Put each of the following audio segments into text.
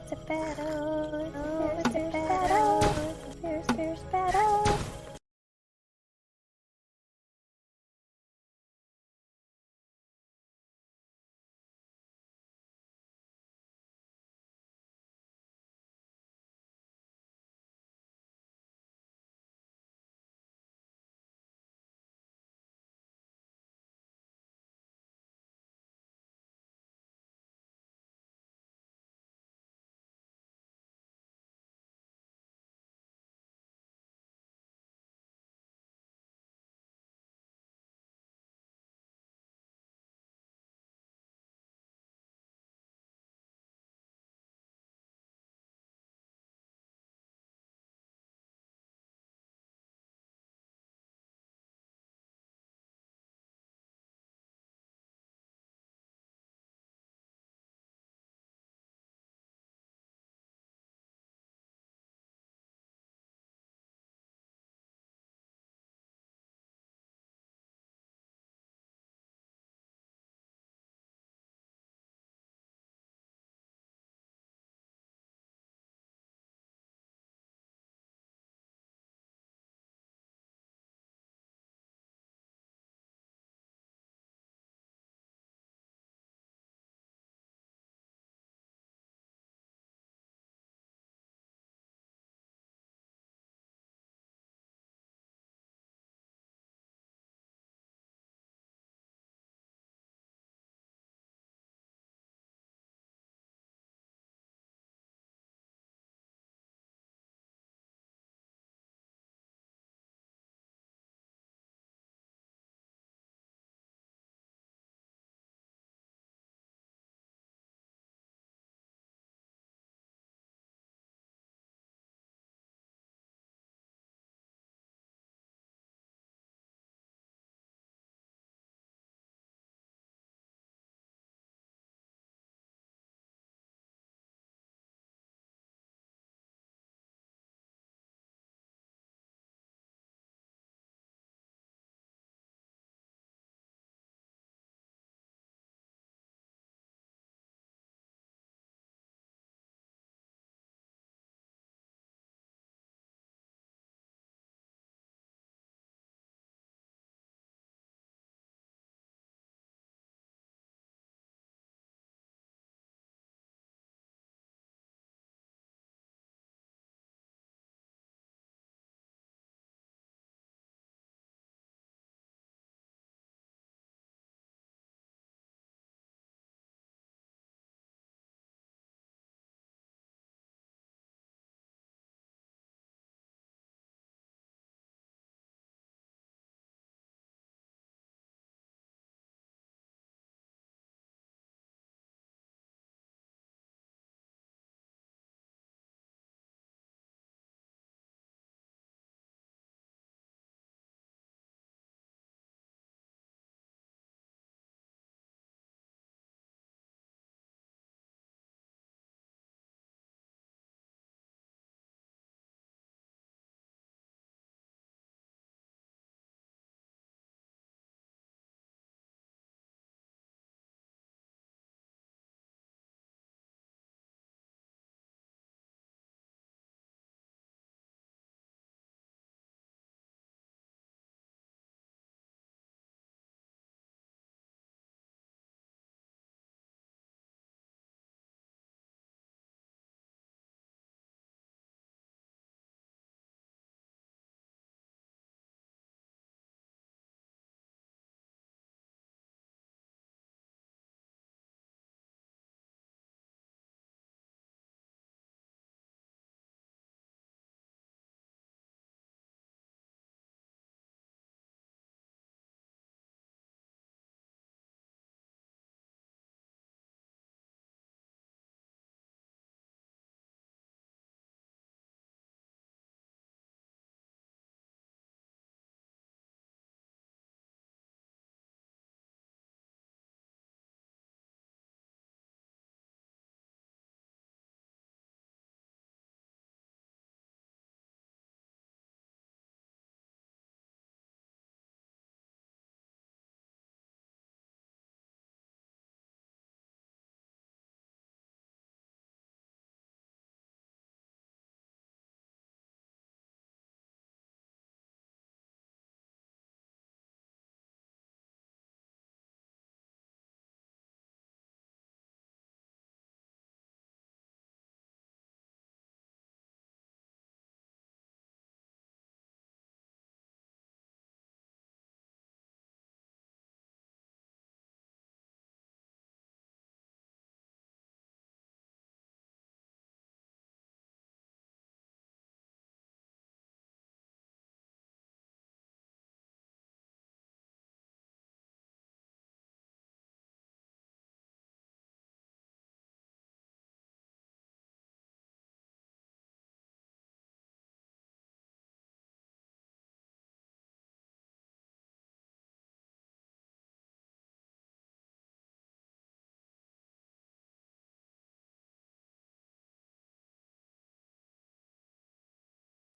it's a battle. Oh, it's a battle. There's battle.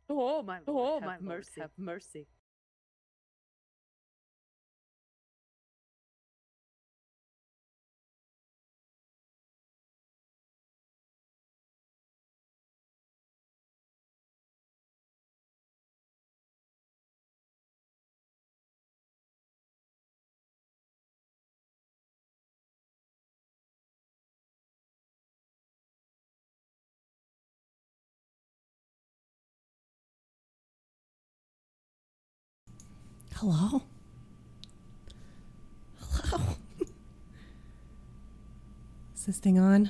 Oh, my Lord, have mercy. Have mercy. Hello? Hello? Is this thing on?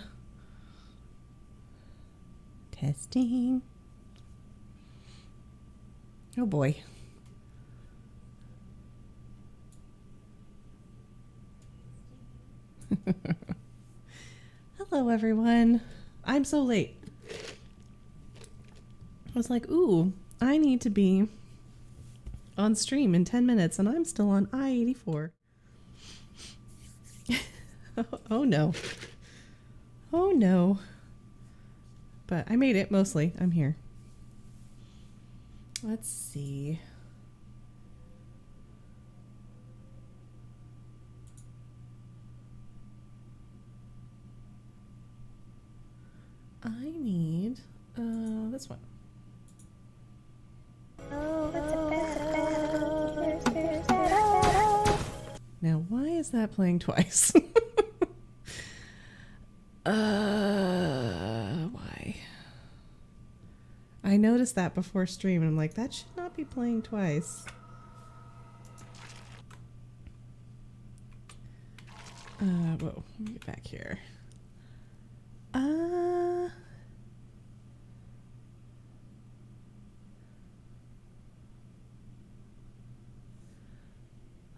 Testing. Oh boy. Hello everyone. I'm so late. I was like, ooh, I need to be on stream in 10 minutes and I'm still on I-84. Oh no. Oh no. But I made it mostly. I'm here. Let's see. I need this one. Oh, it's a battle. There's battle. Now, why is that playing twice? Why? I noticed that before stream and I'm like, that should not be playing twice. Whoa, let me get back here.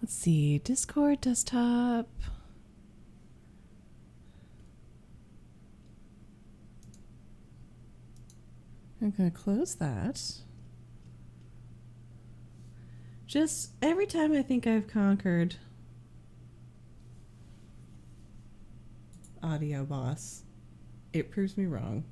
Let's see, Discord, desktop. I'm gonna close that. Just every time I think I've conquered Audio Boss, it proves me wrong.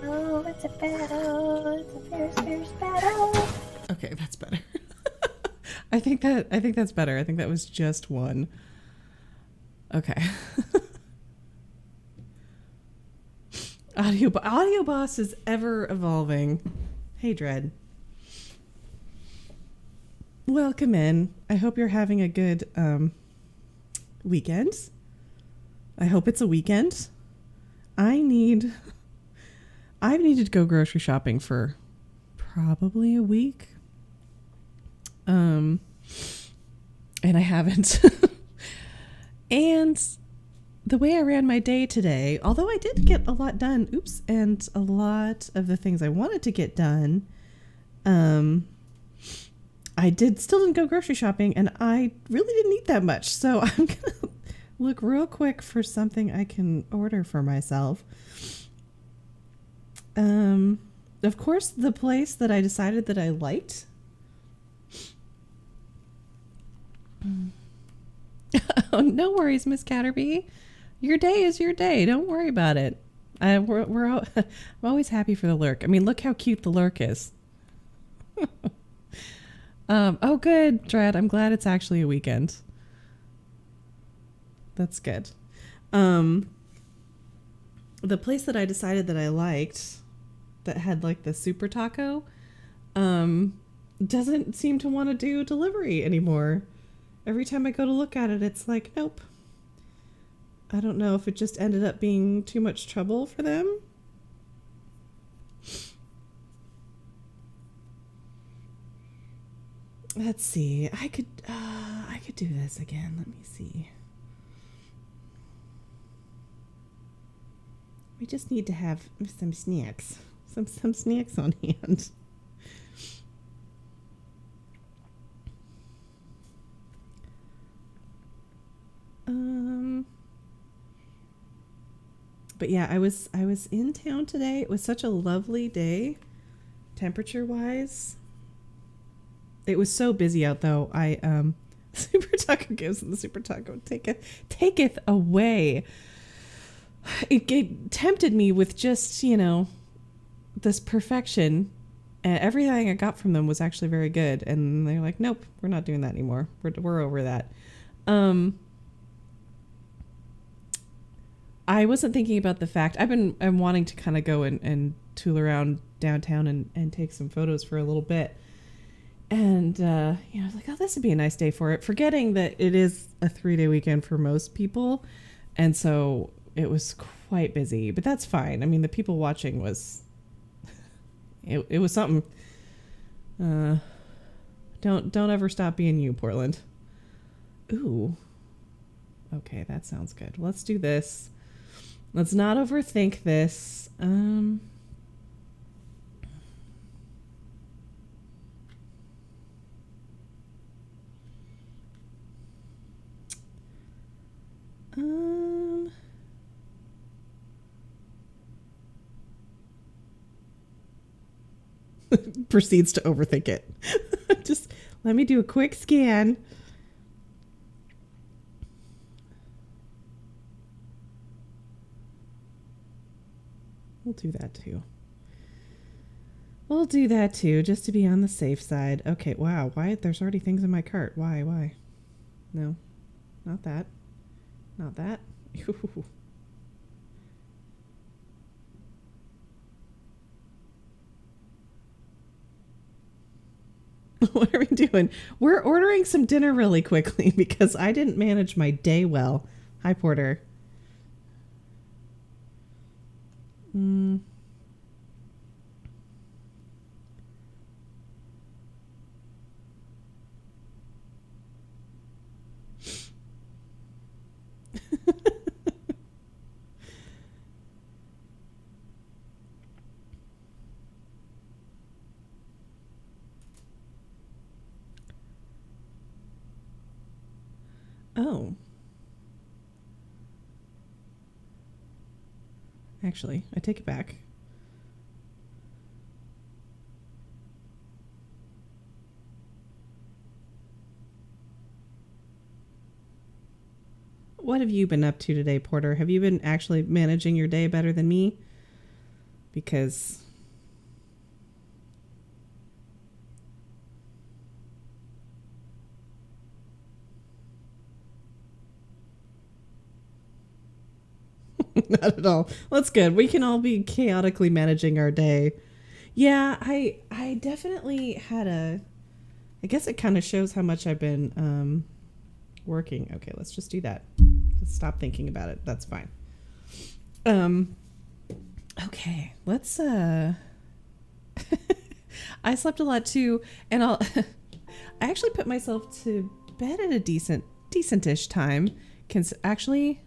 Oh, it's a battle. It's a fierce battle. Okay, that's better. I think that's better. I think that was just one. Okay. Audio Boss is ever evolving. Hey, Dread. Welcome in. I hope you're having a good weekend. I hope it's a weekend. I've needed to go grocery shopping for probably a week. And I haven't. And the way I ran my day today, although I did get a lot done, and a lot of the things I wanted to get done, I still didn't go grocery shopping, and I really didn't eat that much. So I'm going to look real quick for something I can order for myself. Of course, the place that I decided that I liked. Oh, no worries, Miss Catterby. Your day is your day. Don't worry about it. I'm always happy for the lurk. I mean, look how cute the lurk is. Oh, good, Dread. I'm glad it's actually a weekend. That's good. The place that I decided that I liked, that had like the super taco, doesn't seem to want to do delivery anymore. Every time I go to look at it, it's like, nope. I don't know if it just ended up being too much trouble for them. Let's see. I could do this again. Let me see. We just need to have some snacks. Some snacks on hand. But yeah, I was in town today. It was such a lovely day, temperature-wise. It was so busy out though. Super Taco gives and the Super Taco taketh away. it tempted me with just, you know, this perfection. And everything I got from them was actually very good. And they're like, nope, we're not doing that anymore. We're over that. I wasn't thinking about the fact I'm wanting to kind of go and tool around downtown and take some photos for a little bit. And, you know, I was like, oh, this would be a nice day for it. Forgetting that it is a 3-day weekend for most people. And so it was quite busy, but that's fine. I mean, the people watching was, it was something. Don't ever stop being you, Portland. Ooh. Okay, that sounds good. Let's do this. Let's not overthink this. Proceeds to overthink it. Just let me do a quick scan. We'll do that too. We'll do that too, just to be on the safe side. Okay, wow. Why? There's already things in my cart. Why? No, not that. Not that. What are we doing? We're ordering some dinner really quickly because I didn't manage my day well. Hi, Porter. Oh. Actually, I take it back. What have you been up to today, Porter? Have you been actually managing your day better than me? Because not at all. Well, that's good. We can all be chaotically managing our day. Yeah, I definitely had I guess it kind of shows how much I've been working. Okay, let's just do that. Let's stop thinking about it. That's fine. Okay, let's I slept a lot too, and I actually put myself to bed at a decentish time. Actually,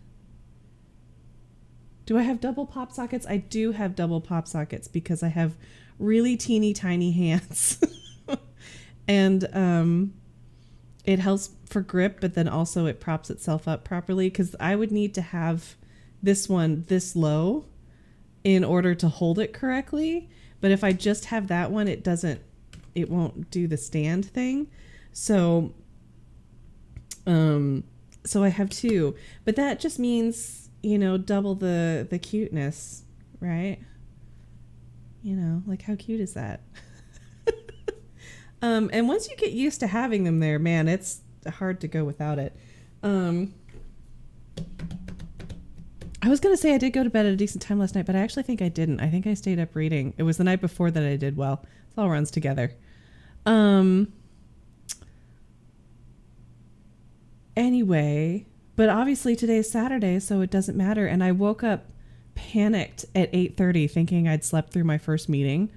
do I have double pop sockets? I do have double pop sockets because I have really teeny tiny hands. And it helps for grip, but then also it props itself up properly because I would need to have this one this low in order to hold it correctly. But if I just have that one, it won't do the stand thing. So I have two, but that just means, you know, double the cuteness, right? You know, like how cute is that? And once you get used to having them there, man, it's hard to go without it. I was going to say I did go to bed at a decent time last night, but I actually think I didn't. I think I stayed up reading. It was the night before that I did well. It all runs together. Anyway, but obviously today is Saturday, so it doesn't matter. And I woke up panicked at 8:30 thinking I'd slept through my first meeting.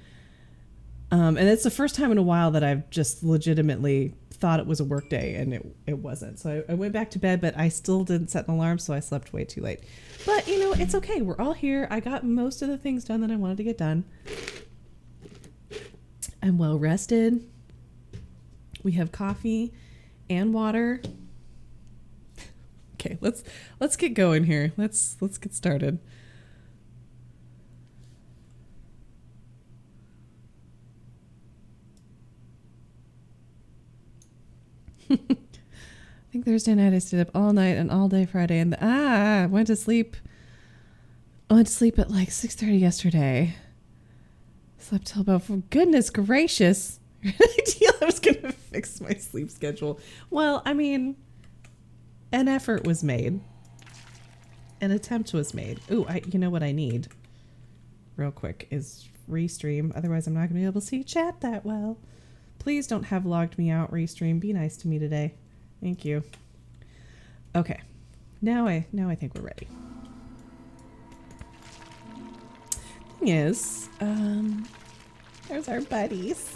And it's the first time in a while that I've just legitimately thought it was a work day, and it wasn't. So I went back to bed, but I still didn't set an alarm, so I slept way too late. But, you know, it's okay. We're all here. I got most of the things done that I wanted to get done. I'm well rested. We have coffee and water. Okay, let's get going here. Let's get started. I think Thursday night I stayed up all night and all day Friday and went to sleep I went to sleep at like 6:30 yesterday. Slept till about, for goodness gracious. I was going to fix my sleep schedule. Well, I mean, an effort was made. An attempt was made. Ooh, you know what I need real quick is restream. Otherwise, I'm not going to be able to see chat that well. Please don't have logged me out, restream. Be nice to me today. Thank you. Okay. Now I think we're ready. Thing is, there's our buddies.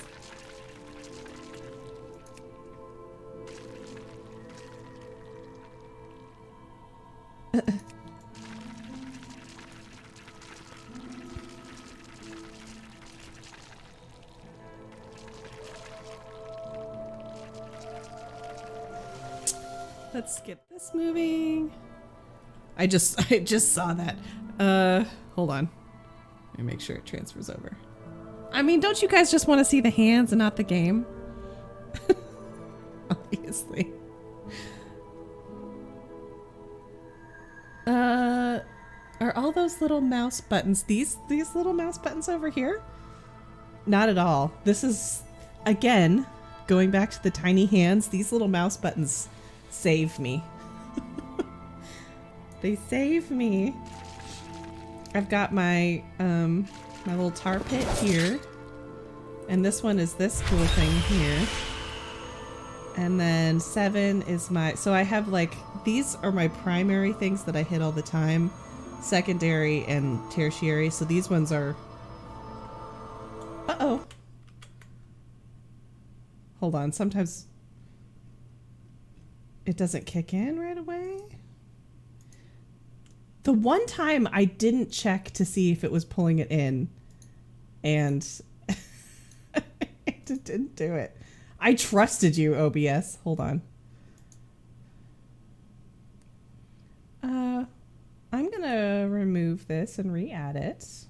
Let's get this moving. I just saw that. Hold on. Let me make sure it transfers over. I mean, don't you guys just want to see the hands and not the game? Obviously. Are all those little mouse buttons these little mouse buttons over here? Not at all. This is, again, going back to the tiny hands. These little mouse buttons save me. They save me. I've got my my little tar pit here, and this one is this cool thing here, and then 7 is my, so I have like, these are my primary things that I hit all the time, secondary and tertiary. So these ones are, hold on, sometimes it doesn't kick in right away. The one time I didn't check to see if it was pulling it in, and it didn't do it. I trusted you, OBS. Hold on. I'm gonna remove this and re-add it.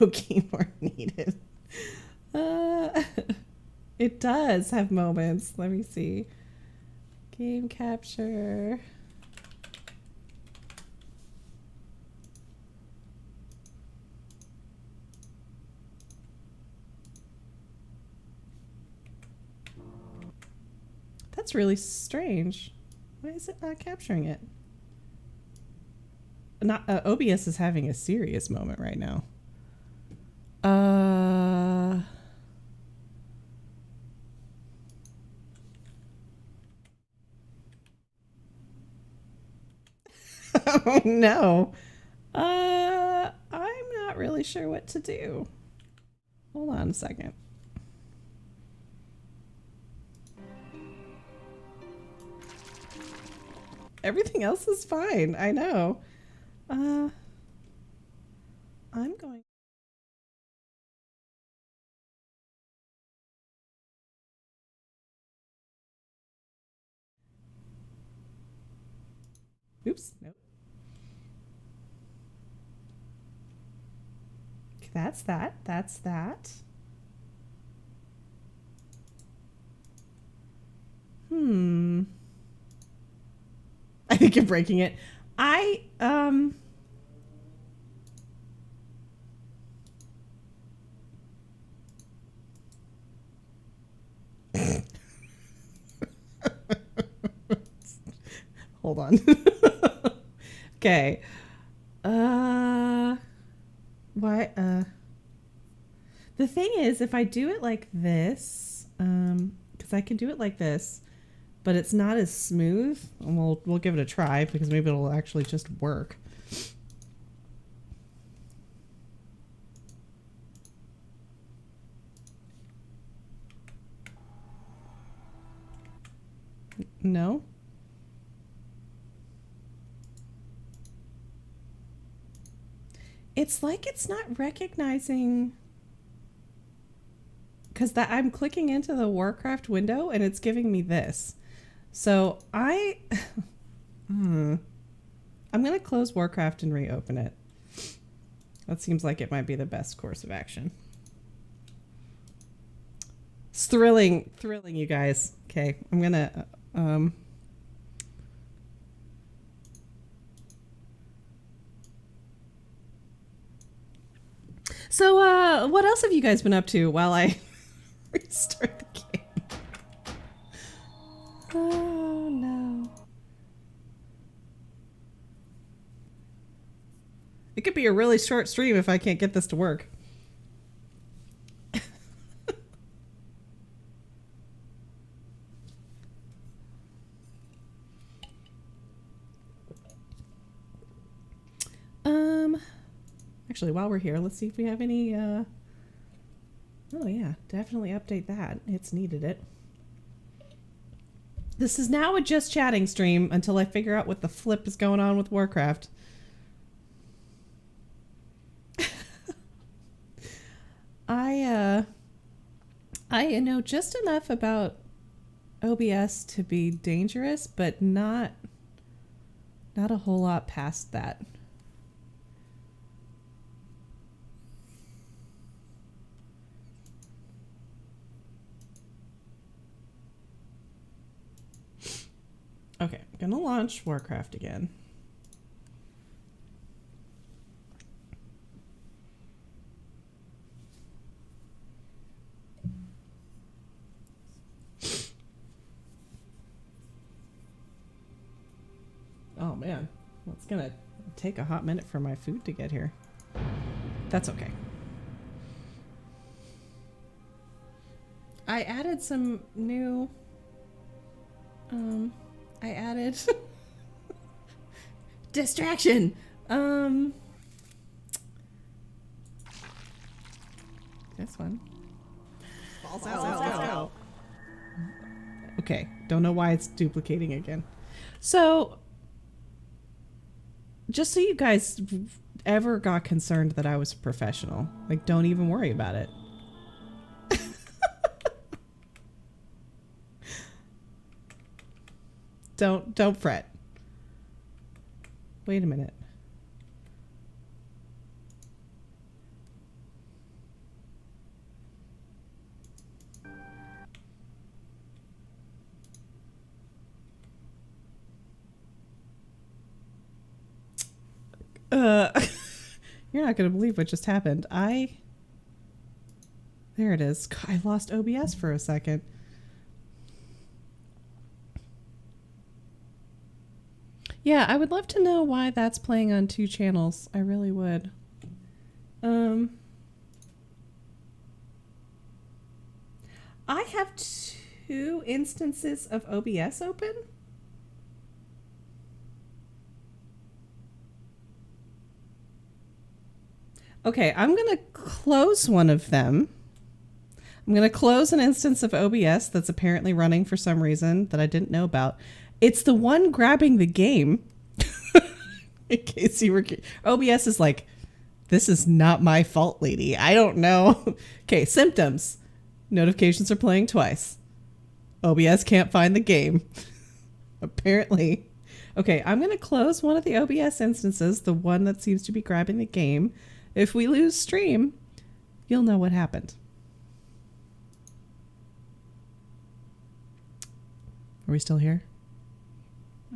No keyboard needed. It does have moments. Let me see. Game capture. That's really strange. Why is it not capturing it? Not OBS is having a serious moment right now. Oh no. I'm not really sure what to do. Hold on a second. Everything else is fine. I know. I'm going. Oops. Nope. That's that. That's that. I think you're breaking it. Hold on. Okay. Why? The thing is, if I do it like this, because I can do it like this, but it's not as smooth, and we'll give it a try because maybe it'll actually just work. No? It's like it's not recognizing, because that I'm clicking into the Warcraft window and it's giving me this. So I'm going to close Warcraft and reopen it. That seems like it might be the best course of action. It's thrilling, you guys. Okay, I'm going to So, what else have you guys been up to while I restart the game? Oh, no. It could be a really short stream if I can't get this to work. Actually, while we're here, let's see if we have any, oh yeah, definitely update that. It's needed it. This is now a just chatting stream until I figure out what the flip is going on with Warcraft. I know just enough about OBS to be dangerous, but not a whole lot past that. Okay, I'm gonna launch Warcraft again. Oh man, well, it's gonna take a hot minute for my food to get here. That's okay. I added some new, I added distraction. This one. Balls out. Okay, don't know why it's duplicating again. So, just so you guys ever got concerned that I was a professional, like, don't even worry about it. Don't fret. Wait a minute. You're not gonna believe what just happened. There it is. God, I lost OBS for a second. Yeah, I would love to know why that's playing on 2 channels. I really would. I have 2 instances of OBS open. Okay, I'm going to close one of them. I'm going to close an instance of OBS that's apparently running for some reason that I didn't know about. It's the one grabbing the game. In case you were... OBS is like, this is not my fault, lady. I don't know. Okay, symptoms. Notifications are playing twice. OBS can't find the game. Apparently. Okay, I'm going to close one of the OBS instances, the one that seems to be grabbing the game. If we lose stream, you'll know what happened. Are we still here?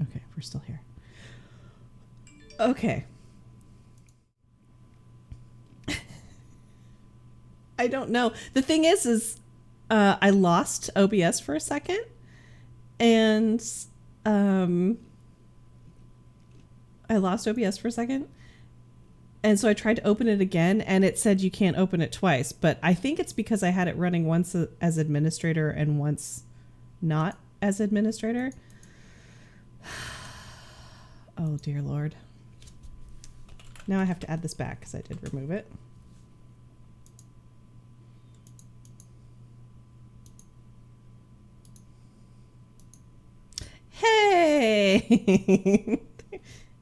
Okay, we're still here. Okay. I don't know. The thing is I lost OBS for a second, and I lost OBS for a second, and so I tried to open it again, and it said you can't open it twice. But I think it's because I had it running once as administrator and once not as administrator. Oh dear Lord. Now I have to add this back because I did remove it. Hey!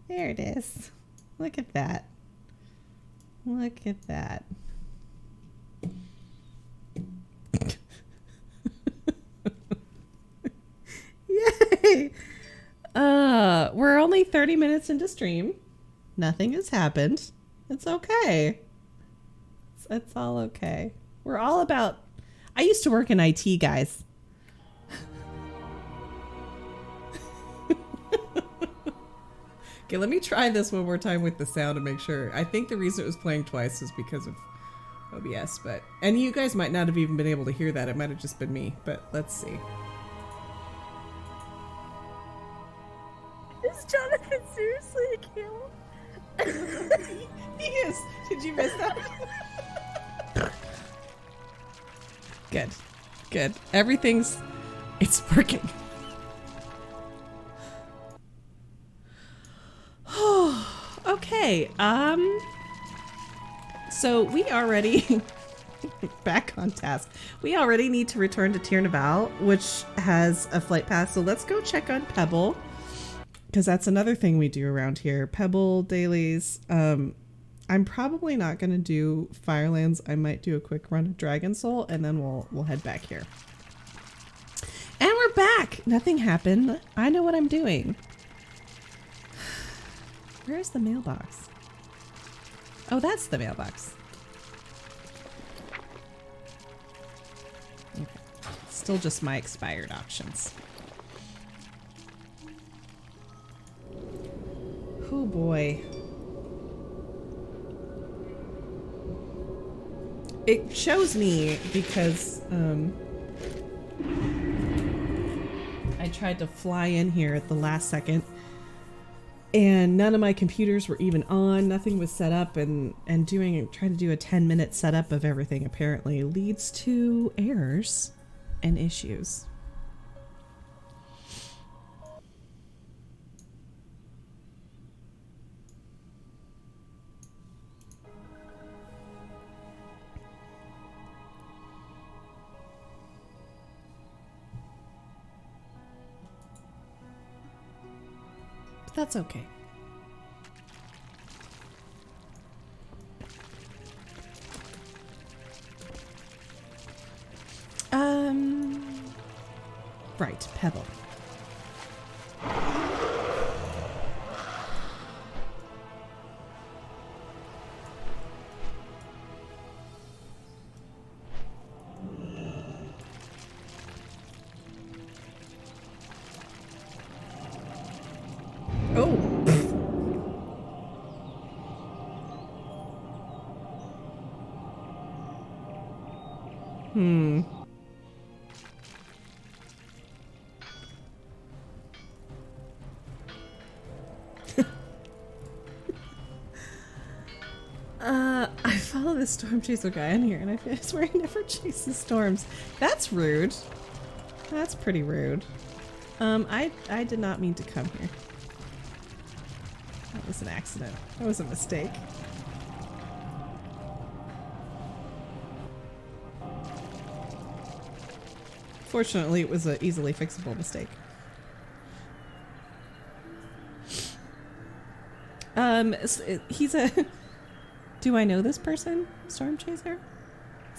There it is. Look at that. Look at that. Yay! We're only 30 minutes into stream. Nothing has happened. It's okay. It's all okay. We're all about... I used to work in IT, guys. Okay, let me try this one more time with the sound to make sure. I think the reason it was playing twice is because of OBS, but and you guys might not have even been able to hear that. It might have just been me, but let's see. Is Jonathan seriously a camel? He is. Did you miss that? Good. Good. Everything's... It's working. Okay. So we already... back on task. We already need to return to Tirnaval, which has a flight path. So let's go check on Pebble. Because that's another thing we do around here. Pebble dailies. I'm probably not going to do Firelands. I might do a quick run of Dragon Soul, and then we'll head back here. And we're back! Nothing happened. I know what I'm doing. Where's the mailbox? Oh, that's the mailbox. Okay. Still just my expired options. Oh boy. It shows me because I tried to fly in here at the last second and none of my computers were even on, nothing was set up, and trying to do a 10-minute setup of everything apparently leads to errors and issues. That's okay. Right, Pebble. I follow this storm chaser guy in here and I swear he never chases storms. That's rude. That's pretty rude. I did not mean to come here. That was an accident. That was a mistake. Fortunately, it was an easily fixable mistake. He's a... Do I know this person? Storm Chaser?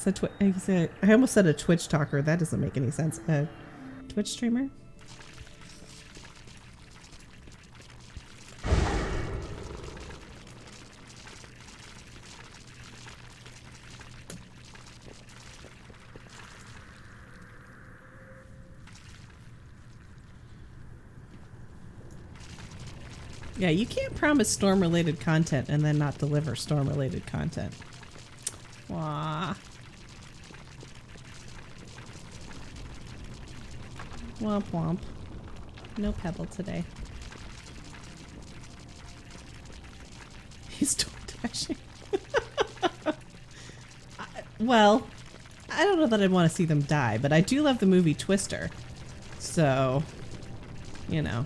I almost said a Twitch talker. That doesn't make any sense. A Twitch streamer? Yeah, you can't promise storm-related content and then not deliver storm-related content. Wah. Womp womp. No Pebble today. He's door dashing. Well, I don't know that I'd want to see them die, but I do love the movie Twister. So, you know.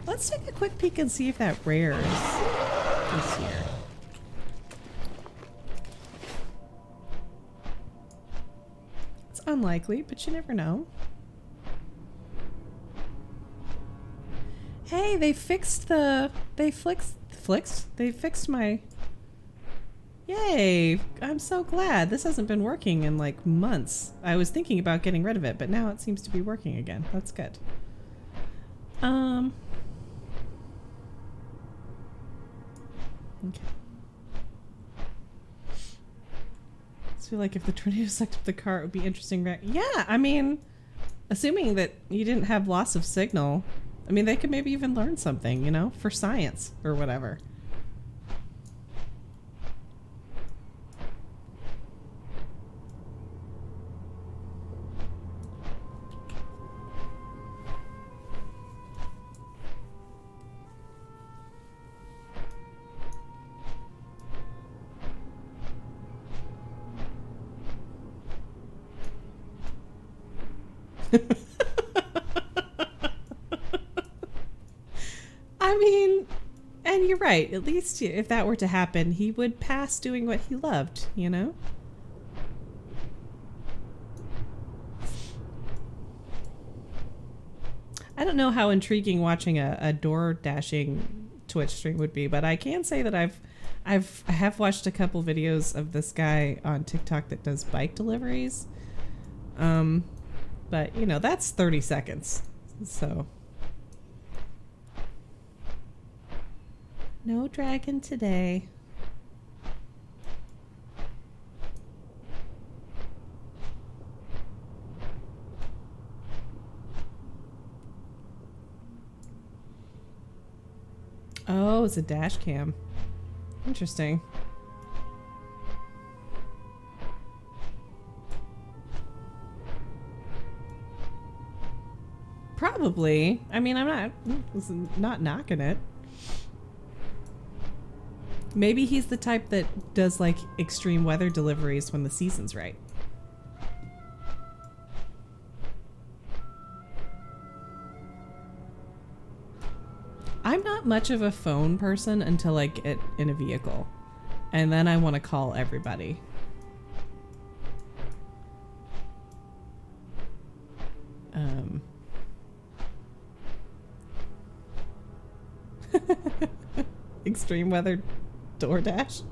Let's take a quick peek and see if that rare is here. It's unlikely, but you never know. Hey, they fixed the... They fixed my... Yay! I'm so glad. This hasn't been working in like months. I was thinking about getting rid of it, but now it seems to be working again. That's good. Okay. I feel like if the tornado sucked up the car, it would be interesting. Yeah, I mean, assuming that you didn't have loss of signal, I mean, they could maybe even learn something, you know, for science or whatever. I mean, and you're right. At least if that were to happen, he would pass doing what he loved, you know? I don't know how intriguing watching a door dashing Twitch stream would be, but I can say that I have watched a couple videos of this guy on TikTok that does bike deliveries. But you know, that's 30 seconds. So no dragon today. Oh, it's a dash cam. Interesting. Probably. I mean, I'm not knocking it. Maybe he's the type that does like extreme weather deliveries when the season's right. I'm not much of a phone person until I get in a vehicle. And then I want to call everybody. Extreme weather DoorDash.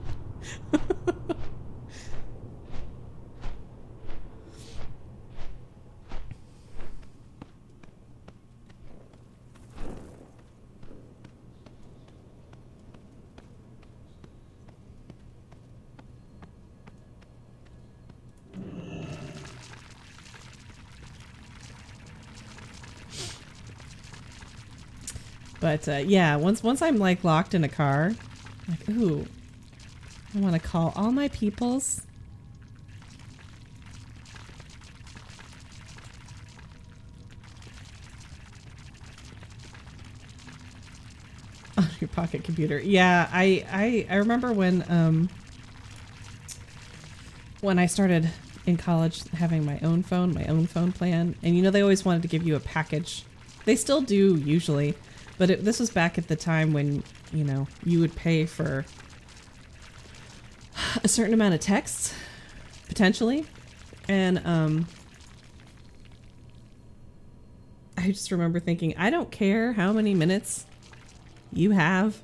But yeah, once I'm like locked in a car, like, ooh, I want to call all my peoples. On your pocket computer. Yeah, I remember when I started in college having my own phone plan, and you know they always wanted to give you a package. They still do usually. But this was back at the time when, you know, you would pay for a certain amount of texts, potentially. And I just remember thinking, I don't care how many minutes you have.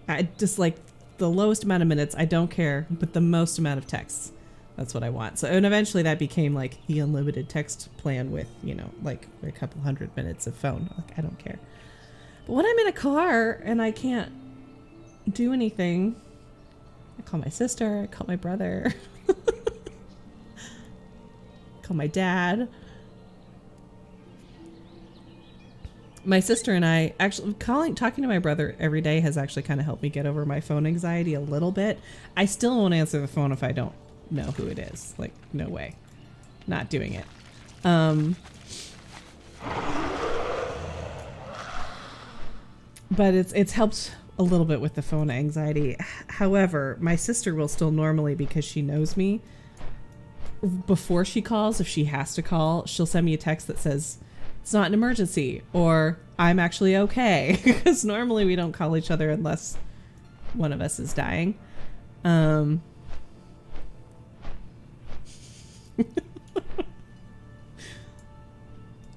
I just like the lowest amount of minutes, I don't care, but the most amount of texts. That's what I want. So, and eventually that became like the unlimited text plan with, you know, like a couple 100 minutes of phone. Like, I don't care. But when I'm in a car and I can't do anything, I call my sister, I call my brother, call my dad. My sister and I actually talking to my brother every day has actually kind of helped me get over my phone anxiety a little bit. I still won't answer the phone if I don't know who it is. Like, no way. Not doing it. But it's helped a little bit with the phone anxiety. However, my sister will still normally, because she knows me, before she calls, if she has to call, she'll send me a text that says, it's not an emergency, or I'm actually okay. Because normally we don't call each other unless one of us is dying. I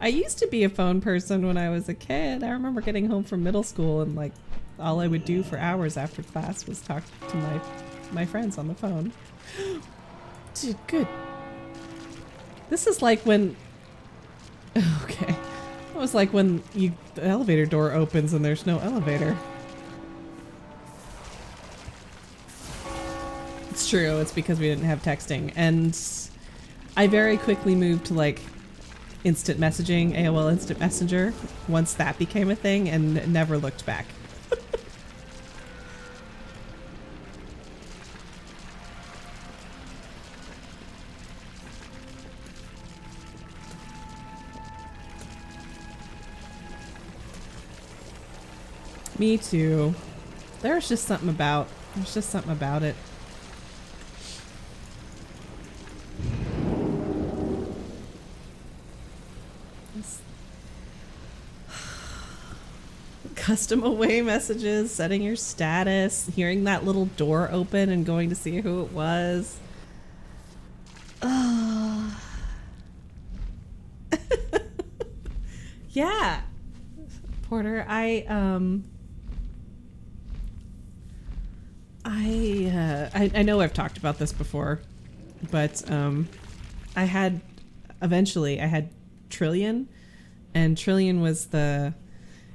used to be a phone person when I was a kid. I remember getting home from middle school and like all I would do for hours after class was talk to my friends on the phone. Dude, good. This is like when... Okay. It was like when the elevator door opens and there's no elevator. It's true. It's because we didn't have texting. And I very quickly moved to like instant messaging, AOL Instant Messenger, once that became a thing, and never looked back. Me too. There's just something about it. Custom away messages, setting your status, hearing that little door open and going to see who it was. Yeah. Porter, I know I've talked about this before, but I had Trillion, and Trillion was the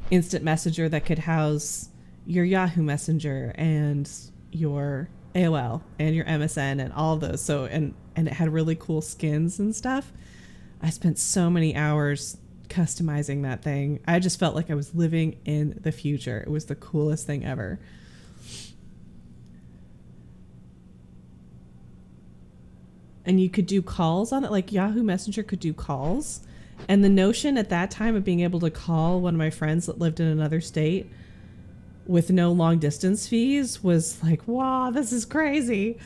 instant messenger that could house your Yahoo Messenger and your AOL and your MSN and all of those. So and it had really cool skins and stuff. I spent so many hours customizing that thing. I just felt like I was living in the future. It was the coolest thing ever. And you could do calls on it, like Yahoo Messenger could do calls. And the notion at that time of being able to call one of my friends that lived in another state with no long distance fees was like, wow, this is crazy.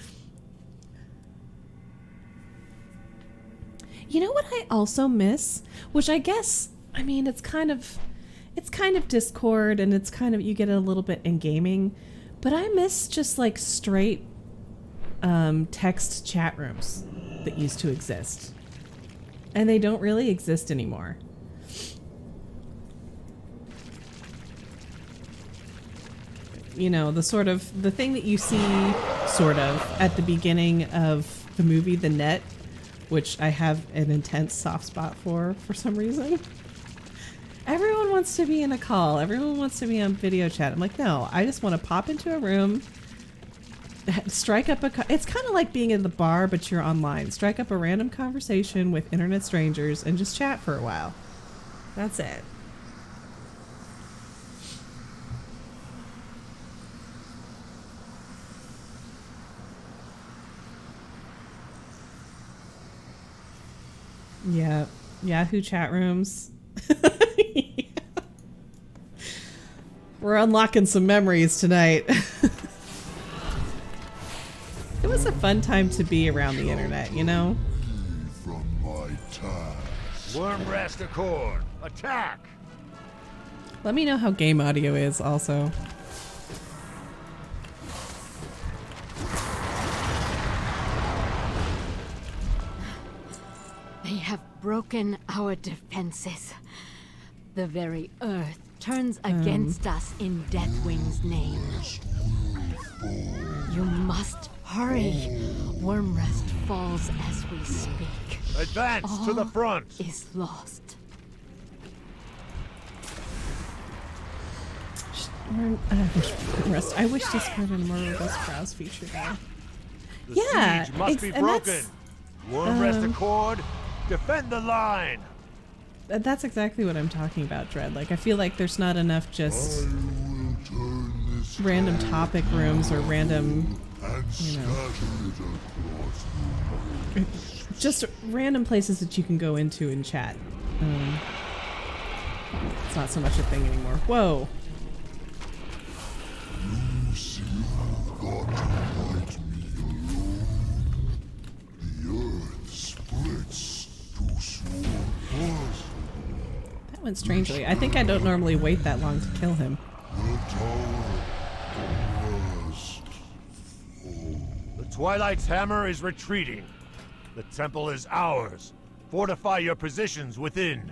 You know what I also miss, which I guess, I mean, it's kind of Discord, and it's kind of, you get it a little bit in gaming, but I miss just like straight text chat rooms that used to exist. And they don't really exist anymore. You know, the thing that you see sort of at the beginning of the movie The Net, which I have an intense soft spot for some reason. Everyone wants to be in a call. Everyone wants to be on video chat. I'm like, no, I just want to pop into a room, strike up it's kind of like being in the bar, but you're online. Strike up a random conversation with internet strangers and just chat for a while. That's it. Yeah, Yahoo chat rooms. Yeah. We're unlocking some memories tonight. It was a fun time to be around the internet, you know? From my task. Wormrest Accord, attack! Let me know how game audio is also. They have broken our defenses. The very earth turns against us in Deathwing's name. You must hurry. Wormrest falls as we speak. Advance to the front! Is lost. I wish Discord and more robust browse feature there. The siege must be broken. Wormrest Accord, defend the line. That's exactly what I'm talking about, Dread. Like, I feel like there's not enough just random topic rooms or random, you know, just random places that you can go into and chat. It's not so much a thing anymore. Whoa. That went strangely. I think I don't normally wait that long to kill him. The Twilight's hammer is retreating. The temple is ours. Fortify your positions within.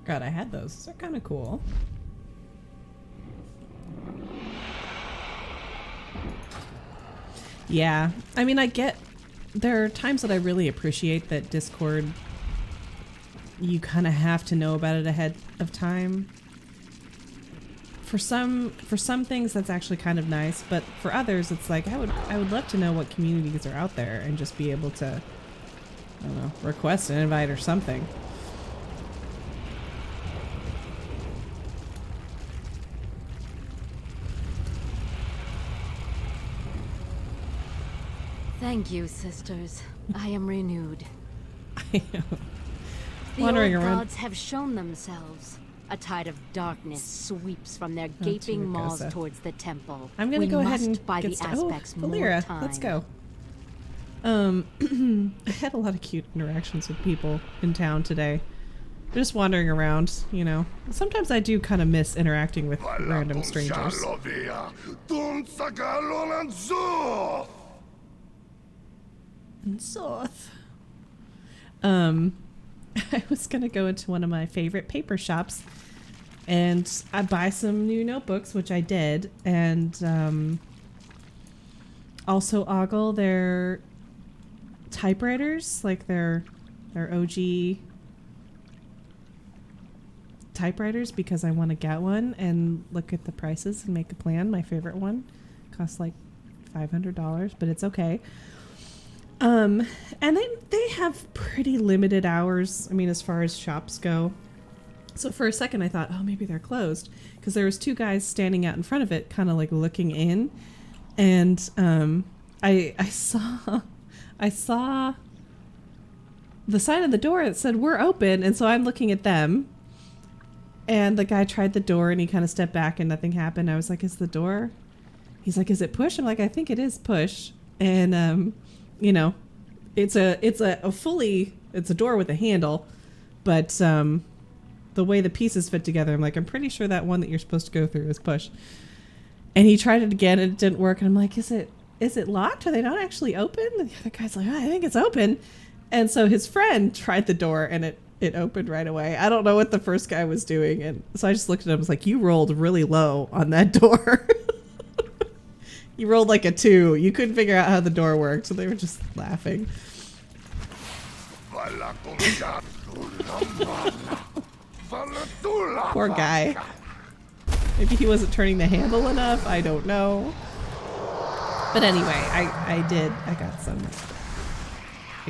God, I had those. They're kind of cool. Yeah, I mean, I get, there are times that I really appreciate that Discord, you kind of have to know about it ahead of time. For some things that's actually kind of nice, but for others it's like I would love to know what communities are out there and just be able to, I don't know, request an invite or something. Thank you, sisters. I am renewed. I am The wandering old around. gods have shown themselves. A tide of darkness sweeps from their Oh, gaping maws Tumagosa. towards the temple. I'm gonna We go ahead must and buy get the started. aspects more Valera, time. let's go. I had a lot of cute interactions with people in town today. Just wandering around, you know. Sometimes I do kind of miss interacting with random strangers. And Soth. I was gonna go into one of my favorite paper shops and I buy some new notebooks, which I did, and also ogle their typewriters, like their OG typewriters, because I want to get one and look at the prices and make a plan. My favorite one costs like $500, but it's okay. And they have pretty limited hours, I mean, as far as shops go. So for a second I thought, oh, maybe they're closed, because there was two guys standing out in front of it, kind of like looking in, and I saw the sign of the door that said we're open, and so I'm looking at them, and the guy tried the door and he kind of stepped back and nothing happened. I was like, is the door, he's like, is it push? I'm like, I think it is push. And you know, it's a door with a handle, but the way the pieces fit together, I'm like, I'm pretty sure that one that you're supposed to go through is push. And he tried it again and it didn't work, and I'm like, is it locked? Are they not actually open? And the other guy's like, oh, I think it's open. And so his friend tried the door and it opened right away. I don't know what the first guy was doing, and so I just looked at him and was like, you rolled really low on that door. You rolled like a 2. You couldn't figure out how the door worked, so they were just laughing. Poor guy. Maybe he wasn't turning the handle enough. I don't know. But anyway, I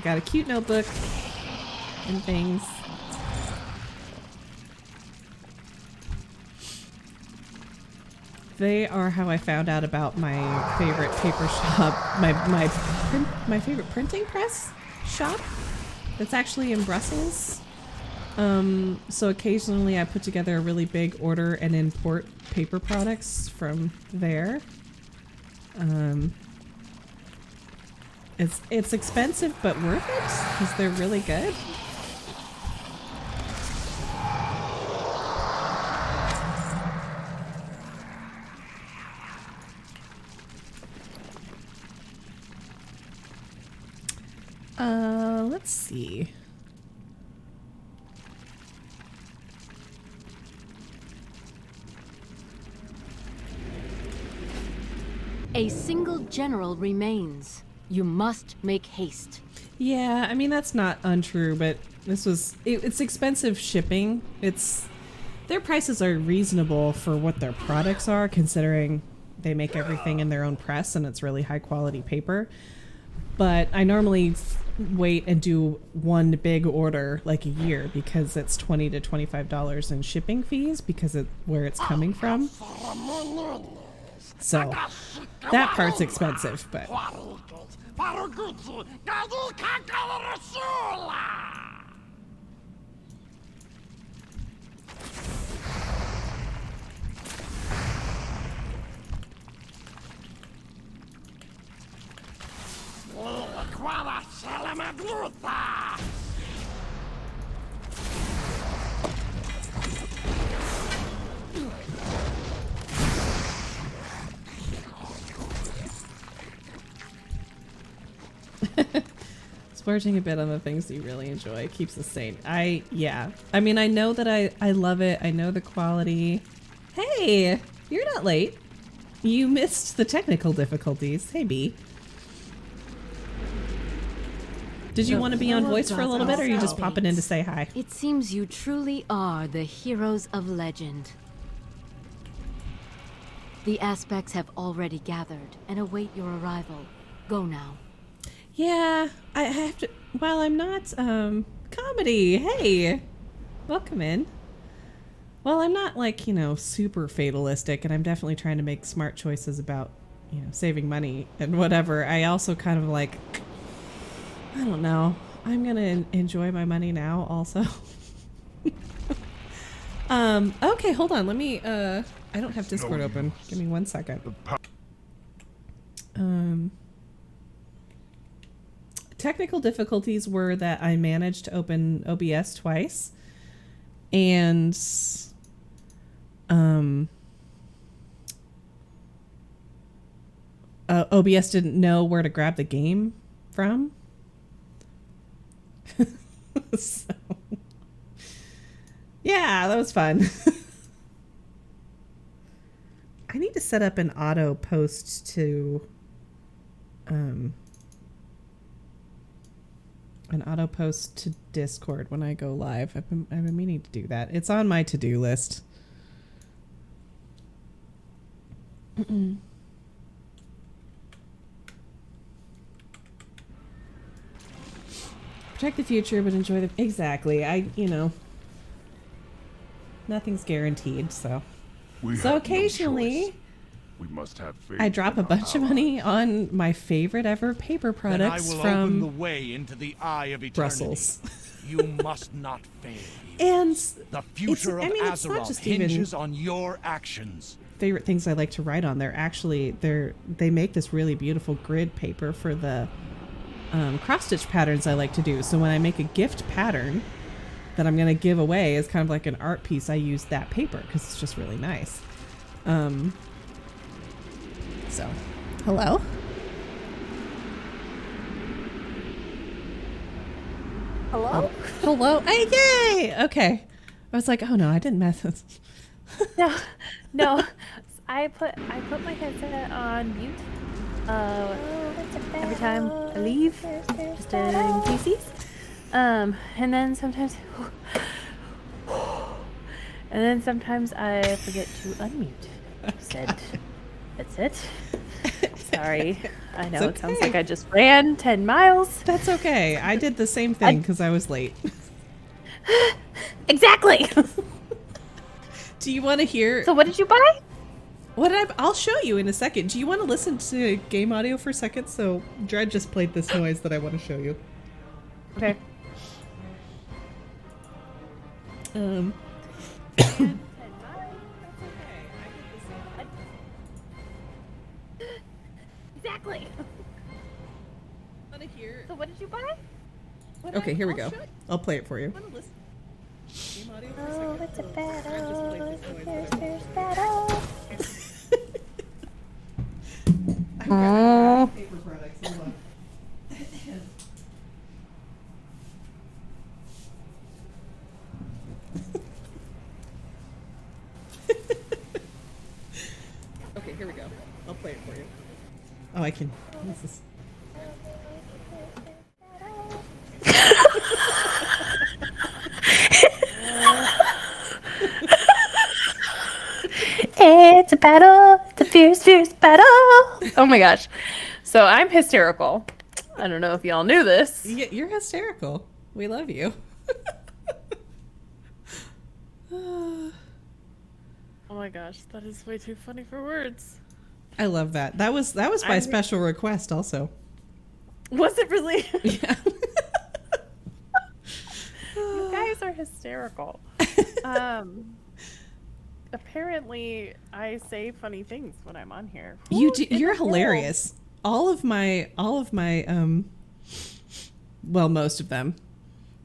got a cute notebook and things. They are how I found out about my favorite paper shop, my favorite printing press shop. That's actually in Brussels. So occasionally I put together a really big order and import paper products from there. It's expensive but worth it because they're really good. Let's see. A single general remains. You must make haste. Yeah, I mean, that's not untrue, but it's expensive shipping. Their prices are reasonable for what their products are, considering they make everything in their own press and it's really high quality paper. But I normally wait and do one big order like a year because it's $20 to $25 in shipping fees because of where it's coming from. So that part's expensive, but splurging a bit on the things you really enjoy keeps us sane. I mean, I know that I love it. I know the quality. Hey, you're not late. You missed the technical difficulties. Hey, B. Did you want to be on voice for a little bit, or are you just popping in to say hi? It seems you truly are the heroes of legend. The aspects have already gathered and await your arrival. Go now. Yeah, I have to. While I'm not comedy. Hey, welcome in. Well, I'm not like, you know, super fatalistic, and I'm definitely trying to make smart choices about, you know, saving money and whatever. I also kind of like, I don't know. I'm gonna enjoy my money now also. Okay, hold on. Let me, I don't have Discord open. Give me 1 second. Technical difficulties were that I managed to open OBS twice, And OBS didn't know where to grab the game from. So, yeah, that was fun. I need to set up an auto post to Discord when I go live. I've been meaning to do that. It's on my to-do list. Protect the future, but enjoy the... Exactly. Nothing's guaranteed, so... We So have occasionally... no choice. We must have faith I drop in a our bunch of ally. money on my favorite ever paper Then I products will open the from way into the eye of eternity. Brussels. You must not fail. And The future of it's not Azeroth just even hinges on your actions. favorite things I like to write on. They make this really beautiful grid paper for the cross stitch patterns I like to do. So when I make a gift pattern that I'm going to give away as kind of like an art piece, I use that paper because it's just really nice. So, hello? Hello? Hello? Hey, yay! Okay. I was like, oh no, I didn't mess with... No. I put my headset on mute. Every time I leave, just in cases. And then sometimes, I forget to unmute. That's it. Sorry. I know it sounds like I just ran 10 miles. That's okay. I did the same thing because I was late. Exactly. Do you want to hear... So what did you buy? I'll show you in a second. Do you want to listen to game audio for a second? So Dread just played this noise that I want to show you. Okay. Exactly. Want to hear... So what did you buy? Okay, here we go. I'll play it for you. Game audio for a Oh, second. it's a So Dread just played battle. this noise that I There's battle. I grabbed paper products. Hold on. Okay, here we go. I'll play it for you. Oh, I can. This is... It's a battle. It's a fierce, fierce battle. Oh my gosh. So I'm hysterical. I don't know if y'all knew this. You're hysterical. We love you. Oh my gosh, that is way too funny for words. I love that. That was by special request also. Was it really? Yeah. You guys are hysterical. Apparently I say funny things when I'm on here. You're hilarious. All of my well, most of them.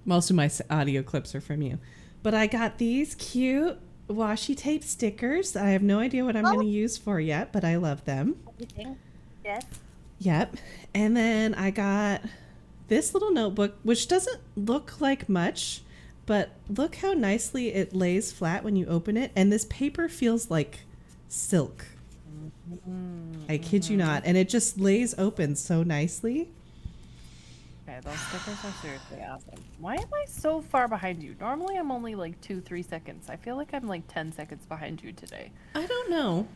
Most of my audio clips are from you. But I got these cute washi tape stickers. I have no idea what I'm going to use for yet, but I love them. Yes. Yep. And then I got this little notebook, which doesn't look like much, but look how nicely it lays flat when you open it. And this paper feels like silk. I kid you not. And it just lays open so nicely. Okay, those stickers are seriously awesome. Why am I so far behind you? Normally I'm only like 2-3 seconds. I feel like I'm like 10 seconds behind you today. I don't know.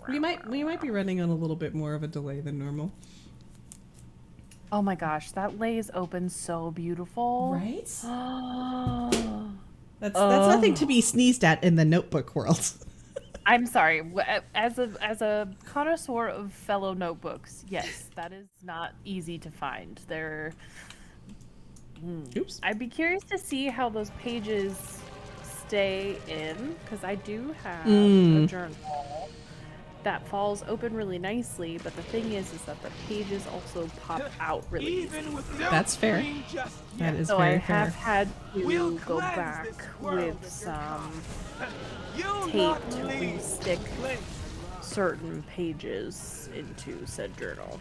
We might be running on a little bit more of a delay than normal. Oh my gosh, that lays open so beautiful. Right? Oh. That's nothing to be sneezed at in the notebook world. I'm sorry. As a connoisseur of fellow notebooks, yes, that is not easy to find. They're. Oops. I'd be curious to see how those pages stay in, because I do have a journal that falls open really nicely, but the thing is that the pages also pop out really easy. That's fair. That is So I very have fair. had to go back with some tape to re-stick certain pages into said journal.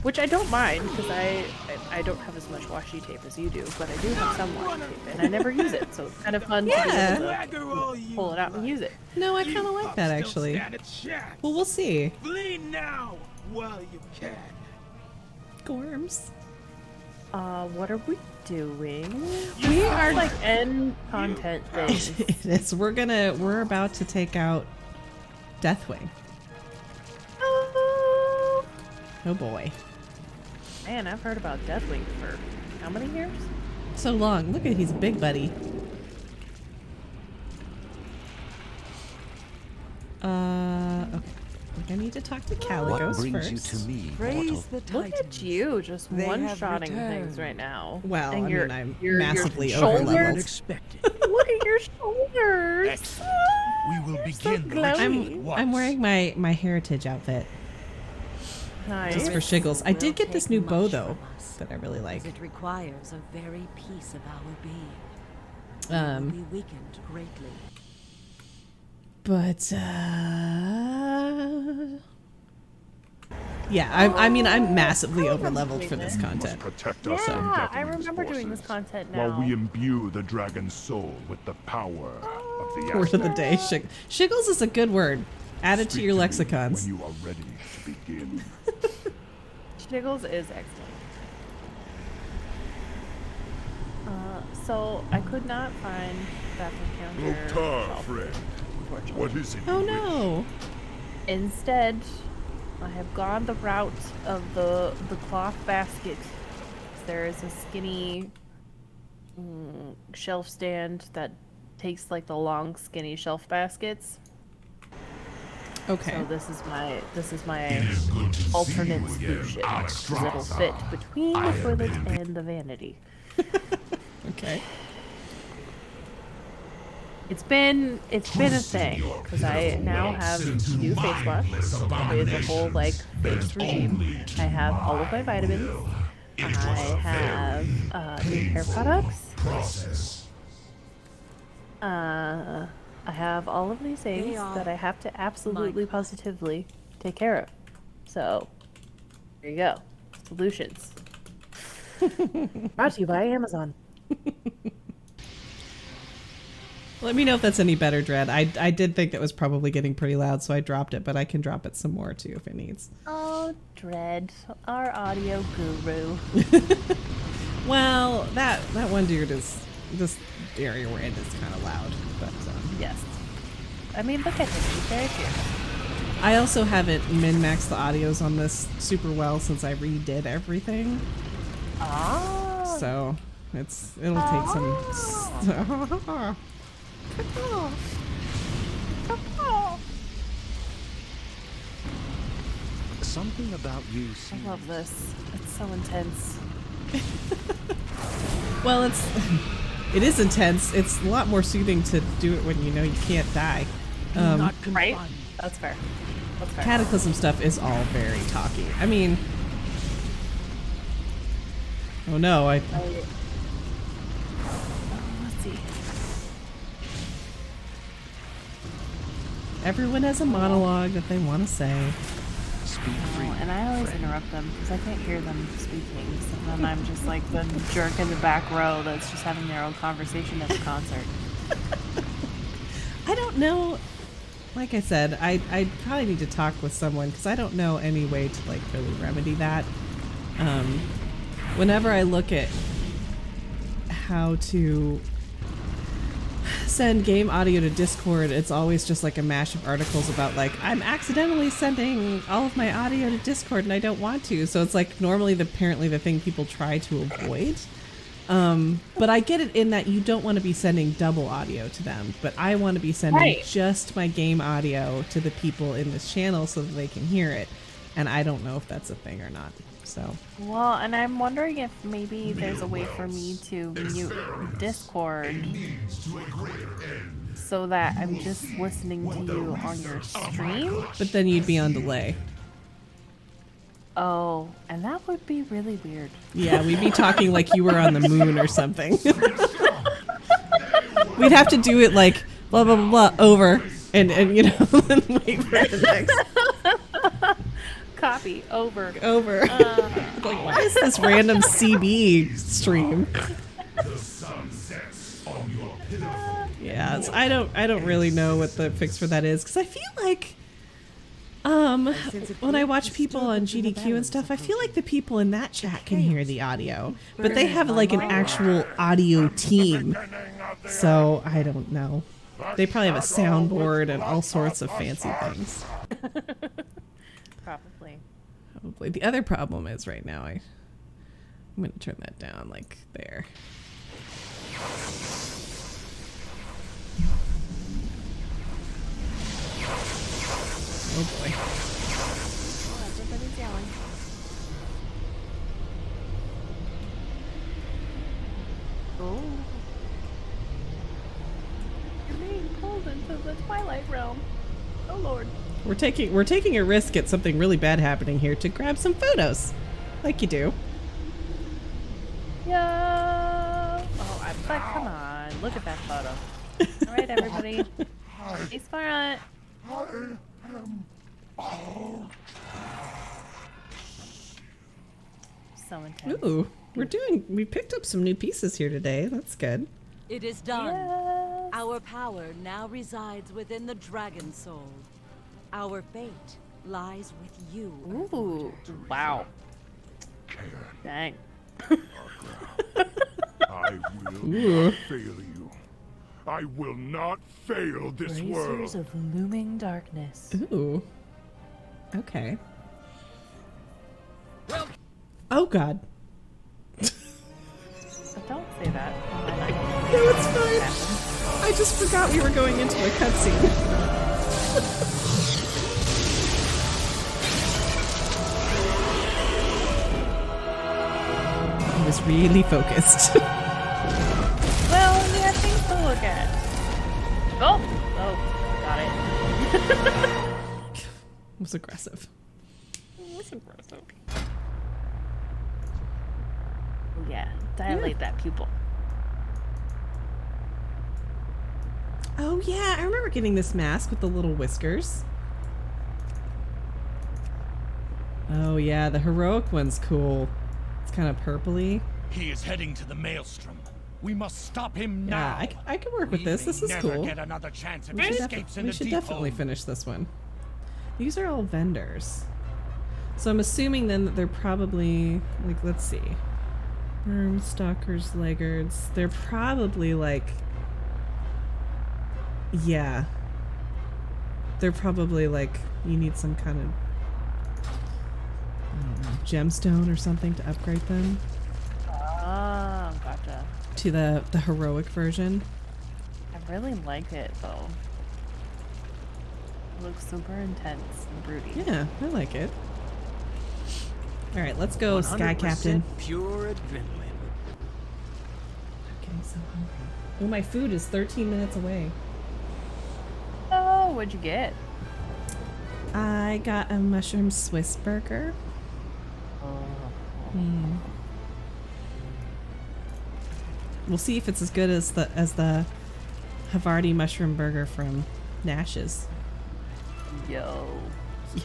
Which I don't mind, because I don't have as much washi tape as you do, but I do have some washi tape, and I never use it, so it's kind of fun to be able to pull it out and use it. No, I kind of like that, actually. Well, we'll see. Bleed now while you can. Gorms. What are we doing? We are Like end content things. It is. We're about to take out Deathwing. Oh, Oh boy. man, I've heard about Deathwing for how many years? So long. Look at he's a big buddy. Okay. I think I need to talk to Caligos What brings first. you to me, Praise mortal? the Look at Titans. you, just They have one-shotting things returned. right now. Well, And I your- mean, I'm your massively shoulders? overleveled. Unexpected. Look at your shoulders. We will so begin the glowy. ritual at once. I'm wearing my heritage outfit Nice. just for shiggles. I Will did get this take new much bow though from us, that I really like. as it requires a very piece of our being. We Um, will be weakened greatly. but yeah, I mean I'm massively overleveled for this We must content. protect us Yeah, from I Deathwing's remember doing this forces, content now. while we imbue the dragon's soul with the power of the Word of the Aspect. day, shiggles is a good word. Add it to Speak your me lexicons. when you are ready to begin. Jiggles is excellent. So I could not find that encounter. Lokar, shelf, friend. unfortunately. What is it Oh you wish? no. Instead, I have gone the route of the cloth basket. There is a skinny shelf stand that takes like the long skinny shelf baskets. Okay. So this is my alternate spoon shit. 'Cause it'll fit between the toilet and the vanity. Okay. It's been a thing because I now have new face wash with a whole like face regime. I have all of my vitamins. I have new hair products. I have all of these things that I have to absolutely positively take care of. So there you go. Solutions. Brought to you by Amazon. Let me know if that's any better, Dread. I did think that was probably getting pretty loud, so I dropped it, but I can drop it some more too if it needs. Oh, Dread, our audio guru. Well, that one dude is this area we're in is kind of loud, but Yes. I mean, look at him. He's very fierce. I also haven't min-maxed the audios on this super well since I redid everything, Oh. so it'll take some. Something about you I seems... love this. It's so intense. Well, it is intense. It's a lot more soothing to do it when you know you can't die. Not Right? confined. That's fair. That's fair. Cataclysm stuff is all very talky. I mean, oh no, Let's see. everyone has a monologue that they want to say. Speak free. And I always interrupt them because I can't hear them speaking. So then I'm just like the jerk in the back row that's just having their own conversation at the concert. I don't know. Like I said, I probably need to talk with someone because I don't know any way to like really remedy that. Whenever I look at how to send game audio to Discord, it's always just like a mash of articles about like I'm accidentally sending all of my audio to Discord and I don't want to. So it's like normally apparently the thing people try to avoid. But I get it in that you don't want to be sending double audio to them, but I want to be sending Right. just my game audio to the people in this channel so that they can hear it. And I don't know if that's a thing or not. So Well, and I'm wondering if maybe there's a way for me to mute Discord so that I'm just listening to you on your stream. But then you'd be on delay. Oh, and that would be really weird. Yeah, we'd be talking like you were on the moon or something. We'd have to do it like blah blah blah, blah over and you know and wait for the next Copy over. Like, why is this random CB stream? Yeah, I don't really know what the fix for that is, because I feel like when I watch people on GDQ and stuff, I feel like the people in that chat can hear the audio, but they have like an actual audio team, so I don't know. They probably have a soundboard and all sorts of fancy things. Probably. The other problem is right now I'm going to turn that down like there. Oh boy. Oh, everybody's yelling. Oh. You're being pulled into the Twilight Realm. Oh lord. We're taking a risk at something really bad happening here to grab some photos, like you do. Yo! Oh, I'm like, come on, look at that photo. All right, everybody, face front. So intense. Ooh, we picked up some new pieces here today. That's good. It is done. Yes. Our power now resides within the dragon soul. Our fate lies with you. Ooh, wow. Dang. I will not fail you. I will not fail this Bracers world. of looming darkness. Ooh. Okay. Oh god. But don't say that. No, it's fine. I just forgot we were going into a cutscene. I was really focused. Well, we have things to look at. Oh, got it. It was aggressive. That's aggressive. Yeah, dilate that pupil. Oh yeah, I remember getting this mask with the little whiskers. Oh yeah, the heroic one's cool. It's kind of purpley. He is heading to the maelstrom. We must stop him Yeah, now. I can work with this. This is never cool. Get another chance if We he should, escapes in we the should deep definitely hole. finish this one. These are all vendors. So I'm assuming then that they're probably, like, let's see. Worm, stalkers, laggards. They're probably like, yeah. They're probably like, you need some kind of, I don't know, gemstone or something to upgrade them Oh, gotcha. to the heroic version. I really like it though. It looks super intense and broody. Yeah, I like it. Alright, let's go, Sky 100% Captain. Pure adrenaline. I'm getting so hungry. Oh, my food is 13 minutes away. Oh, what'd you get? I got a mushroom Swiss burger. We'll see if it's as good as the Havarti mushroom burger from Nash's. Yo. Yeah.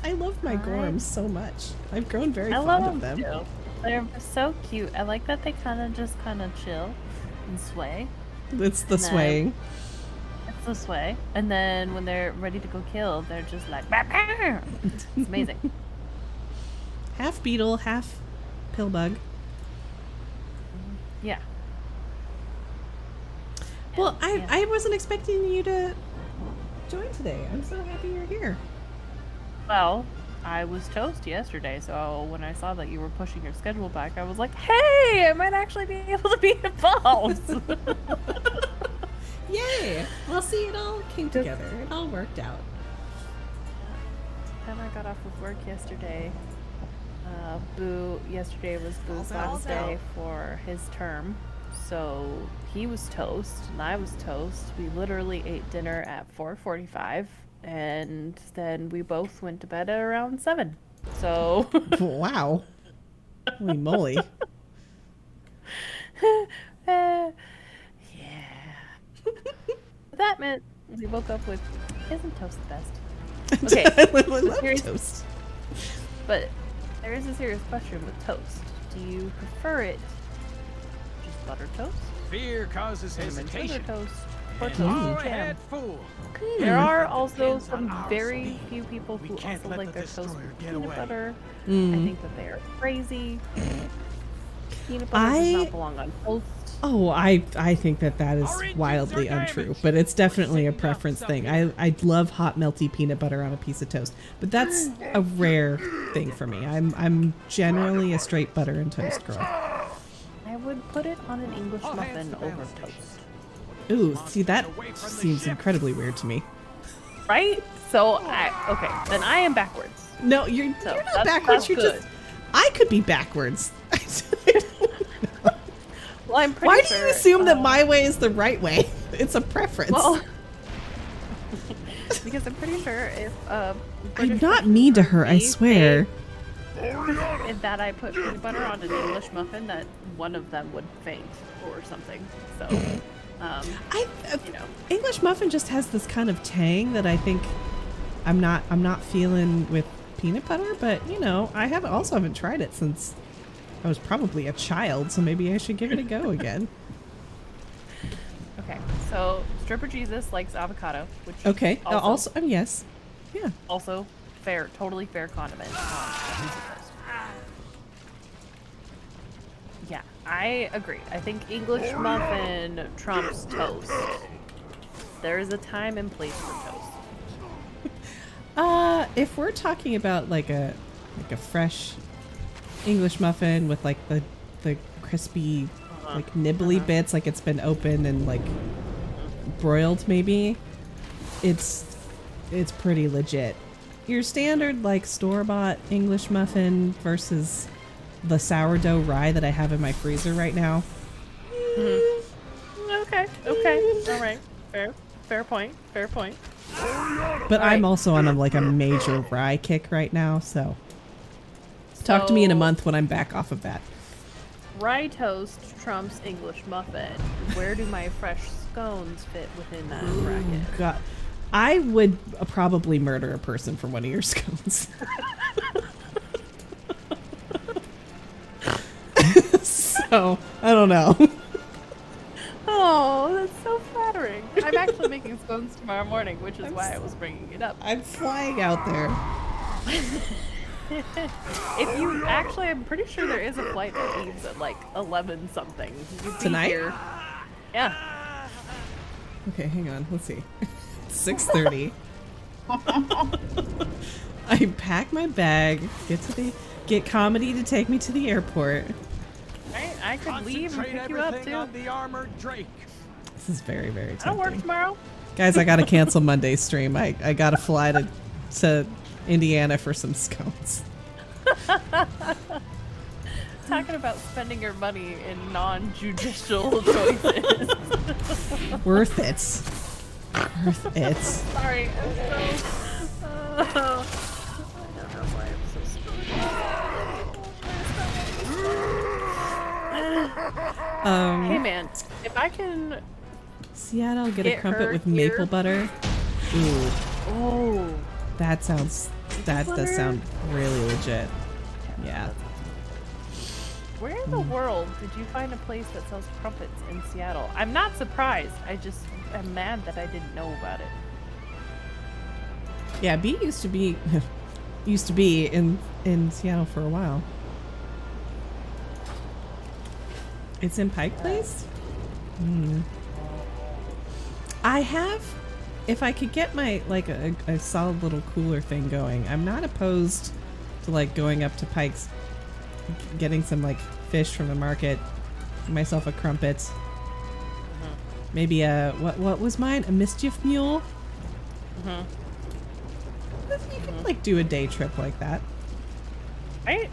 I love my Gorms so much. I've grown very I fond love of them. too. They're so cute. I like that they kind of just chill and sway. It's the And then- swaying. It's the sway. And then when they're ready to go kill, they're just like, "Bah, bah." It's amazing. Half beetle, half pillbug. Yeah. Well, Yeah. I wasn't expecting you to join today. I'm so happy you're here. Well, I was toast yesterday, so when I saw that you were pushing your schedule back, I was like, hey, I might actually be able to be involved. Yay! Well, see, it all came together. It all worked out. Then I got off of work yesterday. Yesterday was Boo's last day for his term, So he was toast and I was toast. We literally ate dinner at 4:45 and then we both went to bed at around 7. So Wow. Holy moly. yeah. That meant we woke up with, isn't toast the best? Okay. I love serious- toast. But there is a serious question with toast. Do you prefer it just butter toast? Fear causes Cinnamon sugar hesitation. toast? Or And toast go and ahead, jam? fool. There are also depends on some our very speed. few people We who can't also let like the their toast destroyer with get peanut away. butter. I Mm. think that they are crazy. Peanut butter does not belong on toast. Oh, I think that is wildly untrue, but it's definitely a preference thing. I love hot melty peanut butter on a piece of toast, but that's a rare thing for me. I'm generally a straight butter and toast girl. I would put it on an English muffin over toast. Ooh, see, that seems incredibly weird to me. Right? So okay, then I am backwards. No, you're So not that's- backwards. that's You're good. just. I could be backwards. Well, I'm pretty Why do sure, you assume that my way is the right way? It's a preference. Well, because I'm pretty sure if I'm British not person mean to were her, I me, swear. if that I put peanut butter on an English muffin, that one of them would faint or something. So, you know, English muffin just has this kind of tang that I think I'm not feeling with peanut butter, but you know, I haven't tried it since I was probably a child, so maybe I should give it a go again. okay. So Stripper Jesus likes avocado, which Okay. also Yes. Yeah. also fair, totally fair condiment. On pizza toast. Yeah, I agree. I think English muffin trumps toast. There is a time and place for toast. If we're talking about like a fresh English muffin with like the crispy like nibbly bits, like it's been opened and like broiled, maybe it's pretty legit. Your standard like store-bought English muffin versus the sourdough rye that I have in my freezer right now. Okay. All right. Fair point. But I'm also on a major rye kick right now, so talk to me in a month when I'm back off of that. Rye toast trumps English muffin. Where do my fresh scones fit within that bracket? God, I would probably murder a person for one of your scones. So, I don't know. Oh, that's so flattering. I'm actually making scones tomorrow morning, which is why I was bringing it up. I'm flying out there. If you actually, I'm pretty sure there is a flight that leaves at like 11 something. You'd be Tonight? here. Yeah. Okay, hang on. Let's see. 6:30. I pack my bag, get comedy to take me to the airport. Right? I could leave and pick you up too. On the armored Drake. This is very, very I'll work tempting. tomorrow. Guys, I gotta cancel Monday's stream. I gotta fly to Indiana for some scones. Talking about spending your money in non-judicial choices. Worth it. Worth it. Sorry, I'm so... I don't know why I'm so stupid. Hey man, if I can... Seattle, get a Get crumpet her with here. maple butter. Ooh, Oh. that does butter? sound really legit. Yeah. Where in the world did you find a place that sells crumpets in Seattle? I'm not surprised. I just am mad that I didn't know about it. Yeah, B used to be in Seattle for a while. It's in Pike Place? I have, if I could get my like a solid little cooler thing going, I'm not opposed to like going up to Pike's, getting some like fish from the market, myself a crumpet, maybe a what was mine, a mischief mule. You could like do a day trip like that. Right?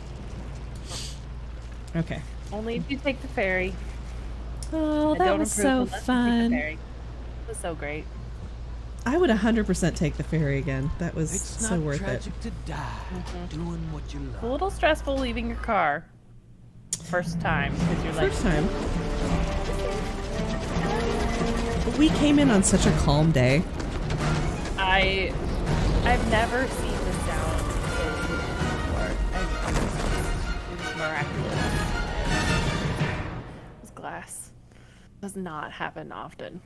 Okay. Only if you take the ferry. Oh, And that don't was improve so unless you take the fun. ferry. It was so great. I would 100% take the ferry again. That was It's so not worth it. tragic to die doing what you It's a love. little stressful leaving your car. First time, because you're like, First time. But we came in on such a calm day. I've never seen this sound so beautiful before. It was miraculous. It was glass. Does not happen often.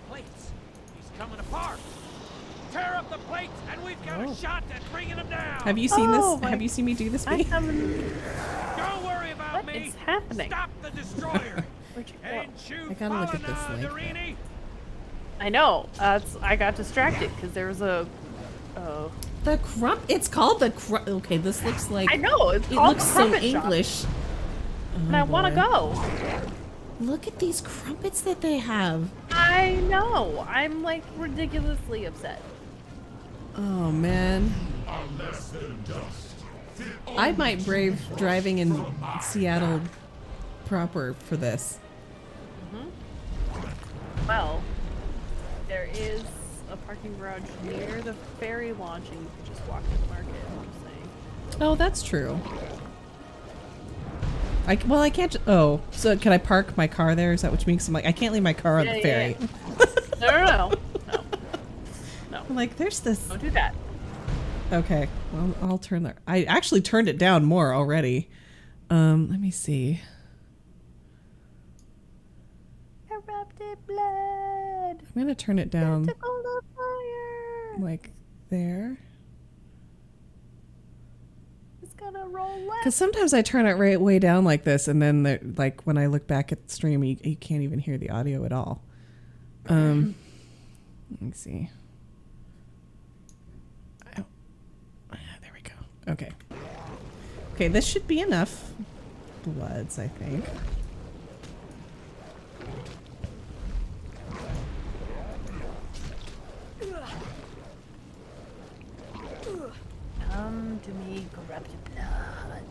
Plates. He's coming apart. Tear up the plates, and we've got a shot at bringing him down. Have you seen Oh, this? my- Have you seen me do this? I Me? haven't. Don't worry about What me. is happening? Stop the destroyer. Where'd you go? And you I gotta look at follow this now, link. Darini. I know. I got distracted because there was a. Oh. The crump. It's called the crump. Okay, this looks like. I know. It's It called looks the so Crumpet Shop, English. and I want to boy. go. Look at these crumpets that they have. I know. I'm like ridiculously upset. Oh man. I might brave driving in Seattle proper for this. Well, there is a parking garage near the ferry launch, and you can just walk to the market. I'm just saying. Oh, that's true. Well, I can't. Oh, so can I park my car there? Is that what you mean? 'Cause I'm like, I can't leave my car on the ferry. No. I'm like, there's this. Don't do that. Okay, well, I'll turn that. I actually turned it down more already. Let me see. Corrupted blood. I'm gonna turn it down Tentacle of fire. like there. It's gonna roll left. Because sometimes I turn it right way down like this, and then like when I look back at the stream, you can't even hear the audio at all. Let me see. There we go. Okay. Okay, this should be enough bloods, I think. Come to me, corrupted blood.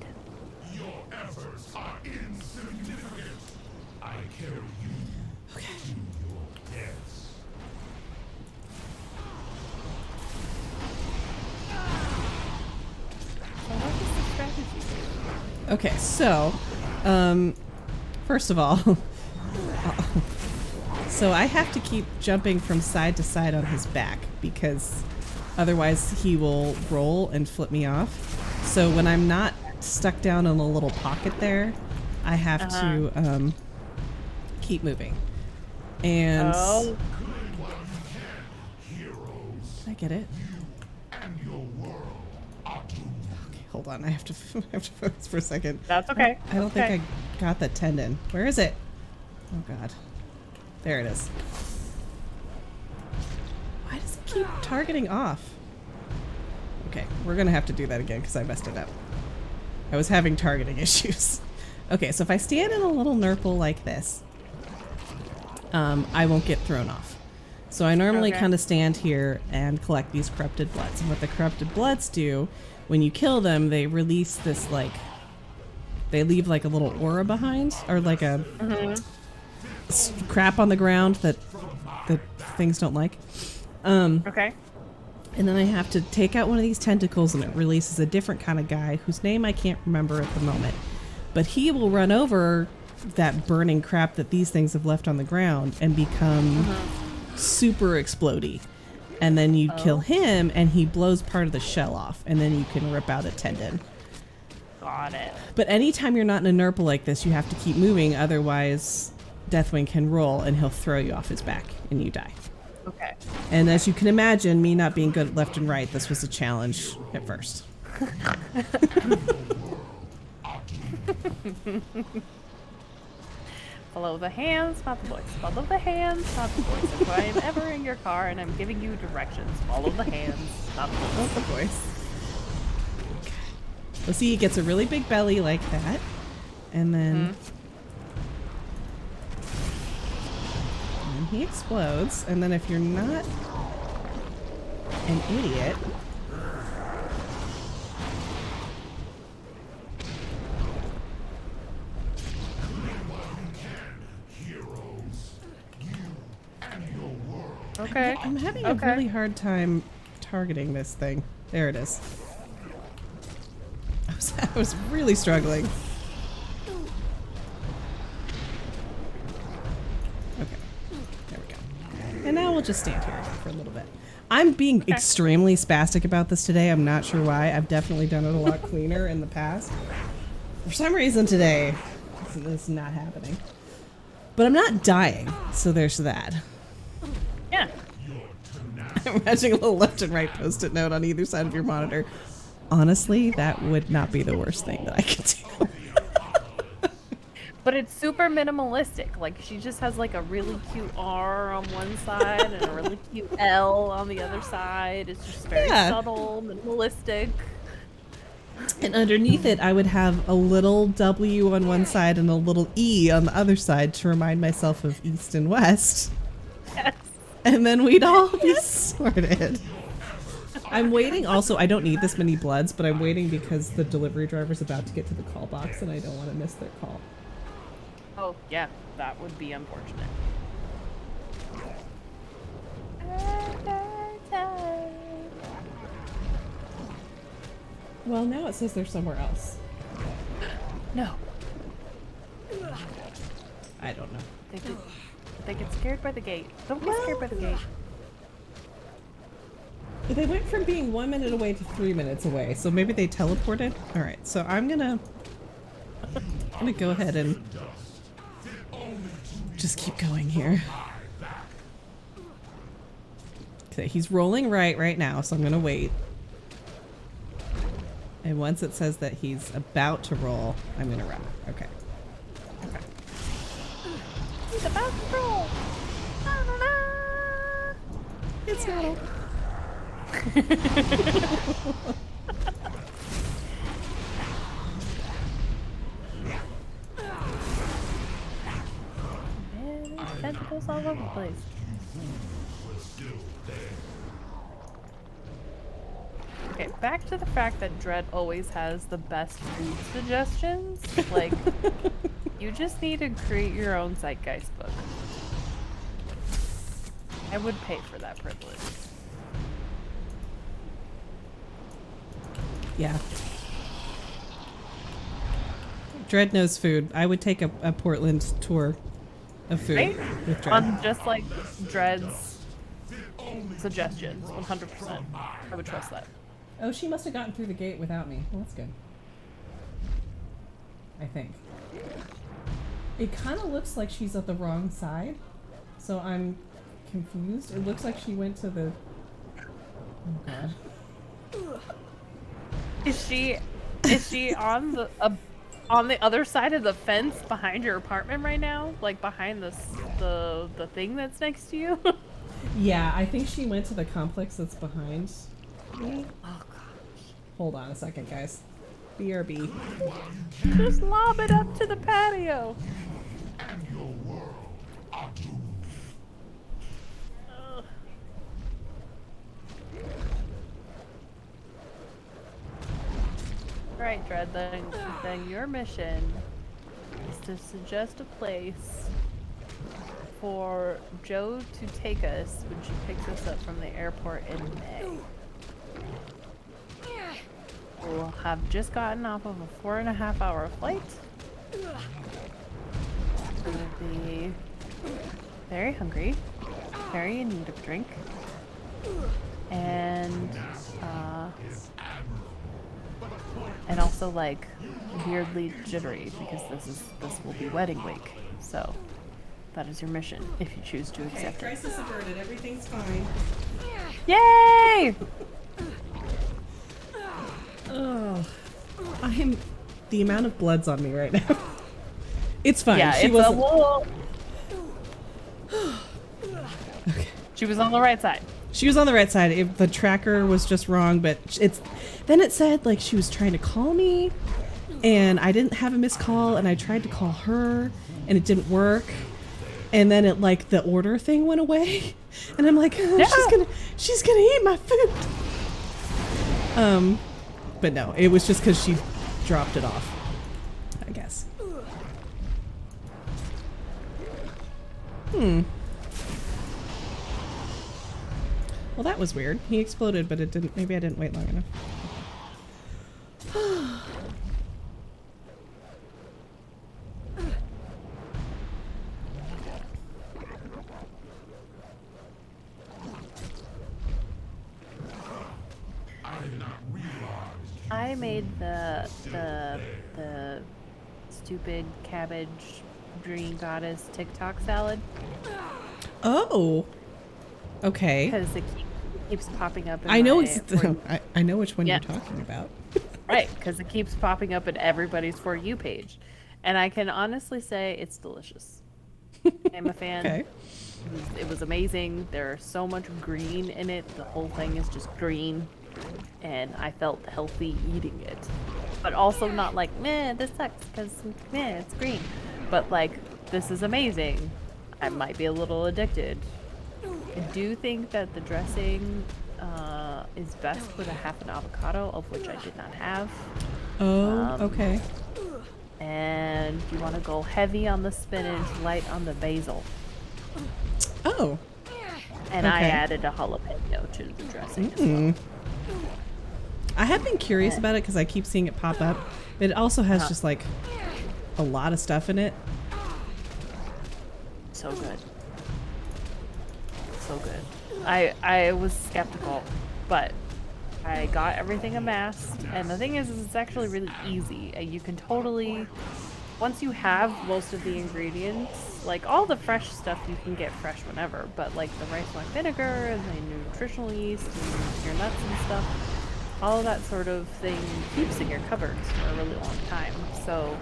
Your efforts are insignificant. I carry you to your deaths. So what is the strategy? Okay, so, first of all, so I have to keep jumping from side to side on his back because otherwise he will roll and flip me off. So when I'm not stuck down in a little pocket there, I have to keep moving. And Oh. I get it. Okay, hold on. I have to focus for a second. That's okay. I don't think I got the tendon. Where is it? Oh god. There it is. Why does it keep targeting off? Okay, we're gonna have to do that again because I messed it up. I was having targeting issues. Okay, so if I stand in a little nurple like this, I won't get thrown off. So I normally kind of stand here and collect these corrupted bloods. And what the corrupted bloods do, when you kill them, they release this like, they leave like a little aura behind, or like a crap on the ground that things don't like. Okay. And then I have to take out one of these tentacles, and it releases a different kind of guy whose name I can't remember at the moment. But he will run over that burning crap that these things have left on the ground and become super explodey. And then you kill him, and he blows part of the shell off, and then you can rip out a tendon. Got it. But anytime you're not in a nurple like this, you have to keep moving, otherwise Deathwing can roll and he'll throw you off his back and you die. Okay. And as you can imagine, me not being good at left and right, this was a challenge at first. Follow the hands, not the voice. Follow the hands, not the voice. If I am ever in your car and I'm giving you directions, follow the hands, not the voice. Not the voice. Okay. Well, see, he gets a really big belly like that. And then... And then he explodes. And then if you're not an idiot... Okay. I'm having a really hard time targeting this thing. There it is. I was really struggling. Okay. There we go. And now we'll just stand here for a little bit. I'm being extremely spastic about this today. I'm not sure why. I've definitely done it a lot cleaner in the past. For some reason today, this is not happening. But I'm not dying, so there's that. Yeah. I'm imagining a little left and right post-it note on either side of your monitor. Honestly, that would not be the worst thing that I could do. But it's super minimalistic. Like, she just has like a really cute R on one side and a really cute L on the other side. It's just very subtle, minimalistic. And underneath it, I would have a little W on one side and a little E on the other side to remind myself of East and West. Yes. And then we'd all be sorted. I'm waiting also, I don't need this many bloods, but I'm waiting because the delivery driver's about to get to the call box and I don't want to miss their call. Oh, yeah. That would be unfortunate. Well, now it says they're somewhere else. No. I don't know. They get scared by the gate. Don't get scared by the gate. They went from being 1 minute away to 3 minutes away, so maybe they teleported. All right, so I'm gonna go ahead and just keep going here. Okay, he's rolling right now, so I'm gonna wait. And once it says that he's about to roll, I'm gonna run. Okay. Okay. He's about to roll. It's not over. Man, there's tentacles all over the place. Okay, back to the fact that Dread always has the best food suggestions. Like, you just need to create your own Zeitgeist book. I would pay for that privilege. Yeah. Dread knows food. I would take a Portland tour of food Right? with Dread. On just like Dread's suggestions, 100%. I would trust that. Oh, she must have gotten through the gate without me. Well, that's good. I think. It kind of looks like she's at the wrong side, so I'm confused. It looks like she went to the... Oh, God. Is she on the other side of the fence behind your apartment right now? Like behind the thing that's next to you? Yeah, I think she went to the complex that's behind me. Oh gosh. Hold on a second, guys. BRB. Just lob it up to the patio. Alright, Dread, then your mission is to suggest a place for Joe to take us when she picks us up from the airport in May. We'll have just gotten off of a 4.5-hour flight. We'll be very hungry, very in need of drink, and also like weirdly jittery because this will be wedding week. So that is your mission if you choose to accept it. Crisis averted. Everything's fine. Yay! Oh, the amount of blood's on me right now. It's fine. Yeah, she it's wasn't... a little... Okay. She was on the right side. She was on the right side. The tracker was just wrong, but then it said like she was trying to call me and I didn't have a missed call and I tried to call her and it didn't work. And then it like the order thing went away and I'm like, oh, No. she's gonna eat my food. But no, it was just because she dropped it off, I guess. Well, that was weird. He exploded, but it didn't. Maybe I didn't wait long enough. I made the stupid cabbage green goddess TikTok salad Oh. Okay. because it keeps popping up. In I know my it's. I know which one Yeah. you're talking about. right, because it keeps popping up in everybody's For You page, and I can honestly say it's delicious. I'm a fan. Okay. It was amazing. There's so much green in it. The whole thing is just green. And I felt healthy eating it. But also not like, meh, this sucks because, meh, it's green. But like, this is amazing. I might be a little addicted. I do think that the dressing is best with a half an avocado, of which I did not have. Oh, okay. And you want to go heavy on the spinach, light on the basil. Oh. And I Okay. added a jalapeno to the dressing as well. I have been curious about it because I keep seeing it pop up. But it also has just like a lot of stuff in it. So good. So good. I was skeptical, but I got everything amassed. And the thing is it's actually really easy. You can totally, once you have most of the ingredients, like all the fresh stuff you can get fresh whenever, but like the rice wine vinegar and the nutritional yeast and your nuts and stuff, all of that sort of thing keeps in your cupboards for a really long time. So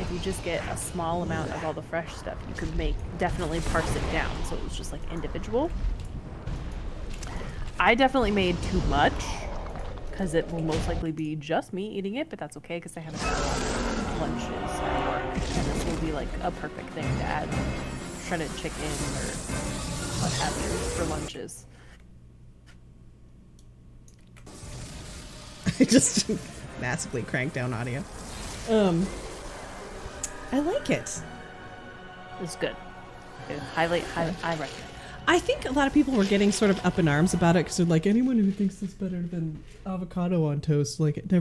if you just get a small amount of all the fresh stuff, you could definitely parse it down so it was just like individual. I definitely made too much because it will most likely be just me eating it, but that's okay because I haven't had a lot of lunches at work, and this will be like a perfect thing to add shredded chicken or what have you for lunches. I just massively cranked down audio. I like it. It's good. I recommend. I think a lot of people were getting sort of up in arms about it because they're like, anyone who thinks it's better than avocado on toast, like it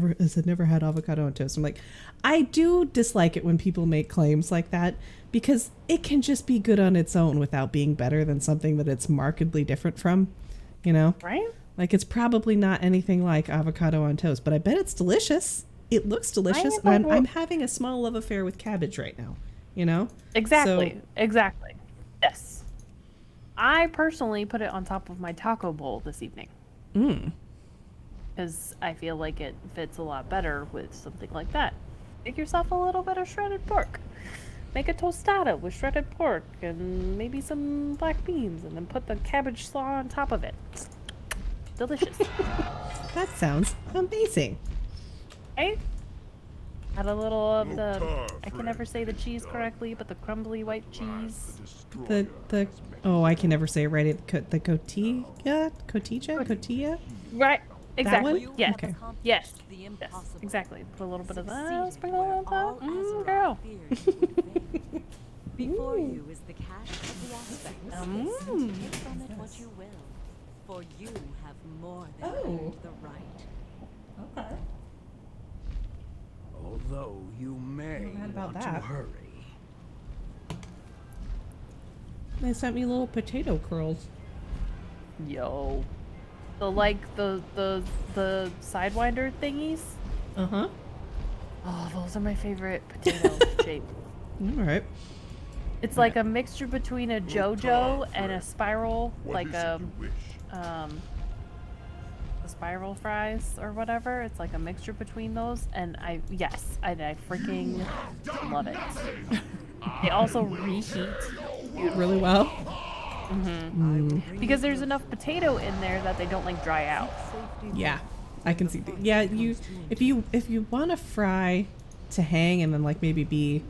never had avocado on toast. I'm like, I do dislike it when people make claims like that because it can just be good on its own without being better than something that it's markedly different from, you know? Right? Like it's probably not anything like avocado on toast, but I bet it's delicious. It looks delicious. And I'm having a small love affair with cabbage right now, you know? Exactly. So, Exactly. Yes. I personally put it on top of my taco bowl this evening. Because I feel like it fits a lot better with something like that. Make yourself a little bit of shredded pork. Make a tostada with shredded pork and maybe some black beans, and then put the cabbage slaw on top of it. Delicious. that sounds amazing. Right? Add a little of the, I can never say the cheese correctly, but the crumbly white cheese. Oh, I can never say it right. The cotija? Right. Exactly. That one? Yes. Okay. Yes. Yes. Exactly. Put a little bit of that. Sprinkle it on top. Girl. Before you is the cache of the aspects. Take from it what you will, for you have more than earned the right. Okay. Although you may about want to that. hurry. They sent me little potato curls. Yo. The sidewinder thingies. Uh-huh. Oh, those are my favorite potato shape. All right. It's like a mixture between a JoJo and a spiral, like the spiral fries or whatever. It's like a mixture between those, and I freaking love it. They also reheat really well. Because there's enough potato in there that they don't like dry out. Yeah, I can see. Yeah, if you want to fry to hang and then like maybe be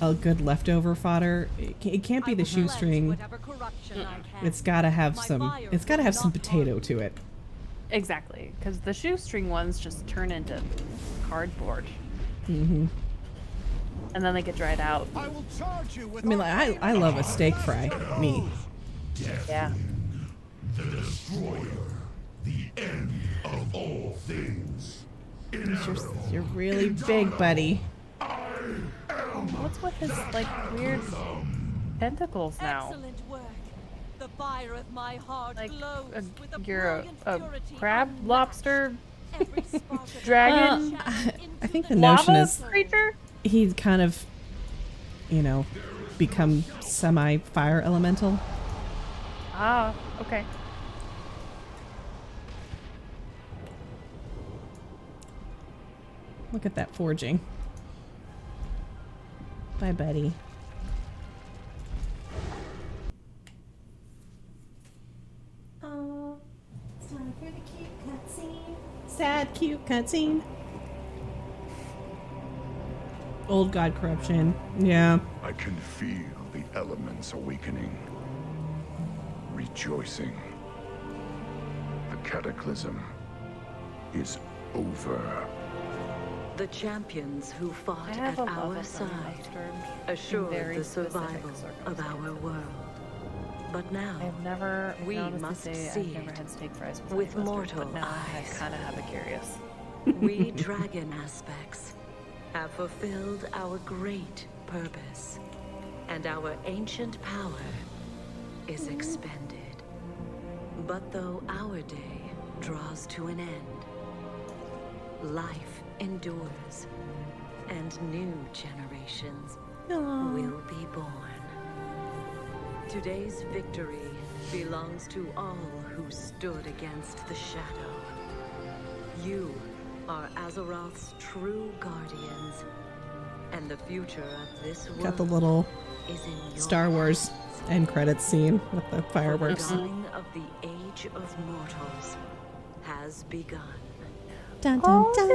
a good leftover fodder, it can't be the shoestring. It's gotta have some. It's gotta have some potato to it. Exactly, because the shoestring ones just turn into cardboard. Mm-hmm. And then they get dried out. I mean, like, I love a steak fry. Me. Yeah. You're really big, buddy. What's with his like weird tentacles now? Excellent work. The fire of my heart Like glows with a you're brilliant a purity crab, unmatched. lobster, Every spark of dragon, I think the notion lava is creature. he'd kind of, you know, become semi-fire elemental. Ah, okay. Look at that forging. Bye, buddy. Oh, it's time for the cute cutscene. Sad, cute cutscene. Old god corruption. Yeah. I can feel the elements awakening, rejoicing. The cataclysm is over. The champions who fought I have at a love our of side undisturbed in assured very the specific survival of our circumstances. world. But now, I've never, we honestly must say see I've never it had steak fries with honey mustard, mortal but now I eyes. kind of have a curious. we dragon aspects have fulfilled our great purpose, and our ancient power is expended. But though our day draws to an end, life endures, and new generations will be born. Today's victory belongs to all who stood against the shadow. You are Azeroth's true guardians, and the future of this world Got the little is in your Star Wars end credits scene with the fireworks. The dawning of the age of mortals has begun. Dun dun dun.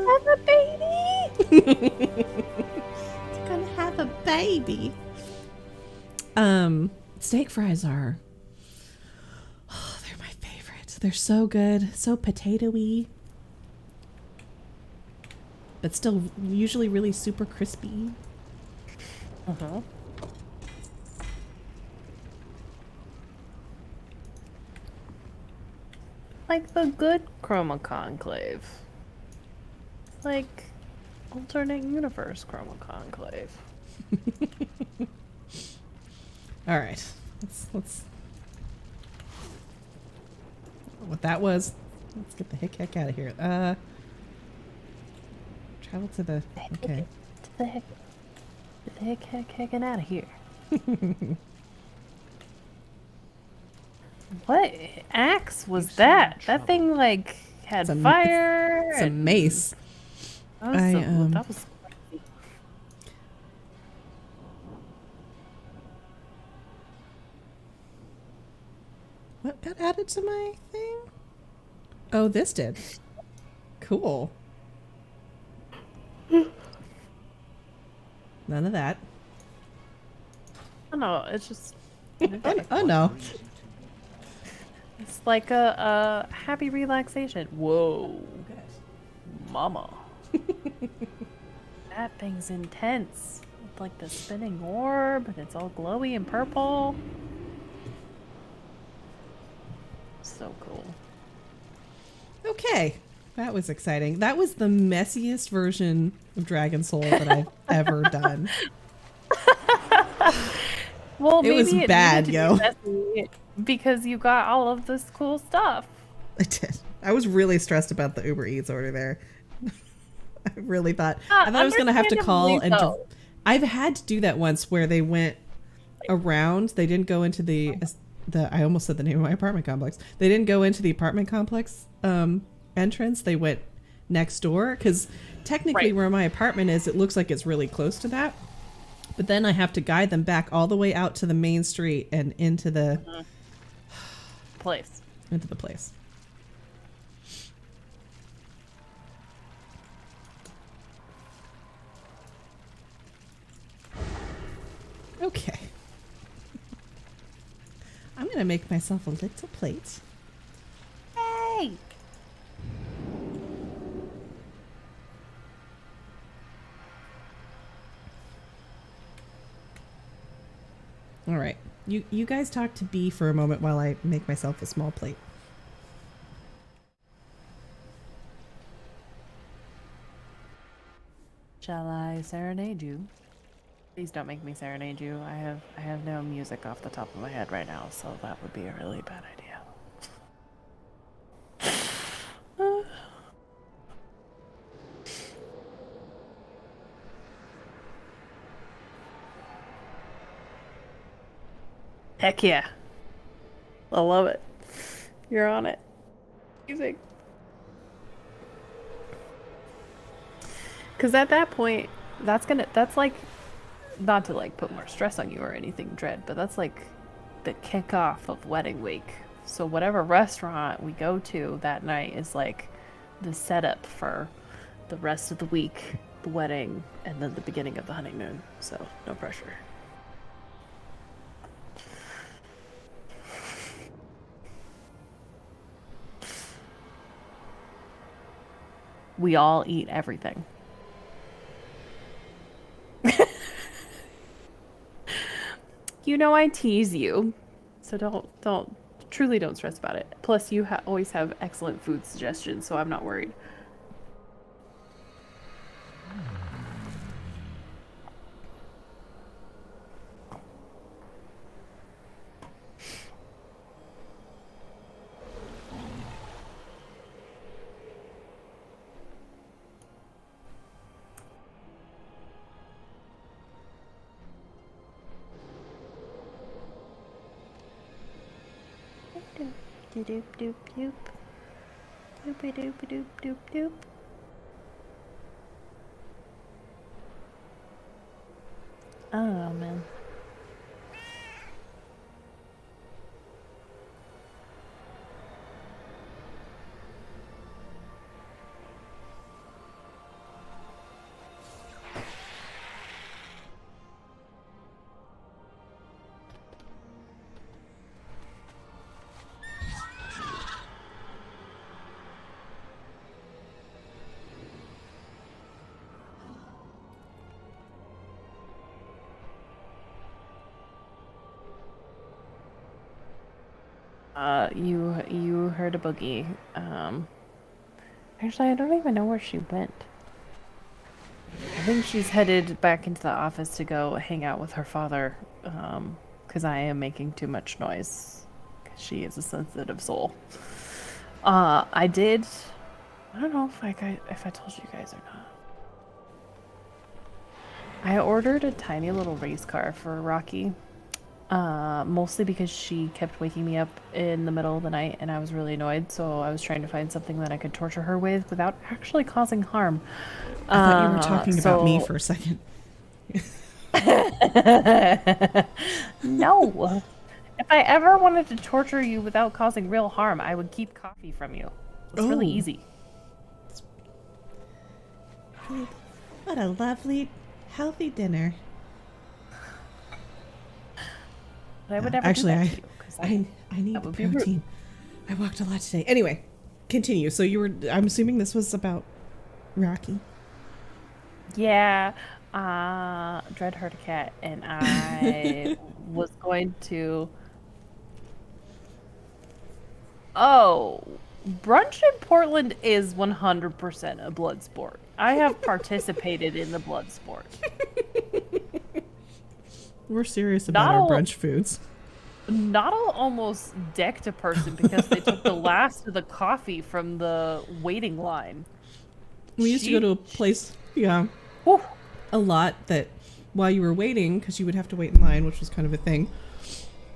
Have a baby. It's gonna have a baby. Steak fries are. Oh, they're my favorite. They're so good, so potato-y, but still usually really super crispy. Like the good Chroma Conclave. Like alternate universe Chroma Conclave. All right, let's. What that was? Let's get the heck out of here. Travel to the. Okay. To the heckin' out of here. What axe was that? That thing like had It's a- fire. It's a and- mace. That was, that was crazy. What got added to my thing? Oh, this did. Cool. None of that. Oh no, it's just Oh no. it's like a happy relaxation. Whoa, mama. That thing's intense. It's like the spinning orb, and it's all glowy and purple. So cool. Okay. That was exciting. That was the messiest version of Dragon Soul that I've ever done. Well, It maybe was it bad, needed to be messy because you got all of this cool stuff. I did. I was really stressed about the Uber Eats order there. I really thought I thought I was going to have to call and understandably so. I've had to do that once where they went around. They didn't go into the I almost said the name of my apartment complex. They didn't go into the apartment complex entrance. They went next door because technically where my apartment is, it looks like it's really close to that. But then I have to guide them back all the way out to the main street and into the place. Into the place. Okay. I'm gonna make myself a little plate. Hey! All right. You guys talk to B for a moment while I make myself a small plate. Shall I serenade you? Please don't make me serenade you. I have no music off the top of my head right now, so that would be a really bad idea. Heck yeah. I love it. You're on it. Music. Because at that point, that's like, not to like put more stress on you or anything, Dread, but that's like the kickoff of wedding week. So whatever restaurant we go to that night is like the setup for the rest of the week, the wedding, and then the beginning of the honeymoon. So no pressure. We all eat everything. You know I tease you, so truly don't stress about it. Plus, you always have excellent food suggestions, so I'm not worried. Doop doop doop. Doopy doopy doop doop doop. Oh man. You heard a boogie. Actually, I don't even know where she went. I think she's headed back into the office to go hang out with her father, because I am making too much noise. Because she is a sensitive soul. I don't know if I told you guys or not. I ordered a tiny little race car for Rocky. Mostly because she kept waking me up in the middle of the night and I was really annoyed, so I was trying to find something that I could torture her with without actually causing harm. I thought you were talking about me for a second. No. If I ever wanted to torture you without causing real harm, I would keep coffee from you. It's really easy. What a lovely, healthy dinner. I would never actually, do that to you, I need the protein. I walked a lot today. Anyway, continue. So I'm assuming this was about Rocky. Yeah. Dread heard a cat, and I was going to... Oh, brunch in Portland is 100% a blood sport. I have participated in the blood sport. We're serious about our brunch foods. Noddle almost decked a person because they took the last of the coffee from the waiting line. We used to go to a place, a lot, that while you were waiting, because you would have to wait in line, which was kind of a thing,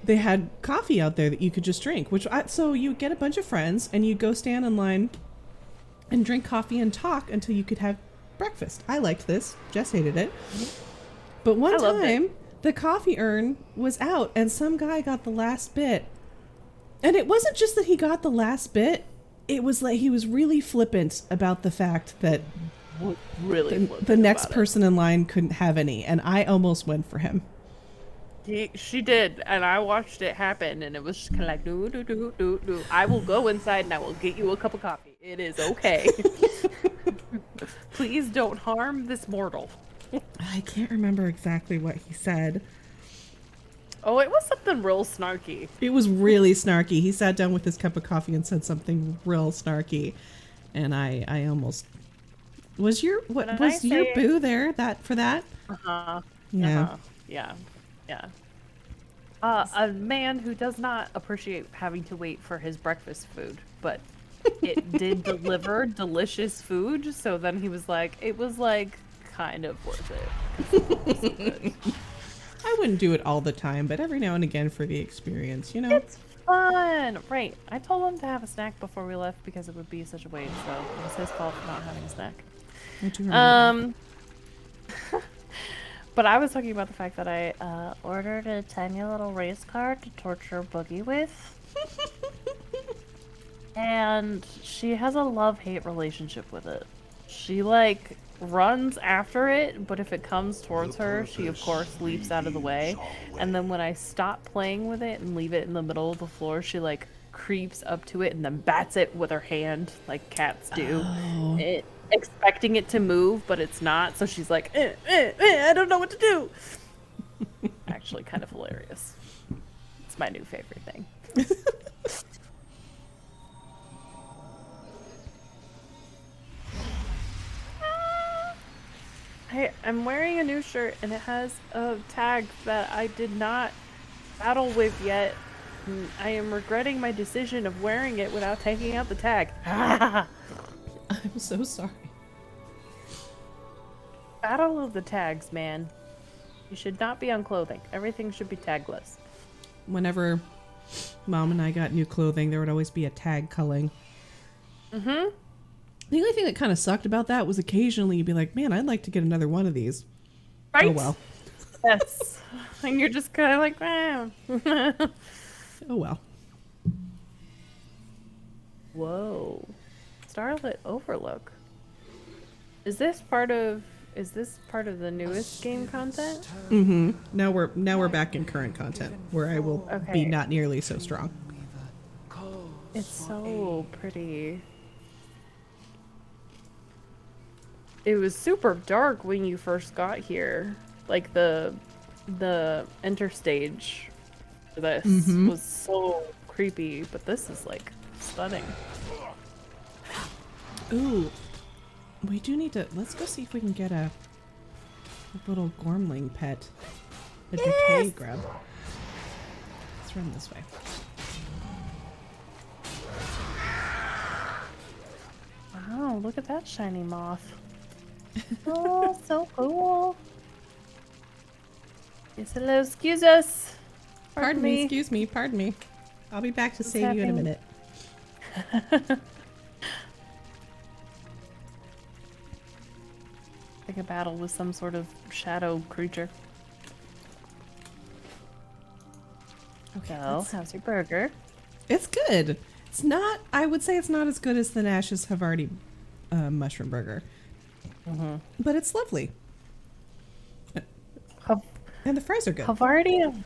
they had coffee out there that you could just drink. So you get a bunch of friends and you go stand in line and drink coffee and talk until you could have breakfast. I liked this. Jess hated it. But one time, the coffee urn was out and some guy got the last bit. And it wasn't just that he got the last bit. It was like he was really flippant about the fact that the next person in line couldn't have any. And I almost went for him. She did, and I watched it happen, and it was just kind of like, do. I will go inside and I will get you a cup of coffee. It is okay. Please don't harm this mortal. I can't remember exactly what he said. Oh, it was something real snarky. It was really snarky. He sat down with his cup of coffee and said something real snarky. And I almost Was your your boo there for that? Yeah. Yeah. A man who does not appreciate having to wait for his breakfast food, but it did deliver delicious food, so then he was like, it was like kind of worth it. 'Cause it was so good. I wouldn't do it all the time, but every now and again for the experience, you know? It's fun! Right. I told him to have a snack before we left because it would be such a waste, so it was his fault for not having a snack. I do remember that. But I was talking about the fact that I ordered a tiny little race car to torture Boogie with. And she has a love-hate relationship with it. She, like, runs after it, but if it comes towards her, she, of course, leaps out of the way. And then when I stop playing with it and leave it in the middle of the floor, she, like, creeps up to it and then bats it with her hand, like cats do. Oh. Expecting it to move, but it's not, so she's like, I don't know what to do. Actually, kind of hilarious. It's my new favorite thing. I'm wearing a new shirt, and it has a tag that I did not battle with yet. I am regretting my decision of wearing it without taking out the tag. I'm so sorry. Battle of the tags, man. You should not be on clothing. Everything should be tagless. Whenever Mom and I got new clothing, there would always be a tag culling. Mm-hmm. The only thing that kind of sucked about that was occasionally you'd be like, man, I'd like to get another one of these. Right? Oh, well. Yes. And you're just kind of like, eh. Oh, well. Whoa. Starlit Overlook. Is this part of the newest game content? Mm-hmm. Now we're back in current content where I will be not nearly so strong. It's so pretty. It was super dark when you first got here. Like the interstage for this was so creepy, but this is like stunning. Ooh. We do need to let's go see if we can get a little Gormling pet. A decay grub. Let's run this way. Wow, look at that shiny moth. Oh, so cool. Yes, hello, excuse us. Pardon me, excuse me, pardon me. I'll be back to save you in a minute. Like a battle with some sort of shadow creature. Okay, well, how's your burger? It's good. It's not, I would say it's not as good as the Nash's Havarti mushroom burger. But it's lovely. And the fries are good. Havarti,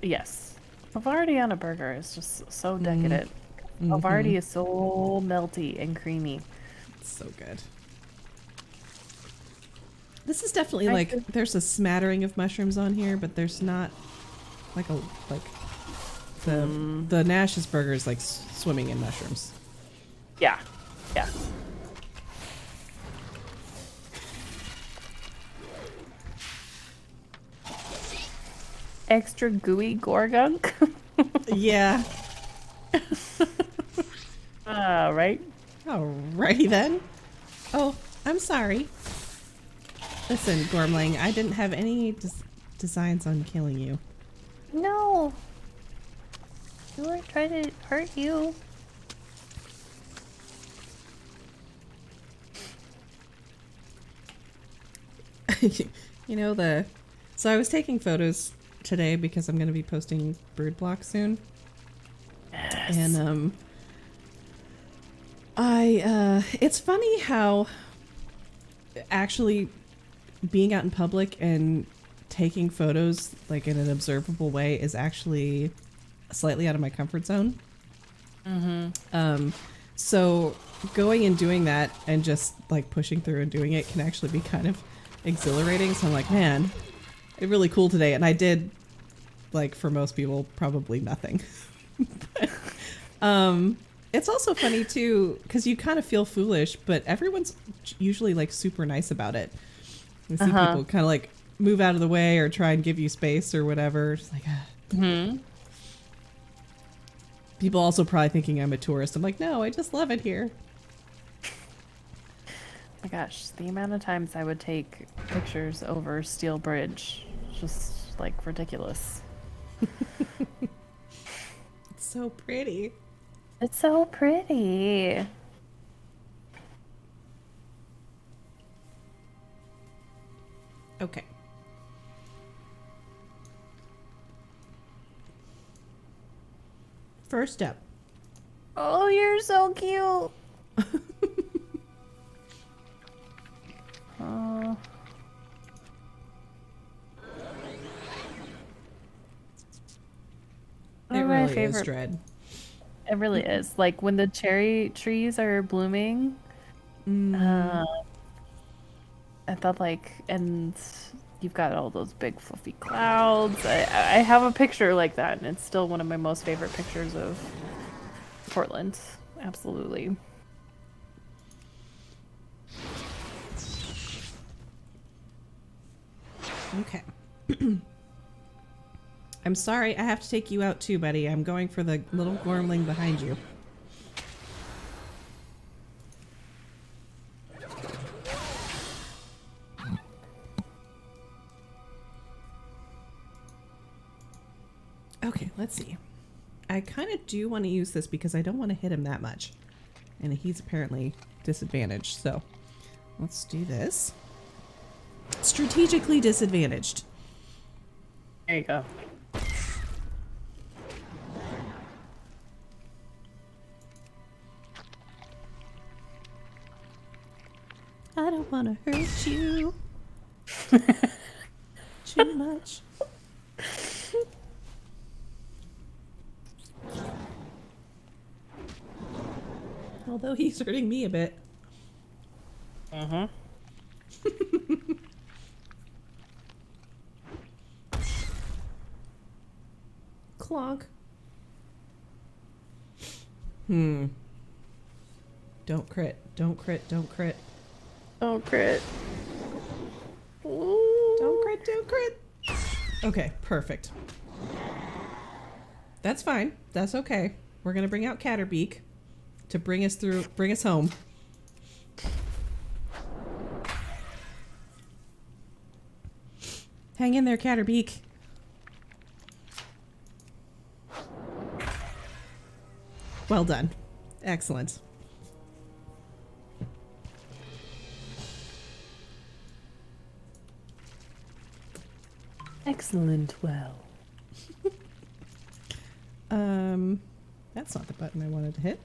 yes. Havarti on a burger is just so decadent. Havarti is so melty and creamy. It's so good. This is definitely like, there's a smattering of mushrooms on here, but there's not like the Nash's burger is like swimming in mushrooms. Yeah. Yeah. Extra gooey gorgunk. Yeah. Right. Alrighty then. Oh, I'm sorry. Listen, Gormling, I didn't have any designs on killing you. No. We were trying to hurt you. You know, so I was taking photos today because I'm going to be posting bird blocks soon. Yes. And it's funny how actually being out in public and taking photos like in an observable way is actually slightly out of my comfort zone. So going and doing that and just like pushing through and doing it can actually be kind of exhilarating. So I'm like, man, it's really cool today. And I did, like, for most people, probably nothing. But, It's also funny too, because you kind of feel foolish, but everyone's usually like super nice about it. You see people kind of like move out of the way or try and give you space or whatever. Just like, people also probably thinking I'm a tourist. I'm like, no, I just love it here. My gosh, the amount of times I would take pictures over Steel Bridge, just like ridiculous. It's so pretty. It's so pretty. Okay. First up. Oh, you're so cute. Oh. It really is dread. It really is. Like when the cherry trees are blooming. I thought like, and you've got all those big fluffy clouds. I have a picture like that, and it's still one of my most favorite pictures of Portland. Absolutely. Okay. I'm sorry, I have to take you out too, buddy. I'm going for the little gormling behind you. Okay, let's see. I kind of do want to use this because I don't want to hit him that much. And he's apparently disadvantaged, so let's do this. Strategically disadvantaged. There you go. I don't want to hurt you too much. Although he's hurting me a bit. Clonk. Don't crit. Don't crit. Don't crit. Oh, crit. Don't crit. Don't crit. Okay, perfect. That's fine. That's okay. We're gonna bring out Catterbeak to bring us home. Hang in there, Catterbeak. Well done. Excellent. Excellent. Well. That's not the button I wanted to hit.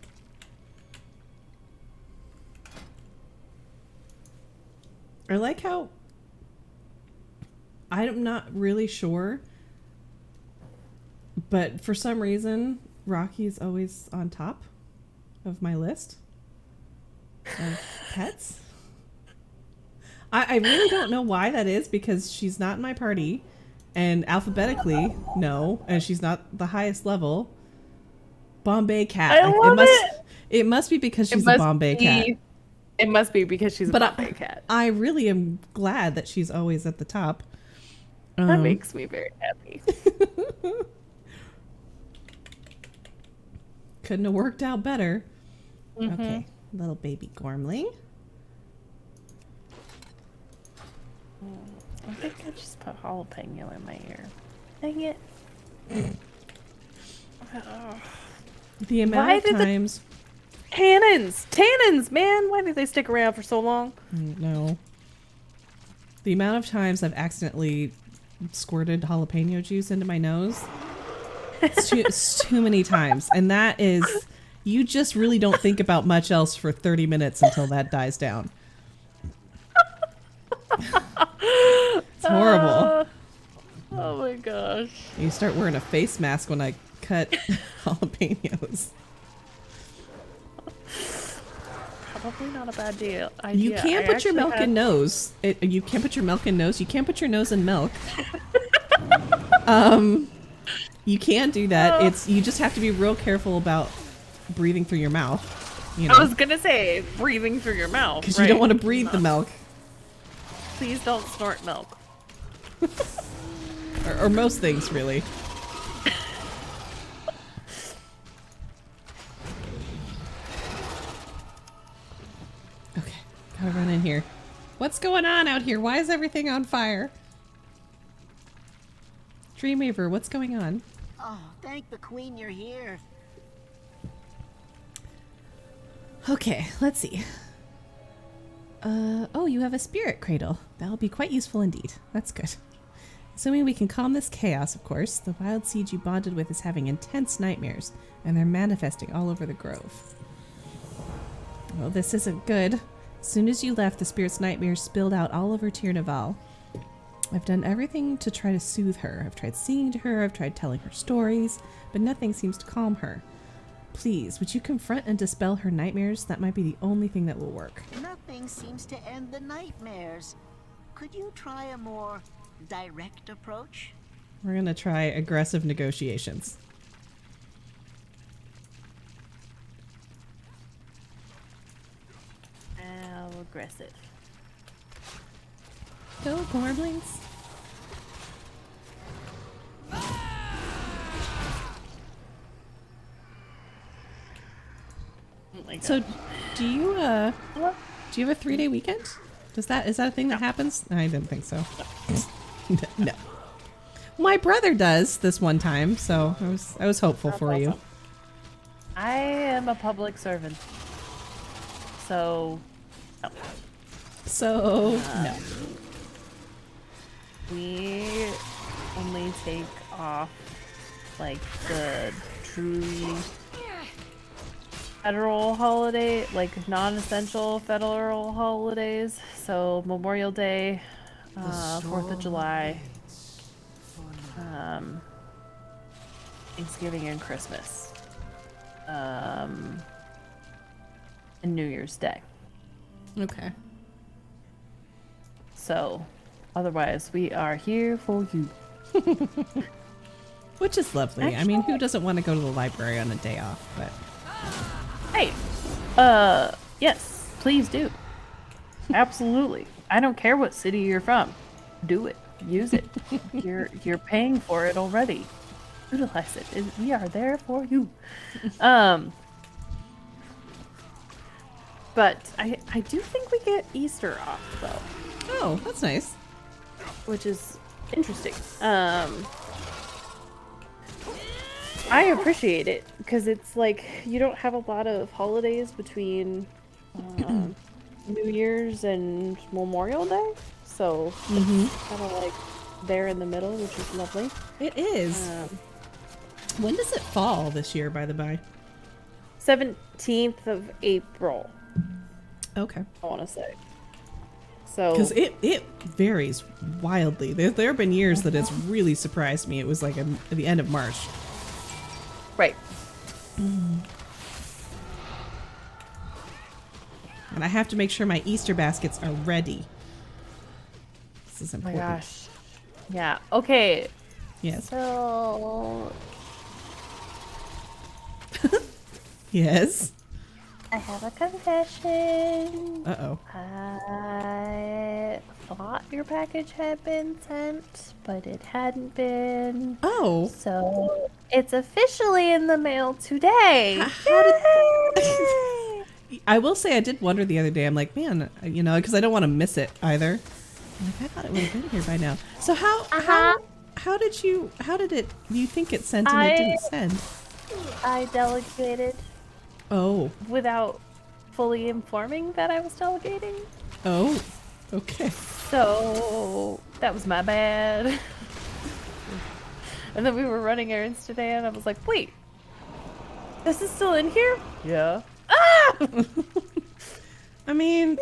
I like how I'm not really sure, but for some reason Rocky's always on top of my list of pets. I really don't know why that is, because she's not in my party, and alphabetically, no, and she's not the highest level. Bombay cat. I love it. It must be because she's a Bombay cat. It must be because she's a Bombay cat. I really am glad that she's always at the top. That makes me very happy. Couldn't have worked out better. Okay, little baby Gormling. I think I just put jalapeno in my ear. Dang it. The amount of times... Tannins, man! Why did they stick around for so long? No. The amount of times I've accidentally squirted jalapeno juice into my nose. It's too many times. And that is... You just really don't think about much else for 30 minutes until that dies down. It's horrible. Oh my gosh. You start wearing a face mask when I cut jalapenos. Probably not a bad idea. You can't put your milk in nose. You can't put your milk in nose. You can't put your nose in milk. You can't do that. You just have to be real careful about breathing through your mouth. You know, I was gonna say breathing through your mouth. because you don't want to breathe the milk. Please don't snort milk. Or most things, really. Okay, gotta run in here. What's going on out here? Why is everything on fire? Dreamweaver, what's going on? Oh, thank the queen you're here. Okay, let's see. Oh, you have a spirit cradle. That'll be quite useful indeed. That's good. Assuming we can calm this chaos, of course. The wild seed you bonded with is having intense nightmares, and they're manifesting all over the grove. Well, this isn't good. As soon as you left, the spirit's nightmares spilled out all over Tirnaval. I've done everything to try to soothe her. I've tried singing to her, I've tried telling her stories, but nothing seems to calm her. Please, would you confront and dispel her nightmares? That might be the only thing that will work. Nothing seems to end the nightmares. Could you try a more direct approach? We're gonna try aggressive negotiations. How aggressive. Go, Gorblings. So, do you have a 3-day weekend? Is that a thing that happens? I didn't think so. No. My brother does this one time, so I was hopeful for you. I am a public servant. So, no. So, no. We only take off, like, the truly federal holiday, like, non-essential federal holidays. So, Memorial Day, 4th of July, Thanksgiving and Christmas, and New Year's Day. Okay. So, otherwise, we are here for you. Which is lovely. Actually, I mean, who doesn't want to go to the library on a day off? But hey, yes, please do. Absolutely. I don't care what city you're from. Do it. Use it. You're paying for it already. Utilize it. We are there for you. But I do think we get Easter off though. oh, that's nice. Which is interesting. I appreciate it because it's like you don't have a lot of holidays between New Year's and Memorial Day, so it's kind of like there in the middle, which is lovely. It is. When does it fall this year, by the by? 17th of April. Okay. I want to say. So because it varies wildly. There have been years that it's really surprised me. It was like at the end of March. Right. And I have to make sure my Easter baskets are ready. This is important. Oh my gosh. Yeah. Okay. Yes. So Yes. I have a confession. Uh-oh. I thought your package had been sent, but it hadn't been. Oh. So it's officially in the mail today. How did I will say I did wonder the other day. I'm like, man, you know, because I don't want to miss it either. I'm like, I thought it would have been here by now. So how did you think it sent and it didn't send? I delegated. Oh. Without fully informing that I was delegating. Oh. Okay. So that was my bad. And then we were running errands today, and I was like, "Wait, this is still in here?" Yeah. Ah! I mean,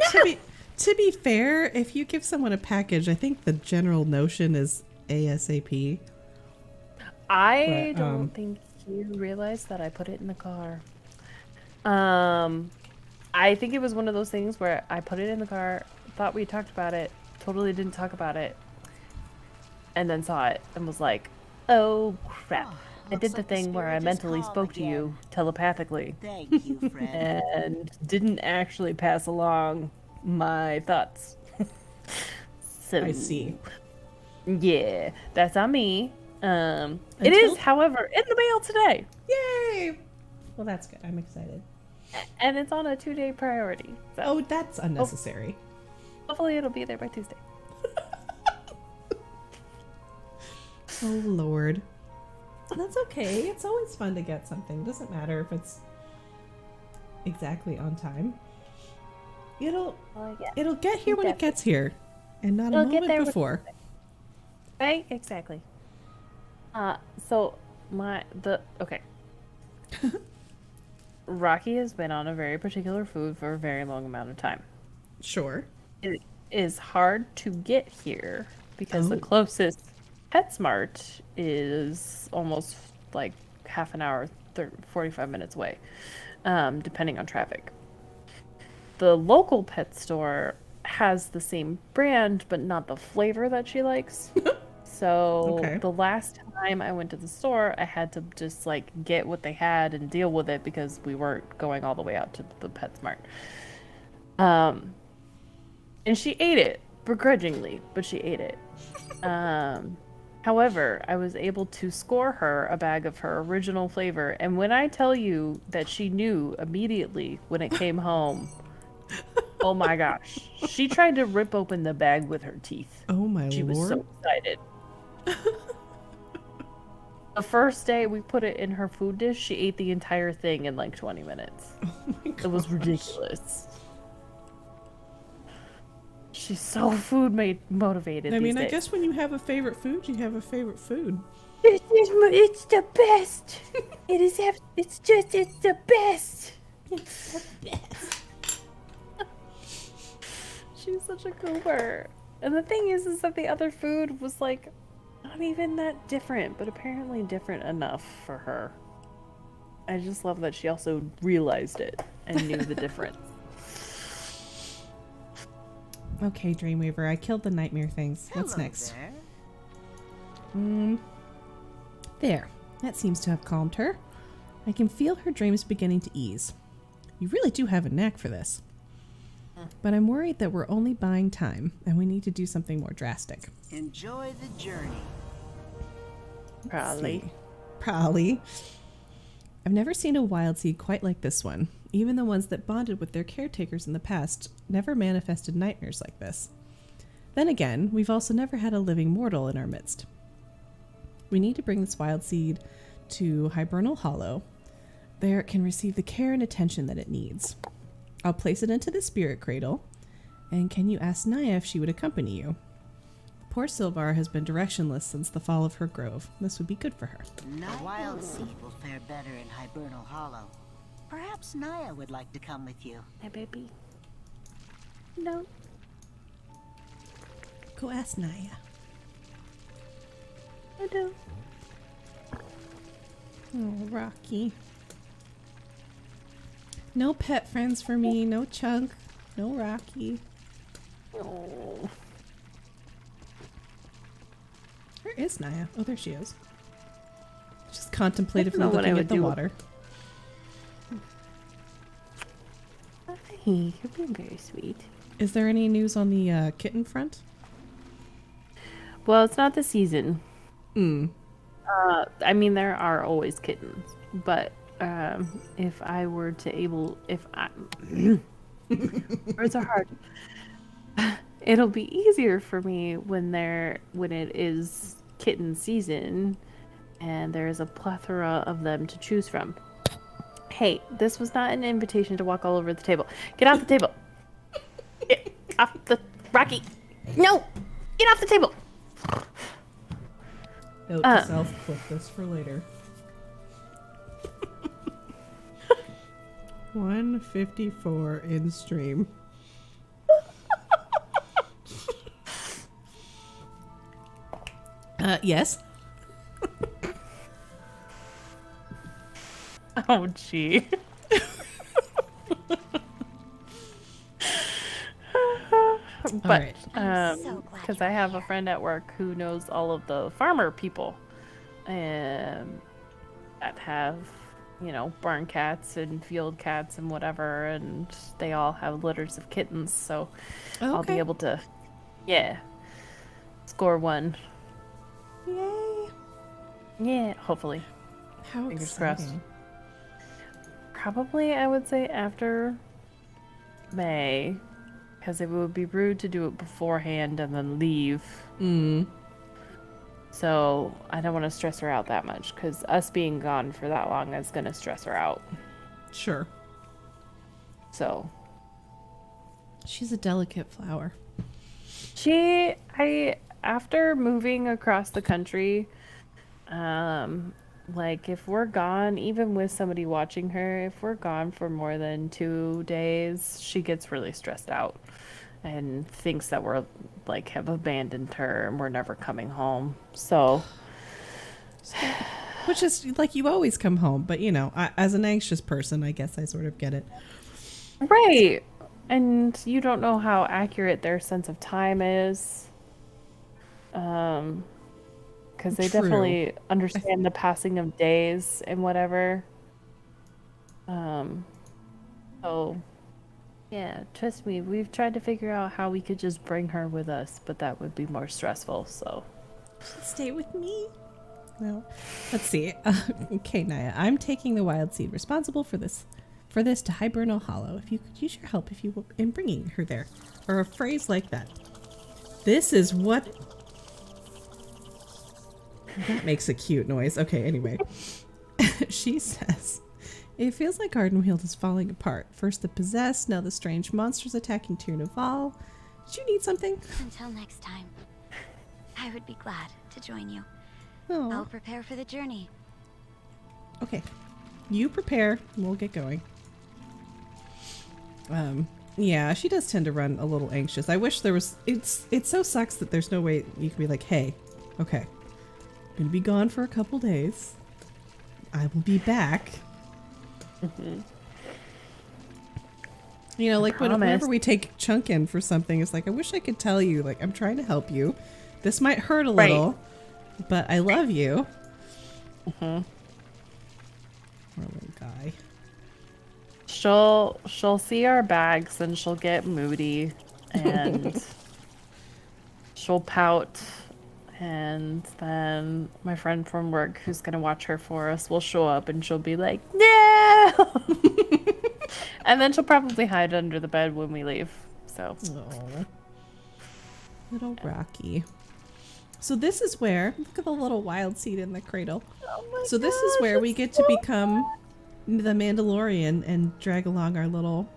to be fair, if you give someone a package, I think the general notion is ASAP. I don't think you realized that I put it in the car. I think it was one of those things where I put it in the car, thought we talked about it, totally didn't talk about it, and then saw it and was like, oh crap. I did the thing where I mentally spoke to you telepathically. Thank you, friend. And didn't actually pass along my thoughts. So, I see. Yeah, that's on me. It is, however, in the mail today. Yay! Well, that's good. I'm excited. And it's on a 2-day priority. So Oh, that's unnecessary. hopefully it'll be there by Tuesday. Oh, Lord. That's okay. It's always fun to get something. Doesn't matter if it's exactly on time. It'll get here when it gets here, and not a moment before. Right? Exactly. Okay. Rocky has been on a very particular food for a very long amount of time. Sure. It is hard to get here because the closest PetSmart is almost like half an hour, 45 minutes away, depending on traffic. The local pet store has the same brand, but not the flavor that she likes. So the last time I went to the store, I had to just like get what they had and deal with it because we weren't going all the way out to the PetSmart. And she ate it begrudgingly, but she ate it. However, I was able to score her a bag of her original flavor, and when I tell you that she knew immediately when it came home, oh my gosh, she tried to rip open the bag with her teeth. Oh my Lord. She was so excited. The first day we put it in her food dish, she ate the entire thing in like 20 minutes. Oh my gosh. It was ridiculous. She's so food motivated. I mean, these I days. guess when you have a favorite food, you have a favorite food. It's the best. It's the best. It's the best. She's such a goober. And the thing is that the other food was like not even that different, but apparently different enough for her. I just love that she also realized it and knew the difference. Okay, Dreamweaver, I killed the nightmare things. What's Hello next? there. There. That seems to have calmed her. I can feel her dreams beginning to ease. You really do have a knack for this. But I'm worried that we're only buying time, and we need to do something more drastic. Enjoy the journey. Probably. I've never seen a wild seed quite like this one. Even the ones that bonded with their caretakers in the past never manifested nightmares like this. Then again, we've also never had a living mortal in our midst. We need to bring this wild seed to Hibernal Hollow. There it can receive the care and attention that it needs. I'll place it into the spirit cradle, and can you ask Naya if she would accompany you? Poor Silvar has been directionless since the fall of her grove. This would be good for her. The wild seed will fare better in Hibernal Hollow. Perhaps Naya would like to come with you. Hey, baby. No. Go ask Naya. I do. Oh, Rocky. No pet friends for me. No Chunk. No Rocky. Oh. Where is Naya? Oh, there she is. Just contemplatively what I looking would at the do. water. Hi, you're being very sweet. Is there any news on the kitten front? Well, it's not the season. I mean, there are always kittens, but if I were to words are hard. It'll be easier for me when it is kitten season, and there is a plethora of them to choose from. Hey, this was not an invitation to walk all over the table. Get off the table. Get off the Rocky. No, get off the table. Note to self, clip this for later. 154 in stream. Yes. Oh, gee. But because I have a friend at work who knows all of the farmer people, and that have, you know, barn cats and field cats and whatever, and they all have litters of kittens, so I'll be able to, score one. Yay! Yeah, hopefully. How Fingers exciting. crossed. Probably, I would say after May, because it would be rude to do it beforehand and then leave. So I don't want to stress her out that much, because us being gone for that long is going to stress her out. Sure. So. She's a delicate flower. After moving across the country, like if we're gone, even with somebody watching her, if we're gone for more than 2 days, she gets really stressed out and thinks that we're like have abandoned her and we're never coming home. So, which is like, you always come home, but you know, as an anxious person, I guess I sort of get it. Right. And you don't know how accurate their sense of time is. Because they definitely understand the passing of days and whatever. So, yeah, trust me, we've tried to figure out how we could just bring her with us, but that would be more stressful, so. Stay with me. No. Let's see. Okay, Naya, I'm taking the wild seed responsible for this to Hibernal Hollow. If you could use your help in bringing her there. Or a phrase like that. This is what... That makes a cute noise. Okay, anyway. She says, it feels like Ardenweald is falling apart. First the possessed, now the strange monsters attacking Tir Naval. Did you need something? Until next time. I would be glad to join you. Oh. I'll prepare for the journey. Okay. You prepare, and we'll get going. Yeah, she does tend to run a little anxious. I wish there was... It so sucks that there's no way you can be like, hey, okay, I'm gonna be gone for a couple days. I will be back. You know, like whenever we take Chunk in for something, it's like, I wish I could tell you, like, I'm trying to help you. This might hurt a little, but I love you. Poor little guy. She'll see our bags and she'll get moody and she'll pout, and then my friend from work who's gonna watch her for us will show up and she'll be like, no. And then she'll probably hide under the bed when we leave. So little Rocky. So this is where, look at the little wild seed in the cradle. So this is where we get to become the Mandalorian and drag along our little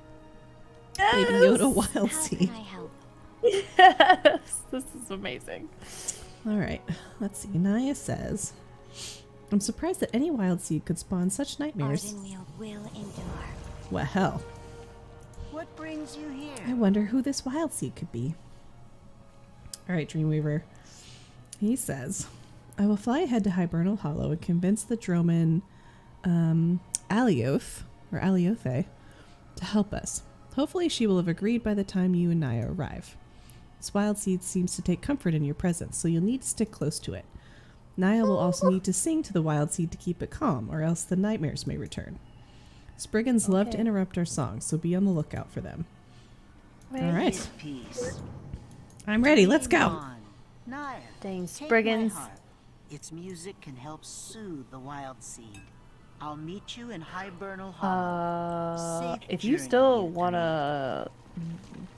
baby Yoda wild seed. How can I help? Yes, this is amazing. All right, let's see. Naya says, I'm surprised that any wild seed could spawn such nightmares. Ardenweald will endure. Well, What brings you here? I wonder who this wild seed could be. All right, Dreamweaver. He says, I will fly ahead to Hibernal Hollow and convince the Droman Alioth, or Aliothe, to help us. Hopefully she will have agreed by the time you and Naya arrive. This wild seed seems to take comfort in your presence, so you'll need to stick close to it. Naya will also need to sing to the wild seed to keep it calm, or else the nightmares may return. Spriggans love to interrupt our songs, so be on the lookout for them. All right. Peace. I'm ready. Let's go. On. Naya, Dang, take my Spriggans. heart. Its music can help soothe the wild seed. I'll meet you in Hibernal Hollow. Safe If you journey, still you want to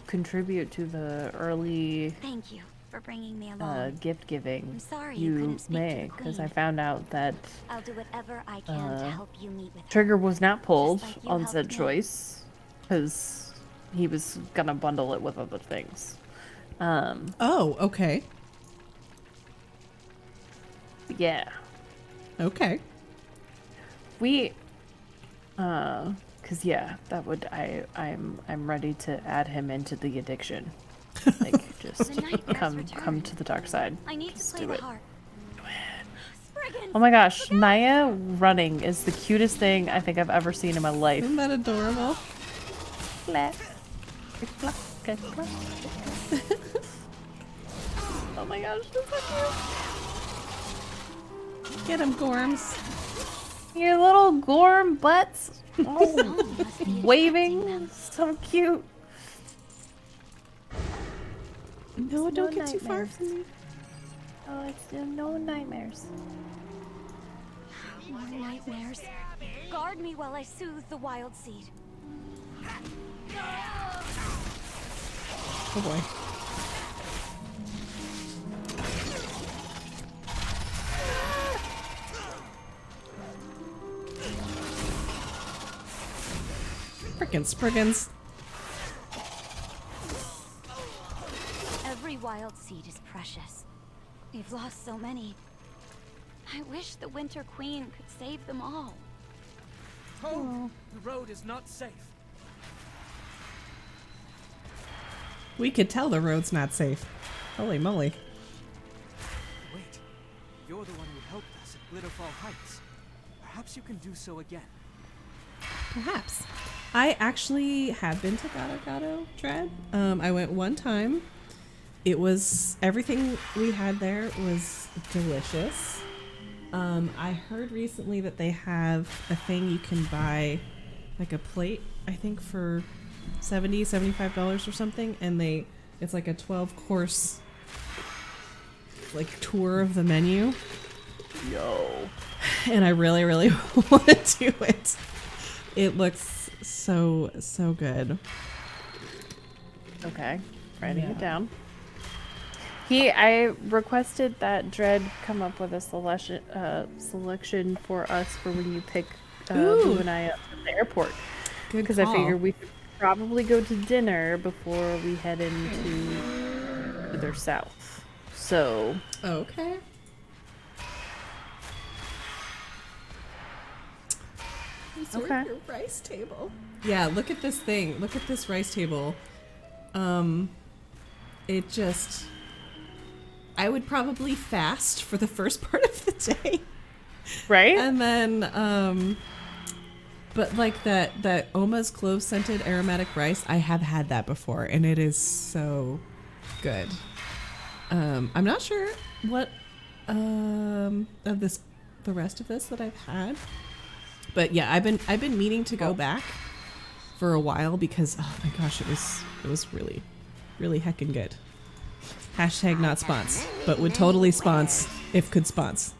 contribute to the early Thank you for bringing me along. gift giving, I'm sorry you couldn't speak to may, the because I queen. found out that I'll do whatever I can to help you meet with her. Trigger was not pulled Just like you on helped said me. choice, because he was gonna bundle it with other things. Oh, okay. Yeah. Okay. We, cause yeah, that would I'm ready to add him into the addiction. Like just The nightmares come return. to the dark side. I need to Just play do the it. harp. Spriggans! Oh my gosh, Naya running is the cutest thing I think I've ever seen in my life. Isn't that adorable? Oh my gosh, that's so cute. Get him, Gorms. Your little gorm butts all waving. So cute. No, don't get too far nightmares. from me. Oh, it's no nightmares. More nightmares. Guard me while I soothe the wild seed. Oh boy. Frickin' Spriggans. Every wild seed is precious. We've lost so many. I wish the Winter Queen could save them all. Oh, the road is not safe. We could tell the road's not safe. Holy moly. Wait, you're the one who helped us at Glitterfall Heights. Perhaps you can do so again. Perhaps. I actually have been to Gato Gato Dread. I went one time. It was, everything we had there was delicious. I heard recently that they have a thing you can buy, like a plate, I think for $70, $75 or something, and it's like a 12-course like tour of the menu. Yo. And I really, really want to do it. It looks so good. Okay, writing it down. I requested that Dread come up with a selection for us for when you pick Boo and I up at the airport. Good Because I call. figured we could probably go to dinner before we head into further south. So. Okay. Reserve your rice table. Yeah, look at this thing. Look at this rice table. It just... I would probably fast for the first part of the day. Right? And then, but like that Oma's clove-scented aromatic rice, I have had that before, and it is so good. I'm not sure what of the rest of this that I've had, but yeah, I've been meaning to go back for a while because oh my gosh, it was really heckin' good. Hashtag not spons, but would totally spons if could spons.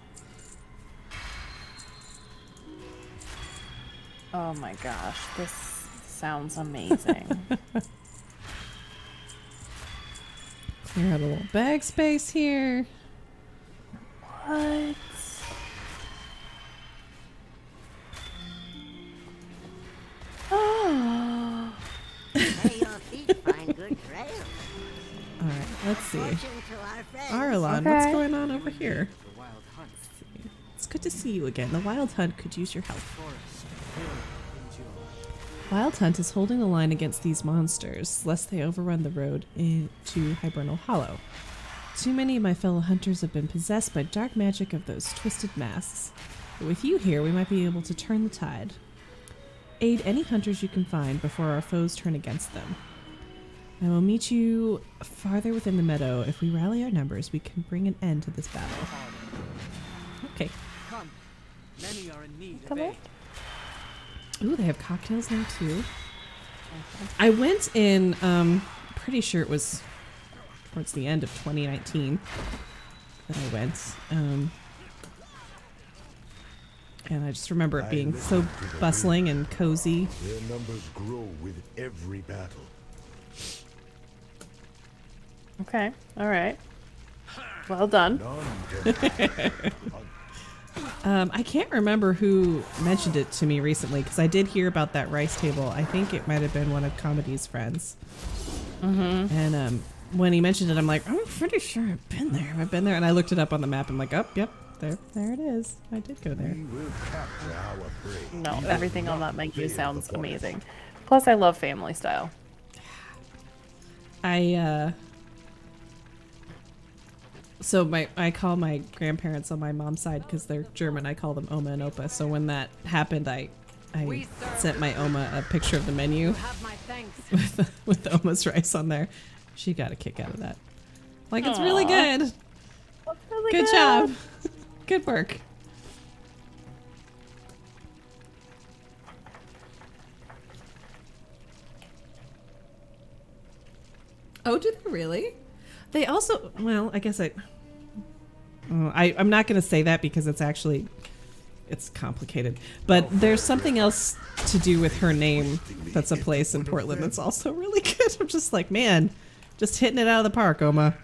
Oh my gosh, this sounds amazing. Clear out a little bag space here. What? Oh. May your feet find good trail. All right, let's see. Fortune to our friends. Arlon, Okay. what's going on over here? It's good to see you again. The Wild Hunt could use your help. Wild Hunt is holding the line against these monsters, lest they overrun the road into Hibernal Hollow. Too many of my fellow hunters have been possessed by dark magic of those twisted masks. But with you here, we might be able to turn the tide. Aid any hunters you can find before our foes turn against them. I will meet you farther within the meadow. If we rally our numbers, we can bring an end to this battle. Okay. Come. Many are in need of Come on. aid. Ooh, they have cocktails there too. I went in, pretty sure it was towards the end of 2019 that I went. And I just remember it being so bustling and cozy. Their numbers grow with every battle. Okay, alright. Well done. I can't remember who mentioned it to me recently because I did hear about that rice table. I think it might have been one of Comedy's friends. Mm-hmm. And when he mentioned it, I'm like, I'm pretty sure I've been there. I've been there. And I looked it up on the map. I'm like, oh, yep, there it is. I did go there. No, everything on that menu sounds amazing. Plus, I love family style. So I call my grandparents on my mom's side because they're German. I call them Oma and Opa. So when that happened, I sent my Oma a picture of the menu with Oma's rice on there. She got a kick out of that. Like, it's really good. That's really Good job. Good work. Oh, do they really? They also, well, I guess I'm not going to say that because it's complicated. But there's something else to do with her name that's a place in Portland that's also really good. I'm just like, man, just hitting it out of the park, Oma.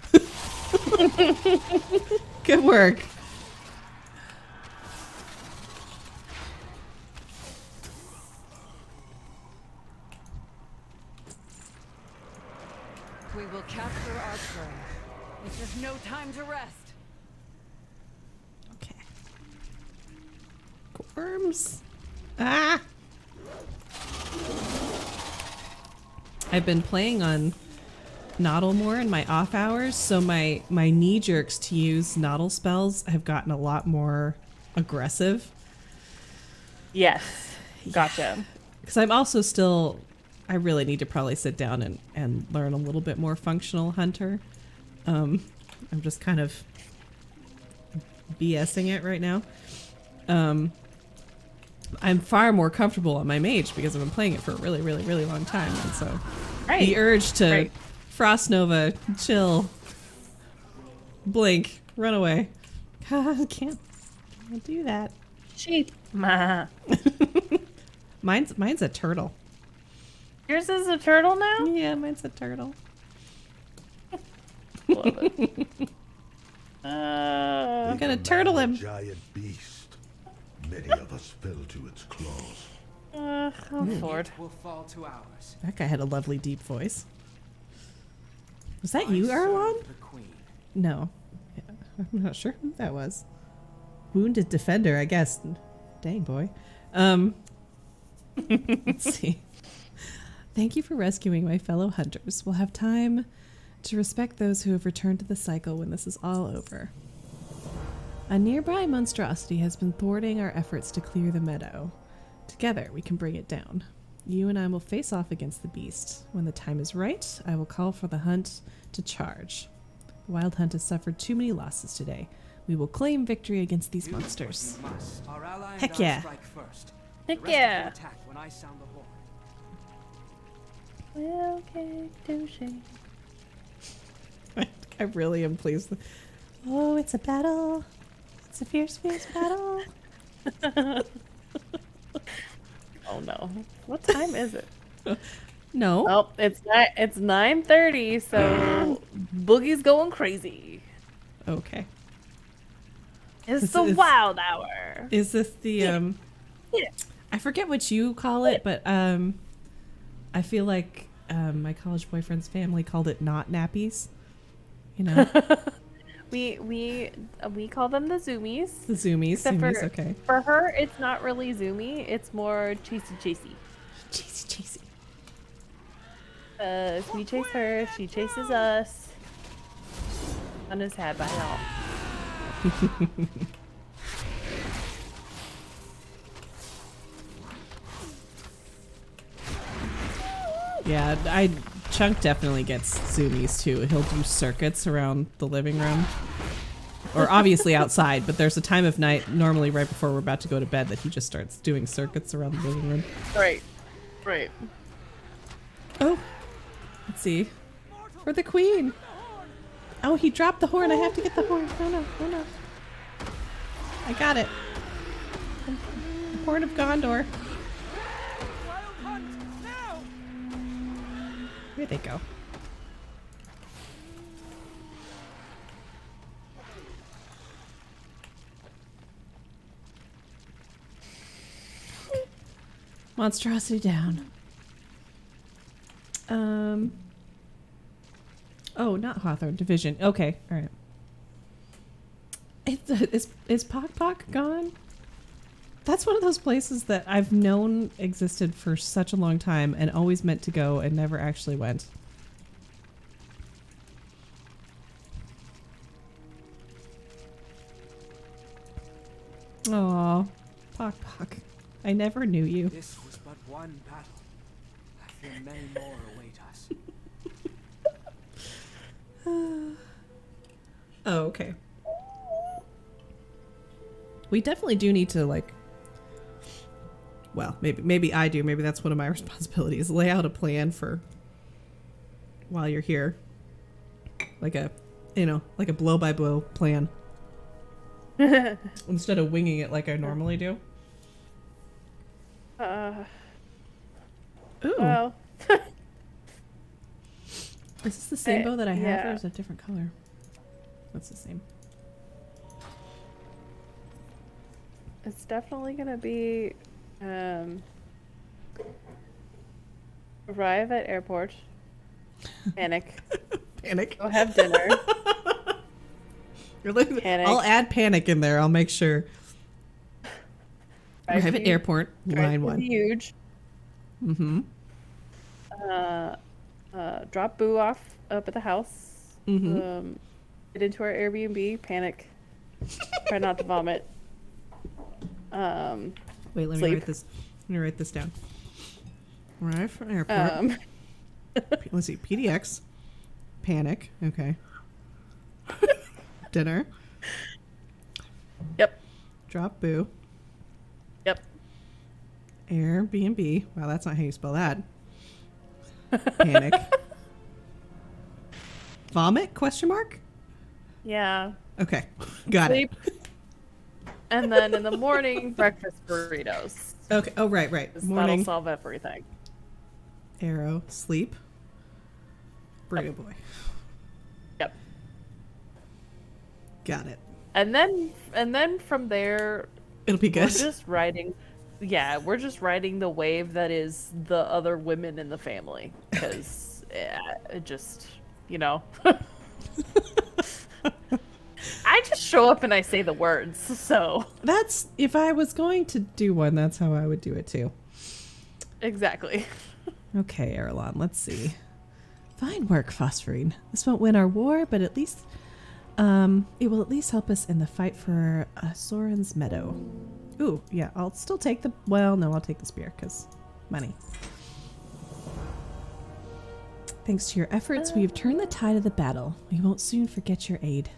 Good work. We will capture our prey. This is no time to rest. Worms. Ah! I've been playing on Noddle more in my off hours, so my knee jerks to use Noddle spells have gotten a lot more aggressive. Yes. Gotcha. Because I'm also still, I really need to probably sit down and learn a little bit more functional hunter. I'm just kind of BSing it right now. I'm far more comfortable on my mage because I've been playing it for a really, really, really long time. And so the urge to Frost Nova, chill, blink, run away. God, I can't do that. Sheep. Mine's a turtle. Yours is a turtle now? Yeah, mine's a turtle. Love it. I'm gonna turtle him. Giant beast. Many of us fell to its claws. Oh, Lord. Will fall to ours. That guy had a lovely deep voice. Was that you, Arlon? The queen. No. Yeah, I'm not sure who that was. Wounded defender, I guess. Dang, boy. Let's see. Thank you for rescuing my fellow hunters. We'll have time to respect those who have returned to the cycle when this is all over. A nearby monstrosity has been thwarting our efforts to clear the meadow. Together, we can bring it down. You and I will face off against the beast. When the time is right, I will call for the hunt to charge. The Wild Hunt has suffered too many losses today. We will claim victory against these monsters. Heck yeah. Heck yeah. Attack when I sound the horn. Well, okay, douche. I really am pleased. Oh, it's a battle. It's a fierce, fierce battle. Oh no. What time is it? No. Oh, it's 9:30, so Boogie's going crazy. Okay. It's the wild hour. Is this the Yeah. I forget what you call it, but I feel like my college boyfriend's family called it not nappies. You know. We call them the zoomies. The zoomies. Except Zoomies, okay. For her, it's not really zoomy. It's more chasey. Chasey. We chase her. She chases us. Fun is had by all. Yeah, Chunk definitely gets zoomies too. He'll do circuits around the living room. Or obviously outside, but there's a time of night, normally right before we're about to go to bed, that he just starts doing circuits around the living room. Right. Oh, let's see. For the queen. Oh, he dropped the horn. I have to get the horn. Oh no. I got it. The Horn of Gondor. Where'd they go? Monstrosity down. Oh, not Hawthorne. Division. Okay, all right. Is Pock Pock gone? That's one of those places that I've known existed for such a long time and always meant to go and never actually went. Aw, Pock Pock. I never knew you. This was but one battle. I fear many more await us. Oh, okay. We definitely do need to, like, well, maybe I do. Maybe that's one of my responsibilities. Lay out a plan for while you're here. like a, like a blow-by-blow plan. Instead of winging it like I normally do. Ooh. Well. Is this the same bow that I have, yeah. or is it a different color? That's the same. It's definitely gonna be arrive at airport, panic, panic, go have dinner. Panic. I'll add panic in there. I'll make sure. Arrive at airport, line 1. Huge. Mm-hmm. Drop Boo off up at the house. Mm-hmm. Get into our Airbnb, panic. Try not to vomit. Wait, let me sleep. write this. Let me write this down. Arrive from airport. Let's see. PDX. Panic. Okay. Dinner. Yep. Drop Boo. Yep. Airbnb. Wow, that's not how you spell that. Panic. Vomit? Question mark? Yeah. Okay. Got Sleep. And then in the morning, breakfast burritos. Okay. Oh, right. That'll solve everything. Arrow. Sleep. Burrito boy. Yep. Got it. And then from there, it'll be good. We're just riding. Yeah, we're just riding the wave that is the other women in the family. Because it just, I just show up and I say the words, so. That's, if I was going to do one, that's how I would do it too. Exactly. Okay, Erlon, let's see. Fine work, Phosphorine. This won't win our war, but at least, it will at least help us in the fight for Soren's Meadow. Ooh, yeah, I'll still take the, well, no, I'll take the spear, because money. Thanks to your efforts, we have turned the tide of the battle. We won't soon forget your aid.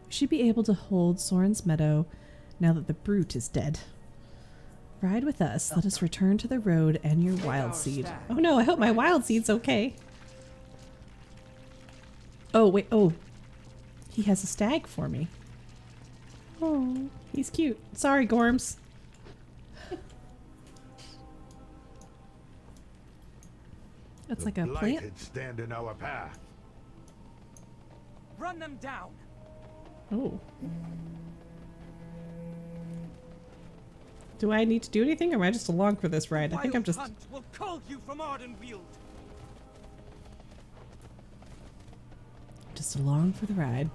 We should be able to hold Soren's Meadow now that the brute is dead. Ride with us. Let us return to the road and your wild seed. Oh no, I hope my wild seed's okay. Oh, wait, oh. He has a stag for me. Oh, he's cute. Sorry, Gorms. That's like a plant. Stand in our path. Run them down. Oh. Do I need to do anything, or am I just along for this ride? I think I'm just. Hunt will call you from Ardenweald. Just along for the ride.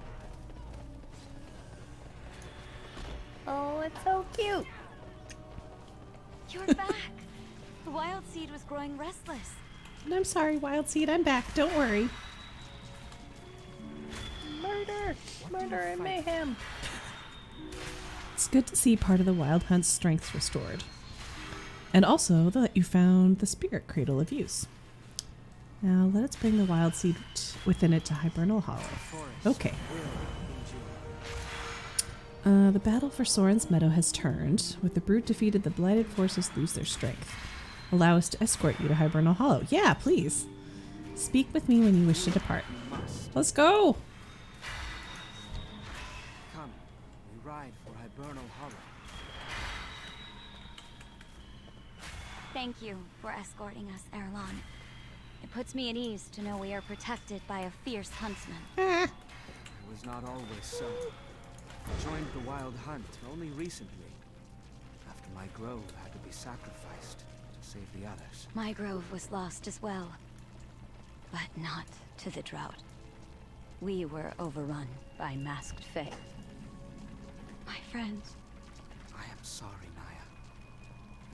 Oh, it's so cute. You're back. The wild seed was growing restless. And I'm sorry, Wild Seed. I'm back. Don't worry. Murder and mayhem. It's good to see part of the Wild Hunt's strength restored. And also that you found the spirit cradle of use. Now let us bring the Wild Seed within it to Hibernal Hollow. Okay. The battle for Soren's Meadow has turned. With the brute defeated, the blighted forces lose their strength. Allow us to escort you to Hibernal Hollow. Yeah, please. Speak with me when you wish to depart. Let's go! Come, we ride for Hibernal Hollow. Thank you for escorting us, Erlon. It puts me at ease to know we are protected by a fierce huntsman. It was not always so. I joined the Wild Hunt only recently, after my grove had to be sacrificed to save the others. My grove was lost as well, but not to the drought. We were overrun by masked fae. My friends. I am sorry, Naya.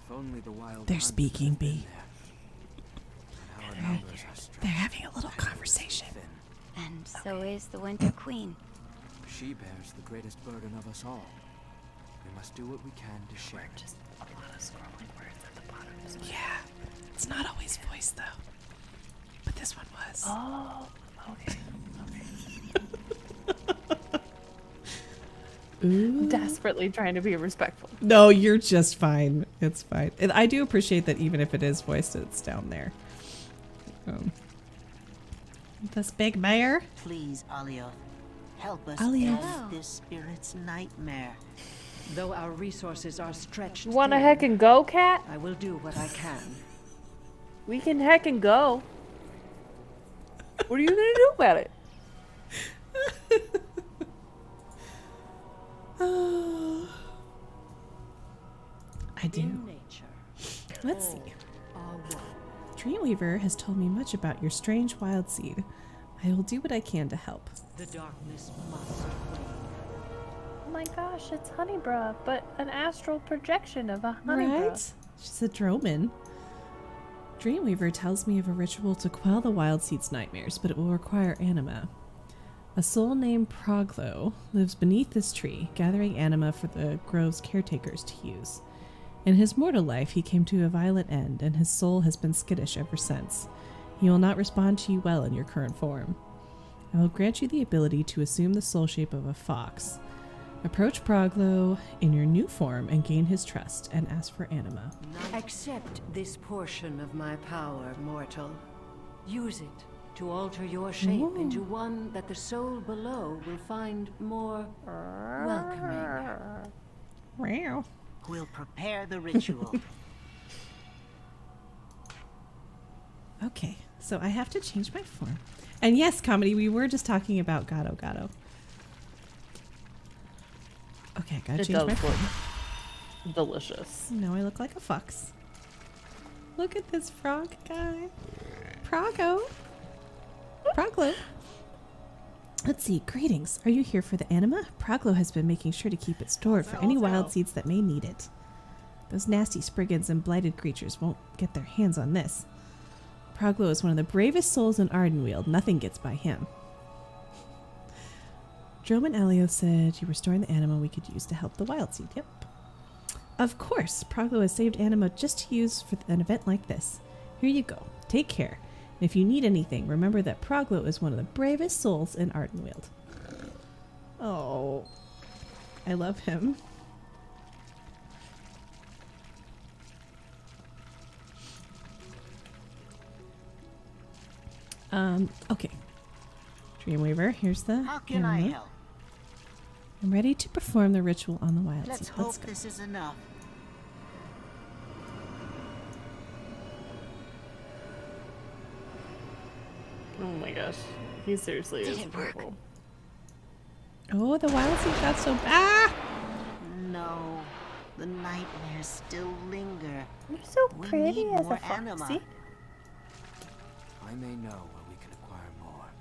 If only the Wild They're Hunt speaking, had been B. there. Our numbers are stretched. They're having a little conversation. And so is the Winter Queen. She bears the greatest burden of us all. We must do what we can to share. Just a lot of scrolling words at the bottom. Yeah. It's not always voiced, though. But this one was. Oh, okay. Ooh. Desperately trying to be respectful. No, you're just fine. It's fine. And I do appreciate that even if it is voiced, it's down there. This big bear? Please, Alioth, help us Alioth. end this spirit's nightmare. Though our resources are stretched You wanna thin, heck and go, cat? I will do what I can. We can heck and go. What are you gonna do about it? I do. Let's see. Dreamweaver has told me much about your strange wild seed. I will do what I can to help. The darkness must wane. Oh my gosh, it's Honeybra, but an astral projection of a Honeybra. Right? She's a Droman. Dreamweaver tells me of a ritual to quell the wild seed's nightmares, but it will require anima. A soul named Proglo lives beneath this tree, gathering anima for the grove's caretakers to use. In his mortal life, he came to a violent end, and his soul has been skittish ever since. He will not respond to you well in your current form. I will grant you the ability to assume the soul shape of a fox. Approach Proglo in your new form and gain his trust, and ask for anima. Accept this portion of my power, mortal. Use it to alter your shape into one that the soul below will find more welcoming. Wow. We'll prepare the ritual. Okay, so I have to change my form. And yes, comedy, we were just talking about Gato Gato. Okay, I gotta change my form. Delicious. Now I look like a fox. Look at this frog guy. Proglo. Let's see, greetings. Are you here for the anima? Proglo has been making sure to keep it stored for any wild seeds that may need it. Those nasty Spriggans and blighted creatures won't get their hands on this. Proglo is one of the bravest souls in Ardenweald. Nothing gets by him. Droman Alioth said you were storing the anima we could use to help the wild seed. Yep. Of course, Proglo has saved anima just to use for an event like this. Here you go. Take care. And if you need anything, remember that Proglo is one of the bravest souls in Ardenweald. Oh, I love him. Okay. Dreamweaver, here's the How can I anima. help? I'm ready to perform the ritual on the wild Let's seed. hope this is enough. Oh my gosh. He seriously is purple. Oh, the wild seed got so bad. No, the nightmares still linger. You're so We pretty need as more a foxy. anima. I may know where we can acquire more.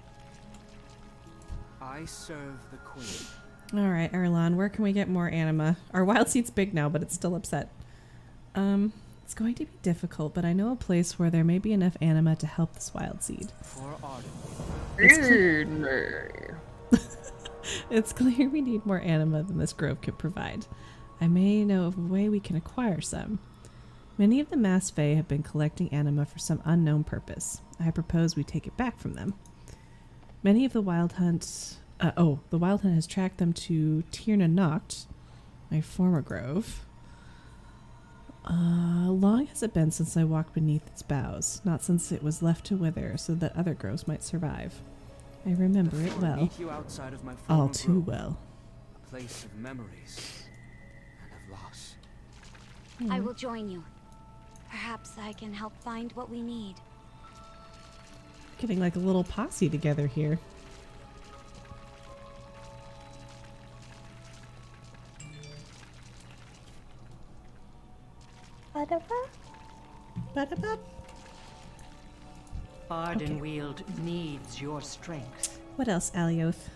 I serve the queen. All right, Erlan, where can we get more anima? Our wild seed's big now, but it's still upset. It's going to be difficult, but I know a place where there may be enough anima to help this wild seed. For It's clear we need more anima than this grove can provide. I may know of a way we can acquire some. Many of the mass fae have been collecting anima for some unknown purpose. I propose we take it back from them. Many of the wild hunt... the wild hunt has tracked them to Tierna Noct, my former grove. Long has it been since I walked beneath its boughs, not since it was left to wither so that other groves might survive. I remember it well. Meet you outside of my All former too grove, well. A place of memories and of loss. I will join you. Perhaps I can help find what we need. Getting like a little posse together here. Ardenweald needs your strength. What else, Alioth?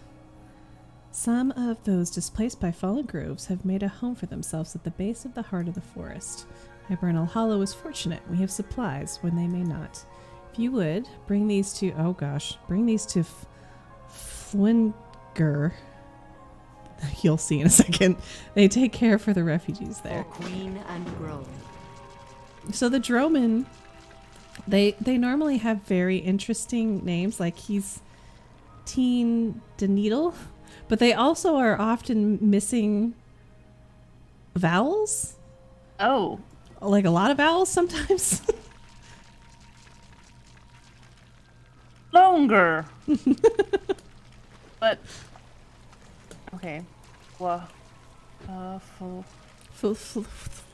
Some of those displaced by fallen groves have made a home for themselves at the base of the heart of the forest. Hibernal Hollow is fortunate. We have supplies when they may not. If you would, bring these to... Oh gosh. Bring these to Flinger. You'll see in a second. They take care for the refugees there. For Queen and Grove. So the Droman, they normally have very interesting names. Like he's Teen Deneedle. But they also are often missing vowels. Oh. Like a lot of vowels sometimes. No! longer. But okay, well,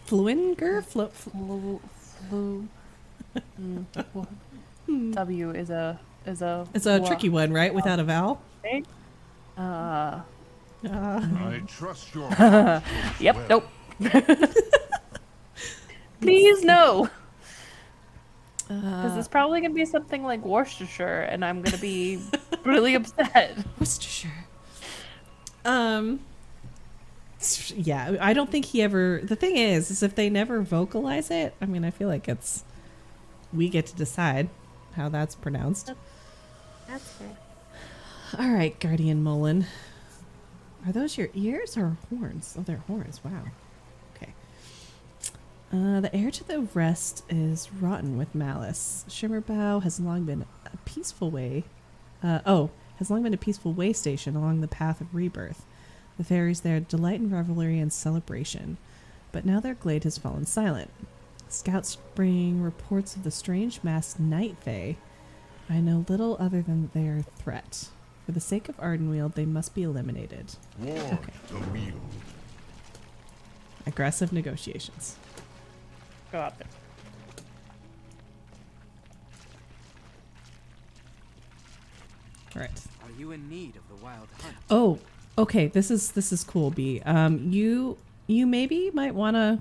Fluinger? W is a It's a tricky one, right? Without a vowel. I trust your Yep. Nope. Please no. Because it's probably gonna be something like Worcestershire, and I'm gonna be really upset. Worcestershire. Yeah, I don't think he ever. The thing is if they never vocalize it, I mean, I feel like we get to decide how that's pronounced. That's fair. All right, Guardian Mullen. Are those your ears or horns? Oh, they're horns. Wow. Okay. The air to the rest is rotten with malice. Shimmerbow has long been a peaceful way. Has long been a peaceful way station along the path of rebirth. The fairies there delight in revelry and celebration, but now their glade has fallen silent. Scouts bring reports of the strange masked night fae. I know little other than that they are a threat. For the sake of Ardenweald, they must be eliminated. ward the meal. Aggressive negotiations. Go out there. All right. Are you in need of the wild hunt? Oh, okay. This is cool, B. You maybe might want to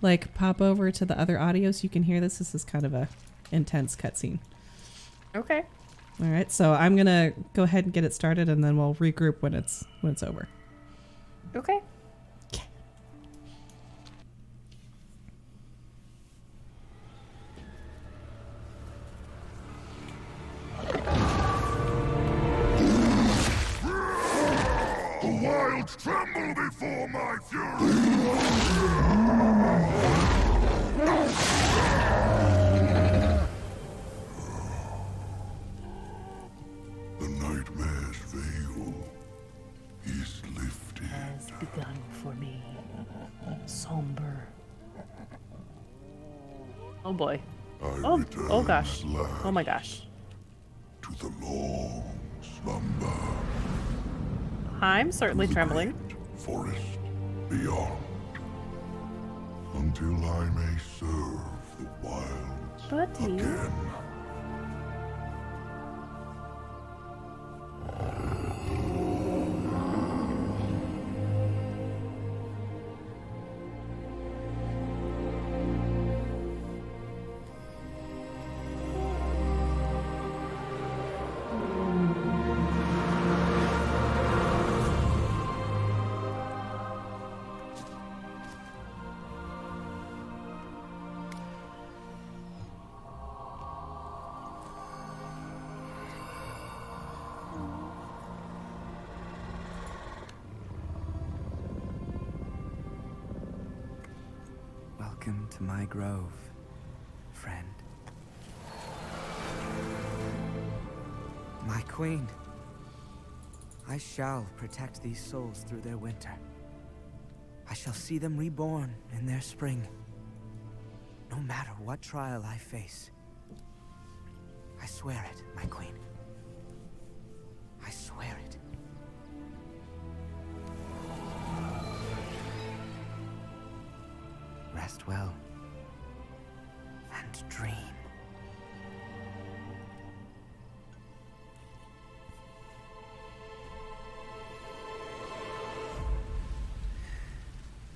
like pop over to the other audio so you can hear this. This is kind of a intense cutscene. Okay. All right. So I'm gonna go ahead and get it started, and then we'll regroup when it's over. Okay. The wild tremble before my fury! The nightmare's veil is lifted. Has begun for me. Somber. Oh boy. Oh gosh. Oh my gosh. To the long slumber. I'm certainly trembling. Forest beyond. Until I may serve the wilds Buddy. again. Welcome to my grove, friend. My queen. I shall protect these souls through their winter. I shall see them reborn in their spring. No matter what trial I face. I swear it, my queen. I swear it. Rest well. And dream.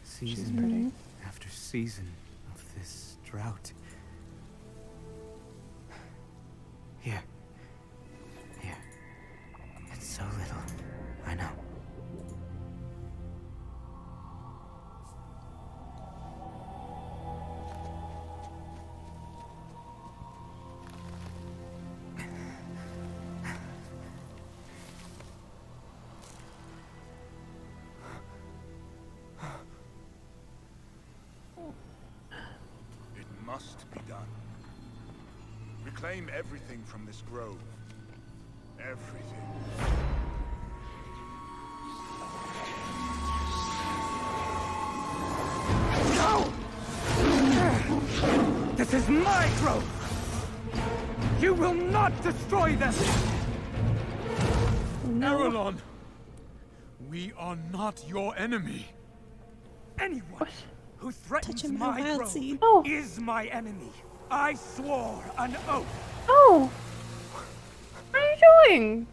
Season after season of this drought. Here. It's so little. I know. Must be done. Reclaim everything from this grove. Everything. No! This is my grove! You will not destroy them! Arelon! We are not your enemy. Anyone who threatens Touching my my wild grove seed. is my enemy. I swore an oath. Oh! What are you doing?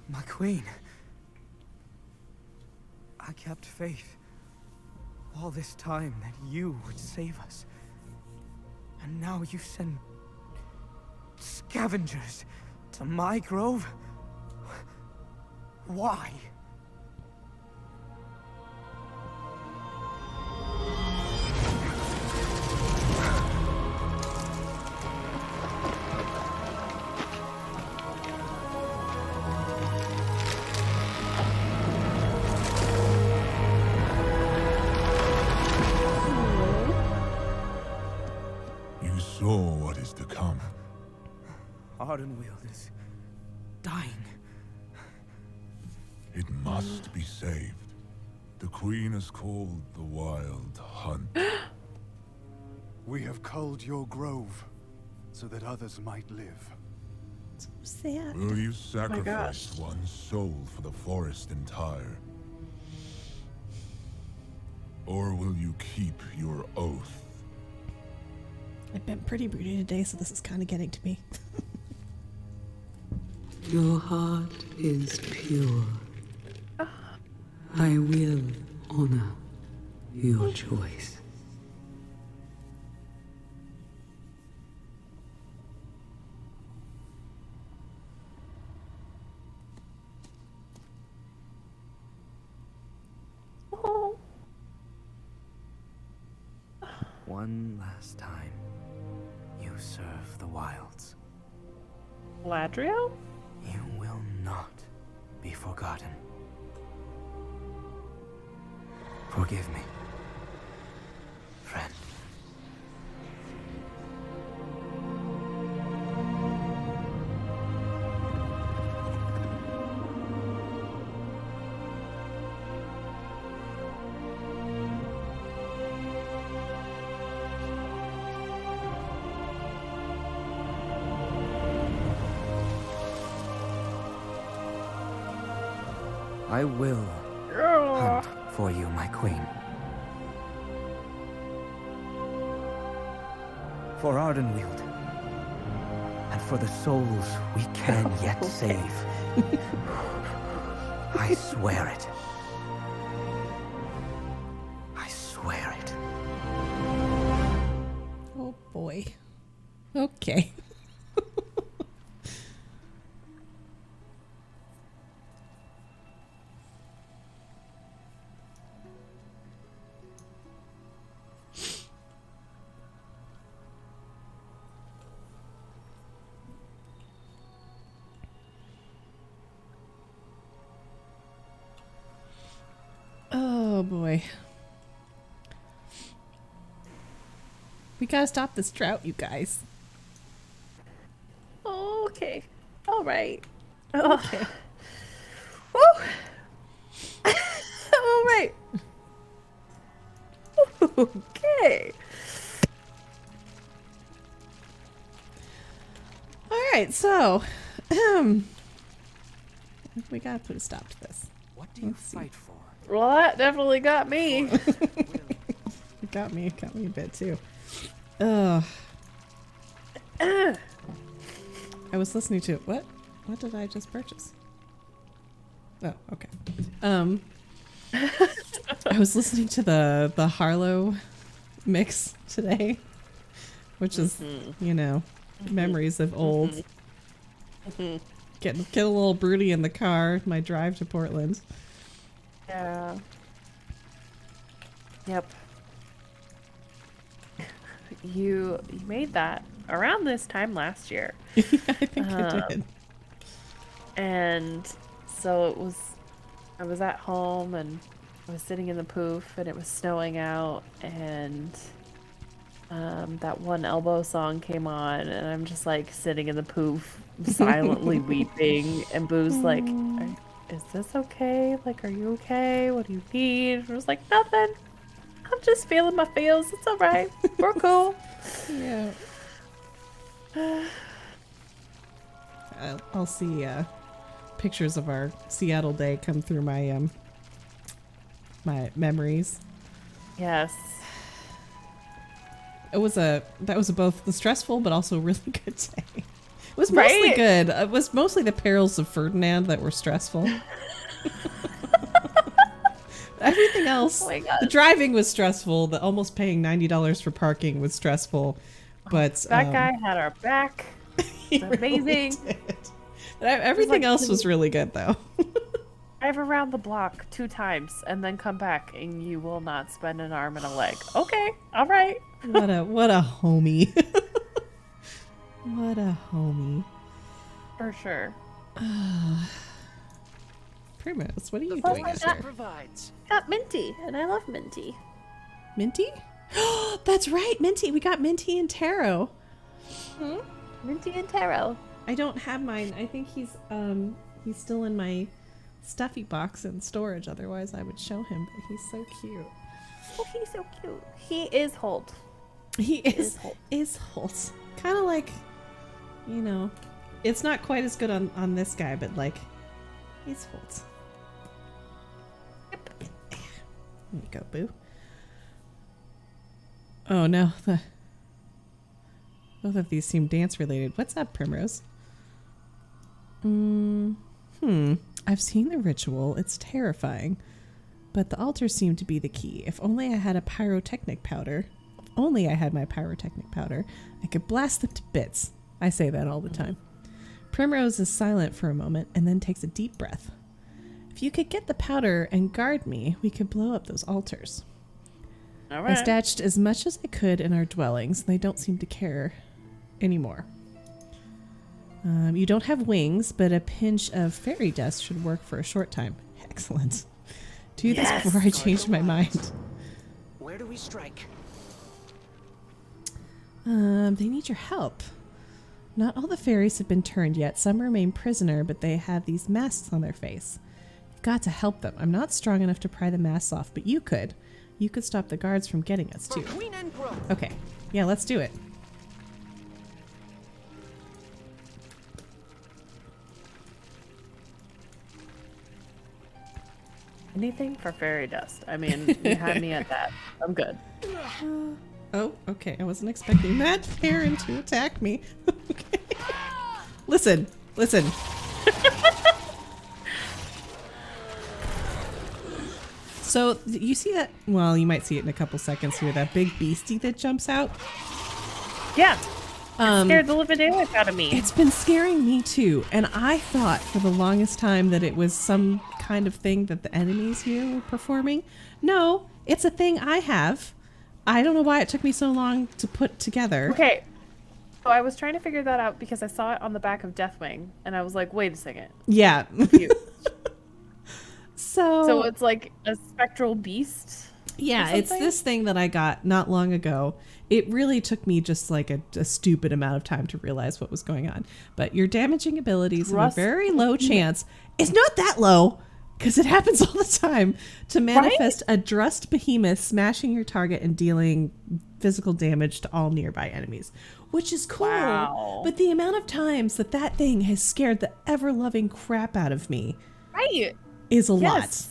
My queen. I kept faith all this time that you would save us. And now you send scavengers to my grove? Why? You saw what is to come. Ardenweald is dying. It must be saved. The queen is called the Wild Hunt. We have culled your grove so that others might live. So sad. Will you sacrifice one soul for the forest entire? Or will you keep your oath? I've been pretty broody today, so this is kind of getting to me. Your heart is pure. I will honor your choice. One last time, you serve the wilds. Ladriel? You will not be forgotten. Forgive me, friend. I will hunt for you, my queen. For Ardenweald. And for the souls we can yet save. I swear it. I swear it. Oh boy. Okay. Oh boy. We gotta stop this drought, you guys. Okay. All right. Okay. Woo! All right. Okay. All right, so we gotta put a stop to this. What do you fight for? Well, that definitely got me. It got me a bit too. Ugh. I was listening to what? What did I just purchase? Oh, okay. I was listening to the Harlow mix today, which is, you know, memories of old. Get a little broody in the car, my drive to Portland. Yeah. Yep. You made that around this time last year. I think I did. And so I was at home and I was sitting in the poof and it was snowing out and that one Elbow song came on and I'm just like sitting in the poof silently weeping and Boo's like, is this okay? Like, are you okay? What do you need? I was like, nothing. I'm just feeling my feels. It's alright. We're cool. Yeah. I'll see pictures of our Seattle day come through my my memories. Yes. That was both the stressful but also really good day. It was mostly good. It was mostly the perils of Ferdinand that were stressful. Everything else, the driving was stressful. The almost paying $90 for parking was stressful. But that guy had our back. It's amazing. Really everything else was really good, though. Drive around the block 2 times and then come back, and you will not spend an arm and a leg. Okay, all right. What a homie. What a homie. For sure. Primrose, what are you doing out here? Got Minty, and I love Minty. Minty? That's right, Minty. We got Minty and Taro. Minty and Taro. I don't have mine. I think he's still in my stuffy box in storage. Otherwise, I would show him. But he's so cute. Oh, he's so cute. He is Holt. He is Holt. Kind of like, it's not quite as good on this guy, but like, he's Holt. Yep. There you go, boo. Oh no, both of these seem dance related. What's up, Primrose? I've seen the ritual. It's terrifying. But the altars seem to be the key. If only I had a pyrotechnic powder. If only I had my pyrotechnic powder, I could blast them to bits. I say that all the time. Primrose is silent for a moment and then takes a deep breath. If you could get the powder and guard me, we could blow up those altars. All right. I stashed as much as I could in our dwellings. They don't seem to care anymore. You don't have wings, but a pinch of fairy dust should work for a short time. Excellent. Do this before I change my mind. Where do we strike? They need your help. Not all the fairies have been turned yet. Some remain prisoner, but they have these masks on their face. You've got to help them. I'm not strong enough to pry the masks off, but you could. You could stop the guards from getting us, too. Okay. Yeah, let's do it. Anything for fairy dust. I mean, you had me at that. I'm good. Oh, okay. I wasn't expecting that Aaron to attack me. Okay. Listen. So, you see that? Well, you might see it in a couple seconds here. That big beastie that jumps out. Yeah. It scared the living daylights out of me. It's been scaring me too. And I thought for the longest time that it was some kind of thing that the enemies here were performing. No, it's a thing I have. I don't know why it took me so long to put together. Okay. So I was trying to figure that out because I saw it on the back of Deathwing. And I was like, wait a second. Yeah. So it's like a spectral beast? Yeah, it's this thing that I got not long ago. It really took me just like a stupid amount of time to realize what was going on. But your damaging abilities have a very low chance. It's not that low, because it happens all the time, to manifest a drust behemoth, smashing your target and dealing physical damage to all nearby enemies. Which is cool. Wow. But the amount of times that thing has scared the ever-loving crap out of me is a lot.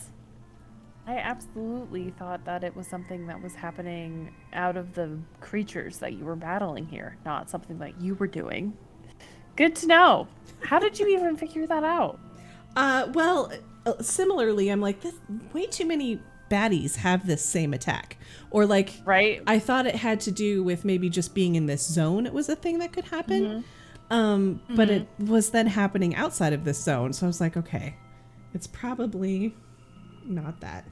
I absolutely thought that it was something that was happening out of the creatures that you were battling here, not something that you were doing. Good to know. How did you even figure that out? Well, similarly, I'm like, way too many baddies have this same attack. Or like, I thought it had to do with maybe just being in this zone. It was a thing that could happen. But it was then happening outside of this zone. So I was like, okay, it's probably not that.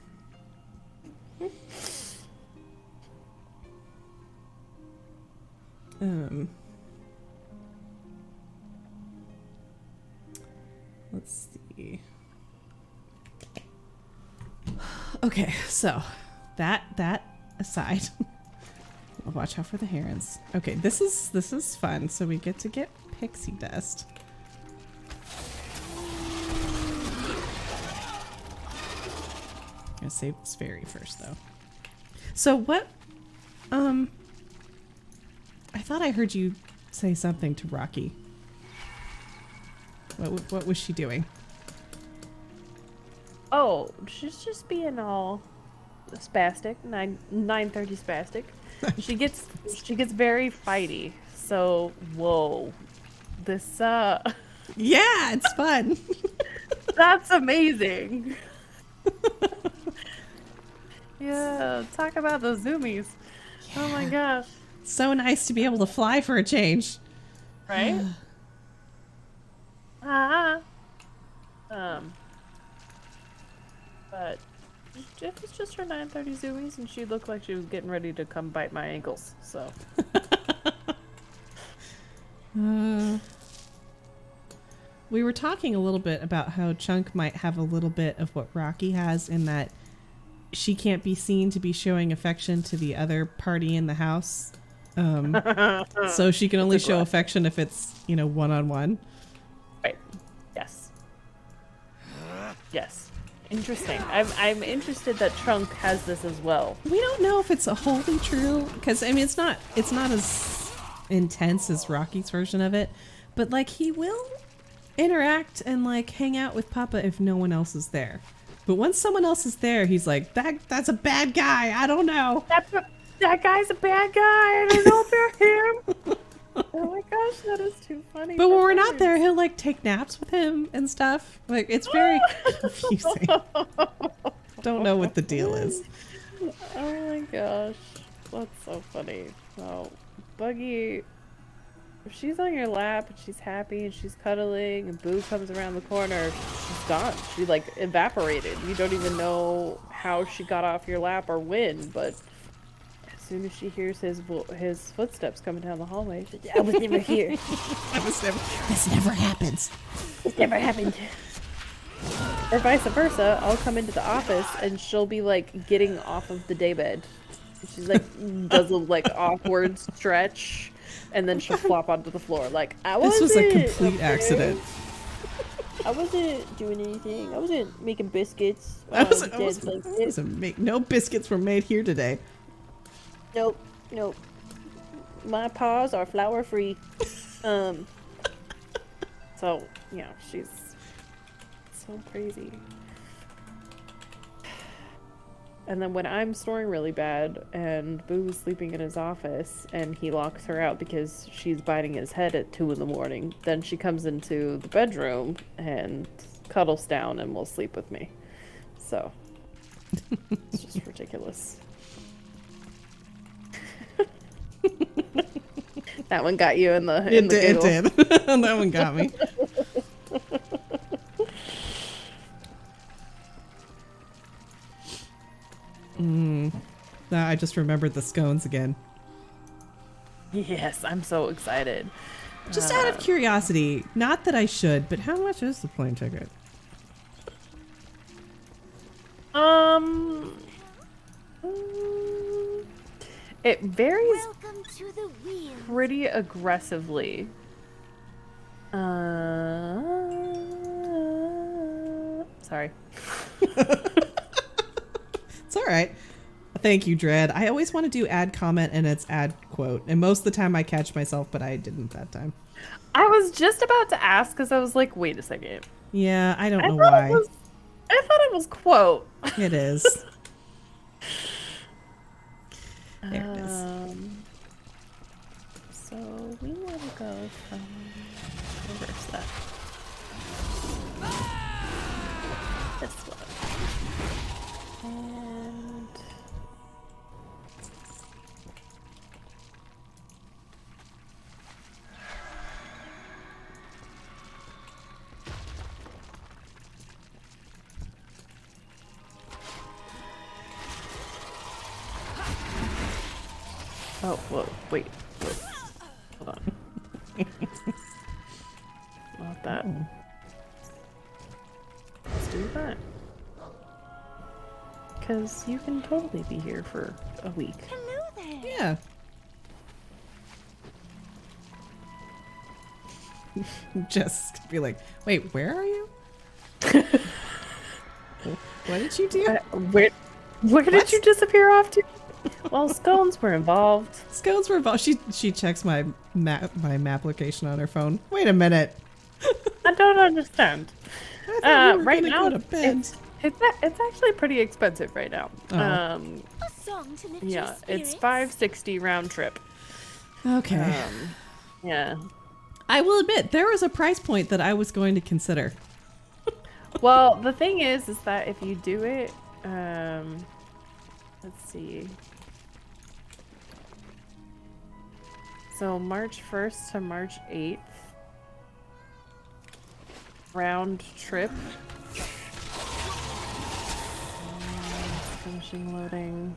Let's see. Okay, so that aside, I'll watch out for the herons. Okay, this is fun. So we get to get pixie dust. I'm gonna save this fairy first, though. So what? I thought I heard you say something to Rocky. What was she doing? Oh, she's just being all spastic, 9:30 spastic. She gets very fighty. So, whoa. This Yeah, it's fun. That's amazing. Yeah, talk about the zoomies. Oh my gosh. So nice to be able to fly for a change. Right? But it was just her 9:30 zoomies, and she looked like she was getting ready to come bite my ankles. So. We were talking a little bit about how Chunk might have a little bit of what Rocky has in that she can't be seen to be showing affection to the other party in the house. So she can only show affection if it's, one-on-one. Right. Yes. Yes. Interesting. I'm interested that Chunk has this as well. We don't know if it's a wholly true, because it's not as intense as Rocky's version of it, but like he will interact and like hang out with Papa if no one else is there. But once someone else is there, he's like, that's a bad guy. I don't know. That guy's a bad guy. I don't know if you're him. Oh my gosh, that is too funny. But when we're not there, he'll like take naps with him and stuff. Like it's very confusing. Don't know what the deal is. Oh my gosh, that's so funny. So, Buggy, if she's on your lap and she's happy and she's cuddling and Boo comes around the corner, she's gone. She like evaporated. You don't even know how she got off your lap or when, but as soon as she hears his footsteps coming down the hallway, she's like, I was never here. This never happens. This never happened. Or vice versa, I'll come into the office and she'll be like getting off of the daybed. She's like does a like awkward stretch, and then she'll flop onto the floor. Like this was a complete accident. I wasn't doing anything. I wasn't making biscuits. No biscuits were made here today. Nope. My paws are flour free. So yeah, she's so crazy. And then when I'm snoring really bad and Boo's sleeping in his office and he locks her out because she's biting his head at 2 in the morning, then she comes into the bedroom and cuddles down and will sleep with me. So it's just ridiculous. That one got you in the It did. That one got me. I just remembered the scones again. Yes, I'm so excited. Just out of curiosity, not that I should, but how much is the plane ticket? It varies pretty aggressively. Sorry. It's all right. Thank you, Dread. I always want to do add comment and it's add quote, and most of the time I catch myself, but I didn't that time. I was just about to ask because I was like, wait a second. Yeah, I don't know why. I thought it was quote. It is. There it is. So we want to go from reverse that. This one. And oh, whoa, wait. Hold on. Not that. Let's do that. Because you can totally be here for a week. Hello there. Yeah. Just be like, wait, where are you? What did you do? Where did you disappear off to? Well, scones were involved. Scones were involved. She checks my map location on her phone. Wait a minute. I I don't understand. I thought we were Right gonna now, go to bed. it's actually pretty expensive right now. Oh. A song to lift your Yeah, it's spirits. $5.60 round trip. Okay. Yeah. I will admit there was a price point that I was going to consider. Well, the thing is that if you do it, let's see. So March 1st to March 8th, round trip. Finishing loading.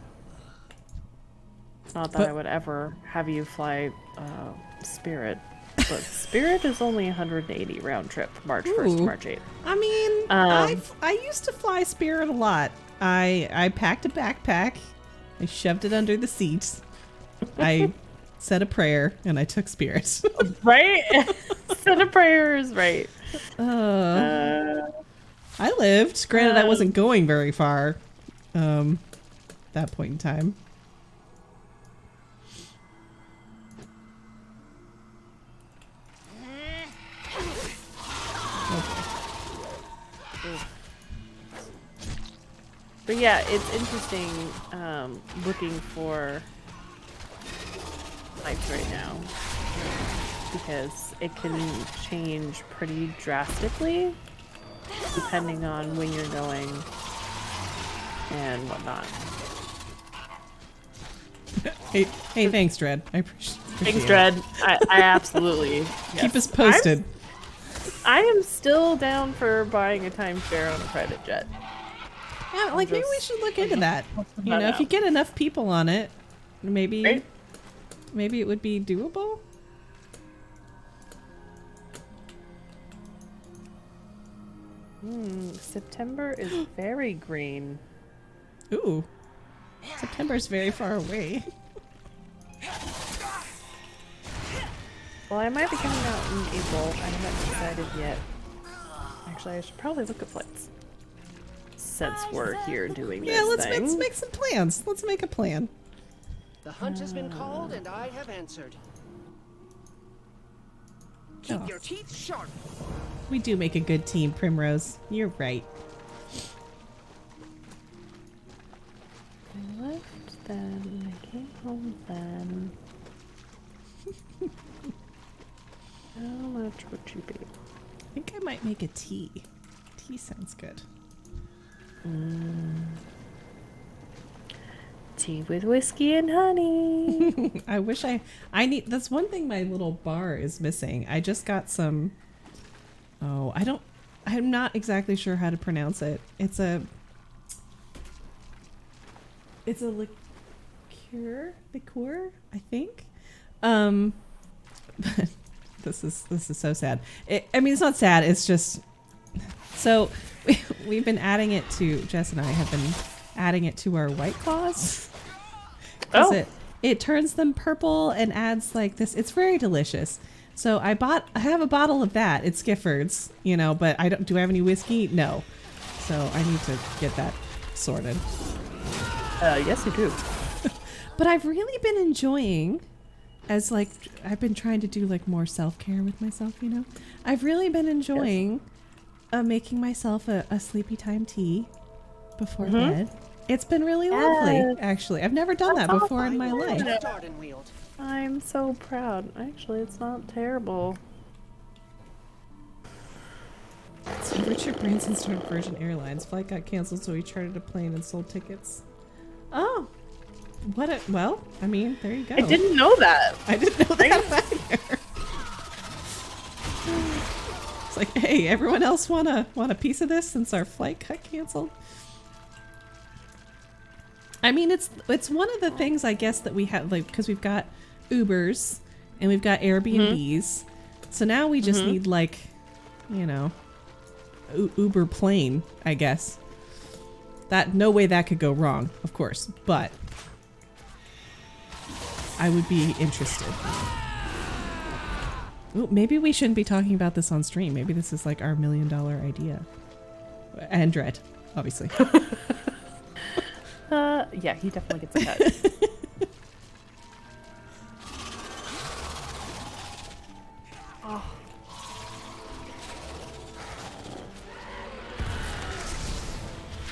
Not that I would ever have you fly Spirit, but Spirit is only 180 round trip, March 1st to Ooh. March 8th. I mean, I used to fly Spirit a lot. I packed a backpack, I shoved it under the seat, I said a prayer, and I took Spirit. Right? Said a prayer is right. I lived. Granted, I wasn't going very far. That point in time. But yeah, it's interesting looking for lights right now because it can change pretty drastically depending on when you're going and whatnot. Hey, thanks, Dread. I appreciate Thanks, it. Dread. I absolutely Keep us posted. I am still down for buying a timeshare on a private jet. Yeah, like maybe we should look into that. You that know, if you out. get enough people on it, maybe Right? maybe it would be doable. September is very green. Ooh. September's very far away. Well, I might be coming out in April. I haven't decided yet. Actually, I should probably look at flights. Since we're here doing this Yeah, let's thing. make some plans. Let's make a plan. The hunt has been called, and I have answered. Keep Oh. your teeth sharp. We do make a good team, Primrose. You're right. I left then, I came home then. How much would you be? I think I might make a tea. Tea sounds good. Tea with whiskey and honey. I wish I need, that's one thing my little bar is missing. I just got some, I'm not exactly sure how to pronounce it. It's a liqueur, I think. But this is so sad. I mean, it's not sad. It's just, so we've been adding it to, Jess and I have been adding it to our White Claws. Oh. It turns them purple and adds like this. It's very delicious. So I have a bottle of that. It's Gifford's, you know, but do I have any whiskey? No. So I need to get that sorted. Yes, you do. But I've really been enjoying, as like, I've been trying to do like more self-care with myself, you know? I've really been enjoying making myself a sleepy time tea before bed. It's been really lovely, actually. I've never done that before in my life. Ardenweald. I'm so proud. Actually, it's not terrible. So Richard Branson started Virgin Airlines. Flight got canceled, so he chartered a plane and sold tickets. Oh, well, I mean, there you go. I didn't know that. I didn't know that either. It's like, hey, everyone else want a piece of this since our flight got canceled? I mean, it's one of the things I guess that we have, like, because we've got Ubers and we've got Airbnbs, so now we just need, like, you know, Uber plane, I guess. That no way that could go wrong, of course, but I would be interested. Ooh, maybe we shouldn't be talking about this on stream. Maybe this is like our $1 million idea. And Dread, obviously. Yeah, he definitely gets a cut.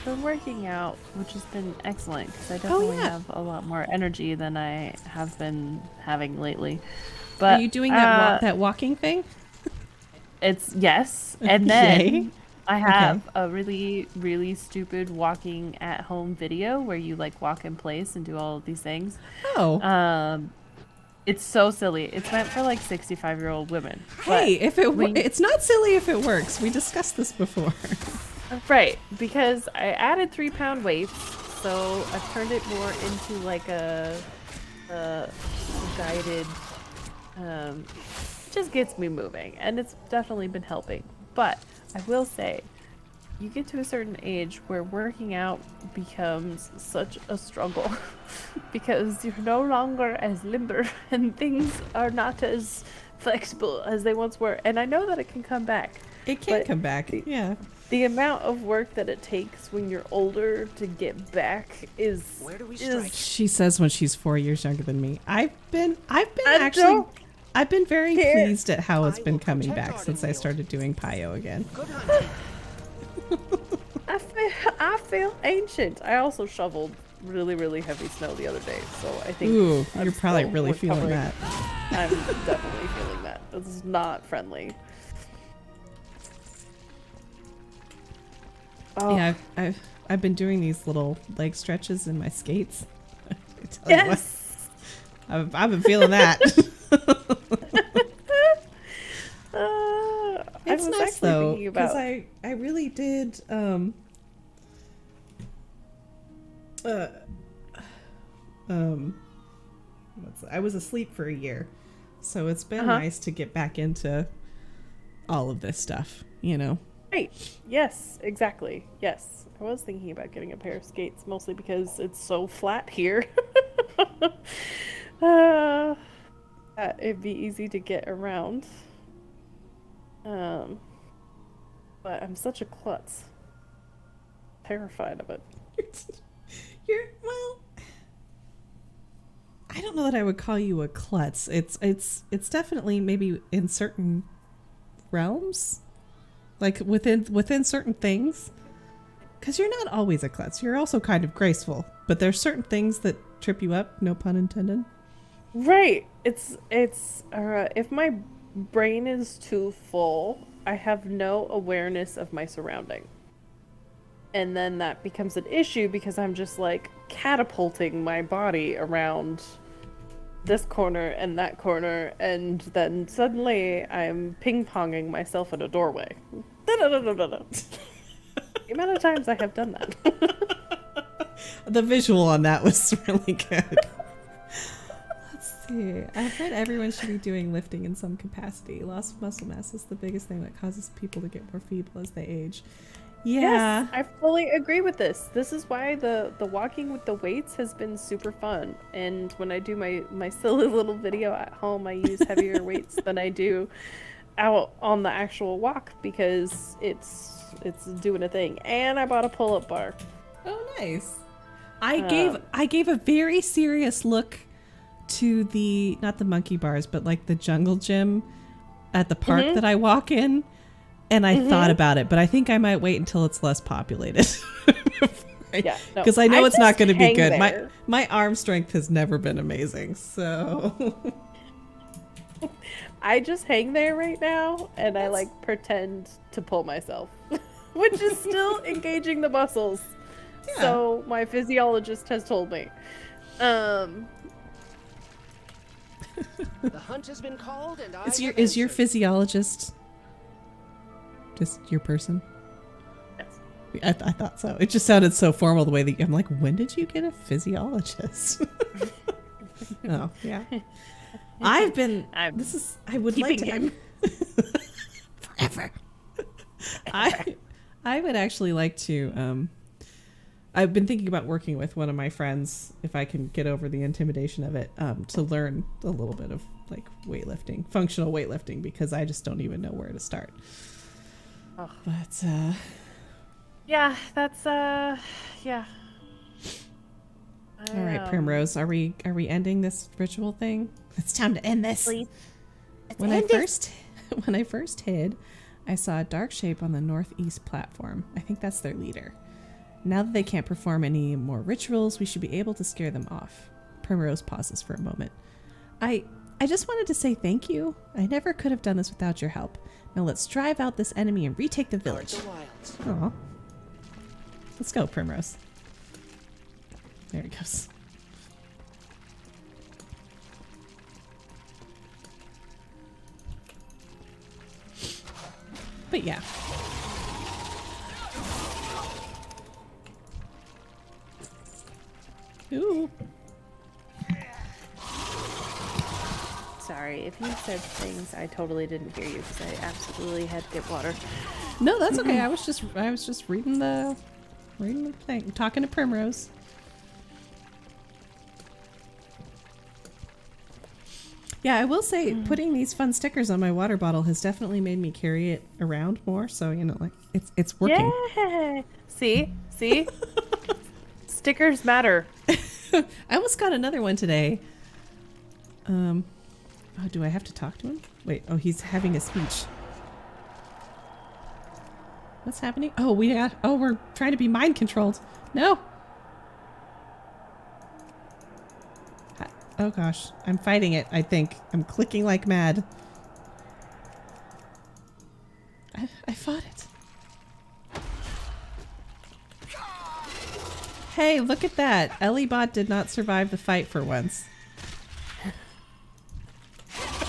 been working out, which has been excellent because I definitely have a lot more energy than I have been having lately. But are you doing that walking thing? It's yes, and then Yay. I have a really, really stupid walking at home video where you like walk in place and do all of these things. Oh. It's so silly. It's meant for like 65-year-old women. Hey, if it's not silly if it works. We discussed this before. Right, because I added 3-pound weights, so I've turned it more into like a guided. Just gets me moving, and it's definitely been helping. But I will say, you get to a certain age where working out becomes such a struggle because you're no longer as limber and things are not as flexible as they once were. And I know that it can come back. It can come back, yeah. The amount of work that it takes when you're older to get back is. Where do we strike? She says when she's 4 years younger than me. I've been very pleased at how it's been coming back since I started doing Pio again. I feel ancient. I also shoveled really, really heavy snow the other day, so I think. Ooh, you're probably really feeling that. I'm definitely feeling that. This is not friendly. Oh. Yeah, I've been doing these little leg stretches in my skates. Yes, I've been feeling that. It's nice though, because I really did. I was asleep for a year, so it's been nice to get back into all of this stuff. You know. Right. Yes, exactly. Yes. I was thinking about getting a pair of skates, mostly because it's so flat here. It'd be easy to get around. But I'm such a klutz. Terrified of it. Well, I don't know that I would call you a klutz. It's definitely maybe in certain realms. Like within certain things, because you're not always a klutz. You're also kind of graceful, but there's certain things that trip you up. No pun intended. Right. It's if my brain is too full, I have no awareness of my surrounding, and then that becomes an issue because I'm just like catapulting my body around this corner and that corner, and then suddenly I'm ping-ponging myself in a doorway. The amount of times I have done that. The visual on that was really good. Let's see. I've read everyone should be doing lifting in some capacity. Loss of muscle mass is the biggest thing that causes people to get more feeble as they age. Yeah. Yes, I fully agree with this. This is why the walking with the weights has been super fun. And when I do my silly little video at home, I use heavier weights than I do out on the actual walk because it's doing a thing. And I bought a pull-up bar. Oh, nice. I gave a very serious look to the, not the monkey bars, but like the jungle gym at the park that I walk in. And I thought about it, but I think I might wait until it's less populated. Yeah, because I know it's not going to be good. My arm strength has never been amazing, so I just hang there right now, and I like pretend to pull myself, which is still engaging the muscles. Yeah. So my physiologist has told me. The hunt has been called, and is your physiologist just your person? Yes. I thought so. It just sounded so formal the way that I'm like, when did you get a physiologist? Oh, yeah. I would like to forever. I would actually like to I've been thinking about working with one of my friends, if I can get over the intimidation of it, to learn a little bit of like weightlifting, functional weightlifting, because I just don't even know where to start. Oh. But yeah, that's yeah. All right, Primrose, are we ending this ritual thing? It's time to end this. Please. When I first hid, I saw a dark shape on the northeast platform. I think that's their leader. Now that they can't perform any more rituals, we should be able to scare them off. Primrose pauses for a moment. I just wanted to say thank you. I never could have done this without your help. Now let's drive out this enemy and retake the village. Aw. Let's go, Primrose. There he goes. But yeah. Ooh. Sorry, if you said things, I totally didn't hear you because I absolutely had to get water. No, that's okay. I was just reading the thing, talking to Primrose. Yeah, I will say putting these fun stickers on my water bottle has definitely made me carry it around more. So, you know, like it's working. Yeah. See? Stickers matter. I almost got another one today. Oh, do I have to talk to him? Wait, oh, he's having a speech. What's happening? Oh, we're trying to be mind controlled. No. Oh gosh, I'm fighting it, I think. I'm clicking like mad. I fought it. Hey, look at that. Ellibot did not survive the fight for once.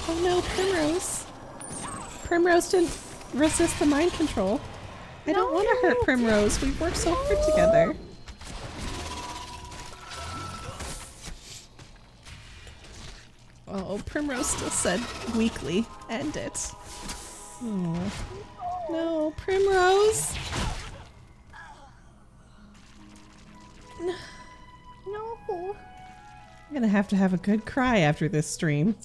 Oh no, Primrose. Primrose didn't resist the mind control. I don't want to hurt Primrose. We've worked so hard together. Oh, Primrose still said weakly, end it. Oh. No, Primrose! No. I'm gonna have to have a good cry after this stream.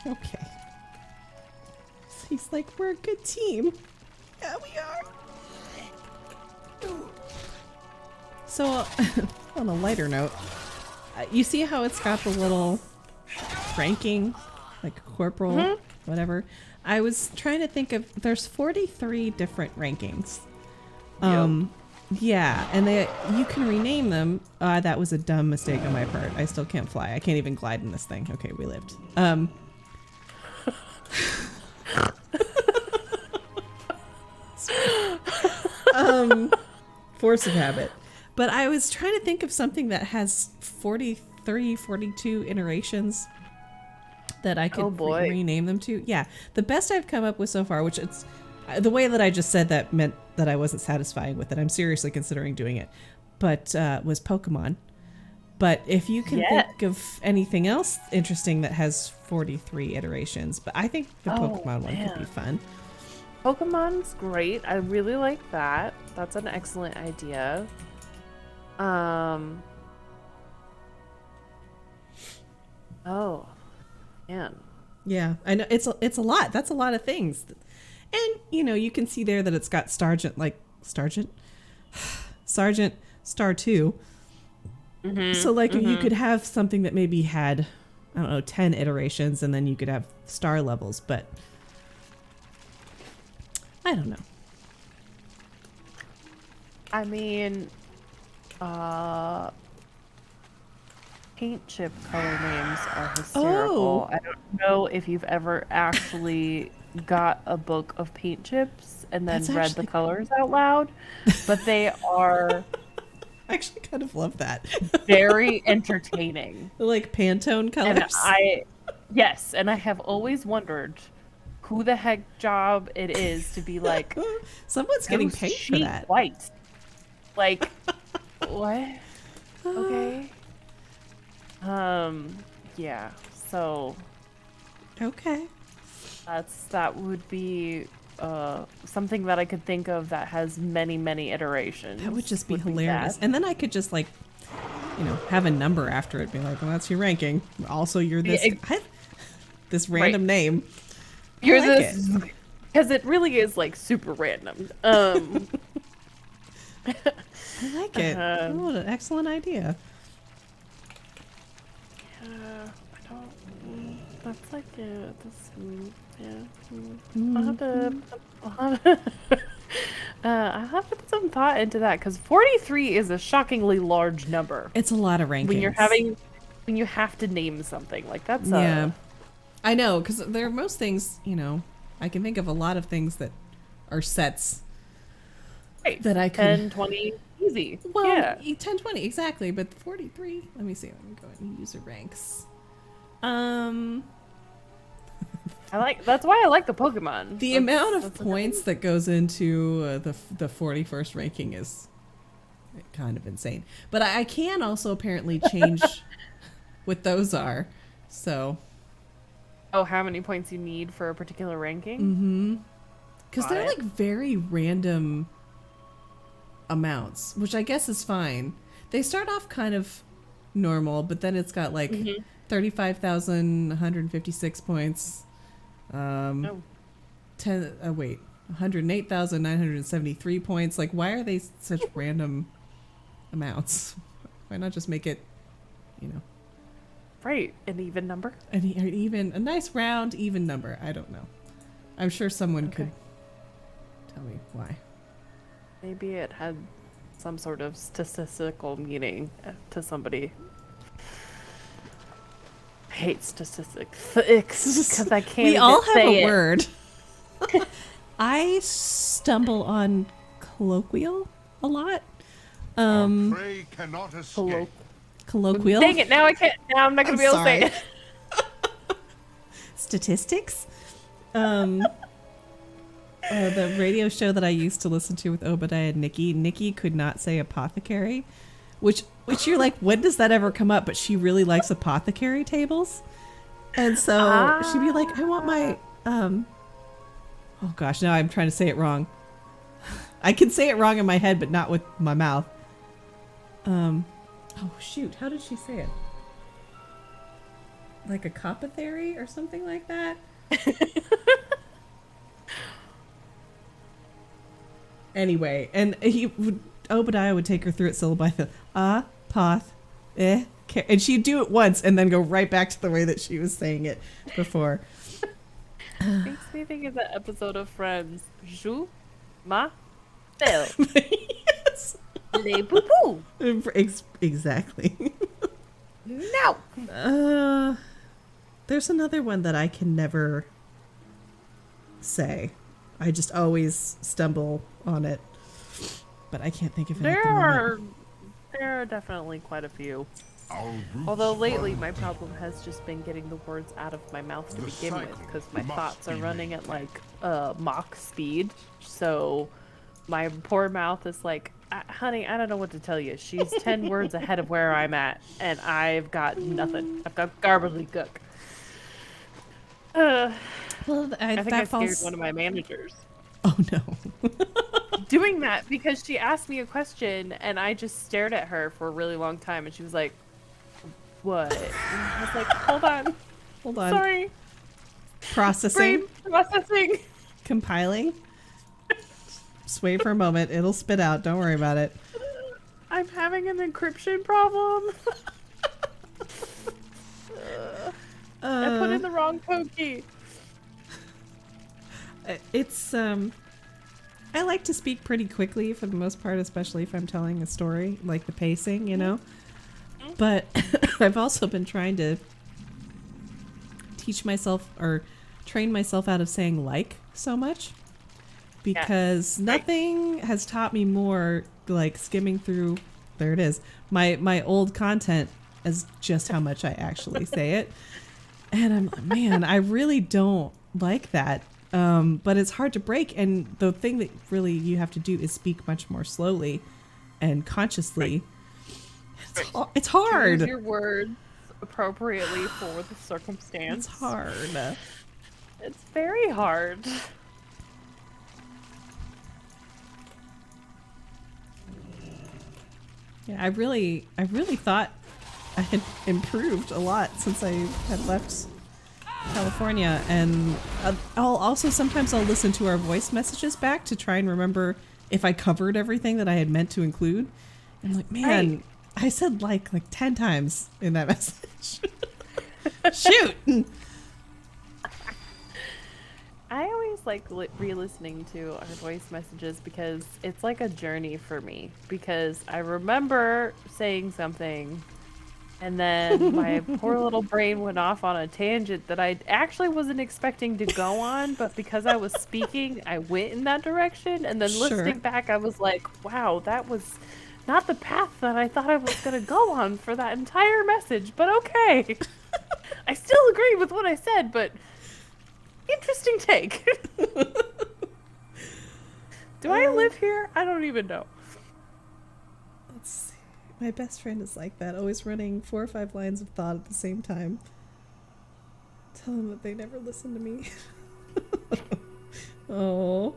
Okay. He's like, we're a good team. Yeah, we are. So, on a lighter note, you see how it's got the little ranking, like corporal, whatever? I was trying to think of, there's 43 different rankings. Yeah, and you can rename them. That was a dumb mistake on my part. I still can't fly. I can't even glide in this thing. Okay, we lived. Force of habit. But I was trying to think of something that has 43, 42 iterations that I could rename them to. Yeah, the best I've come up with so far, which it's the way that I just said that meant that I wasn't satisfying with it. I'm seriously considering doing it, but was Pokemon. But if you can think of anything else interesting that has 43 iterations, but I think the Pokemon one could be fun. Pokemon's great. I really like that. That's an excellent idea. Oh, man. Yeah, I know it's a lot. That's a lot of things. And you know, you can see there that it's got Sergeant Star 2. So like you could have something that maybe had, I don't know, 10 iterations, and then you could have star levels, but I don't know. I mean, paint chip color names are hysterical. I don't know if you've ever actually got a book of paint chips and then read the colors out loud, but they are... I actually kind of love that. Very entertaining. Like Pantone colors. And I have always wondered who the heck job it is to be like, someone's getting paid for that. White. Like, what? Okay. Yeah. So. Okay. That would be something that I could think of that has many iterations. That would just be hilarious. And then I could just like, you know, have a number after it, be like, well, that's your ranking. Also, you're this this random name. You're this, because it really is like super random. I like it. What an excellent idea. That's like this. Yeah. Mm-hmm. I'll have to put some thought into that because 43 is a shockingly large number. It's a lot of rankings. When you have to name something like that's. Yeah, I know because there are most things. I can think of a lot of things that are sets. Right. That I could 10, 20, easy. Well, yeah. 10, 20 exactly, but 43. Let me see. Let me go and user ranks. That's why I like the Pokemon. The amount of points that goes into the 41st ranking is kind of insane. But I can also apparently change what those are. So. Oh, how many points you need for a particular ranking? Mm-hmm. Because they're like very random amounts, which I guess is fine. They start off kind of normal, but then it's got like 35,156 points. 108,973 points. Like, why are they such random amounts? Why not just make it, right, an even number? A nice round even number. I don't know. I'm sure someone could tell me why. Maybe it had some sort of statistical meaning to somebody. I hate statistics because I can't. We all have a it. word. I stumble on colloquial a lot. Prey cannot escape. Colloquial. Dang it! Now I can't. Now I'm not gonna be able to say it. Statistics. The radio show that I used to listen to with Obadiah and Nikki could not say apothecary, which you're like, when does that ever come up? But she really likes apothecary tables, and so she'd be like, I want my oh gosh, now I'm trying to say it wrong. I can say it wrong in my head, but not with my mouth. Oh shoot, how did she say it? Like a copothary or something like that? Anyway, and Obadiah would take her through it syllable by and she'd do it once and then go right back to the way that she was saying it before. Makes me think of that episode of Friends. Je m'appelle. Yes. Les poupous. Exactly. No. There's another one that I can never say. I just always stumble on it, but I can't think of it at the moment. There are definitely quite a few. Although lately my problem has just been getting the words out of my mouth to begin with, because my thoughts are running at like Mach speed. So my poor mouth is like, honey, I don't know what to tell you. She's 10 words ahead of where I'm at, and I've got nothing. I've got gobbledygook. Well, I think I scared one of my managers. Oh no. Doing that because she asked me a question and I just stared at her for a really long time and she was like, what? And I was like, hold on. Sorry. Processing. Brain processing. Compiling. Just wait for a moment. It'll spit out. Don't worry about it. I'm having an encryption problem. I put in the wrong code key. It's I like to speak pretty quickly for the most part, especially if I'm telling a story, like the pacing, But I've also been trying to teach myself or train myself out of saying like so much, because nothing has taught me more like skimming through, there it is, my old content as just how much I actually say it. And I'm like, man, I really don't like that. But it's hard to break. And the thing that really you have to do is speak much more slowly and consciously. Right. It's hard. Choose your words appropriately for the circumstance. It's hard. It's very hard. Yeah, I really thought I had improved a lot since I had left California, and I'll sometimes listen to our voice messages back to try and remember if I covered everything that I had meant to include. And I'm like, man, I said like 10 times in that message. Shoot. always like re-listening to our voice messages because it's like a journey for me. Because I remember saying something, and then my poor little brain went off on a tangent that I actually wasn't expecting to go on, but because I was speaking, I went in that direction. And then listening back, I was like, wow, that was not the path that I thought I was going to go on for that entire message. But okay. I still agree with what I said, but interesting take. Do I live here? I don't even know. Let's see. My best friend is like that, always running 4 or 5 lines of thought at the same time. Tell them that they never listen to me. Oh.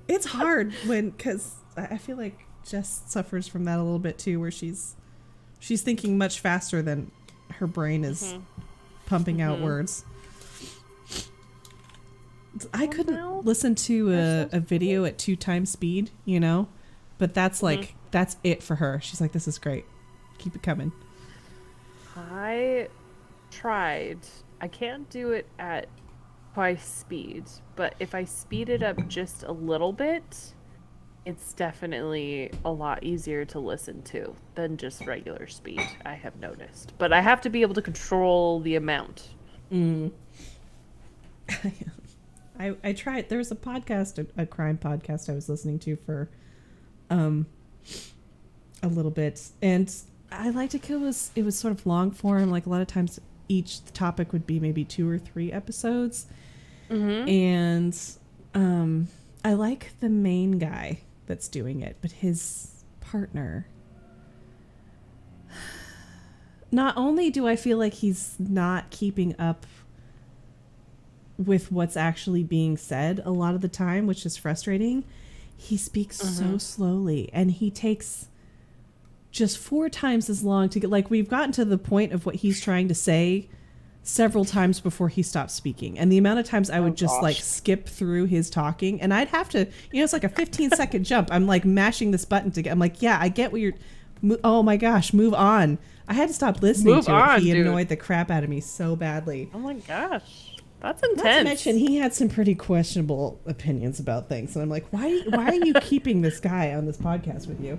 It's hard because I feel like Jess suffers from that a little bit too, where she's thinking much faster than her brain is pumping out words. I couldn't listen to a video at 2 times speed, you know? But that's like, that's it for her. She's like, this is great. Keep it coming. I tried. I can't do it at twice speed, but if I speed it up just a little bit, it's definitely a lot easier to listen to than just regular speed, I have noticed. But I have to be able to control the amount. I tried. There was a podcast, a crime podcast I was listening to for a little bit, and I liked it because it was sort of long form. Like a lot of times each topic would be maybe 2 or 3 episodes. And I like the main guy that's doing it, but his partner, not only do I feel like he's not keeping up with what's actually being said a lot of the time, which is frustrating, he speaks so slowly, and he takes just 4 times as long to get, like, we've gotten to the point of what he's trying to say several times before he stops speaking. And the amount of times I would just like skip through his talking, and I'd have to, you know, it's like a 15-second jump. I'm like mashing this button to get, I'm like, yeah, I get what you're, oh my gosh, move on. I had to stop listening to it. He annoyed the crap out of me so badly. Oh my gosh. That's intense. Not to mention, he had some pretty questionable opinions about things. And I'm like, why are you keeping this guy on this podcast with you?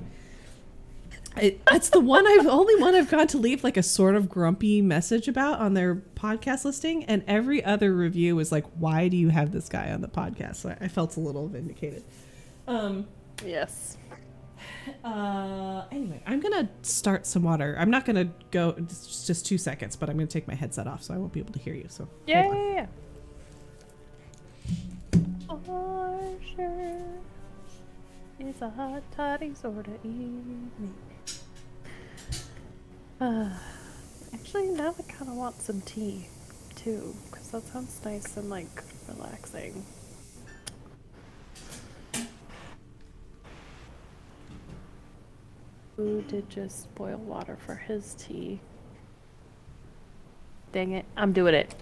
It's the only one I've gone to leave like a sort of grumpy message about on their podcast listing. And every other review was like, why do you have this guy on the podcast? So I felt a little vindicated. Yes. Anyway, I'm going to start some water. I'm not going to go, it's just 2 seconds, but I'm going to take my headset off so I won't be able to hear you. So yeah. Sure. It's a hot toddy sort of evening. Actually, now I kind of want some tea too, because that sounds nice and like relaxing. Who did just boil water for his tea? Dang it, I'm doing it.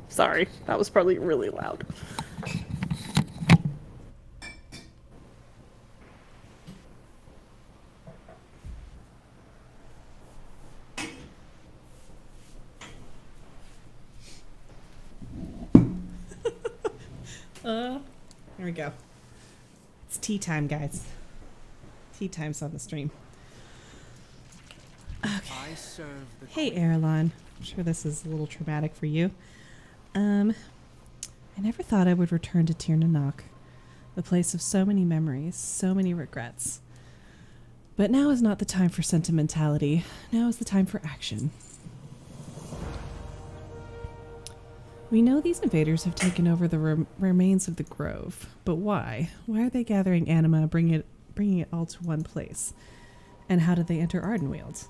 Sorry, that was probably really loud. There we go. It's tea time, guys. Tea time's on the stream. Okay. Hey, Erlon. I'm sure this is a little traumatic for you. I never thought I would return to Tir Nanak, the place of so many memories, so many regrets. But now is not the time for sentimentality. Now is the time for action. We know these invaders have taken over the remains of the grove, but why? Why are they gathering anima, bringing it all to one place? And how did they enter Ardenweald?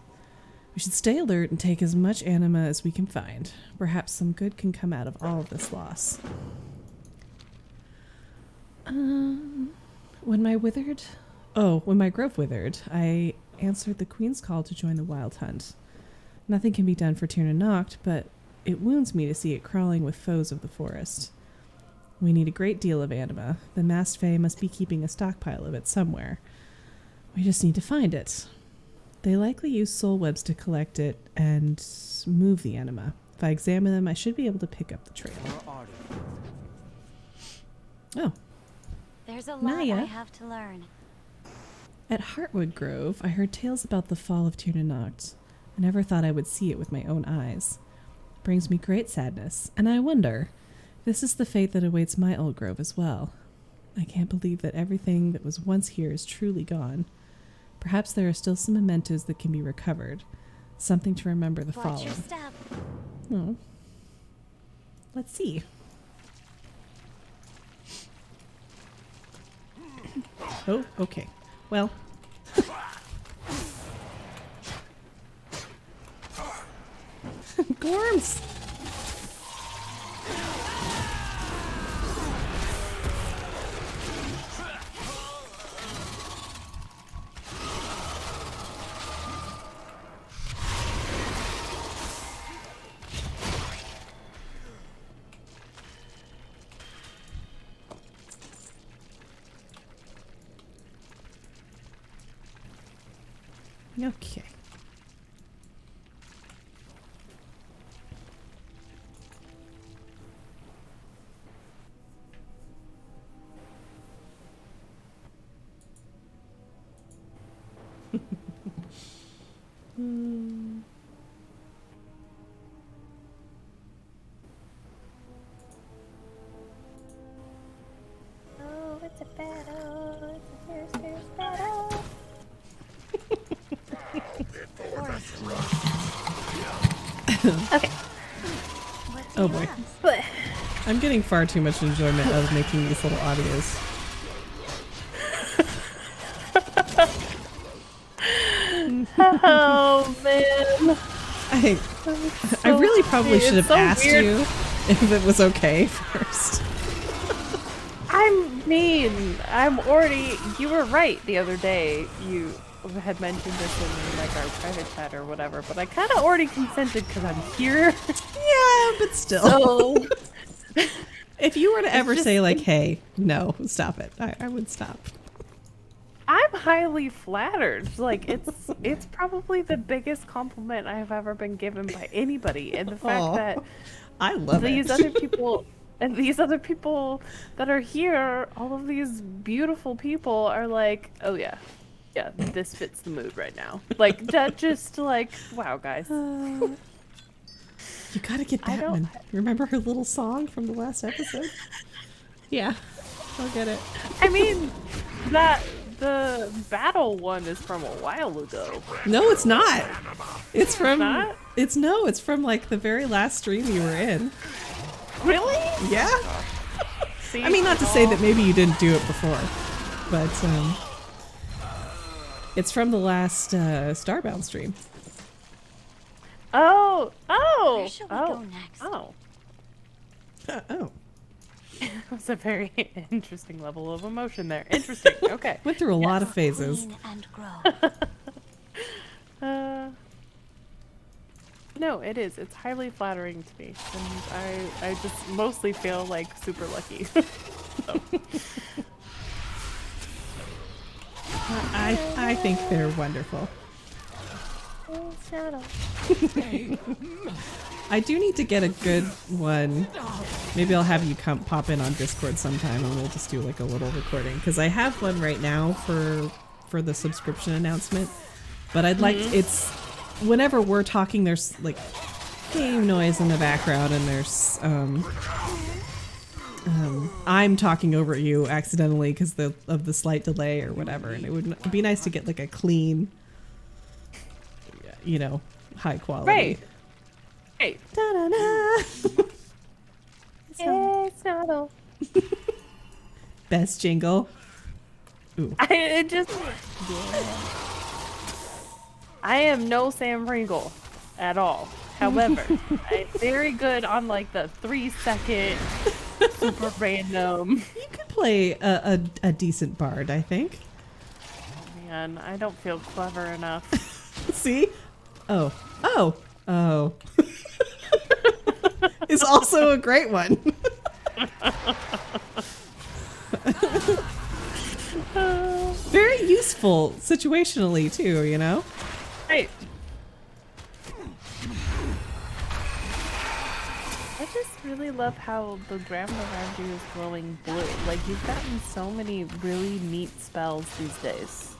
We should stay alert and take as much anima as we can find. Perhaps some good can come out of all of this loss. When my grove withered, I answered the Queen's call to join the Wild Hunt. Nothing can be done for Tir Nanak, but It wounds me to see it crawling with foes of the forest. We need a great deal of anima. The masked fae must be keeping a stockpile of it somewhere. We just need to find it. They likely use soul webs to collect it and move the anima. If I examine them, I should be able to pick up the trail. Oh. There's a lot Naya. I have to learn. At Heartwood Grove, I heard tales about the fall of Tirnanocht. I never thought I would see it with my own eyes. It brings me great sadness, and I wonder, this is the fate that awaits my old grove as well. I can't believe that everything that was once here is truly gone. Perhaps there are still some mementos that can be recovered. Something to remember the Watch fallen. your step. Oh. Let's see. Oh, okay. Well. Gorms! Okay. Oh, it's a battle. It's a fierce, fierce battle. Okay. Oh boy. I'm getting far too much enjoyment out of making these little audios. Oh man. I really probably should have so asked weird. you if it was okay first. I'm already. You were right the other day. You had mentioned this in like our private chat or whatever, but I kind of already consented because I'm here. Yeah, but still. So, if you were to ever just- say like, "Hey, no, stop it," I would stop. I'm highly flattered. Like it's probably the biggest compliment I have ever been given by anybody, and the fact Aw, that I love these it. other people and these other people that are here, all of these beautiful people are like, oh yeah, this fits the mood right now. Like that, just like, wow, guys. You gotta get that one. Remember her little song from the last episode? Yeah, I'll get it. I mean, the battle one is from a while ago. No, it's not. It's from. not? It's from like the very last stream you were in. Really? Yeah. See, I mean, not to say that maybe you didn't do it before, but it's from the last Starbound stream. Oh. Where shall we go next? Oh. Oh. That's a very interesting level of emotion there. Interesting. Okay. Went through a lot of phases. Clean and grow. No, it is. It's highly flattering to me, and I just mostly feel like super lucky. So. I think they're wonderful. I do need to get a good one. Maybe I'll have you pop in on Discord sometime and we'll just do like a little recording, because I have one right now for the subscription announcement, but I'd like it's whenever we're talking there's like game noise in the background and there's I'm talking over you accidentally because of the slight delay or whatever, and it would be nice to get like a clean, high quality. Right. Hey. Da-da-da. It's not all. Best jingle. Ooh. I am no Sam Riegel at all. However, I'm very good on like the 3-second super random. You could play a decent bard, I think. Man, I don't feel clever enough. See? Oh. is also a great one. Very useful situationally too, you know? Right. I just really love how the ground around you is glowing blue. Like, you've gotten so many really neat spells these days.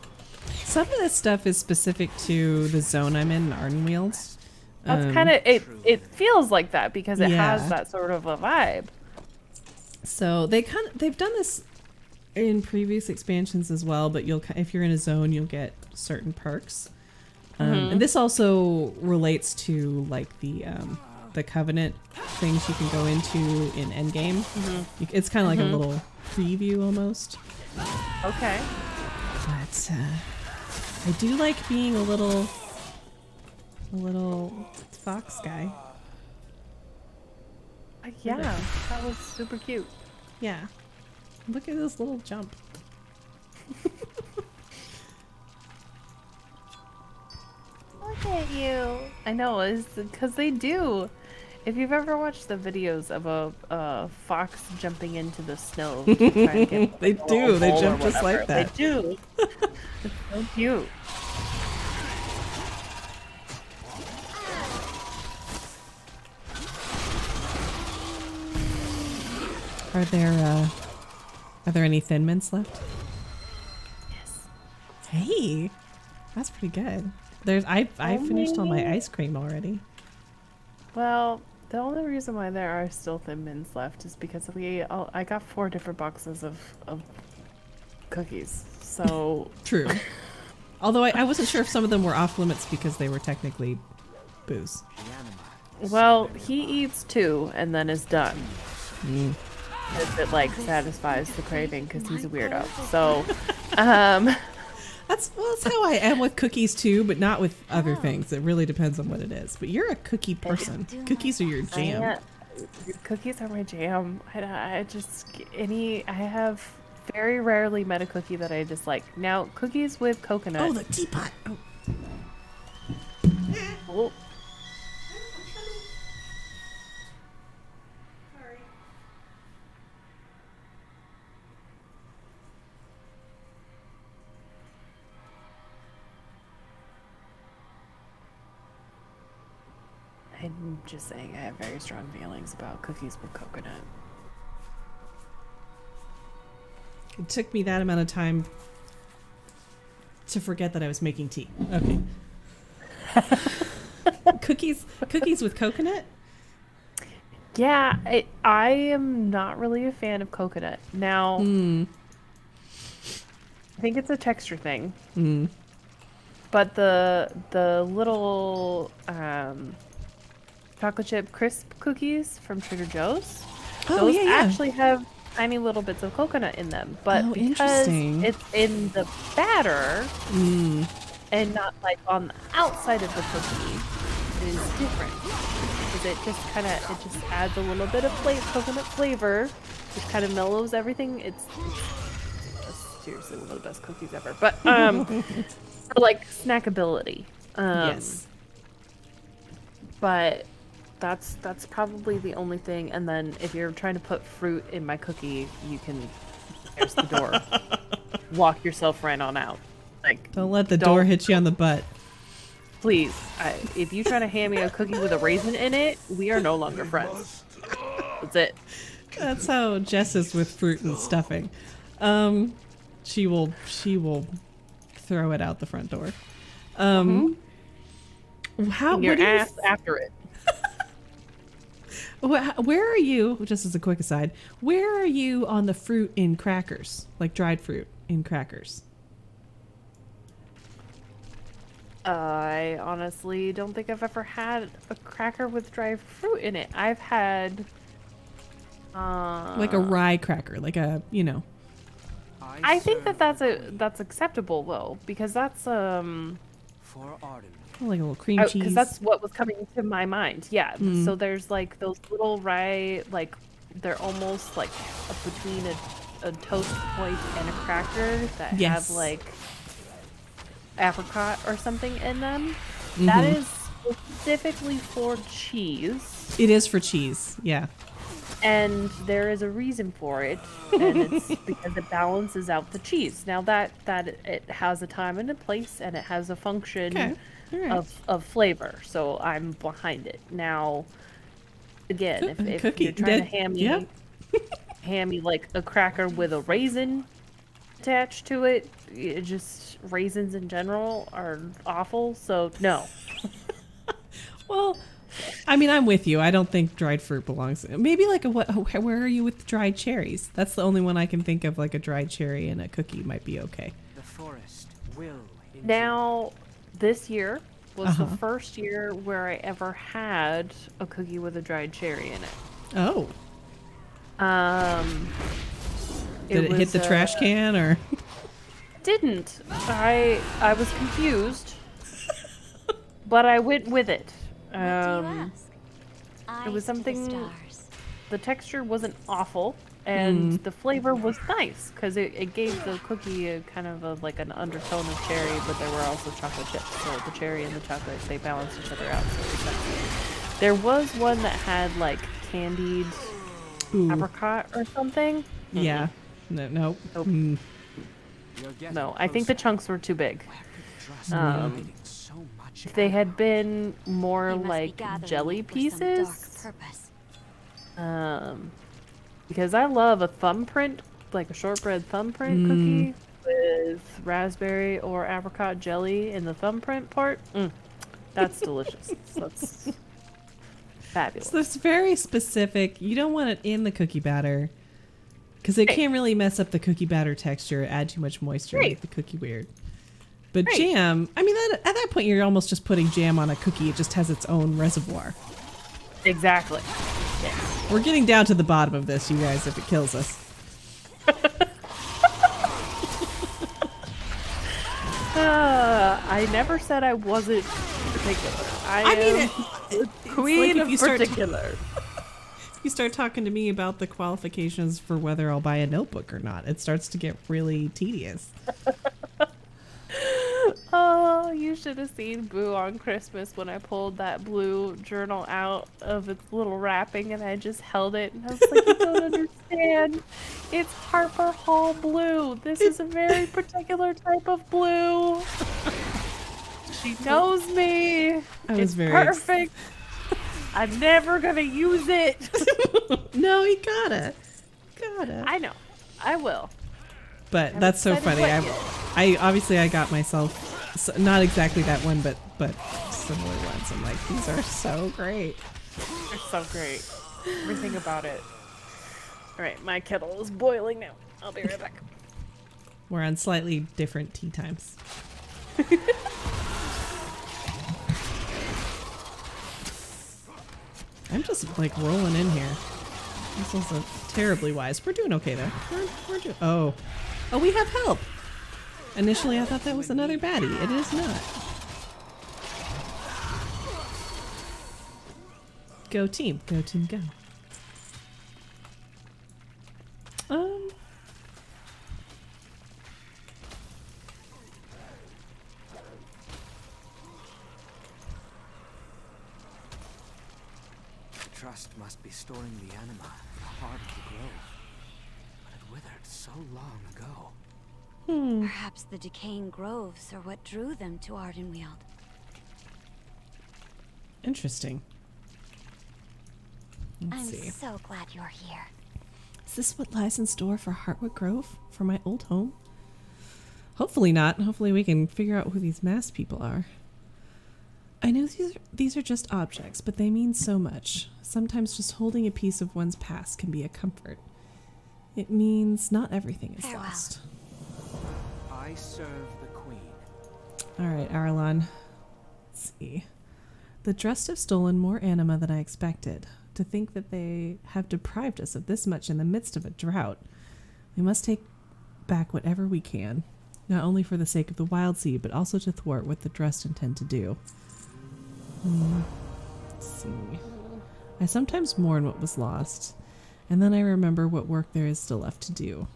Some of this stuff is specific to the zone I'm in Ardenweald. That's kind of it feels like that because it has that sort of a vibe. So they've done this in previous expansions as well, but if you're in a zone, you'll get certain perks. And this also relates to like the Covenant things you can go into in Endgame. It's kind of like a little preview almost. Okay. But I do like being a little fox guy. Yeah, that was super cute. Yeah. Look at this little jump. Look at you. I know, it's because they do. If you've ever watched the videos of a fox jumping into the snow, to try and get they do. They jump just like that. They do. It's so cute. Are there any Thin Mints left? Yes. Hey, that's pretty good. I finished all my ice cream already. Well, the only reason why there are still Thin Mints left is because I got 4 different boxes of cookies. So true. Although I wasn't sure if some of them were off limits because they were technically booze. Well, he eats 2 and then is done. If it like satisfies the craving because he's a weirdo. So, that's how I am with cookies too, but not with other things. It really depends on what it is. But you're a cookie person. Cookies are your jam. Cookies are my jam. I have very rarely met a cookie that I dislike. Now, cookies with coconut. Oh, the teapot. Oh. I'm just saying I have very strong feelings about cookies with coconut. It took me that amount of time to forget that I was making tea. Okay. Cookies with coconut? Yeah, I am not really a fan of coconut. Now, I think it's a texture thing. But the little chocolate chip crisp cookies from Trader Joe's, those actually have tiny little bits of coconut in them. But because it's in the batter and not like on the outside of the cookie, it is different. Because it just adds a little bit of coconut flavor, which kind of mellows everything. It's seriously one of the best cookies ever. But for like snackability. Yes. But that's probably the only thing. And then if you're trying to put fruit in my cookie, you can there's the door. Walk yourself right on out. Like, don't let the door hit you on the butt. Please, if you try to hand me a cookie with a raisin in it, we are no longer friends. That's it. That's how Jess is with fruit and stuffing. She will throw it out the front door. Your ass after it. Where are you, just as a quick aside, where are you on the fruit in crackers? Like dried fruit in crackers? I honestly don't think I've ever had a cracker with dried fruit in it. I've had like a rye cracker, like a, I think that's acceptable though, because that's for Arden. Like a little cream cheese. Because that's what was coming to my mind. Yeah. So there's like those little rye, like they're almost like between a toast point and a cracker that have like apricot or something in them. That is specifically for cheese. It is for cheese, yeah. And there is a reason for it, and it's because it balances out the cheese. Now that it has a time and a place, and it has a function of flavor, so I'm behind it. Now, again, if you're trying to hand me like a cracker with a raisin attached to it, just raisins in general are awful, so no. Well, I mean, I'm with you. I don't think dried fruit belongs. Maybe like where are you with dried cherries? That's the only one I can think of, like a dried cherry and a cookie might be okay. The forest will. Now, this year was the first year where I ever had a cookie with a dried cherry in it. Oh. Did it hit the trash can or? Didn't. I was confused, but I went with it. What do you ask? It was something. The texture wasn't awful, and the flavor was nice because it gave the cookie a kind of like an undertone of cherry, but there were also chocolate chips. So the cherry and the chocolate, they balanced each other out. So it was nice. There was one that had like candied apricot or something. Yeah. Nope. No, I think the chunks were too big. If they had been more like jelly pieces, because I love a thumbprint, like a shortbread thumbprint cookie with raspberry or apricot jelly in the thumbprint part. That's delicious. That's fabulous. So it's very specific. You don't want it in the cookie batter because it can't really mess up the cookie batter texture, add too much moisture, make the cookie weird. But jam, I mean, at that point, you're almost just putting jam on a cookie. It just has its own reservoir. Exactly. Yeah. We're getting down to the bottom of this, you guys, if it kills us. I never said I wasn't particular. I mean, queen of particular. If you start talking to me about the qualifications for whether I'll buy a notebook or not, it starts to get really tedious. Oh, you should have seen Boo on Christmas when I pulled that blue journal out of its little wrapping and I just held it and I was like, you don't understand. It's Harper Hall blue. This is a very particular type of blue. She knows me. It's perfect. I'm never gonna use it. No, you gotta. I know. I will. But that's so funny. I obviously I got myself not exactly that one, but similar ones. I'm like, these are so great. They're so great. Everything about it. All right, my kettle is boiling now. I'll be right back. We're on slightly different tea times. I'm just like rolling in here. This isn't terribly wise. We're doing okay though. We're doing. Oh, we have help. Initially, I thought that was another baddie. It is not. Go team. Go team. Go. Trust must be storing the anima in the heart of the grove. But it withered so long ago. Perhaps the decaying groves are what drew them to Ardenweald. Interesting. Let's see. I'm so glad you're here. Is this what lies in store for Heartwood Grove? For my old home? Hopefully not. Hopefully we can figure out who these masked people are. I know these are just objects, but they mean so much. Sometimes just holding a piece of one's past can be a comfort. It means not everything is lost. I serve the queen. Alright, Arlan. Let's see. The Drust have stolen more anima than I expected. To think that they have deprived us of this much in the midst of a drought. We must take back whatever we can. Not only for the sake of the Wild Sea, but also to thwart what the Drust intend to do. Let's see. I sometimes mourn what was lost, and then I remember what work there is still left to do.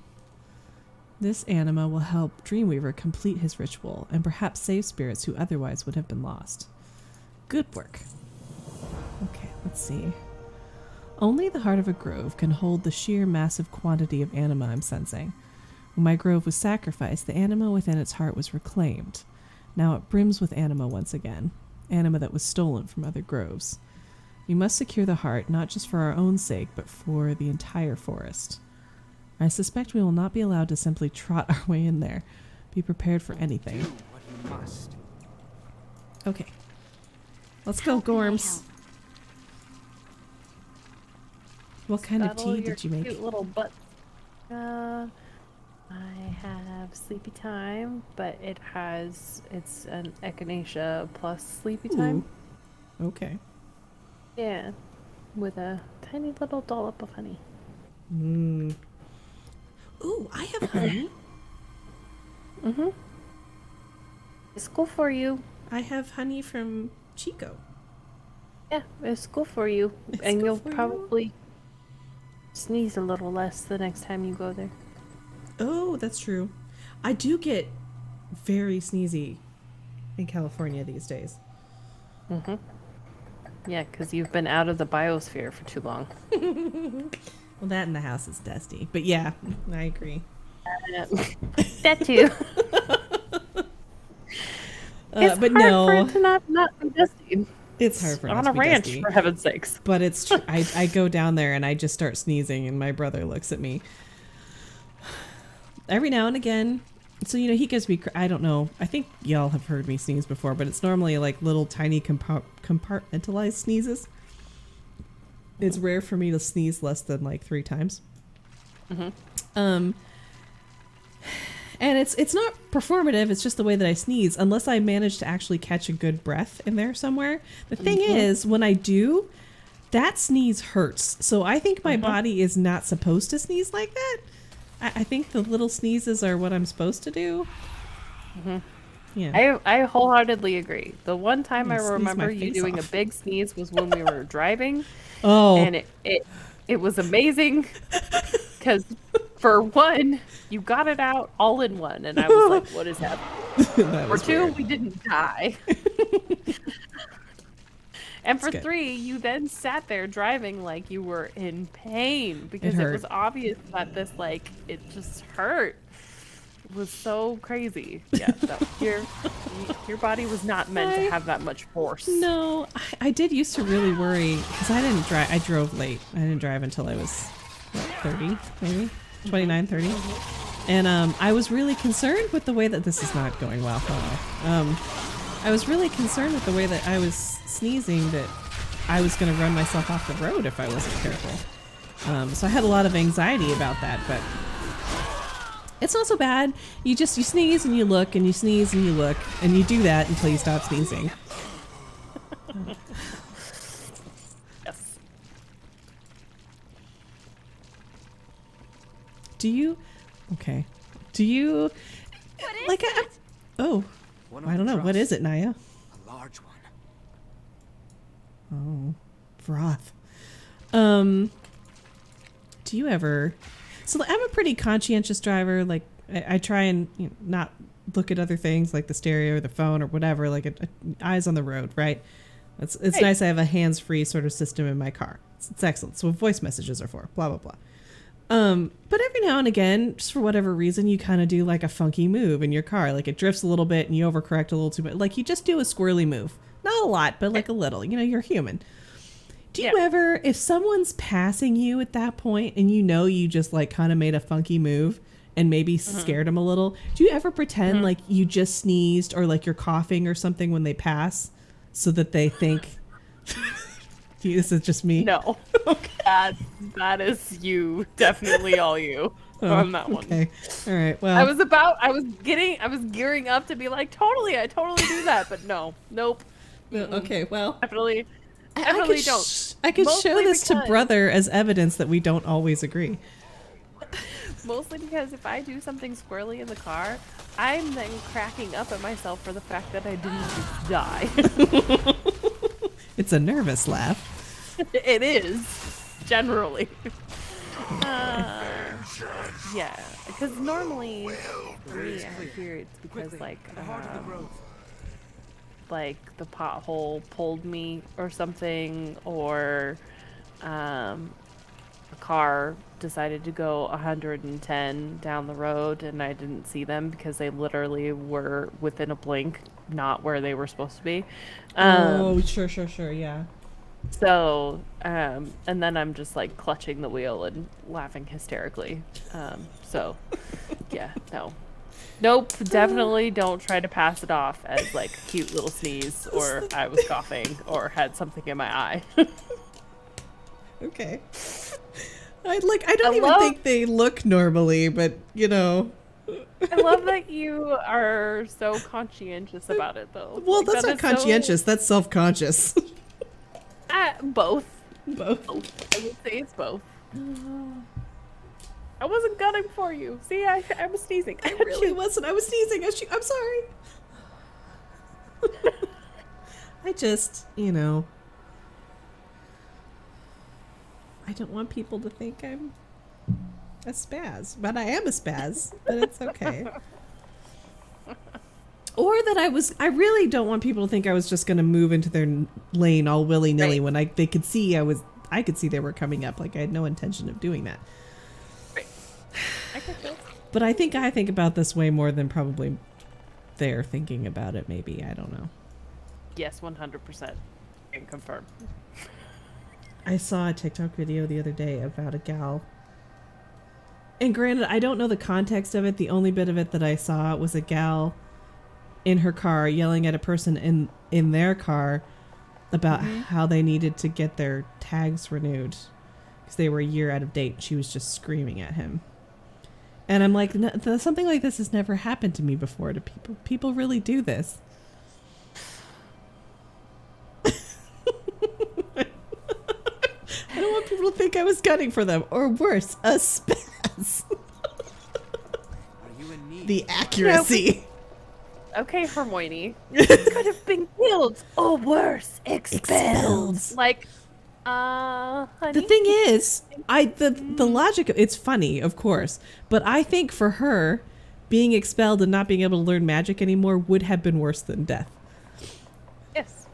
This anima will help Dreamweaver complete his ritual, and perhaps save spirits who otherwise would have been lost. Good work. Okay, let's see. Only the heart of a grove can hold the sheer massive quantity of anima I'm sensing. When my grove was sacrificed, the anima within its heart was reclaimed. Now it brims with anima once again, anima that was stolen from other groves. We must secure the heart, not just for our own sake, but for the entire forest. I suspect we will not be allowed to simply trot our way in there. Be prepared for anything. Do what you must. Okay. Let's go, Gorms. What kind of tea did you make? Cute little butt. I have Sleepy Time, but it's an Echinacea plus Sleepy Time. Ooh. Okay. Yeah, with a tiny little dollop of honey. Ooh, I have honey. It's cool for you. I have honey from Chico. Yeah, it's cool for you. And you'll probably sneeze a little less the next time you go there. Oh, that's true. I do get very sneezy in California these days. Yeah, because you've been out of the biosphere for too long. Well, that in the house is dusty. But yeah, I agree. That too. It's but hard no, for it to not be dusty. It's hard for it on not a to be ranch, dusty. for heaven's sakes. But it's true. I go down there and I just start sneezing, and my brother looks at me every now and again. So, you know, he gives me, I don't know, I think y'all have heard me sneeze before, but it's normally like little tiny compartmentalized sneezes. It's rare for me to sneeze less than like 3 times. And it's not performative, it's just the way that I sneeze, unless I manage to actually catch a good breath in there somewhere. The thing is, when I do, that sneeze hurts. So I think my body is not supposed to sneeze like that. I think the little sneezes are what I'm supposed to do. Yeah. I wholeheartedly agree. The one time I Sneeze remember my you face doing off. a big sneeze was when we were driving. Oh. And it was amazing because for one, you got it out all in one, and I was like, what is happening? For 2, we didn't die. And for 3, you then sat there driving like you were in pain because it was obvious that this, like, it just hurt. It was so crazy. Yeah, your body was not meant to have that much force. No, I did used to really worry because I didn't drive. I drove late. I didn't drive until I was, what, 30, maybe 29, 30. And I was really concerned with the way that this is not going well. I was really concerned with the way that I was sneezing, that I was going to run myself off the road if I wasn't careful. So I had a lot of anxiety about that, but it's not so bad. You sneeze and you look, and you sneeze and you look, and you do that until you stop sneezing. Yes. Do you? Okay. Do you? Like oh, I don't know. What is it, Naya? A large one. Oh, broth. Do you ever? So I'm a pretty conscientious driver. Like I try and not look at other things like the stereo or the phone or whatever. Like eyes on the road, right? It's nice. I have a hands-free sort of system in my car. It's excellent. So voice messages are for blah blah blah. But every now and again, just for whatever reason, you kind of do like a funky move in your car. Like it drifts a little bit and you overcorrect a little too much. Like you just do a squirrely move. Not a lot, but like a little. You know, you're human. Do you ever, if someone's passing you at that point and you just like kind of made a funky move and maybe scared them a little, do you ever pretend like you just sneezed or like you're coughing or something when they pass so that they think this is just me? No. Okay. That is you. Definitely all you on that one. Okay. All right. Well, I was gearing up to be like, I totally do that, but no. Nope. Okay. Well, definitely don't. I could Mostly show this to because- brother as evidence that we don't always agree. Mostly because if I do something squirrely in the car, I'm then cracking up at myself for the fact that I didn't just die. It's a nervous laugh. It is, generally. Yeah, because normally for me, I hear it's because like the pothole pulled me or something, or a car decided to go 110 down the road, and I didn't see them because they literally were within a blink, not where they were supposed to be. Oh, sure, yeah. So, and then I'm just like clutching the wheel and laughing hysterically. So, yeah, no. Nope, definitely don't try to pass it off as like a cute little sneeze, or I was coughing, or had something in my eye. Okay. I don't even think they look normally, but you know. I love that you are so conscientious about it, though. Well, like, that's not conscientious. That's self-conscious. Both. Both. I would say it's both. I wasn't gunning for you. See, I was sneezing. I really wasn't. I was sneezing. I'm sorry. I just, you know, I don't want people to think I'm a spaz, but I am a spaz, but it's okay. Or that I really don't want people to think I was just going to move into their lane all willy-nilly when they could see I could see they were coming up. Like I had no intention of doing that. I get this. But I think about this way more than probably they're thinking about it, maybe. I don't know. Yes, 100%. Can confirm. I saw a TikTok video the other day about a gal. And granted, I don't know the context of it. The only bit of it that I saw was a gal in her car yelling at a person in their car about how they needed to get their tags renewed because they were a year out of date. She was just screaming at him. And I'm like, something like this has never happened to me before. To people. People really do this. I don't want people to think I was gunning for them, or worse, a spaz. The accuracy. Okay, Hermione. Could have been killed, or worse, expelled. Like, honey? The thing is, the logic, it's funny, of course, but I think for her, being expelled and not being able to learn magic anymore would have been worse than death. Yes.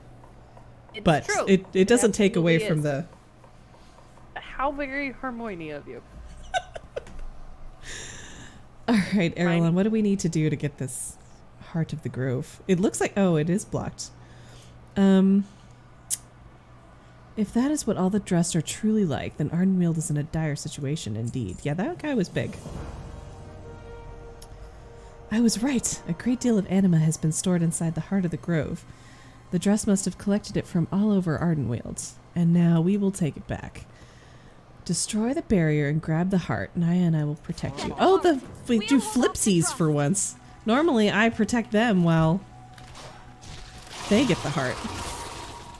It's but true. It doesn't take away absolutely from is. the... How very Hermione of you. All right, Erlen, what do we need to do to get this Heart of the Grove? It looks like... Oh, it is blocked. If that is what all the dressed are truly like, then Ardenweald is in a dire situation indeed. Yeah, that guy was big. I was right. A great deal of anima has been stored inside the Heart of the Grove. The dress must have collected it from all over Ardenweald. And now we will take it back. Destroy the barrier and grab the heart. Naya and I will protect you. Oh, we do flipsies for once. Normally, I protect them while they get the heart.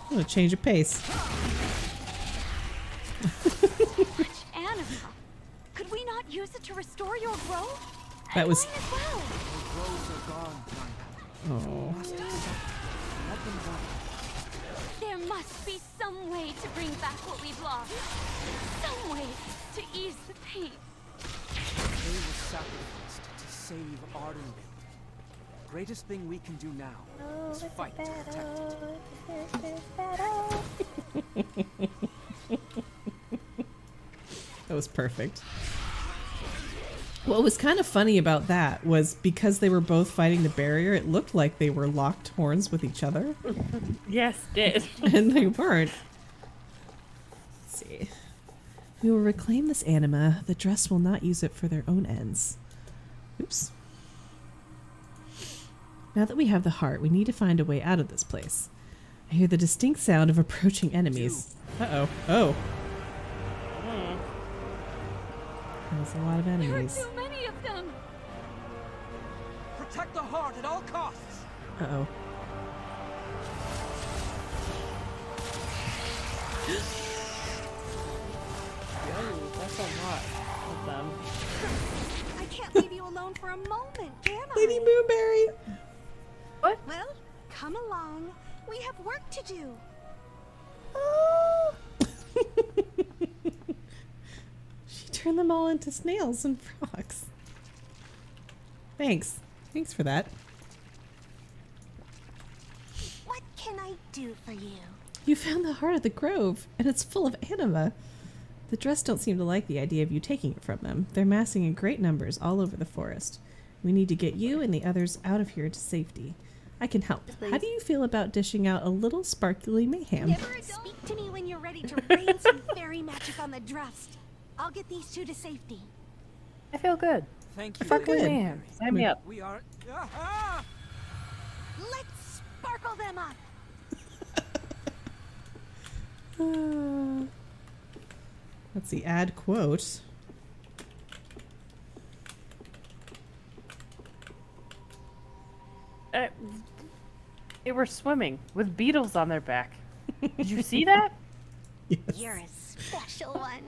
I'm gonna change of pace. Much anima. Could we not use it to restore your grove? That was... Mine as well. Oh. There must be some way to bring back what we've lost. Some way to ease the pain. They were sacrificed to save Ardenweald. Greatest thing we can do now is fight to protect it. That was perfect. What was kind of funny about that was because they were both fighting the barrier, it looked like they were locked horns with each other. Yes, did. And they weren't. Let's see. We will reclaim this anima. The dress will not use it for their own ends. Oops. Now that we have the heart, we need to find a way out of this place. I hear the distinct sound of approaching enemies. Uh-oh. Oh. There's a lot of enemies. There are too many of them. Protect the heart at all costs. Uh-oh. That's a lot of them. I can't leave you alone for a moment, can I? Lady Moonberry! What? Well, come along. We have work to do. She turned them all into snails and frogs. Thanks. Thanks for that. What can I do for you? You found the heart of the grove, and it's full of anima. The Dress don't seem to like the idea of you taking it from them. They're massing in great numbers all over the forest. We need to get you and the others out of here to safety. I can help. How do you feel about dishing out a little sparkly mayhem? Never speak to me when you're ready to rain some fairy magic on the Drust. I'll get these two to safety. I feel good. Thank you. Fuck good. Man. Sign me up. We are. Let's sparkle them up. Let's see. Add quote. They were swimming with beetles on their back. Did you see that? Yes. You're a special one,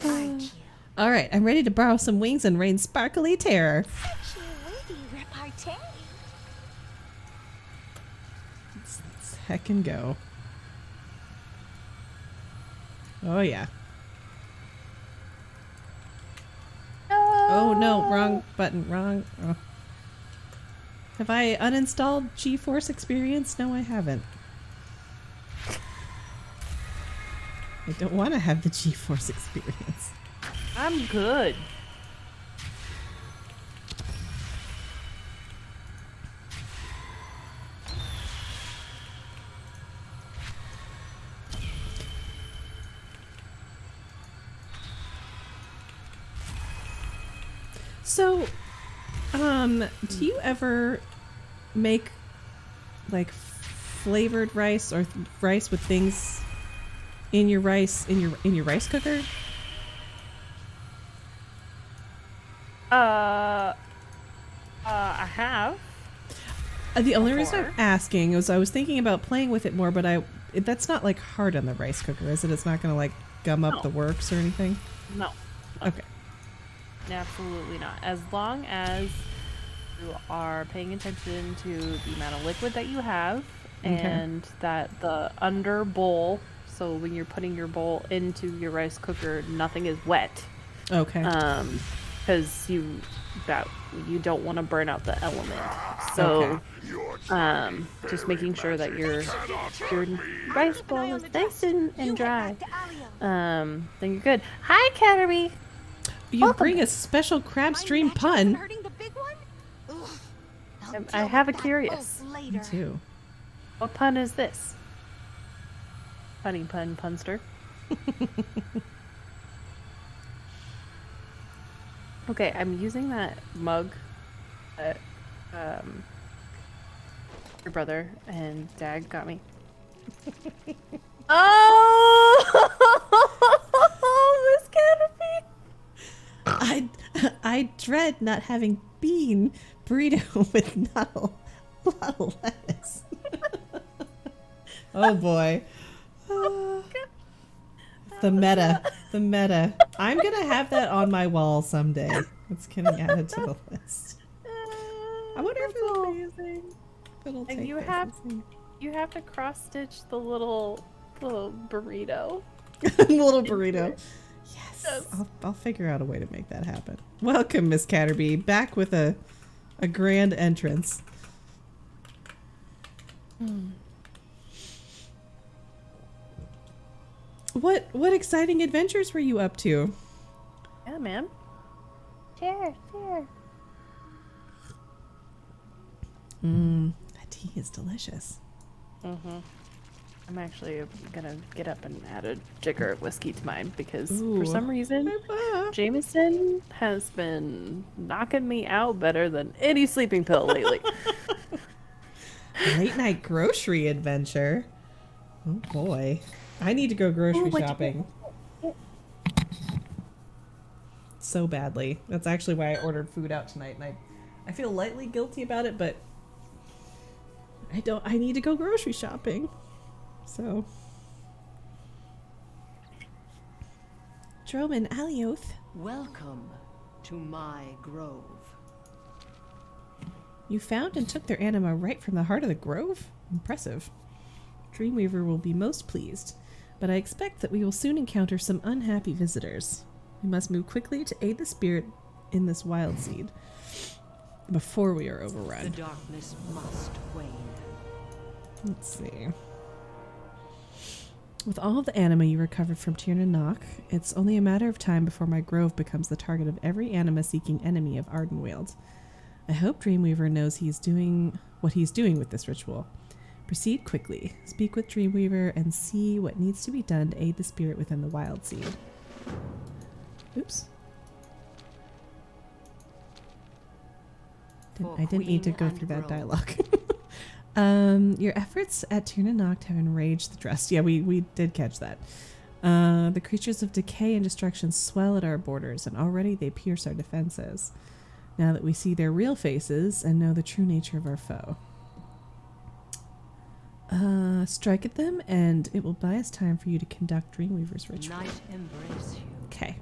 aren't you? All right, I'm ready to borrow some wings and rain sparkly terror. Such a witty repartee. Let's heck and go. Oh yeah. Oh no, wrong button, wrong. Oh. Have I uninstalled GeForce Experience? No, I haven't. I don't want to have the GeForce Experience. I'm good. So, do you ever make like flavored rice or rice with things in your rice in your rice cooker? I have. The only reason I'm asking is I was thinking about playing with it more, but that's not like hard on the rice cooker, is it? It's not going to like gum up the works or anything? No. Okay. Absolutely not. As long as you are paying attention to the amount of liquid that you have and that the under bowl, so when you're putting your bowl into your rice cooker, nothing is wet. Okay. Because you don't want to burn out the element. So, just making sure that your rice bowl is nice and dry. Then you're good. Hi, Caterby. You bring a special crab stream pun. I have a curious. Me too. What pun is this? Funny pun, punster. Okay, I'm using that mug that your brother and Dad got me. Oh, Miss Canopy! I dread not having bean burrito with not a lot of lettuce. Oh boy. The meta. I'm gonna have that on my wall someday. It's getting added to the list. I wonder if it'll take. And you have to cross stitch the little burrito. Little burrito. Yes. I'll figure out a way to make that happen. Welcome, Miss Catterby, back with a grand entrance. What exciting adventures were you up to? Yeah, man. Cheers. That tea is delicious. I'm actually gonna get up and add a jigger of whiskey to mine because for some reason Jameson has been knocking me out better than any sleeping pill lately. Late night grocery adventure. Oh boy. I need to go grocery shopping. So badly. That's actually why I ordered food out tonight, and I feel lightly guilty about it, but I need to go grocery shopping. So Droman Alioth. Welcome to my grove. You found and took their anima right from the heart of the grove? Impressive. Dreamweaver will be most pleased, but I expect that we will soon encounter some unhappy visitors. We must move quickly to aid the spirit in this wild seed before we are overrun. The darkness must wane. Let's see. With all of the anima you recovered from Tiernan Nock, it's only a matter of time before my grove becomes the target of every anima-seeking enemy of Ardenweald. I hope Dreamweaver knows he's doing what he's doing with this ritual. Proceed quickly. Speak with Dreamweaver and see what needs to be done to aid the spirit within the wild seed. Oops. I didn't need to go through that dialogue. Your efforts at Tiernan Nock have enraged the Drust. Yeah, we did catch that. The creatures of decay and destruction swell at our borders, and already they pierce our defenses. Now that we see their real faces and know the true nature of our foe. Strike at them, and it will buy us time for you to conduct Dreamweaver's ritual. Night embrace you. Okay.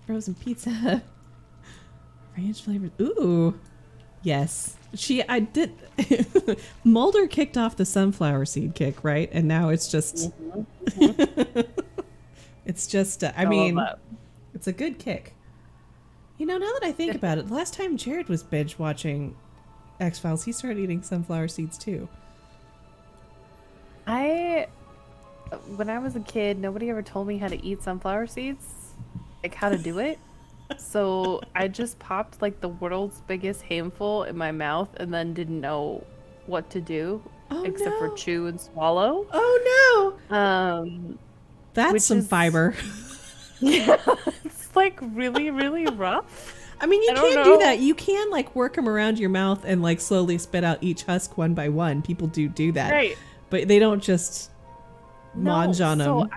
Frozen pizza. Ranch flavored. Ooh. Yes. I did. Mulder kicked off the sunflower seed kick, right? And now it's just. It's just. I mean, it's a good kick. You know, now that I think about it, the last time Jared was binge watching X-Files, he started eating sunflower seeds too. When I was a kid, nobody ever told me how to eat sunflower seeds, like how to do it. So I just popped like the world's biggest handful in my mouth and then didn't know what to do except for chew and swallow. Oh no! That's some fiber. Yeah, it's like really, really rough. I mean, you can't do that. You can like work them around your mouth and like slowly spit out each husk one by one. People do that, right? But they don't just munge on them.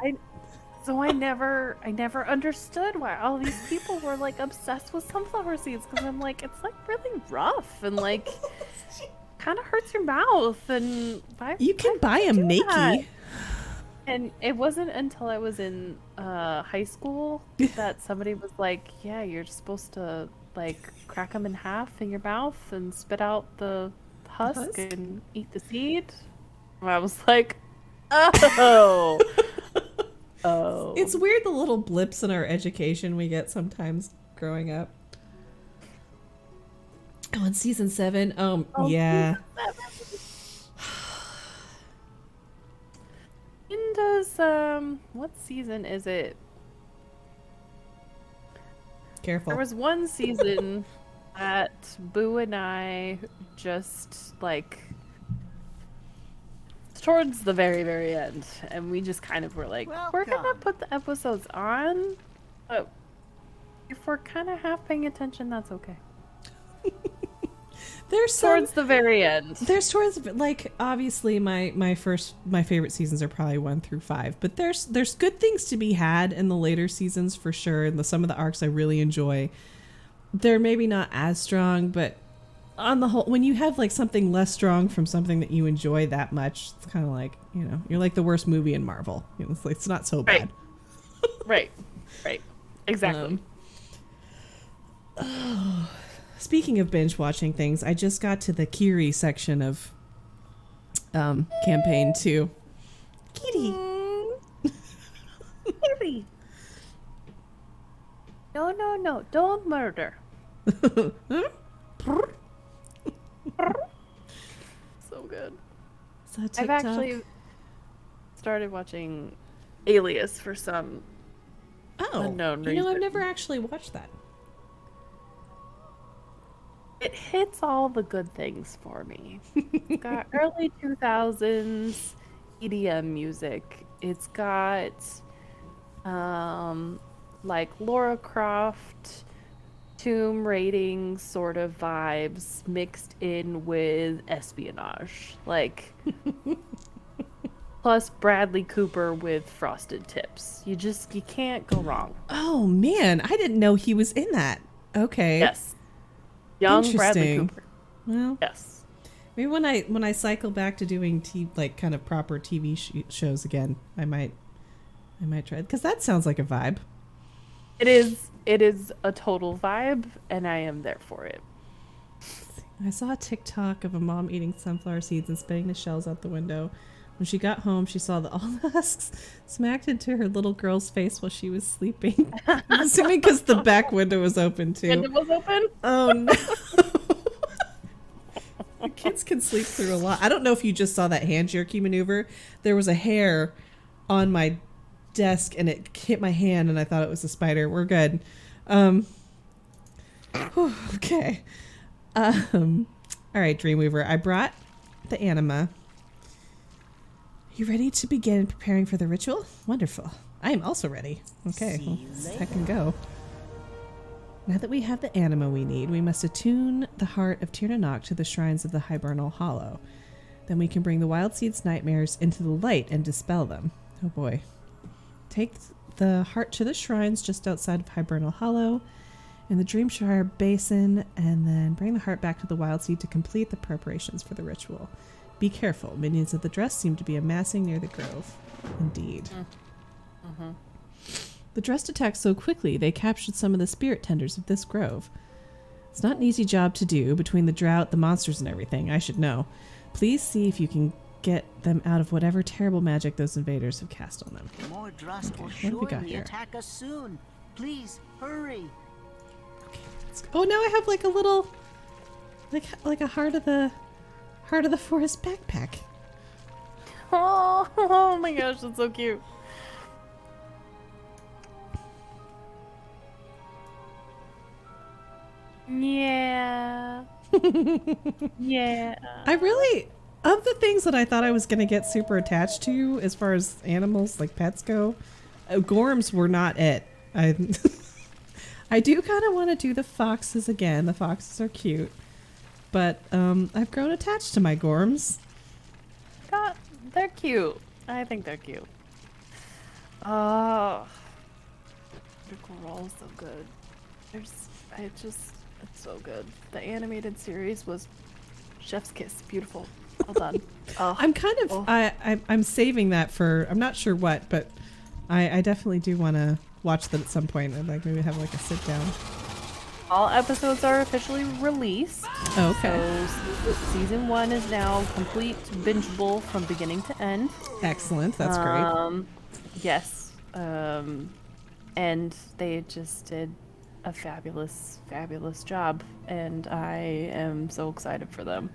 So I never understood why all these people were like obsessed with sunflower seeds, because I'm like, it's like really rough and like kind of hurts your mouth, and you can buy them naked. And it wasn't until I was in high school that somebody was like, yeah, you're supposed to like crack them in half in your mouth and spit out the husk and eat the seed. And I was like, oh. Oh. It's weird the little blips in our education we get sometimes growing up. Oh, in season 7? Yeah. When does, what season is it? Careful. There was one season that Boo and I just, like, towards the very, very end, and we just kind of were like, we're gonna put the episodes on, but if we're kind of half paying attention, that's okay. There's towards the very end. There's towards, like, obviously my favorite seasons are probably 1 through 5, but there's good things to be had in the later seasons for sure, and some of the arcs I really enjoy. They're maybe not as strong, but on the whole, when you have like something less strong from something that you enjoy that much, it's kind of like, you know, you're like the worst movie in Marvel. You know, it's not so bad. Right. Exactly. Speaking of binge watching things, I just got to the Kiri section of campaign 2. Kitty. Kiri. No, don't murder. So good. I've actually started watching Alias for some unknown reason. You know, I've never actually watched that. It hits all the good things for me. It's got early 2000s EDM music. It's got like Lara Croft Tomb Raiding sort of vibes mixed in with espionage, like plus Bradley Cooper with frosted tips. You can't go wrong. Oh man, I didn't know he was in that. Okay. Yes. Young Bradley Cooper. Well, yes. Maybe when I cycle back to doing like kind of proper TV shows again, I might try it, because that sounds like a vibe. It is a total vibe, and I am there for it. I saw a TikTok of a mom eating sunflower seeds and spitting the shells out the window. When she got home, she saw all the husks smacked into her little girl's face while she was sleeping. I'm assuming because the back window was open too. Window was open? Oh no. Kids can sleep through a lot. I don't know if you just saw that hand jerky maneuver. There was a hair on my desk and it hit my hand and I thought it was a spider. We're good. Okay. All right, Dreamweaver. I brought the anima. You ready to begin preparing for the ritual? Wonderful. I am also ready. Okay, I can go. Now that we have the anima we need, we must attune the heart of Tirnanog to the shrines of the Hibernal Hollow. Then we can bring the Wild Seed's nightmares into the light and dispel them. Oh boy. Take the heart to the shrines just outside of Hibernal Hollow in the Dreamshire Basin, and then bring the heart back to the Wild Seed to complete the preparations for the ritual. Be careful. Minions of the Dress seem to be amassing near the grove. Indeed. The Dressed attacked so quickly they captured some of the spirit tenders of this grove. It's not an easy job to do, between the drought, the monsters, and everything. I should know. Please see if you can get them out of whatever terrible magic those invaders have cast on them. More Drust will What have we got surely here? attack us soon. Please, hurry. Oh, now I have like a little, like a heart of the forest backpack. Oh my gosh, that's so cute. Yeah. Yeah. I really, of the things that I thought I was going to get super attached to as far as animals, like pets go, Gorms were not it. I do kind of want to do the foxes again. The foxes are cute. But I've grown attached to my Gorms. God, they're cute. I think they're cute. Oh. The girl is so good. It's so good. The animated series was chef's kiss. Beautiful. Well done. Oh. I'm kind of, I'm saving that for, I'm not sure what, but I definitely do want to watch that at some point and like maybe have like a sit down. All episodes are officially released. Oh, okay. So season 1 is now complete, bingeable from beginning to end. Excellent. That's great. Yes. And they just did a fabulous, fabulous job, and I am so excited for them.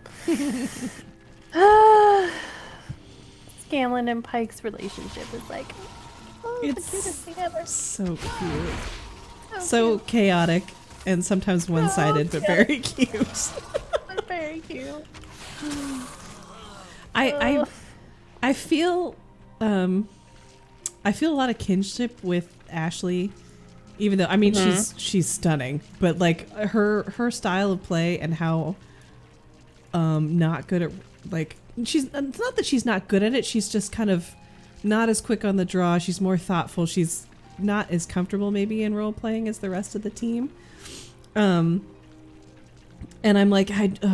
Scanlan and Pike's relationship is like, it's the cutest thing ever. So cute. So chaotic and sometimes one-sided, but very cute. Very cute. I feel I feel a lot of kinship with Ashley, even though I mean she's stunning, but like her style of play and how not good at, like, she's, it's not that she's not good at it, she's just kind of not as quick on the draw. She's more thoughtful. She's not as comfortable maybe in role playing as the rest of the team. And I'm like,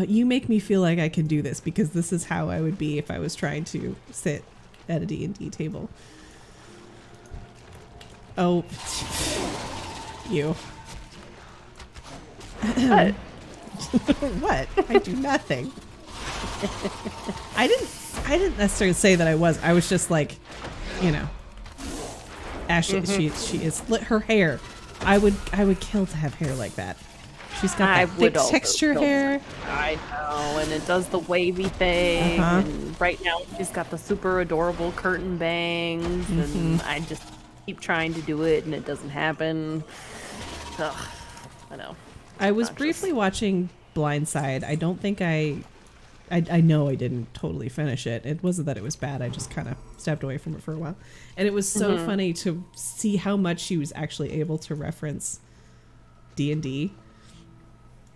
you make me feel like I can do this, because this is how I would be if I was trying to sit at a D&D table. Oh, you. What? What? I do nothing. I didn't necessarily say that I was. I was just like, you know, Ashley. She is her hair. I would kill to have hair like that. She's got that thick texture hair. I know, and it does the wavy thing. And right now she's got the super adorable curtain bangs, and I just keep trying to do it, and it doesn't happen. Ugh, I know. I was briefly watching Blindside. I don't think I know I didn't totally finish it. It wasn't that it was bad. I just kind of stepped away from it for a while. And it was so funny to see how much she was actually able to reference D&D.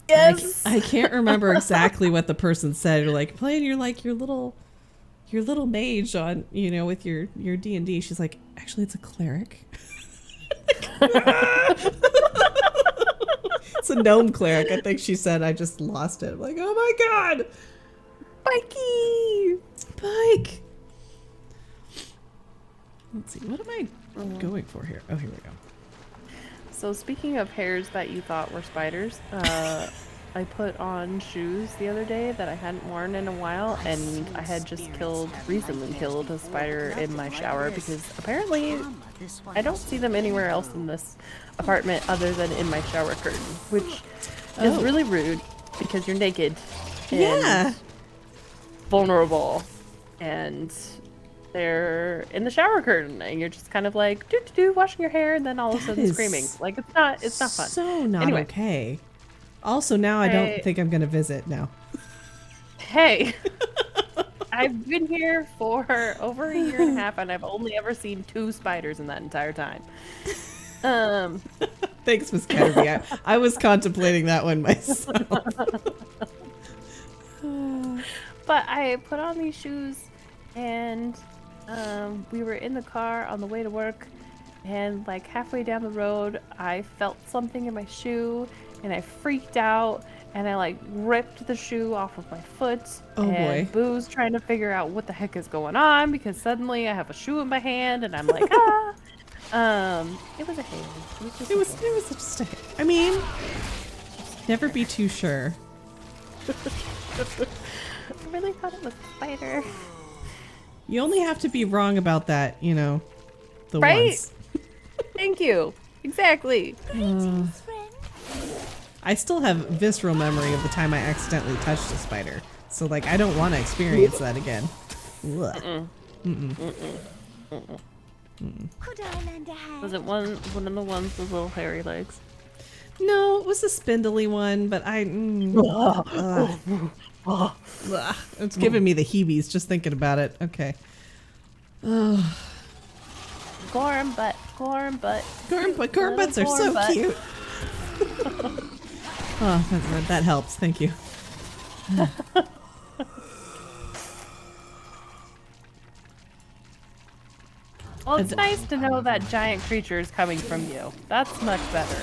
Yes. I can't remember exactly what the person said. You're like, playing your little mage on, you know, with your D&D. She's like, actually, it's a cleric. It's a gnome cleric, I think she said. I just lost it. I'm like, oh my god, Pikey! Pike! Let's see, what am I going for here? Oh, here we go. So speaking of hairs that you thought were spiders, I put on shoes the other day that I hadn't worn in a while, and I had just recently killed a spider in my shower, because apparently I don't see them anywhere else in this apartment other than in my shower curtain, which is really rude because you're naked. And Yeah. vulnerable, and they're in the shower curtain, and you're just kind of like washing your hair, and then all of a sudden screaming. Like it's not fun. So not anyway. Okay. Also, now I don't think I'm gonna visit now. Hey, I've been here for over a year and a half, and I've only ever seen 2 spiders in that entire time. Thanks, Miss Catterby. I was contemplating that one myself. But I put on these shoes, and we were in the car on the way to work, and like halfway down the road, I felt something in my shoe, and I freaked out, and I like ripped the shoe off of my foot. Oh and boy. Boo's trying to figure out what the heck is going on, because suddenly I have a shoe in my hand, and I'm like, ah. It was a hail. It was just a. I mean, never be too sure. I really thought it was a spider. You only have to be wrong about that, you know, the right? once. Thank you. Exactly. I still have visceral memory of the time I accidentally touched a spider. So, like, I don't want to experience that again. Ugh. Could I lend a hand? Was it one of the ones with little hairy legs? No, it was a spindly one, but it's giving me the heebies just thinking about it. Okay. Gorm butt. Gorm butts are so cute. Oh, that helps. Thank you. Well, it's nice to know that giant creature is coming from you. That's much better.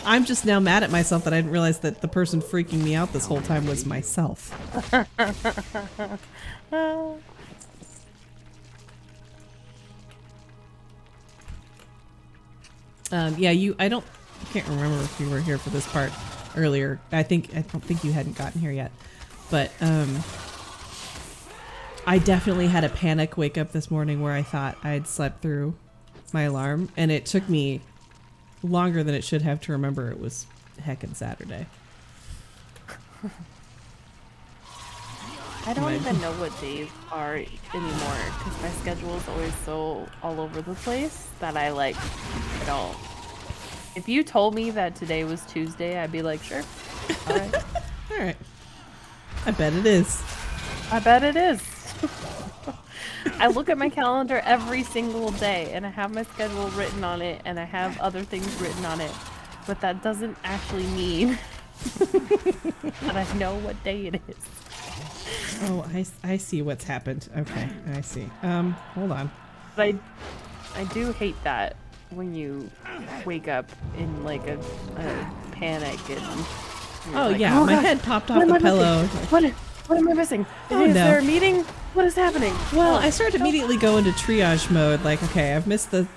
I'm just now mad at myself that I didn't realize that the person freaking me out this whole time was myself. Yeah, I can't remember if you were here for this part earlier. I don't think you hadn't gotten here yet, but I definitely had a panic wake up this morning where I thought I had slept through my alarm, and it took me longer than it should have to remember it was heckin' Saturday. I don't even know what days are anymore because my schedule is always so all over the place that I don't. If you told me that today was Tuesday, I'd be like, sure. All right. All right. I bet it is. I bet it is. I look at my calendar every single day, and I have my schedule written on it, and I have other things written on it, but that doesn't actually mean that I know what day it is. Oh, I see what's happened. Okay, I see. Hold on. But I do hate that when you wake up in like a panic and. Oh like, yeah, oh, my God, head popped off the pillow. What am I missing? Oh, Is no. there a meeting? What is happening? Well, I started to immediately go into triage mode. Like, okay, I've missed the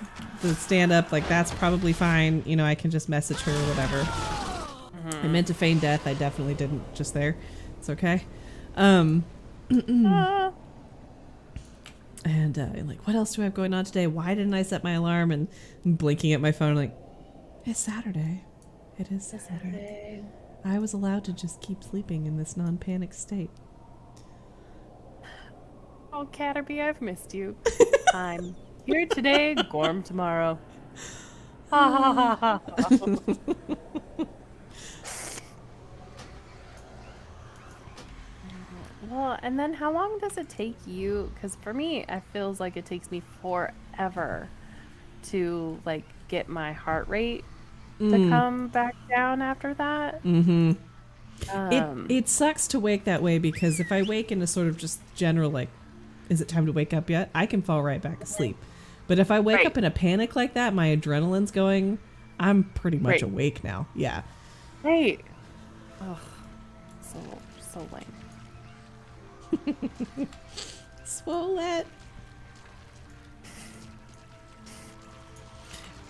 stand up. Like, that's probably fine. You know, I can just message her or whatever. I meant to feign death. I definitely didn't just there. It's okay. And like, what else do I have going on today? Why didn't I set my alarm? And I'm blinking at my phone like, it's Saturday. It is Saturday. I was allowed to just keep sleeping in this non-panic state. Oh, Catterby, I've missed you. I'm here today, Gorm tomorrow. Ha ha ha ha. Well, and then how long does it take you? Because for me, it feels like it takes me forever to like get my heart rate to come back down after that. Mm-hmm. It sucks to wake that way because if I wake in a sort of just general like, is it time to wake up yet? I can fall right back asleep. But if I wake up in a panic like that, my adrenaline's going, I'm pretty much awake now. Yeah. Right. Ugh. So lame. Swolette.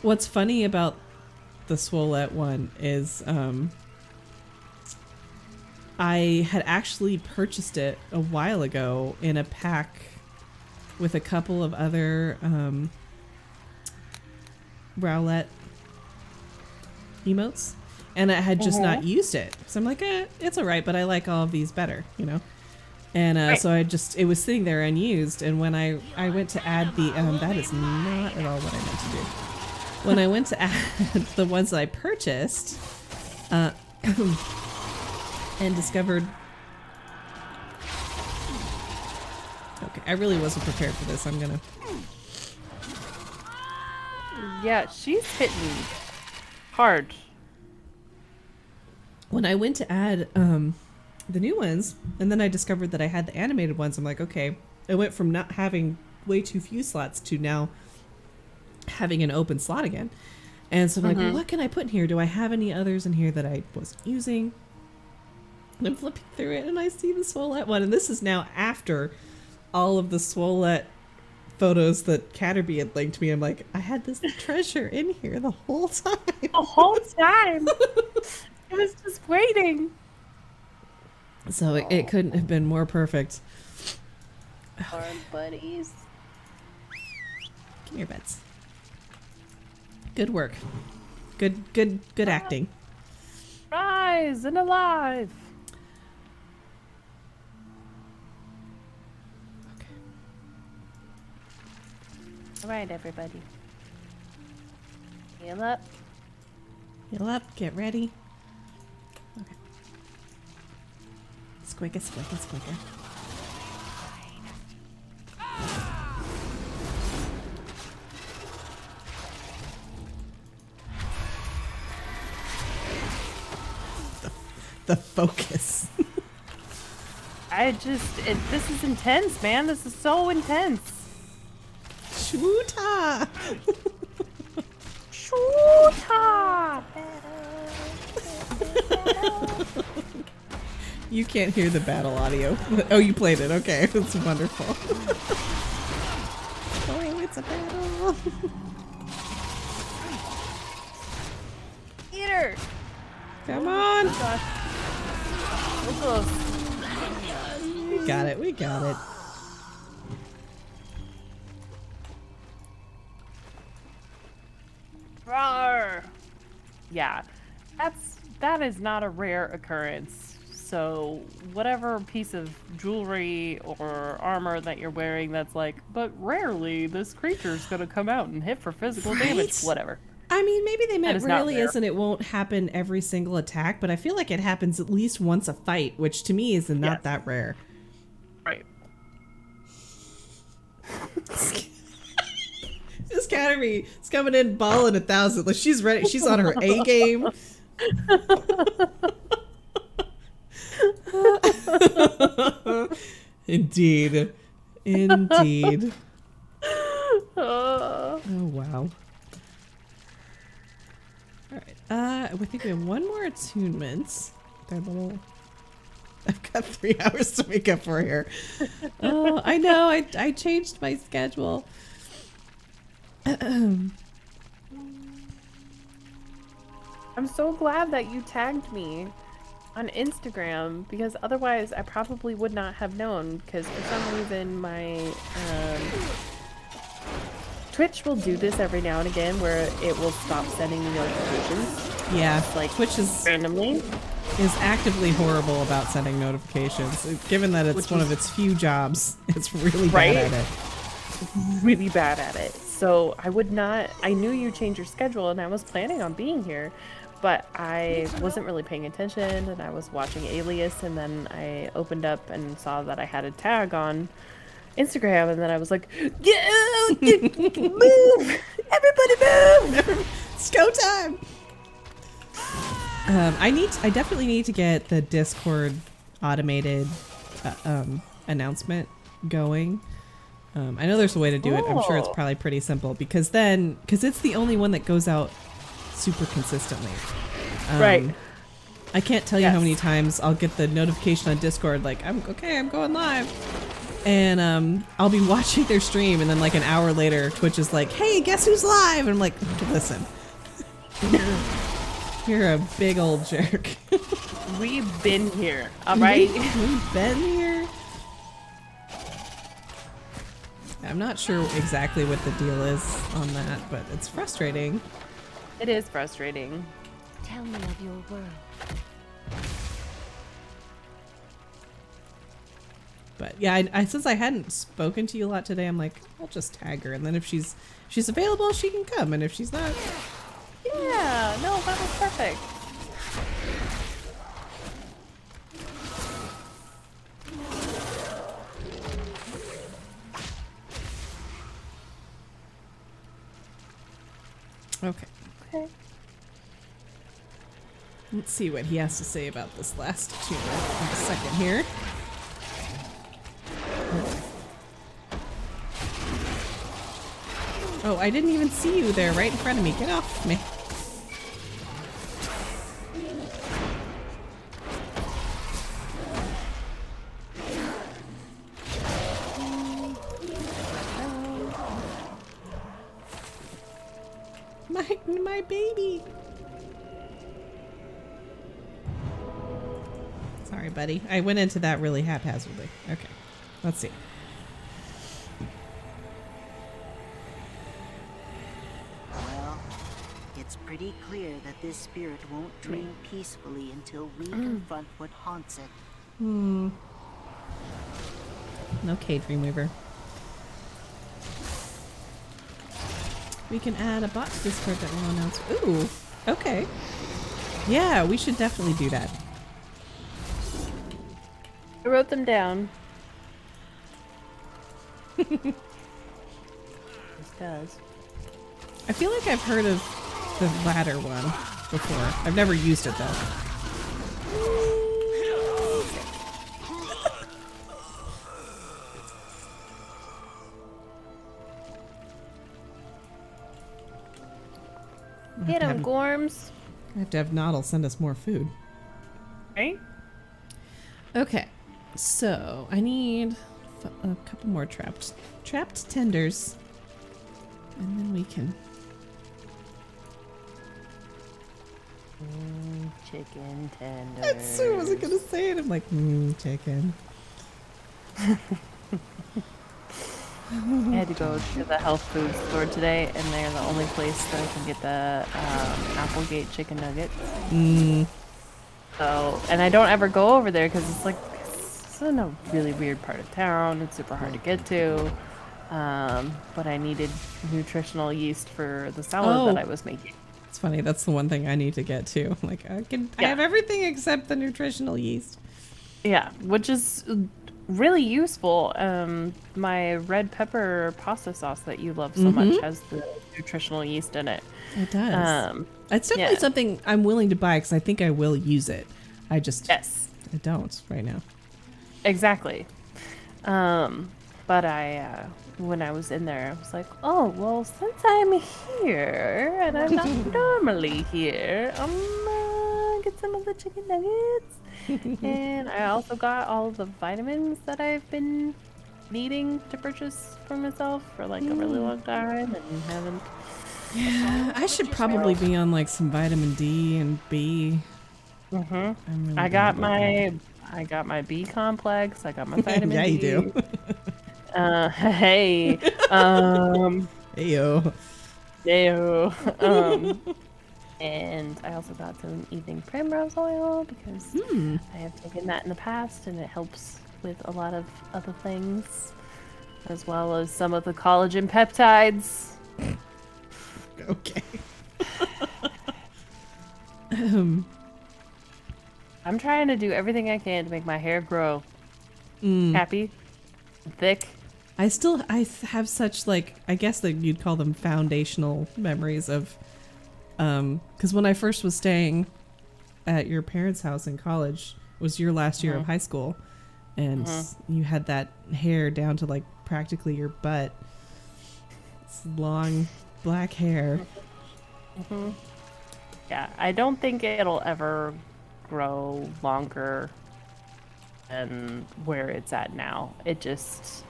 What's funny about the Swolette one is I had actually purchased it a while ago in a pack with a couple of other Rowlett emotes, and I had just not used it. So I'm like, it's all right, but I like all of these better, you know? And so it was sitting there unused. And when I went to add the, that is not at all what I meant to do. When I went to add the ones that I purchased, and discovered, okay, I really wasn't prepared for this. I'm gonna. Yeah, she's hitting hard. When I went to add the new ones, and then I discovered that I had the animated ones, I'm like, okay, I went from not having way too few slots to now having an open slot again. And so I'm like, well, what can I put in here? Do I have any others in here that I wasn't using? And I'm flipping through it, and I see the Swolette one, and this is now after all of the Swolette photos that Catterby had linked me. I'm like, I had this treasure in here the whole time. The whole time. I was just waiting. So it couldn't have been more perfect. Our buddies. Come here, Bets. Good work. Good acting. Rise and alive. Okay. All right, everybody. Heal up. Heal up. Get ready. Okay. Squigga, squigga, squigga. The focus. This is intense, man. This is so intense. Shoota! Shoota! You can't hear the battle audio. Oh, you played it. Okay, that's wonderful. Oh, it's a battle. Eat her! Come on! We're close. We got it. We got it. Roar! Yeah, that is not a rare occurrence. So whatever piece of jewelry or armor that you're wearing that's like, but rarely this creature's gonna come out and hit for physical damage. Whatever. I mean, maybe they meant rarely rare. isn't it won't happen every single attack, but I feel like it happens at least once a fight, which to me is not that rare. Right. This Catterby is coming in balling 1,000. Like she's ready. She's on her A game. Indeed. Indeed. Oh, wow. Alright. I think we have one more attunement. I've got 3 hours to make up for here. Oh, I know. I changed my schedule. I'm so glad that you tagged me on Instagram, because otherwise I probably would not have known, because for some reason my Twitch will do this every now and again where it will stop sending me notifications. Yeah, like Twitch is randomly actively horrible about sending notifications. Given that it's one of its few jobs, it's really bad at it. Really bad at it. So I knew you changed your schedule and I was planning on being here, but I wasn't really paying attention and I was watching Alias, and then I opened up and saw that I had a tag on Instagram, and then I was like, get out! Move! Everybody move! It's go time! I definitely need to get the Discord automated announcement going. I know there's a way to do it. I'm sure it's probably pretty simple, because it's the only one that goes out super consistently. Right. I can't tell you how many times I'll get the notification on Discord like, I'm going live. And I'll be watching their stream, and then like an hour later, Twitch is like, hey, guess who's live? And I'm like, listen. You're a big old jerk. We've been here, alright? We've been here. I'm not sure exactly what the deal is on that, but it's frustrating. It is frustrating. Tell me of your world. But yeah, I since I hadn't spoken to you a lot today, I'm like, I'll just tag her, and then if she's available, she can come, and if she's not, Yeah, no, that was perfect. okay. Okay. Let's see what he has to say about this last tumor in a second here. Oh, I didn't even see you there right in front of me. Get off me. My baby. Sorry, buddy. I went into that really haphazardly. Okay. Let's see. Well, it's pretty clear that this spirit won't dream peacefully until we confront what haunts it. Okay, Dreamweaver. We can add a bot to Discord that will announce. Ooh, okay. Yeah, we should definitely do that. I wrote them down. This does. I feel like I've heard of the latter one before. I've never used it though. Get him, Gorms. I have to have Noddle send us more food. Right? Okay, so I need a couple more trapped tenders, and then we can. Chicken tenders. I wasn't gonna say it. I'm like, chicken. I had to go to the health food store today, and they're the only place that I can get the Applegate chicken nuggets. So, and I don't ever go over there because it's like it's in a really weird part of town. It's super hard to get to. But I needed nutritional yeast for the salad that I was making. It's funny. That's the one thing I need to get too. Like I have everything except the nutritional yeast. Yeah, which is really useful. My red pepper pasta sauce that you love so much has the nutritional yeast in it. It does. It's definitely something I'm willing to buy because I think I will use it. I just I don't right now. Exactly. But I when I was in there, I was like, oh well, since I'm here and I'm not normally here, I'm gonna get some of the chicken nuggets. And I also got all the vitamins that I've been needing to purchase for myself for like a really long time and haven't. Yeah, I should probably be on like some vitamin D and B. Really I got my B complex. I got my vitamin D. Yeah, you do. Hey. Heyo. Heyo. And I also got some evening primrose oil because I have taken that in the past and it helps with a lot of other things, as well as some of the collagen peptides. Okay. I'm trying to do everything I can to make my hair grow happy, thick. I have such like, I guess that you'd call them foundational memories of because when I first was staying at your parents' house in college, was your last year of high school, and you had that hair down to like practically your butt. It's long black hair. Yeah, I don't think it'll ever grow longer than where it's at now. It just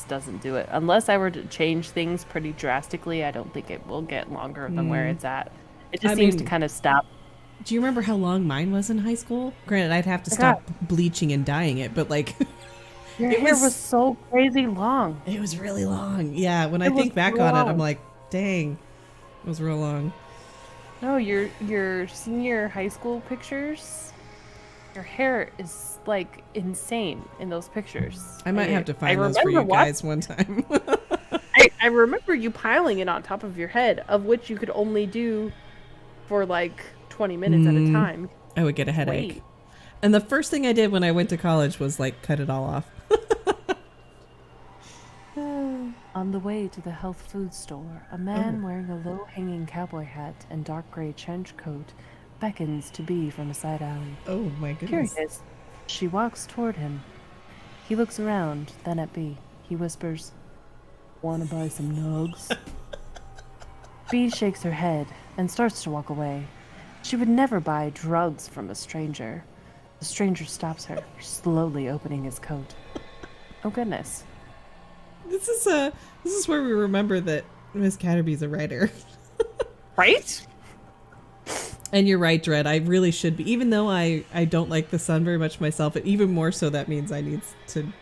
doesn't do it. Unless I were to change things pretty drastically, I don't think it will get longer than where it's at. It just seems to kind of stop. Do you remember how long mine was in high school? Granted, I'd have to stop bleaching and dyeing it, but like your hair was so crazy long. It was really long. Yeah, when I think back on it, I'm like, dang, it was real long. No, your senior high school pictures. Your hair is like insane in those pictures. I might have to find those for you guys one time. I remember you piling it on top of your head, of which you could only do for like 20 minutes at a time. I would get a headache. And the first thing I did when I went to college was like cut it all off. On the way to the health food store, a man wearing a low-hanging cowboy hat and dark gray trench coat beckons to Bee from a side alley. Oh my goodness. Curious, she walks toward him. He looks around, then at Bee. He whispers, "Wanna buy some nugs?" Bee shakes her head and starts to walk away. She would never buy drugs from a stranger. The stranger stops her, slowly opening his coat. Oh goodness. This is where we remember that Miss Catterby's a writer. Right? And you're right, Dread. I really should be. Even though I don't like the sun very much myself, but even more so that means I need to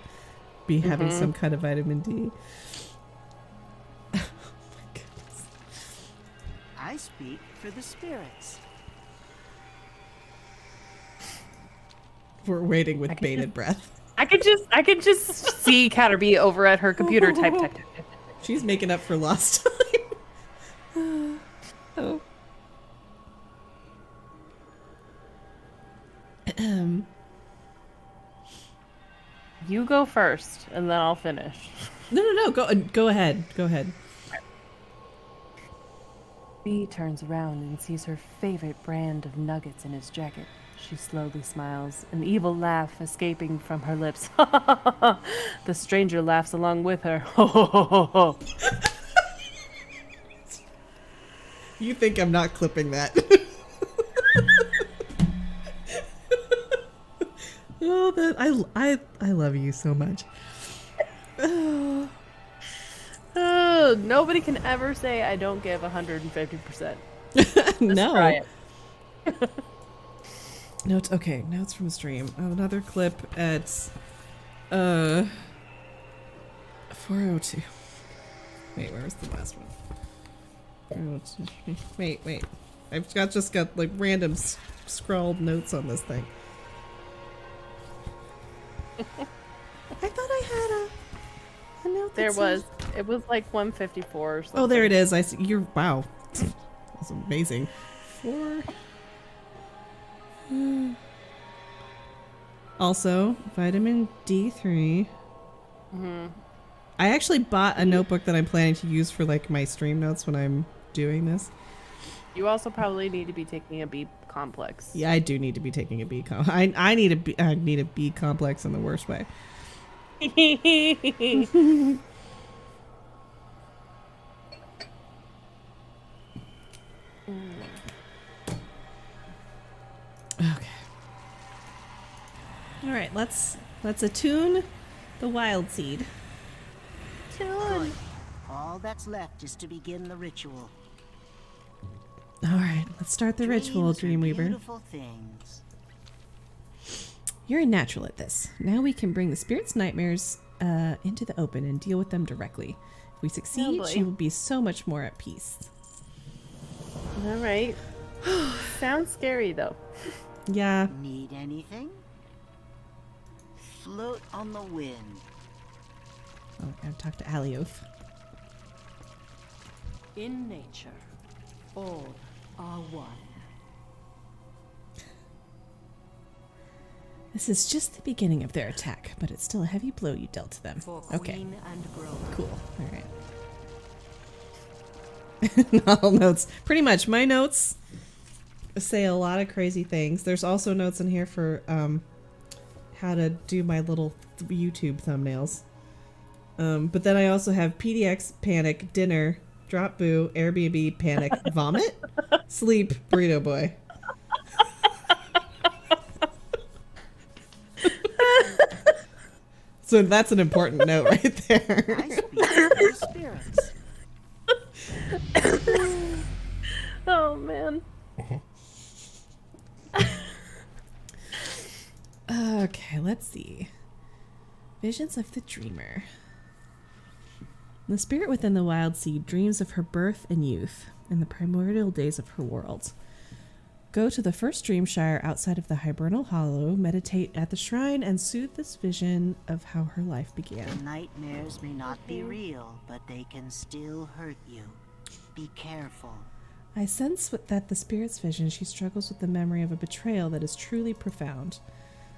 be having some kind of vitamin D. Oh my goodness. I speak for the spirits. We're waiting with bated breath. I could just see Catterby over at her computer type. She's making up for lost time. Oh. You go first, and then I'll finish. No. Go ahead. Go ahead. Bee turns around and sees her favorite brand of nuggets in his jacket. She slowly smiles, an evil laugh escaping from her lips. The stranger laughs along with her. You think I'm not clipping that? Oh, that I love you so much. Oh, nobody can ever say I don't give 150%. No. Try it. Notes. Okay, notes from stream. Another clip at 4:02. Wait, where was the last one? 4:02. Wait. I've just got like random scrawled notes on this thing. I thought I had a note. It was like 154 or something. Oh, there it is. I see. Wow. That's amazing. 4. Also, vitamin D3. I actually bought a notebook that I'm planning to use for like my stream notes when I'm doing this. You also probably need to be taking a B complex. Yeah, I do need to be taking a B complex. I need a B complex in the worst way. Okay. All right, let's attune the wild seed. Good. All that's left is to begin the ritual. All right, let's start the ritual, Dreamweaver. Beautiful things. You're a natural at this. Now we can bring the spirit's nightmares into the open and deal with them directly. If we succeed, she will be so much more at peace. All right. Sounds scary though. Yeah. Need anything? Float on the wind. Oh, I gotta talk to Alioth. In nature, all are one. This is just the beginning of their attack, but it's still a heavy blow you dealt to them. For Okay. Queen and Grover. Cool. All right. All notes. Pretty much, my notes say a lot of crazy things. There's also notes in here for how to do my little YouTube thumbnails. But then I also have PDX, panic, dinner, drop boo, Airbnb, panic, vomit, sleep, burrito boy. So that's an important note right there. I speak for spirits. Oh man. Okay, let's see. Visions of the dreamer. The spirit within the wild seed dreams of her birth and youth. in the primordial days of her world. Go to the first Dreamshire outside of the Hibernal Hollow, meditate at the shrine, and soothe this vision of how her life began. The nightmares may not be real, but they can still hurt you. Be careful. I sense that the spirit's vision, she struggles with the memory of a betrayal that is truly profound.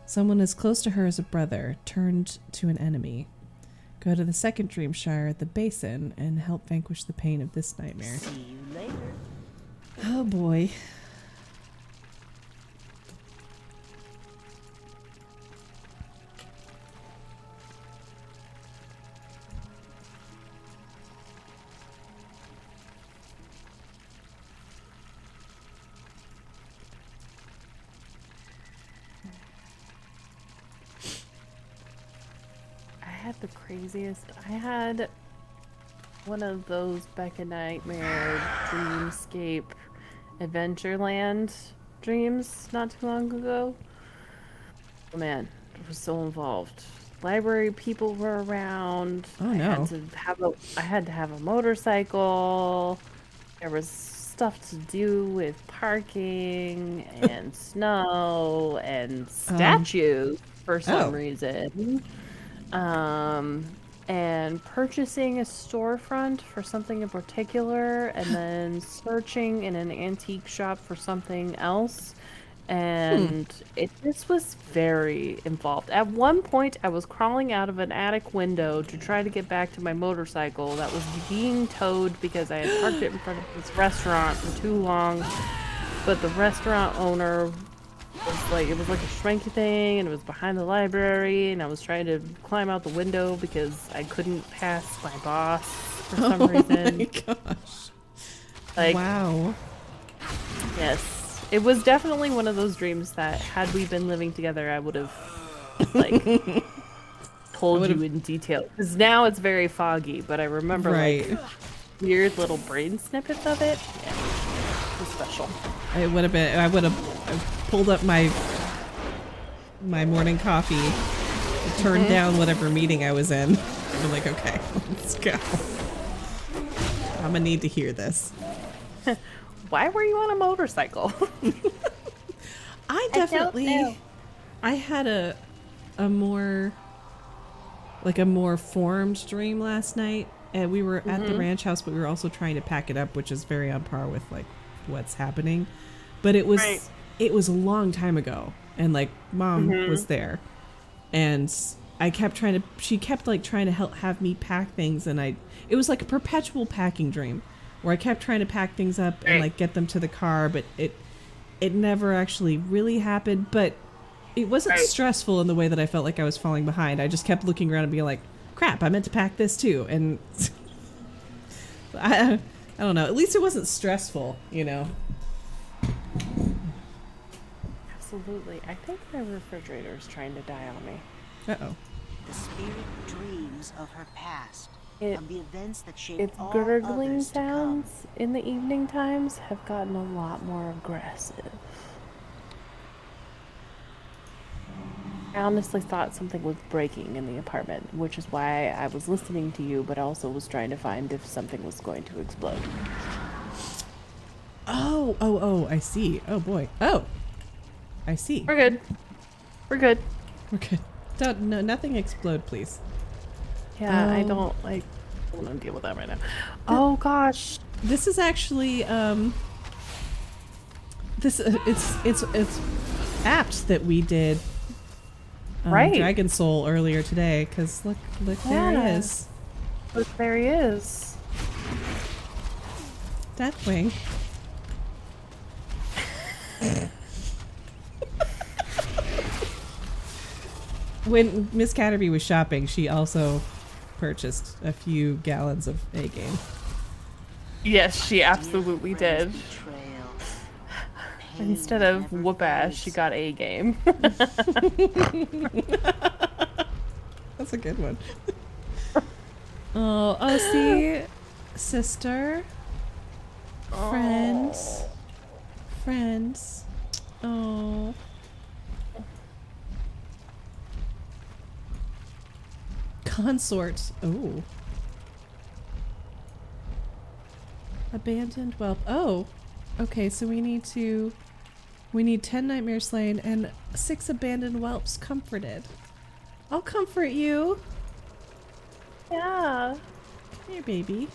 Someone as close to her as a brother, turned to an enemy. Go to the second Dreamshire, the Basin, and help vanquish the pain of this nightmare. See you later. Oh boy. The craziest. I had one of those Becca Nightmare Dreamscape Adventureland dreams not too long ago. Oh man, it was so involved. Library people were around. Oh no. I had to have a motorcycle. There was stuff to do with parking and snow and statues for some reason. And purchasing a storefront for something in particular, and then searching in an antique shop for something else. And this was very involved. At one point, I was crawling out of an attic window to try to get back to my motorcycle that was being towed because I had parked it in front of this restaurant for too long. But the restaurant owner it was like a shrinky thing, and it was behind the library, and I was trying to climb out the window because I couldn't pass my boss for some reason. Oh my gosh. Wow. Yes. It was definitely one of those dreams that had we been living together, I would have told you in detail. Because now it's very foggy, but I remember weird little brain snippets of it. Yeah. It was special. I would have pulled up my morning coffee, turned down whatever meeting I was in. I'm like, okay, let's go. I'm gonna need to hear this. Why were you on a motorcycle? I had a more formed dream last night, and we were at the ranch house, but we were also trying to pack it up, which is very on par with what's happening. But it was a long time ago, and Mom was there, and she kept trying to have me pack things, and it was like a perpetual packing dream where I kept trying to pack things up and get them to the car, but it never actually really happened. But it wasn't stressful in the way that I felt like I was falling behind. I just kept looking around and being like, crap, I meant to pack this too. And I don't know, at least it wasn't stressful, Absolutely. I think my refrigerator is trying to die on me. Uh-oh. The spirit dreams of her past, of the events that shaped Its all gurgling others to come. sounds in the evening times have gotten a lot more aggressive. I honestly thought something was breaking in the apartment, which is why I was listening to you, but also was trying to find if something was going to explode. Oh, I see. Oh boy. Oh, I see. We're good. We're good. No, nothing explode, please. Yeah, I don't want to deal with that right now. Oh gosh, this is actually it's apt that we did Dragon Soul earlier today, because look there he is. Look, there he is. Deathwing. When Miss Catterby was shopping, she also purchased a few gallons of A-Game. Yes, she absolutely did. Instead of whoop ass, she got A-Game. That's a good one. Oh, see, sister, friends. Oh. Consort. Oh. Abandoned whelp. Oh, okay. So we need 10 nightmares slain and 6 abandoned whelps comforted. I'll comfort you. Yeah. Come here, baby.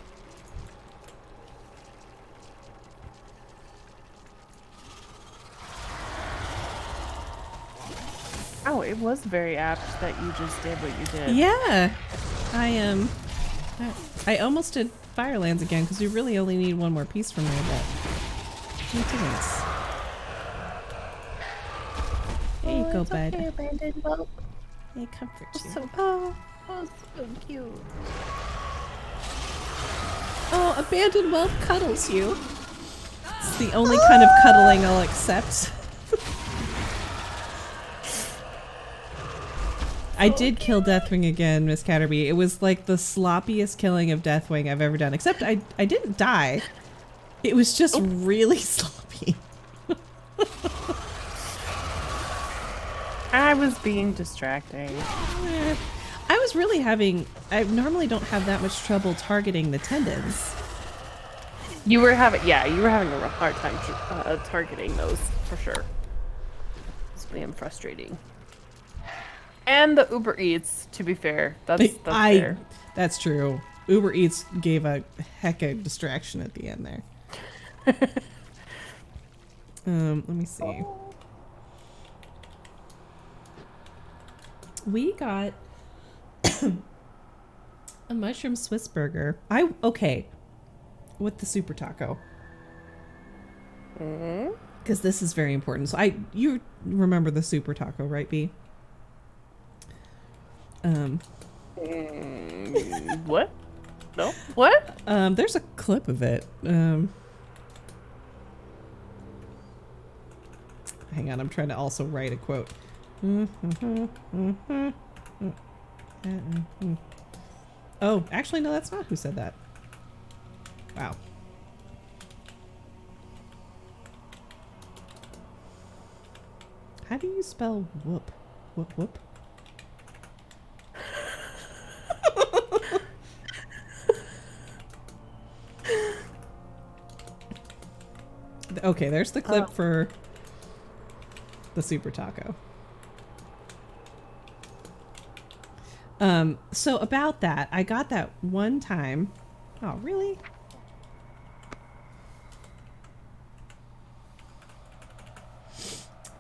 Oh, it was very apt that you just did what you did. Yeah, I almost did Firelands again because we really only need one more piece from there, but it didn't. There you go, bud. Okay, abandoned whelp. I comfort you. So cute. Oh, abandoned whelp cuddles you. It's the only kind of cuddling I'll accept. I did kill Deathwing again, Miss Catterby. It was like the sloppiest killing of Deathwing I've ever done. Except I didn't die. It was just really sloppy. I was being distracting. I was really I normally don't have that much trouble targeting the tendons. You were having a rough hard time targeting those for sure. It's being frustrating. And the Uber Eats, to be fair, that's fair. That's true. Uber Eats gave a heck of a distraction at the end there. Let me see. We got a mushroom Swiss burger. Okay, with the super taco. Because this is very important. So you remember the super taco, right, B? What? No? What? There's a clip of it. Hang on, I'm trying to also write a quote. Oh, actually, no, that's not who said that. Wow. How do you spell whoop? Whoop, whoop? Okay, there's the clip for the super taco. So about that, I got that one time. Oh, really?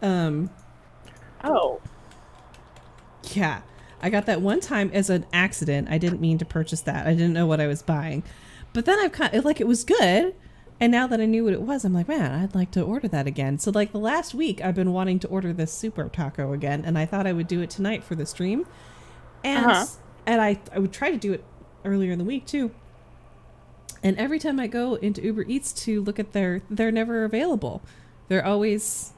Oh. Yeah. I got that one time as an accident. I didn't mean to purchase that. I didn't know what I was buying. But then it was good. And now that I knew what it was, I'm like, man, I'd like to order that again. So like the last week, I've been wanting to order this super taco again, and I thought I would do it tonight for the stream. And I would try to do it earlier in the week too. And every time I go into Uber Eats to look at they're never available. They're always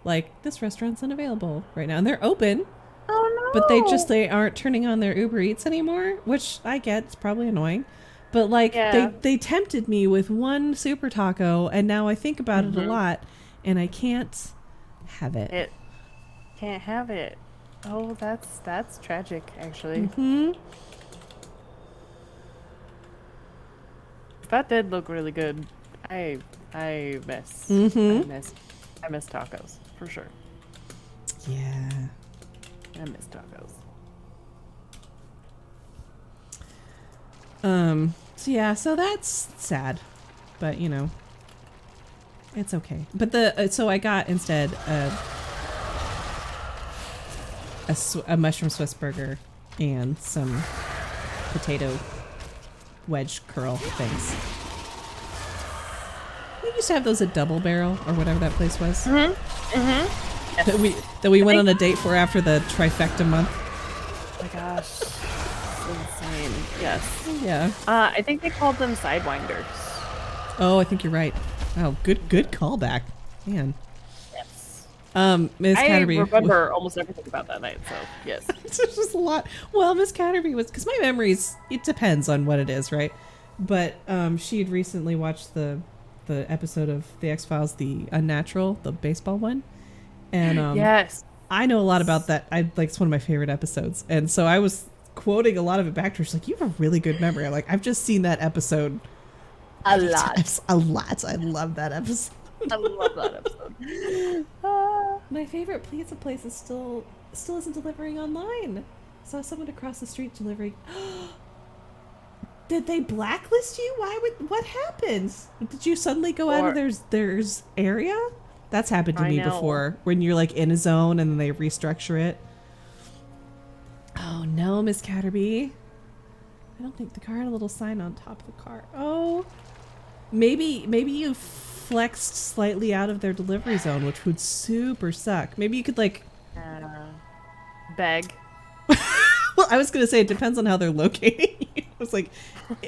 like, this restaurant's unavailable right now. And they're open. Oh no. But they aren't turning on their Uber Eats anymore, which I get. It's probably annoying. But like they tempted me with one super taco, and now I think about it a lot, and I can't have it. Can't have it. Oh, that's tragic, actually. That did look really good. I miss. I miss tacos for sure. Yeah. I miss tacos. So yeah, so that's sad, but you know, it's okay. But so I got instead a mushroom Swiss burger and some potato wedge curl things. We used to have those at Double Barrel or whatever that place was. Yes. That we went on a date for after the trifecta month. Oh my gosh. Insane. Yes. Yeah. I think they called them Sidewinders. Oh, I think you're right. Oh, good callback. Man. Yes. Miss Catterby. I remember almost everything about that night, so yes. It's just a lot. Well, Miss Catterby was, because my memories, it depends on what it is, right? But she had recently watched the episode of The X-Files, The Unnatural, the baseball one. And yes. I know a lot about that. It's one of my favorite episodes. And so I was quoting a lot of it back to her. She's like, you have a really good memory. I'm like, I've just seen that episode A lot. Times. A lot. I love that episode. I love that episode. My favorite pizza place is still isn't delivering online. Saw someone across the street delivering. Did they blacklist you? What happened? Did you suddenly go out of their area? That's happened to me before, when you're like in a zone and then they restructure it. Oh no, Miss Catterby. I don't think the car had a little sign on top of the car. Oh, maybe you flexed slightly out of their delivery zone, which would super suck. Maybe you could like beg. Well, I was gonna say it depends on how they're locating. I was like,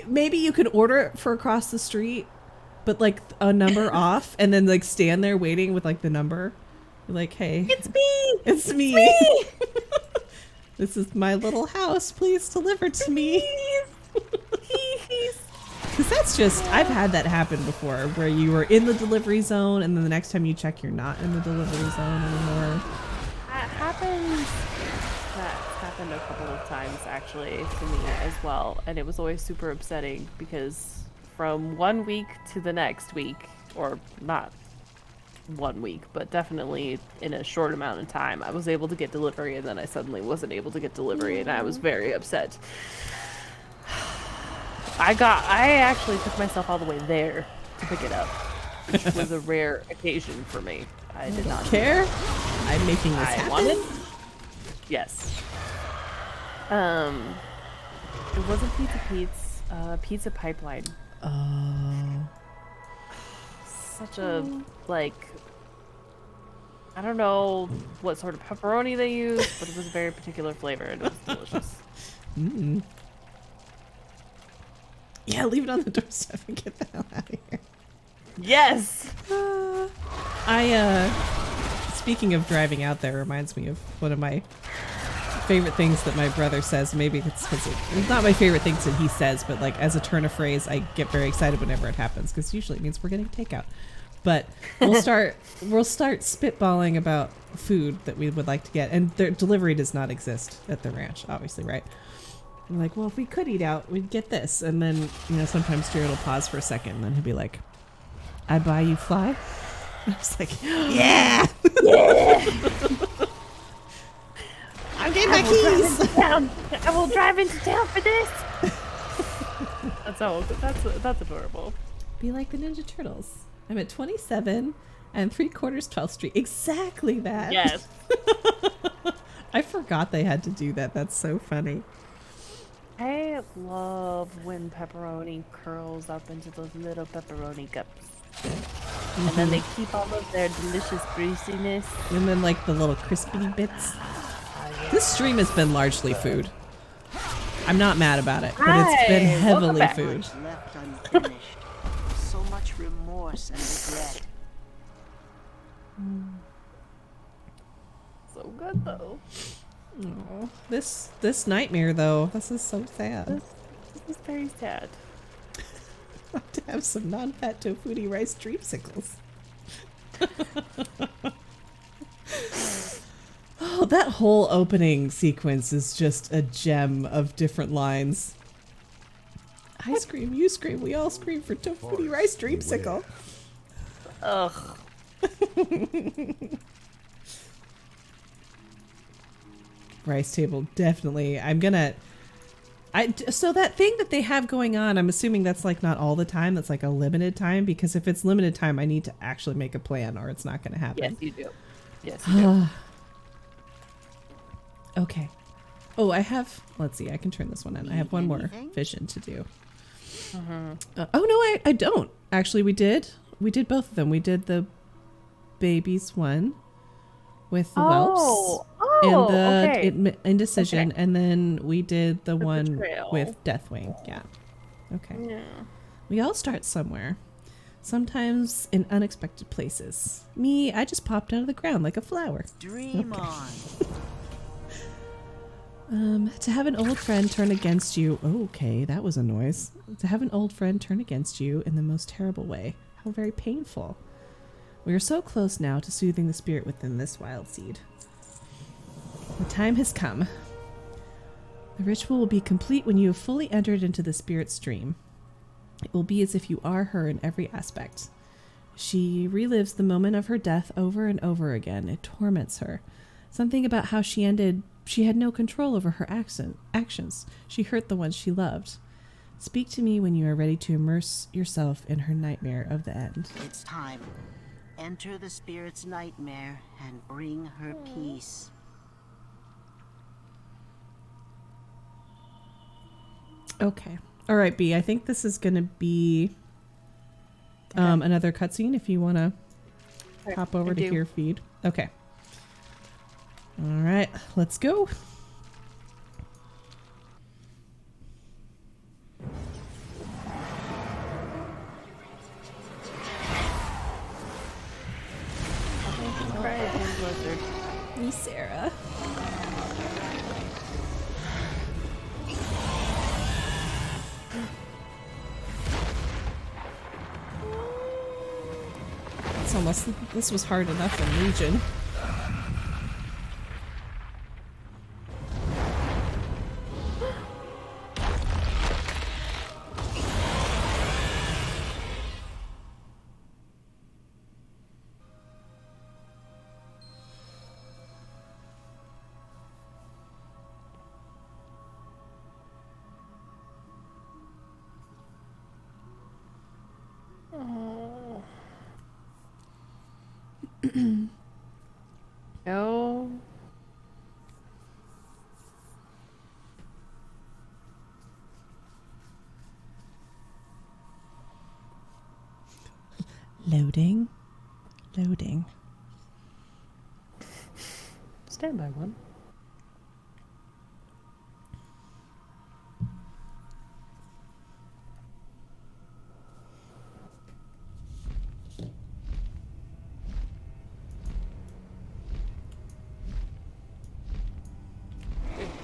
maybe you could order it for across the street, but like a number off, and then like stand there waiting with like the number. You're like, hey, it's me. It's me. This is my little house. Please deliver to me. Because that's just, I've had that happen before, where you were in the delivery zone, and then the next time you check, you're not in the delivery zone anymore. That happens. That's happened a couple of times actually to me as well, and it was always super upsetting because from one week to the next week, or not 1 week, but definitely in a short amount of time, I was able to get delivery, and then I suddenly wasn't able to get delivery, and I was very upset. I actually took myself all the way there to pick it up, which was a rare occasion for me. I did not care. I'm making this happen. Wanted. Yes. It wasn't Pizza Pipeline. Oh. Such a, like, I don't know what sort of pepperoni they used, but it was a very particular flavor, and it was delicious. Mm. Yeah, leave it on the doorstep and get the hell out of here. Yes! Speaking of driving out there, reminds me of one of my favorite things that my brother says. Maybe it's because it's not my favorite things that he says, but like as a turn of phrase, I get very excited whenever it happens, because usually it means we're getting takeout. But we'll start spitballing about food that we would like to get, and their delivery does not exist at the ranch, obviously, right? I'm like, well, if we could eat out, we'd get this. And then, you know, sometimes Jared will pause for a second, and then he'll be like, "I buy you fly?" And I was like, yeah! Yeah! I'm getting my keys! I will drive into town for this! That's adorable. Be like the Ninja Turtles. I'm at 27 and 3/4 12th Street. Exactly that. Yes. I forgot they had to do that. That's so funny. I love when pepperoni curls up into those little pepperoni cups. And then they keep all of their delicious greasiness. And then like the little crispy bits. This stream has been largely food. I'm not mad about it, but it's been heavily food. Left unfinished. So much remorse and regret. So good though. Oh, this nightmare though. This is so sad. This is very sad. I have to have some non-fat tofutti rice dreamsicles. Oh, that whole opening sequence is just a gem of different lines. I scream, you scream, we all scream for tofutti rice dreamsicle. Ugh. Rice table, definitely. So that thing that they have going on, I'm assuming that's like not all the time. That's like a limited time, because if it's limited time, I need to actually make a plan or it's not going to happen. Yes, you do. Yes, you do. Okay. Oh, I have, let's see, I can turn this one in. I have one more vision to do. Oh no, I don't. Actually, we did both of them. We did the babies one with the whelps and the indecision, and then we did the one betrayal with Deathwing. Yeah. Okay. Yeah. We all start somewhere. Sometimes in unexpected places. Me, I just popped out of the ground like a flower. Dream on. To have an old friend turn against you. Okay, that was a noise. To have an old friend turn against you in the most terrible way. How very painful. We are so close now to soothing the spirit within this wild seed. The time has come. The ritual will be complete when you have fully entered into the spirit stream. It will be as if you are her in every aspect. She relives the moment of her death over and over again. It torments her. Something about how she ended, she had no control over her actions. She hurt the ones she loved. Speak to me when you are ready to immerse yourself in her nightmare of the end. It's time. Enter the spirit's nightmare and bring her peace. Okay. All right, B. I think this is going to be another cutscene if you want to hop over to your feed. Okay. All right. Let's go. Ysera. It's almost, this was hard enough in Legion. No. Loading. Loading. Stand by one.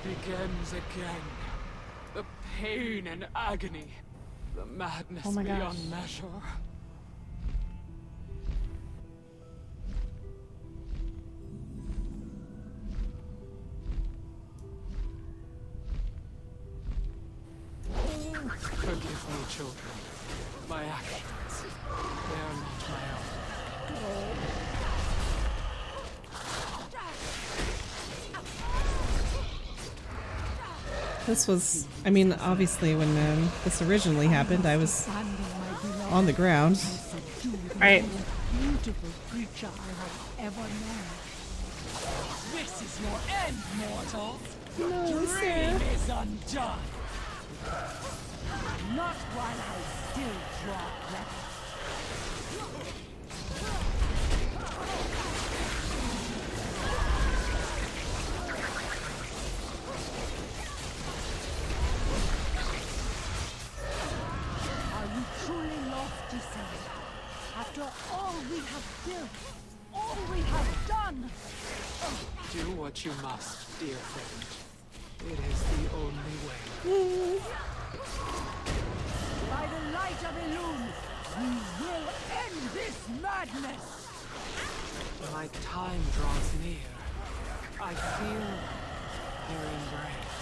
Begins again. The pain and agony. The madness Oh my beyond gosh. measure. Forgive me, children. My actions. They are not my own. This was, I mean, obviously when this originally happened, I was on the ground. Right. Beautiful creature I have ever known. This is your end, mortals. No, Dream is undone. Not while I still draw breath. Are you truly lost, Ysera? After all we have built, all we have done? Do what you must, dear friend. It is the only way. By the light of Elune, we will end this madness! My time draws near. I feel her embrace.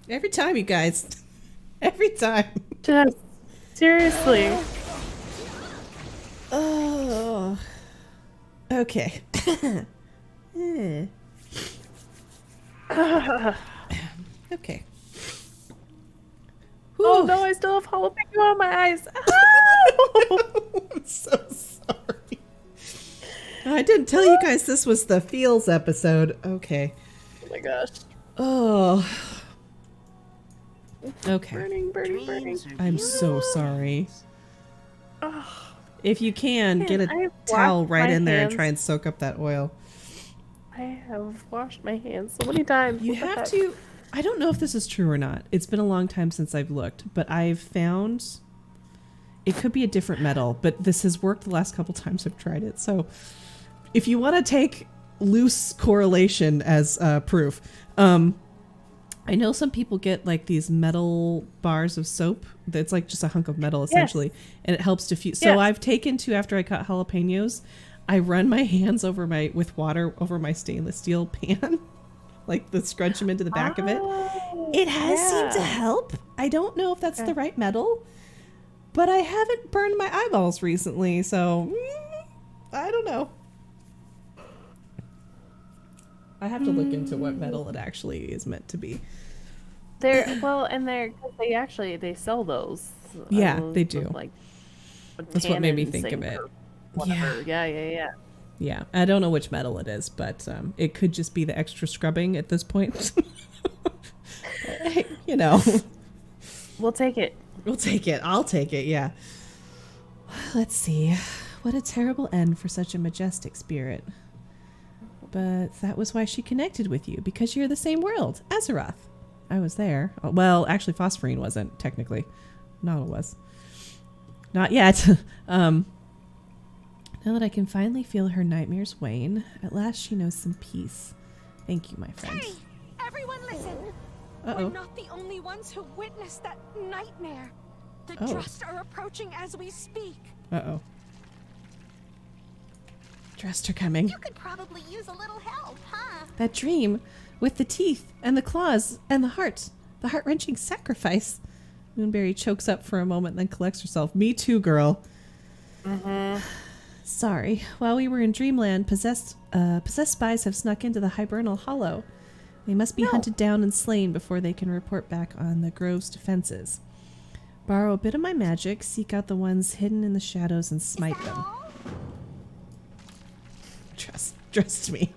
Every time, you guys. Every time. Just seriously. Oh. Okay. Okay. Oh no, I still have jalapeno on my eyes. I'm so sorry. I didn't tell you guys this was the feels episode. Okay. Oh my gosh. Oh. Okay. Burning. I'm so sorry. Oh, If you can, get a I've towel washed right my in there and hands. try and soak up that oil. I have washed my hands so many times. You What the have heck? to. I don't know if this is true or not. It's been a long time since I've looked, but I've found it could be a different metal, but this has worked the last couple times I've tried it. So if you want to take loose correlation as proof, I know some people get like these metal bars of soap that's like just a hunk of metal essentially, and it helps diffuse. So Yes. I've taken to, after I cut jalapenos, I run my hands with water over my stainless steel pan, like the scrunch them into the back of it. It has seemed to help. I don't know if that's the right metal, but I haven't burned my eyeballs recently, so I don't know. I have to look into what metal it actually is meant to be. They sell those. Yeah, they do. Like, That's what made me tannins think of and it. whatever. Yeah. Yeah, I don't know which metal it is, but it could just be the extra scrubbing at this point. You know. We'll take it. We'll take it. I'll take it, yeah. Let's see. What a terrible end for such a majestic spirit. But that was why she connected with you, because you're the same world. Azeroth. I was there. Well, actually, Phosphorine wasn't, technically. No, it was. Not yet. Now that I can finally feel her nightmares wane, at last she knows some peace. Thank you, my friend. Hey, everyone listen. Uh-oh. We're not the only ones who witnessed that nightmare. The Oh. Trust are approaching as we speak. Uh-oh. Trust are coming. You could probably use a little help, huh? That dream with the teeth and the claws and the heart-wrenching sacrifice. Moonberry chokes up for a moment, then collects herself. Me too, girl. Sorry. While we were in Dreamland, possessed spies have snuck into the Hibernal Hollow. They must be hunted down and slain before they can report back on the Grove's defenses. Borrow a bit of my magic, seek out the ones hidden in the shadows, and smite them. Trust me.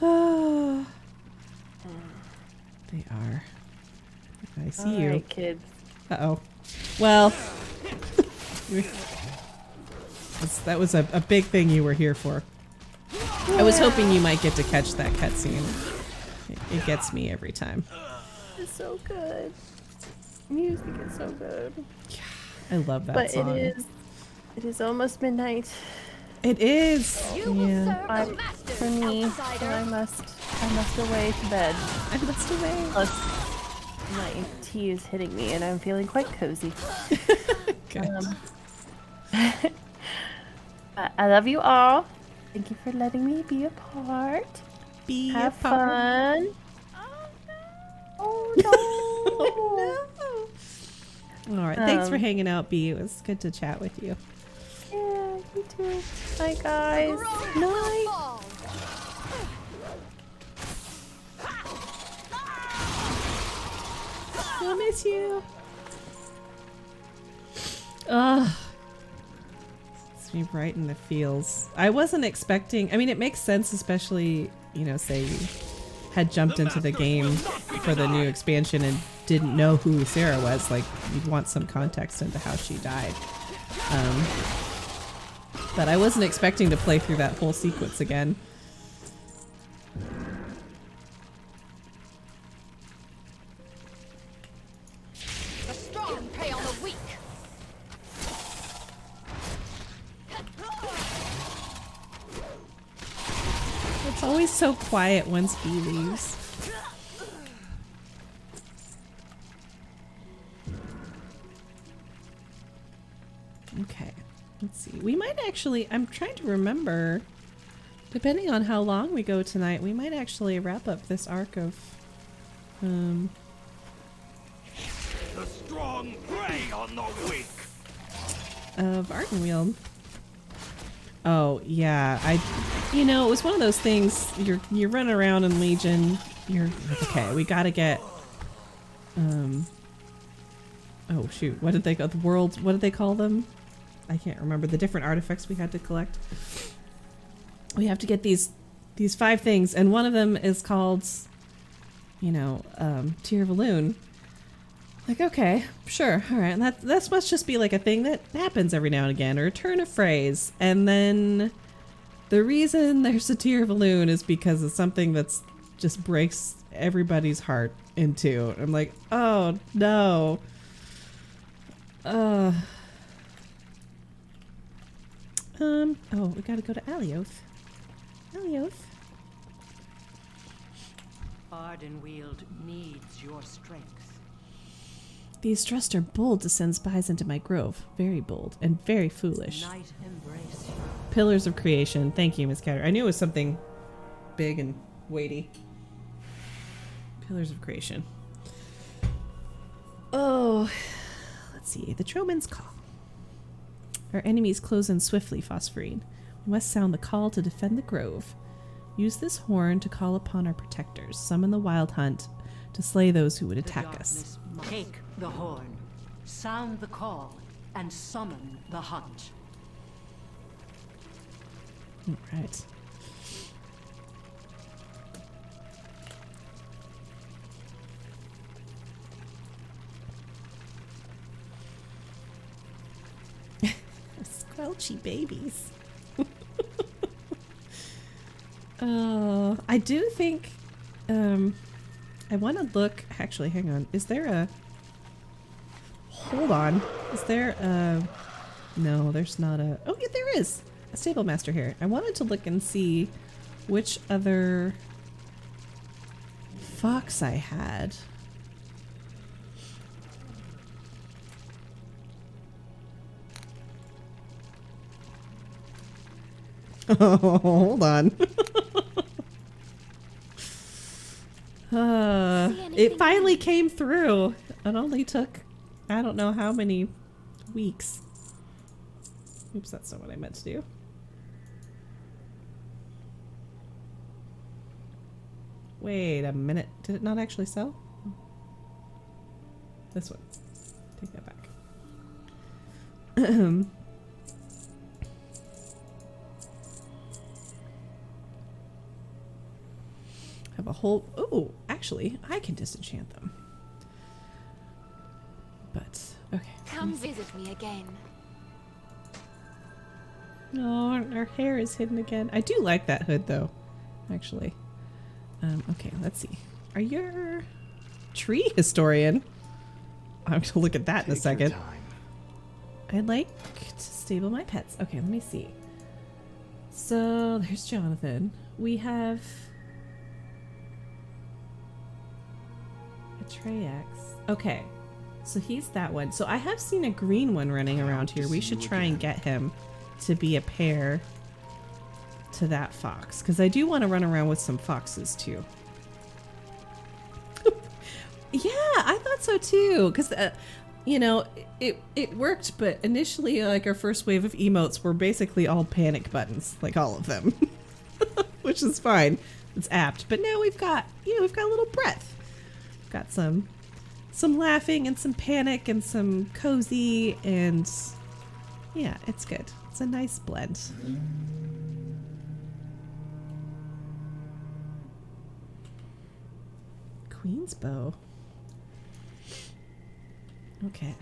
Oh. They are. I see you. Alright, kids. Uh-oh. Well, that was a big thing you were here for. I was hoping you might get to catch that cutscene. It gets me every time. It's so good. Music is so good. I love that But song. it is almost midnight. It is. Yeah. For me, so I must away to bed. I must away. Plus, my tea is hitting me, and I'm feeling quite cozy. I love you all. Thank you for letting me be a part. Have fun. Oh no! All right. Thanks for hanging out, B. It was good to chat with you. Yeah, you too. Bye, guys. Night. I'll miss you. Ugh. It's me right in the feels. I wasn't expecting. I mean, it makes sense, especially, you know, say you had jumped into the game for the new expansion and didn't know who Ysera was. Like, you'd want some context into how she died. But I wasn't expecting to play through that whole sequence again. The strong prey on the weak. It's always so quiet once B leaves. Okay, let's see. We might actually, I'm trying to remember Depending on how long we go tonight, we might actually wrap up this arc of The strong prey on the weak. Of Ardenweald. Oh yeah, you know, it was one of those things. You're running around in Legion. You're okay. We gotta get. Oh shoot! What did they call the worlds? What did they call them? I can't remember the different artifacts we had to collect. We have to get these 5 things, and one of them is called, you know, Tear of a Loon. Like, okay, sure, all right. And that must just be like a thing that happens every now and again, or a turn of phrase. And then the reason there's a Tear of a Loon is because of something that's just breaks everybody's heart in two. I'm like, oh no. Oh, we gotta go to Alioth. Alioth. Ardenweald needs your strength. These Trust are bold to send spies into my grove. Very bold and very foolish. Night embrace you. Pillars of creation. Thank you, Miss Catter. I knew it was something big and weighty. Pillars of creation. Oh, let's see. The Troman's call. Our enemies close in swiftly, Phosphorine. We must sound the call to defend the grove. Use this horn to call upon our protectors. Summon the wild hunt to slay those who would attack us. Take the horn, sound the call, and summon the hunt. All right. Squelchy babies. I do think I want to look. Actually, hang on. Is there a? Hold on. Is there a? No, there's not a. Oh, yeah, there is a stable master here. I wanted to look and see which other fox I had. Oh, hold on. It finally came through. It only took, I don't know how many weeks. Oops, that's not what I meant to do. Wait a minute. Did it not actually sell? This one. Take that back. Have a whole. Oh, actually, I can disenchant them. But okay. Come visit me again. No, our hair is hidden again. I do like that hood though, actually. Okay, let's see. Are you a tree historian? I'm gonna look at that in a second. I'd like to stable my pets. Okay, let me see. So there's Jonathan. We have Atrex. Okay, so he's that one. So I have seen a green one running around here. We should try and get him to be a pair to that fox, because I do want to run around with some foxes too. Yeah, I thought so too, because you know, it worked, but initially like our first wave of emotes were basically all panic buttons, like all of them. Which is fine. It's apt. But now we've got, you know, we've got a little breadth. Got some laughing and some panic and some cozy, and yeah, it's good. It's a nice blend. Queen's bow. Okay.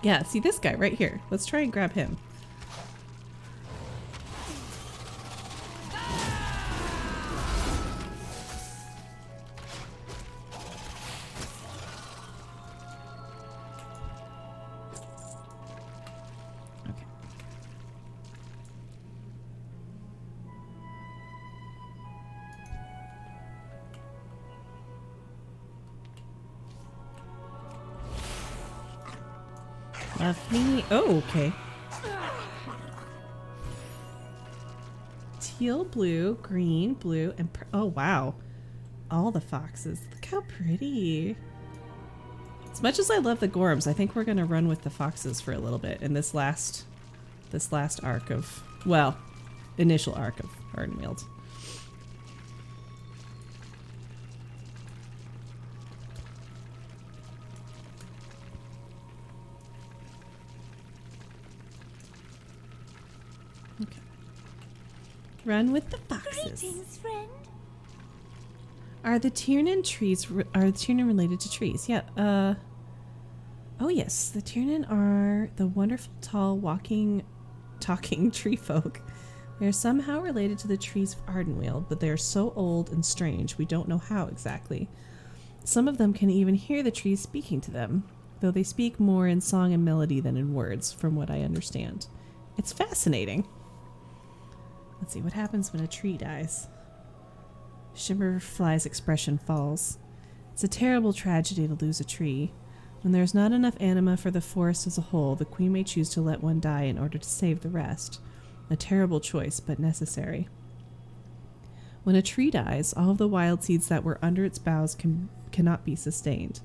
Yeah, see this guy right here. Let's try and grab him. Love me. Oh, okay. teal, blue, green, blue, and oh wow, all the foxes. Look how pretty. As much as I love the Gorms, I think we're gonna run with the foxes for a little bit in this last arc of, well, initial arc of Ardenweald. Okay. Run with the foxes. Greetings, friend. Are the Tiernan related to trees? Yeah, oh yes, the Tiernan are the wonderful, tall, talking tree folk. They are somehow related to the trees of Ardenweald, but they are so old and strange, we don't know how exactly. Some of them can even hear the trees speaking to them, though they speak more in song and melody than in words, from what I understand. It's fascinating. Let's see, what happens when a tree dies? Shimmerfly's expression falls. It's a terrible tragedy to lose a tree. When there's not enough anima for the forest as a whole, the queen may choose to let one die in order to save the rest. A terrible choice, but necessary. When a tree dies, all of the wild seeds that were under its boughs cannot be sustained.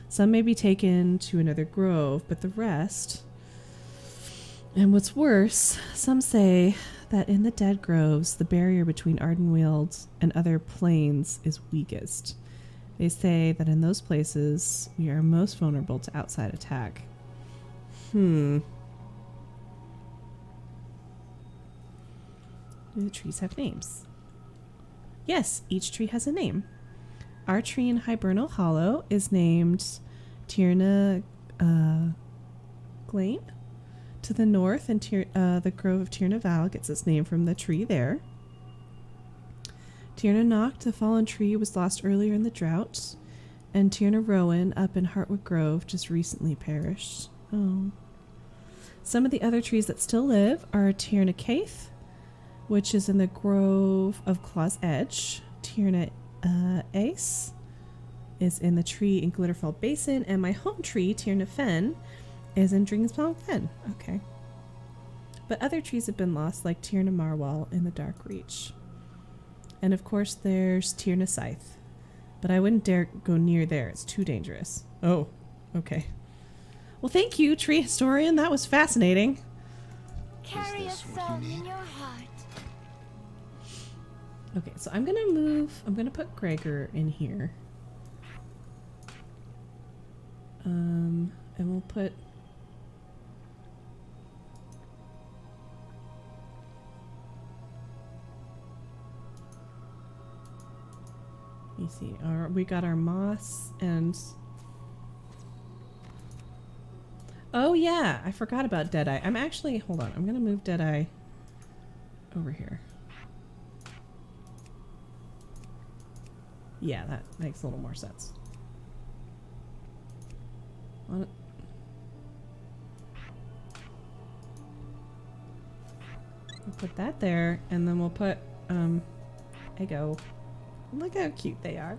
Some may be taken to another grove, but the rest... And what's worse, some say that in the dead groves, the barrier between Ardenweald and other plains is weakest. They say that in those places, we are most vulnerable to outside attack. Do the trees have names? Yes, each tree has a name. Our tree in Hibernal Hollow is named Tierna Glane. To the north, and the grove of Tierna Val gets its name from the tree there. Tierna Noct, the fallen tree, was lost earlier in the drought, and Tierna Rowan up in Heartwood Grove just recently perished. Oh. Some of the other trees that still live are Tierna Caith, which is in the grove of Claw's Edge. Tierna Ace is in the tree in Glitterfall Basin, and my home tree, Tierna Fen, is in Dringsong Fen. Okay. But other trees have been lost, like Tierna Marwall in the Dark Reach. And of course there's Tierna Scythe. But I wouldn't dare go near there. It's too dangerous. Oh, okay. Well, thank you, tree historian. That was fascinating. Carry a song in your heart. Okay, so I'm gonna put Gregor in here. And we'll put... Let me see. We got our moss and... Oh yeah, I forgot about Deadeye. I'm actually... Hold on. I'm gonna move Deadeye over here. Yeah, that makes a little more sense. We'll put that there, and then we'll put Ego. Look how cute they are.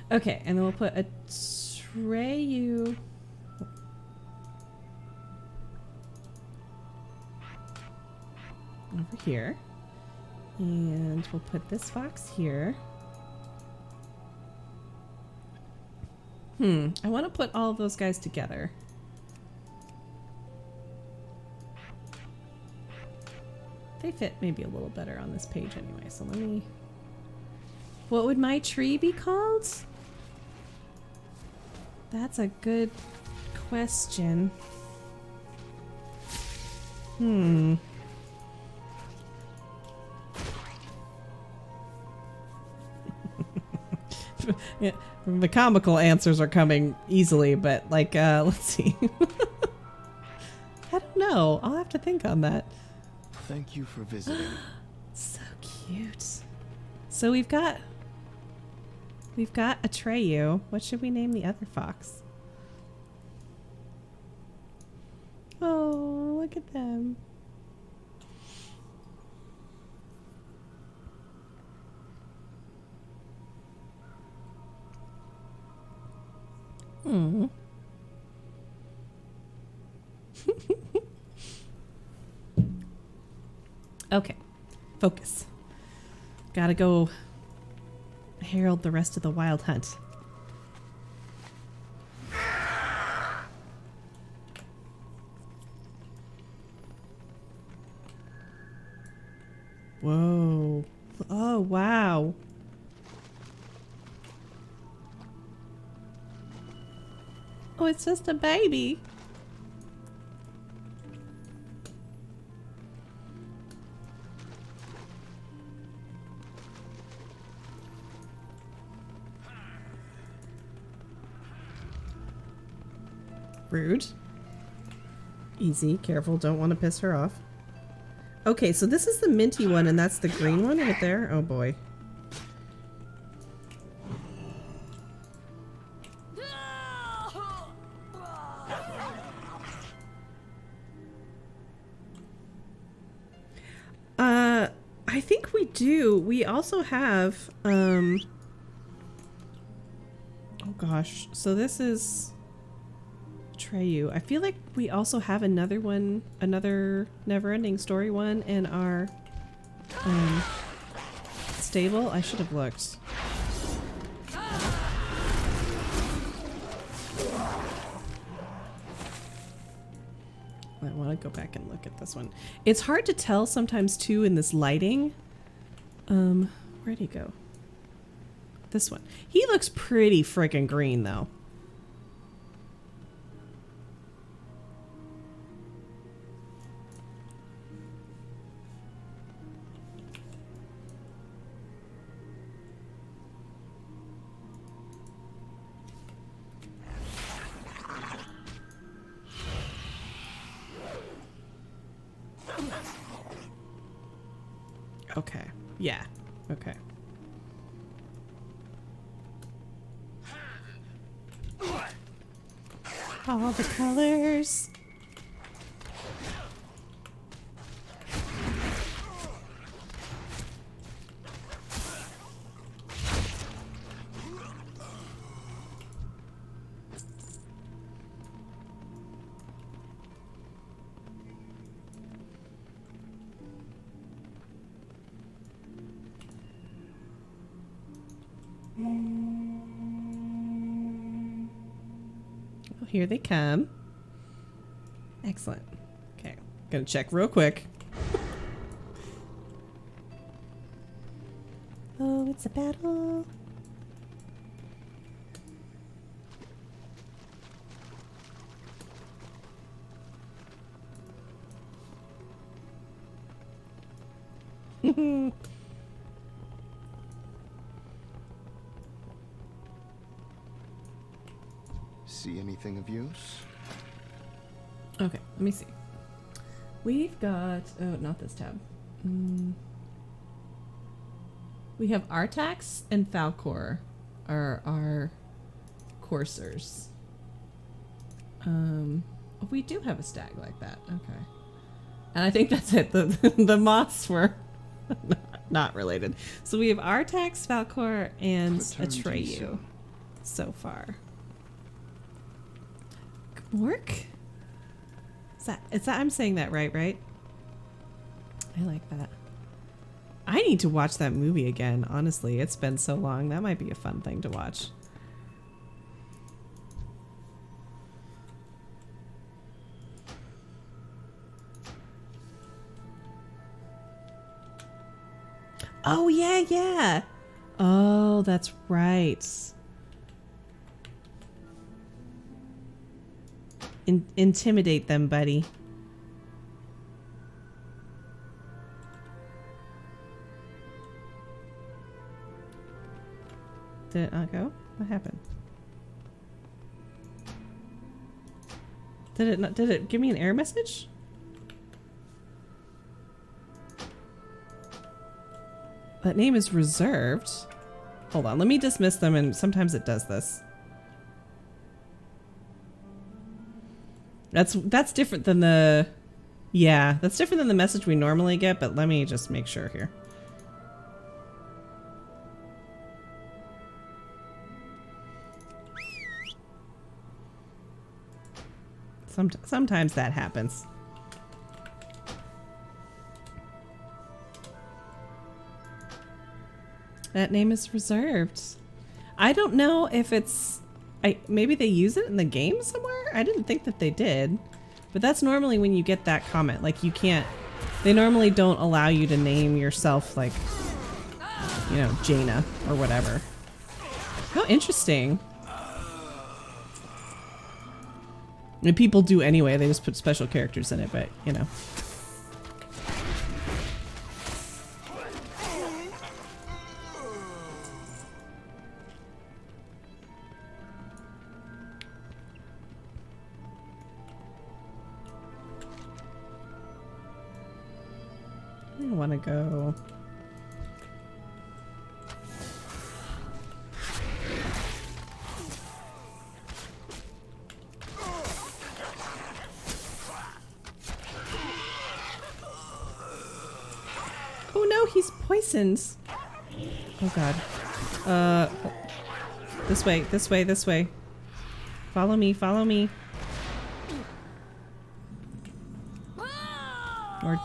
Okay, and then we'll put a Treyu over here, and we'll put this fox here. I want to put all of those guys together. They fit maybe a little better on this page anyway, so let me... What would my tree be called? That's a good question. Yeah, the comical answers are coming easily, but like, let's see. I don't know. I'll have to think on that. Thank you for visiting. So cute. So we've got Atreyu. What should we name the other fox? Oh, look at them. Okay, focus. Gotta go herald the rest of the wild hunt. Whoa. Oh, wow. Oh, it's just a baby. Rude. Easy. Careful. Don't want to piss her off. Okay, so this is the minty one, and that's the green one right there. Oh, boy. I think we do. We also have, oh gosh. So this is Treyu. I feel like we also have another one, another Neverending Story one in our stable. I should have looked. I want to go back and look at this one. It's hard to tell sometimes too in this lighting. Where'd he go? This one. He looks pretty freaking green though. Okay. Yeah. Okay. All the colors. Oh, here they come. Excellent. Okay, gonna check real quick. Oh, it's a battle. See anything of use? Okay, let me see. We've got... Oh, not this tab. We have Artax and Falcor are our coursers. We do have a stag like that. Okay. And I think that's it. The moths were not related. So we have Artax, Falcor, and Atreyu so far. Work? Is that I'm saying that right? I like that. I need to watch that movie again, honestly. It's been so long. That might be a fun thing to watch. Oh, yeah. Oh, that's right. Intimidate them, buddy. Did it not go? What happened? Did it give me an error message? That name is reserved. Hold on, let me dismiss them, and sometimes it does this. That's different than the... Yeah, that's different than the message we normally get, but let me just make sure here. Sometimes that happens. That name is reserved. I don't know if it's... maybe they use it in the game somewhere? I didn't think that they did. But that's normally when you get that comment. Like, you can't... They normally don't allow you to name yourself, like, you know, Jaina or whatever. How interesting. And people do anyway. They just put special characters in it, but, you know. I want to go. Oh no, he's poisoned. Oh god. This way, this way, this way. Follow me, follow me. Or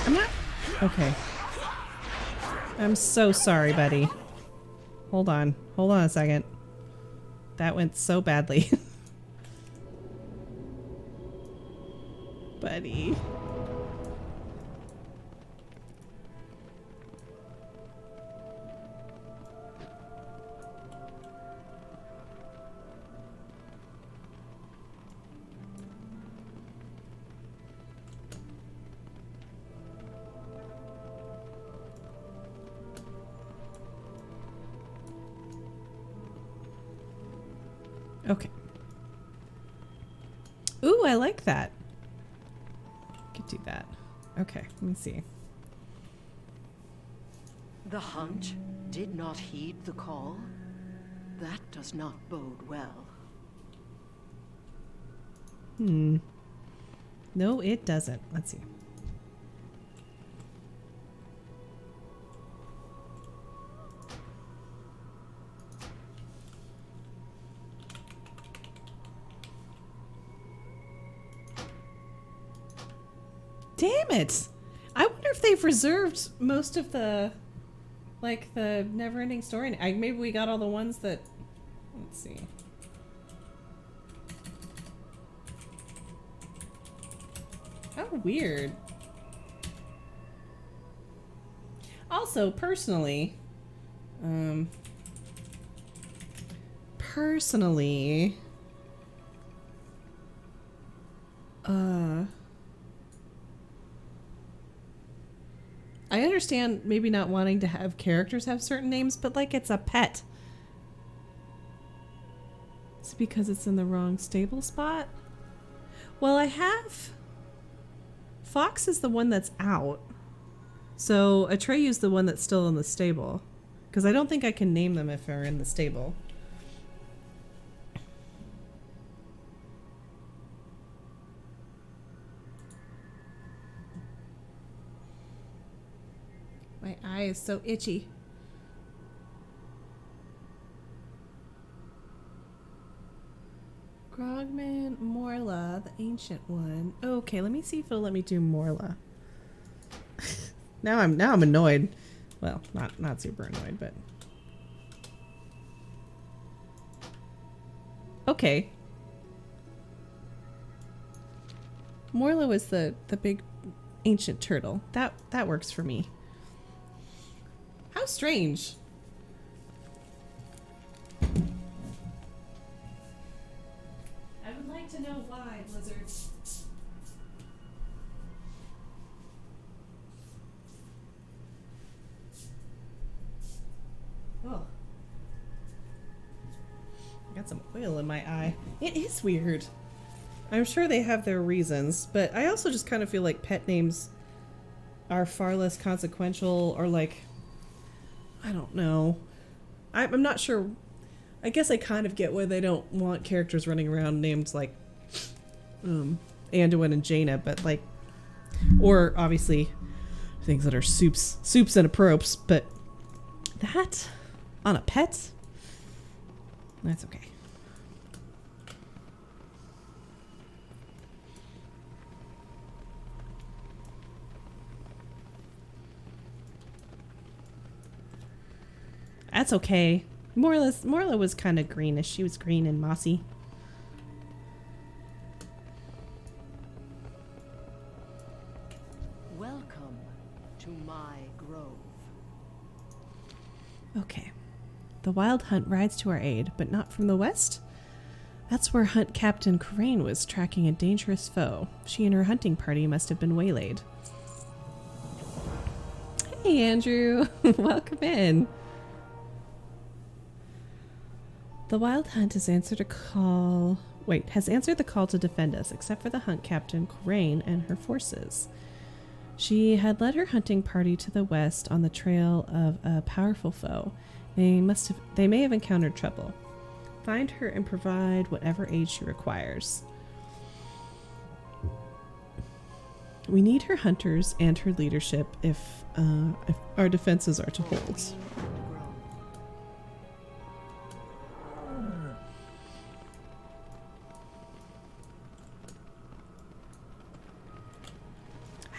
I'm not... Okay. I'm so sorry, buddy. Hold on. Hold on a second. That went so badly. Buddy. Okay. Ooh, I like that. Could do that. Okay, let me see. The hunt did not heed the call. That does not bode well. No, it doesn't. Let's see. Damn it! I wonder if they've reserved most of the, like, the never-ending story. Maybe we got all the ones that... Let's see. How weird. Also, personally... I understand maybe not wanting to have characters have certain names, but like it's a pet. It's because it's in the wrong stable spot? Well, I have... Fox is the one that's out. So Atreyu's the one that's still in the stable. Because I don't think I can name them if they're in the stable. My eye is so itchy. Grogman, Morla, the ancient one. Okay, let me see if it'll let me do Morla. Now I'm annoyed. Well, not super annoyed, but okay. Morla was the big ancient turtle. That works for me. How strange. I would like to know why, Blizzard. Oh. I got some oil in my eye. It is weird. I'm sure they have their reasons, but I also just kind of feel like pet names are far less consequential, or like, I don't know. I'm not sure. I guess I kind of get why they don't want characters running around named like Anduin and Jaina, but like, or obviously things that are soups and apropes, but that on a pet? That's okay. That's okay. Morla was kind of greenish. She was green and mossy. Welcome to my grove. Okay. The Wild Hunt rides to our aid, but not from the west? That's where Hunt Captain Crane was tracking a dangerous foe. She and her hunting party must have been waylaid. Hey, Andrew. Welcome in. The Wild Hunt has answered the call to defend us, except for the Hunt Captain Crane and her forces. She had led her hunting party to the west on the trail of a powerful foe. They may have encountered trouble. Find her and provide whatever aid she requires. We need her hunters and her leadership if our defenses are to hold.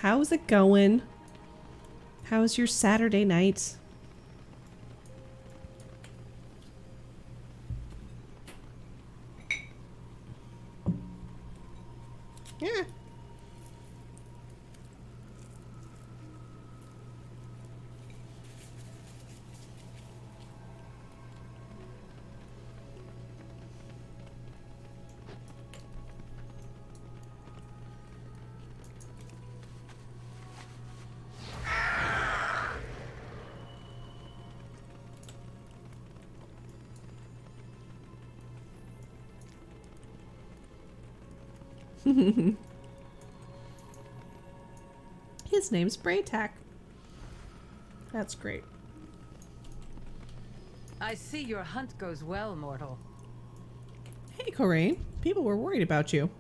How's it going? How's your Saturday night? Yeah. His name's Braytac. That's great. I see your hunt goes well, mortal. Hey, Coraine. People were worried about you.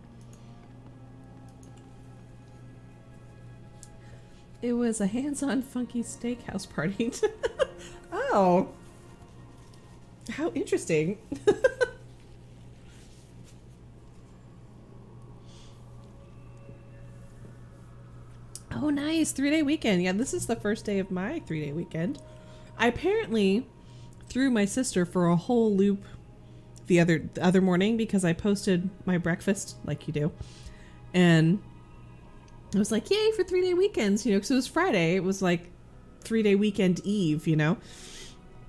It was a hands-on funky steakhouse party. Oh. How interesting. Oh, nice. 3-day weekend. Yeah, this is the first day of my 3-day weekend. I apparently threw my sister for a whole loop the other morning because I posted my breakfast like you do. And I was like, yay for 3-day weekends, you know, because it was Friday. It was like 3-day weekend eve, you know.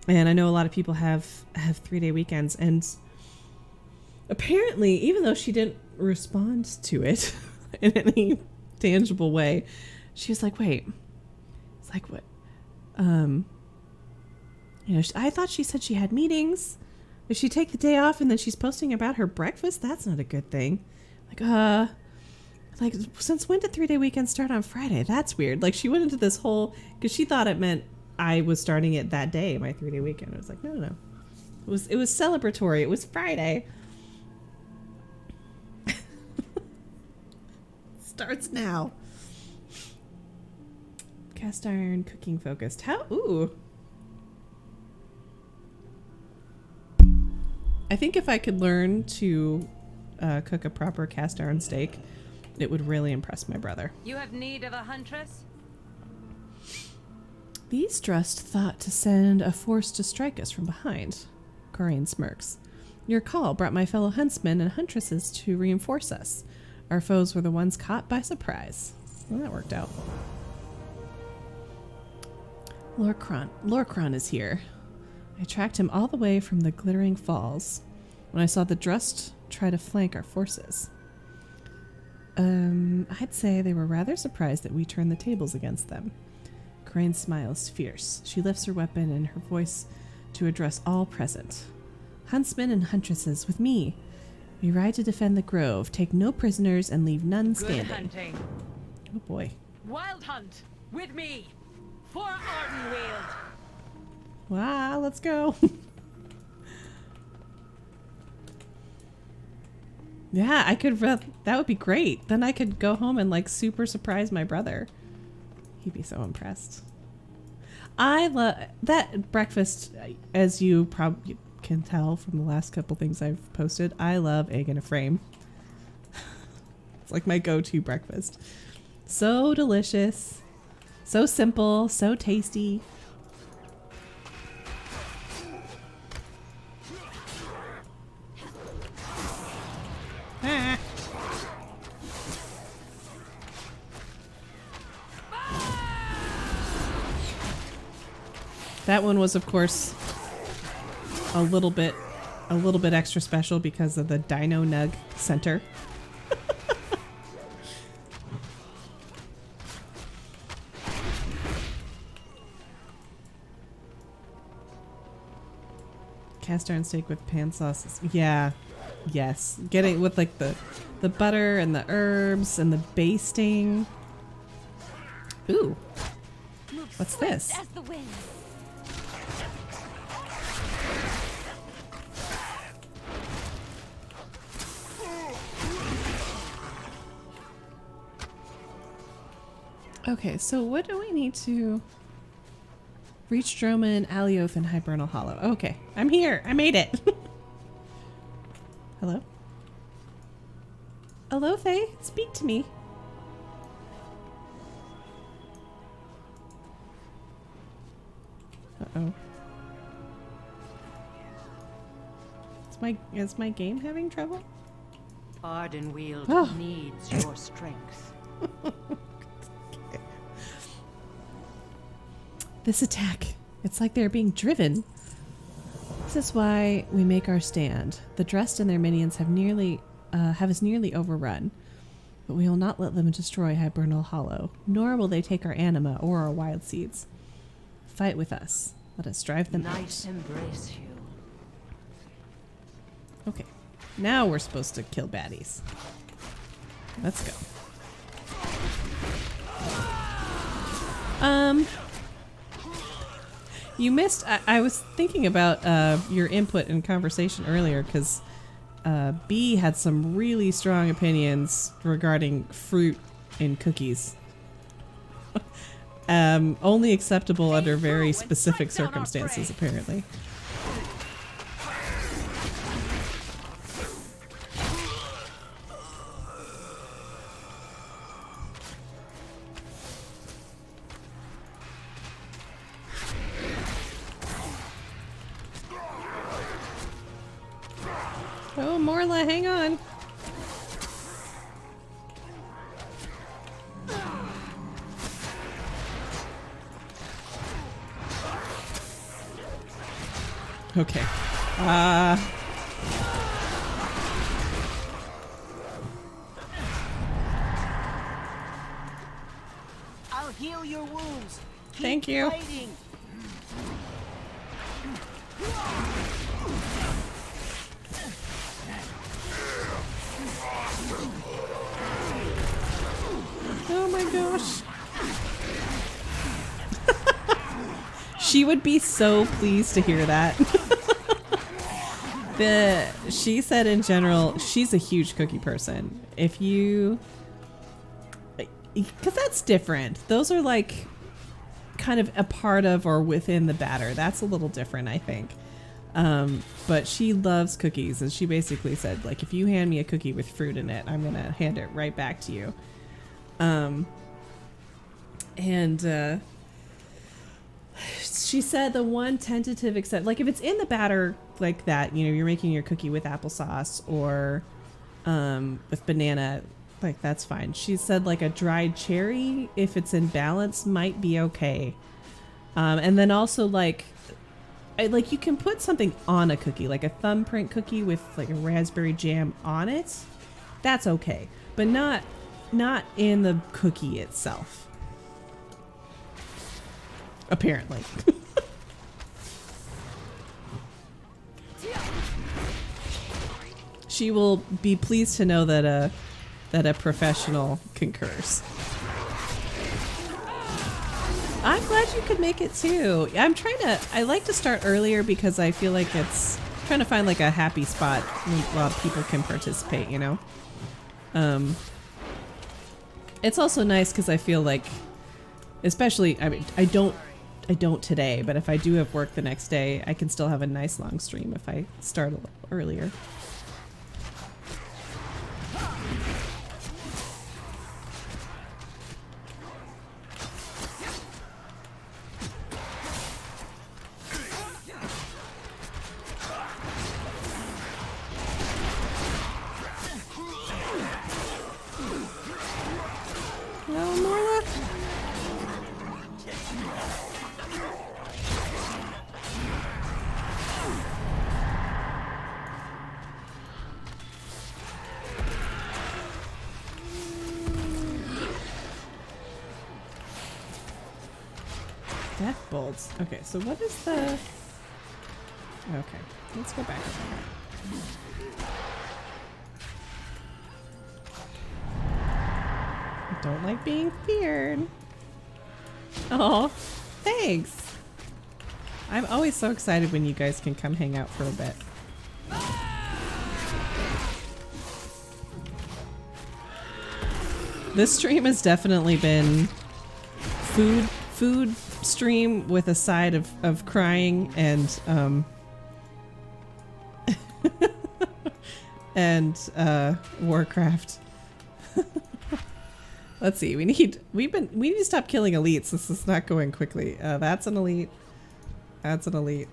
And I know a lot of people have 3-day weekends. And apparently, even though she didn't respond to it in any tangible way, she was like, wait, it's like, what? You know, I thought she said she had meetings. Did she take the day off and then she's posting about her breakfast? That's not a good thing. Like, since when did 3-day weekends start on Friday? That's weird. Like, she went into this whole, because she thought it meant I was starting it that day, my 3-day weekend. I was like, no. It was celebratory. It was Friday. Starts now. Cast iron cooking focused. How? Ooh. I think if I could learn to cook a proper cast iron steak, it would really impress my brother. You have need of a huntress? The Eastrust thought to send a force to strike us from behind. Coraine smirks. Your call brought my fellow huntsmen and huntresses to reinforce us. Our foes were the ones caught by surprise. Well, that worked out. Lorcron is here. I tracked him all the way from the Glittering Falls when I saw the Drust try to flank our forces. I'd say they were rather surprised that we turned the tables against them. Coraine smiles fierce. She lifts her weapon and her voice to address all present. Huntsmen and huntresses with me. We ride to defend the grove, take no prisoners, and leave none standing. Good hunting. Oh boy. Wild hunt with me for Ardenweald. Wow, let's go. Yeah, I could. That would be great. Then I could go home and like super surprise my brother. He'd be so impressed. I love that breakfast, as you probably can tell from the last couple things I've posted. I love egg in a frame. It's like my go-to breakfast. So delicious, so simple, so tasty. That one was, of course, a little bit extra special because of the Dino Nug Center. Cast iron steak with pan sauces. Yeah. Yes. Getting with like the butter and the herbs and the basting. Ooh. What's this? As the wind. Okay, so what do we need to reach Droman, Alioth, and Hibernal Hollow? Okay, I'm here. I made it. Hello? Alothe, speak to me. Uh-oh. Is my game having trouble? Ardenweald needs your strength. This attack. It's like they're being driven. This is why we make our stand. The Drest and their minions have us nearly overrun. But we will not let them destroy Hibernal Hollow, nor will they take our anima or our wild seeds. Fight with us. Let us drive them out. Embrace you. Okay. Now we're supposed to kill baddies. Let's go. You missed... I was thinking about your input in conversation earlier, because B had some really strong opinions regarding fruit in cookies. Only acceptable under very specific circumstances, apparently. Oh, Morla, hang on. Okay. I'll heal your wounds. Keep Thank you. Fighting. Oh my gosh. She would be so pleased to hear that. She said in general, she's a huge cookie person. If you... Because that's different. Those are like kind of a part of or within the batter. That's a little different, I think. But she loves cookies, and she basically said, like, if you hand me a cookie with fruit in it, I'm gonna hand it right back to you. She said the one tentative except, like, if it's in the batter like that, you know, you're making your cookie with applesauce or with banana, like, that's fine. She said like a dried cherry, if it's in balance, might be okay. And then also like you can put something on a cookie, like a thumbprint cookie with like a raspberry jam on it. That's okay, but not in the cookie itself. Apparently. She will be pleased to know that a professional concurs. I'm glad you could make it too. I like to start earlier because I feel like it's trying to find like a happy spot while people can participate, you know? It's also nice because I feel like, especially, I mean, I don't today, but if I do have work the next day, I can still have a nice long stream if I start a little earlier. Death bolts. Okay, so what is the... Okay, let's go back. I don't like being feared. Oh, thanks. I'm always so excited when you guys can come hang out for a bit. This stream has definitely been food stream with a side of crying and and Warcraft. Let's see. We need to stop killing elites. This is not going quickly. That's an elite. That's an elite.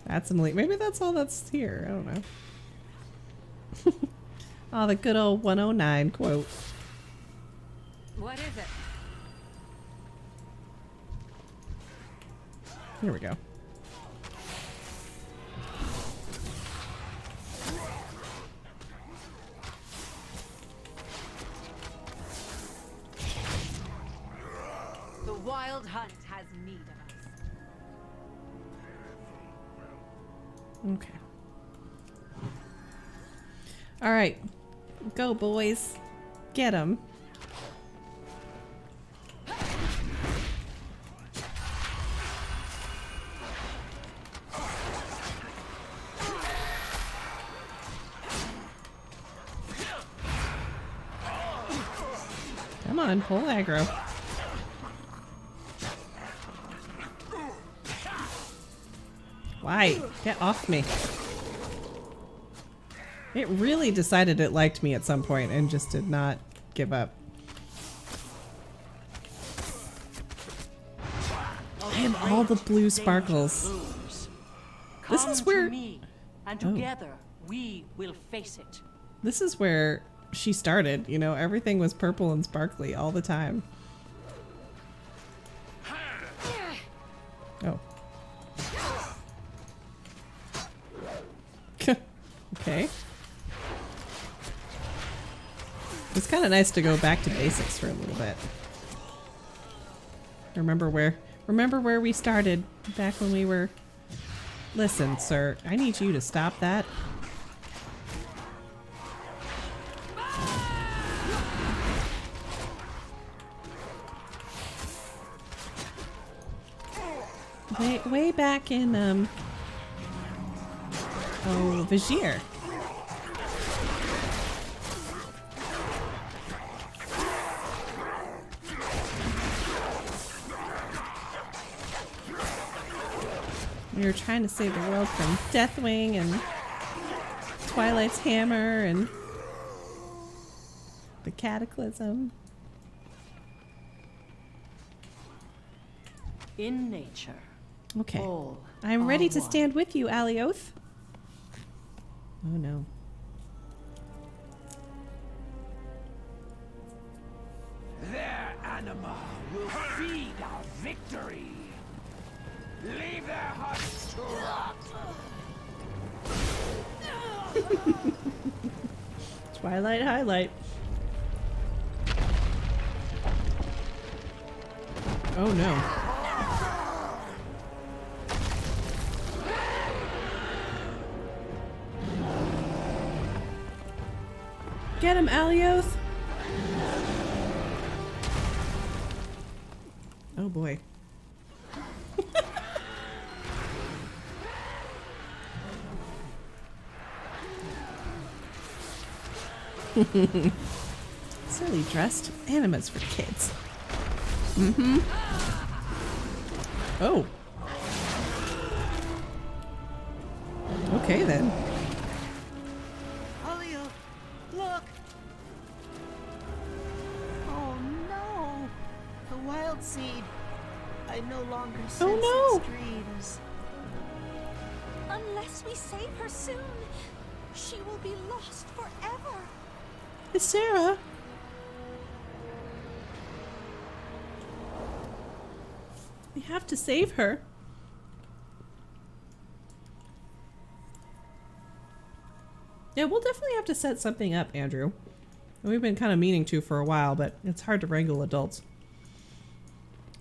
That's an elite. Maybe that's all that's here. I don't know. Oh, the good old 109 quote. What is it? Here we go. The wild hunt has need of us. Okay. All right. Go, boys. Get them. Come on, pull aggro. Why? Get off me. It really decided it liked me at some point and just did not give up. I am all the blue sparkles. This is where... And together we will face it. This is where she started, you know, everything was purple and sparkly all the time. Oh. Okay. It's kind of nice to go back to basics for a little bit. Remember where we started back when we were... Listen, sir, I need you to stop that. Way back in, oh, Vizier. We were trying to save the world from Deathwing and Twilight's Hammer and the Cataclysm. In nature. Okay. I'm ready to stand with you, Alioth. Oh no. Their anima will feed our victory. Leave their huts to rot. Twilight highlight. Oh no. Get him, Alioth! Oh boy. Silly dressed animas for kids. Mm-hmm. Oh. Okay then. Alioth, look! Oh no! The wild seed. I no longer sense its dreams. Unless we save her soon, she will be lost forever. Ysera. We have to save her. Yeah, we'll definitely have to set something up, Andrew. We've been kind of meaning to for a while, but it's hard to wrangle adults.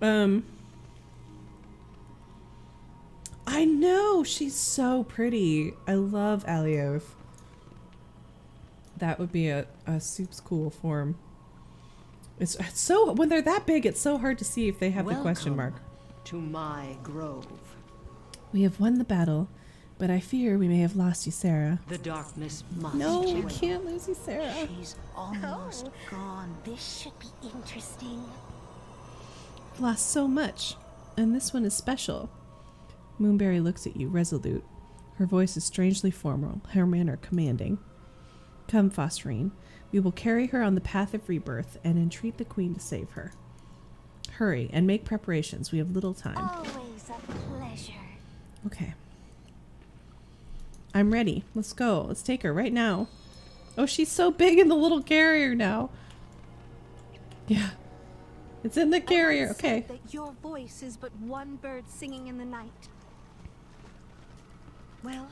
I know, she's so pretty. I love Alioth. That would be a soup's cool form. It's so, when they're that big, it's so hard to see if they have the question mark. To my grove. We have won the battle, but I fear we may have lost Ysera. The darkness must. No, we can't lose Ysera. She's almost gone. This should be interesting. We've lost so much, and this one is special. Moonberry looks at you, resolute. Her voice is strangely formal, her manner commanding. Come, Phosphorine. We will carry her on the path of rebirth and entreat the queen to save her. Hurry and make preparations. We have little time. Always a pleasure. Okay. I'm ready. Let's go. Let's take her right now. Oh, she's so big in the little carrier now. Yeah. It's in the carrier. Okay. That your voice is but one bird singing in the night. Well,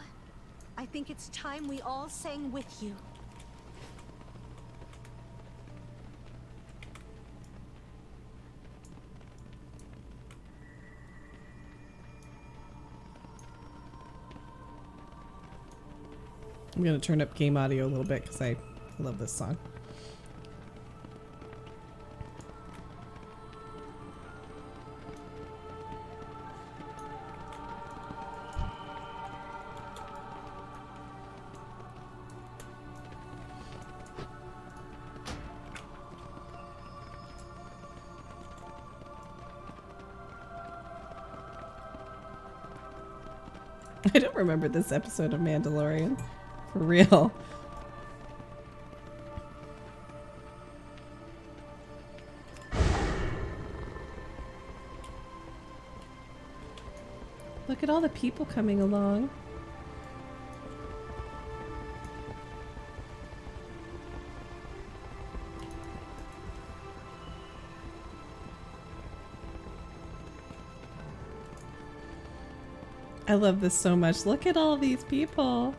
I think it's time we all sang with you. I'm going to turn up game audio a little bit because I love this song. I don't remember this episode of Mandalorian. For real. Look at all the people coming along. I love this so much. Look at all these people.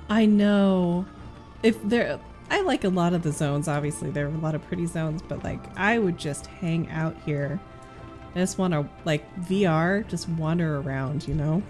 I know. If there, I like a lot of the zones, obviously. There are a lot of pretty zones, but like, I would just hang out here. I just want to, like, VR, just wander around, you know?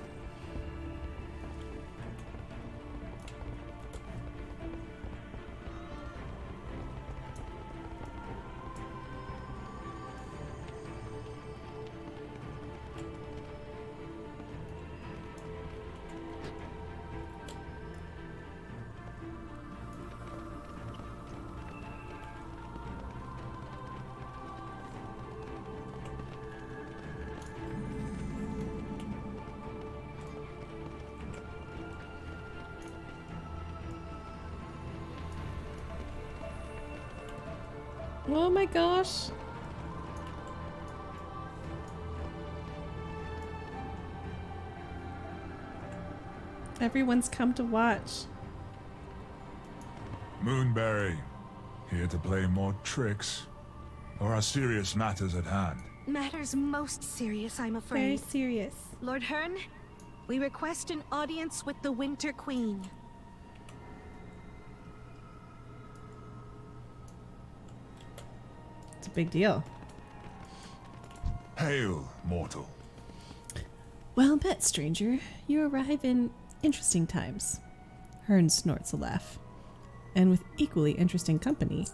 Oh my gosh. Everyone's come to watch. Moonberry, here to play more tricks? Or are serious matters at hand? Matters most serious, I'm afraid. Very serious. Lord Hearn, we request an audience with the Winter Queen. It's a big deal. Hail, mortal. Well met, stranger. You arrive in interesting times. Hearn snorts a laugh. And with equally interesting company.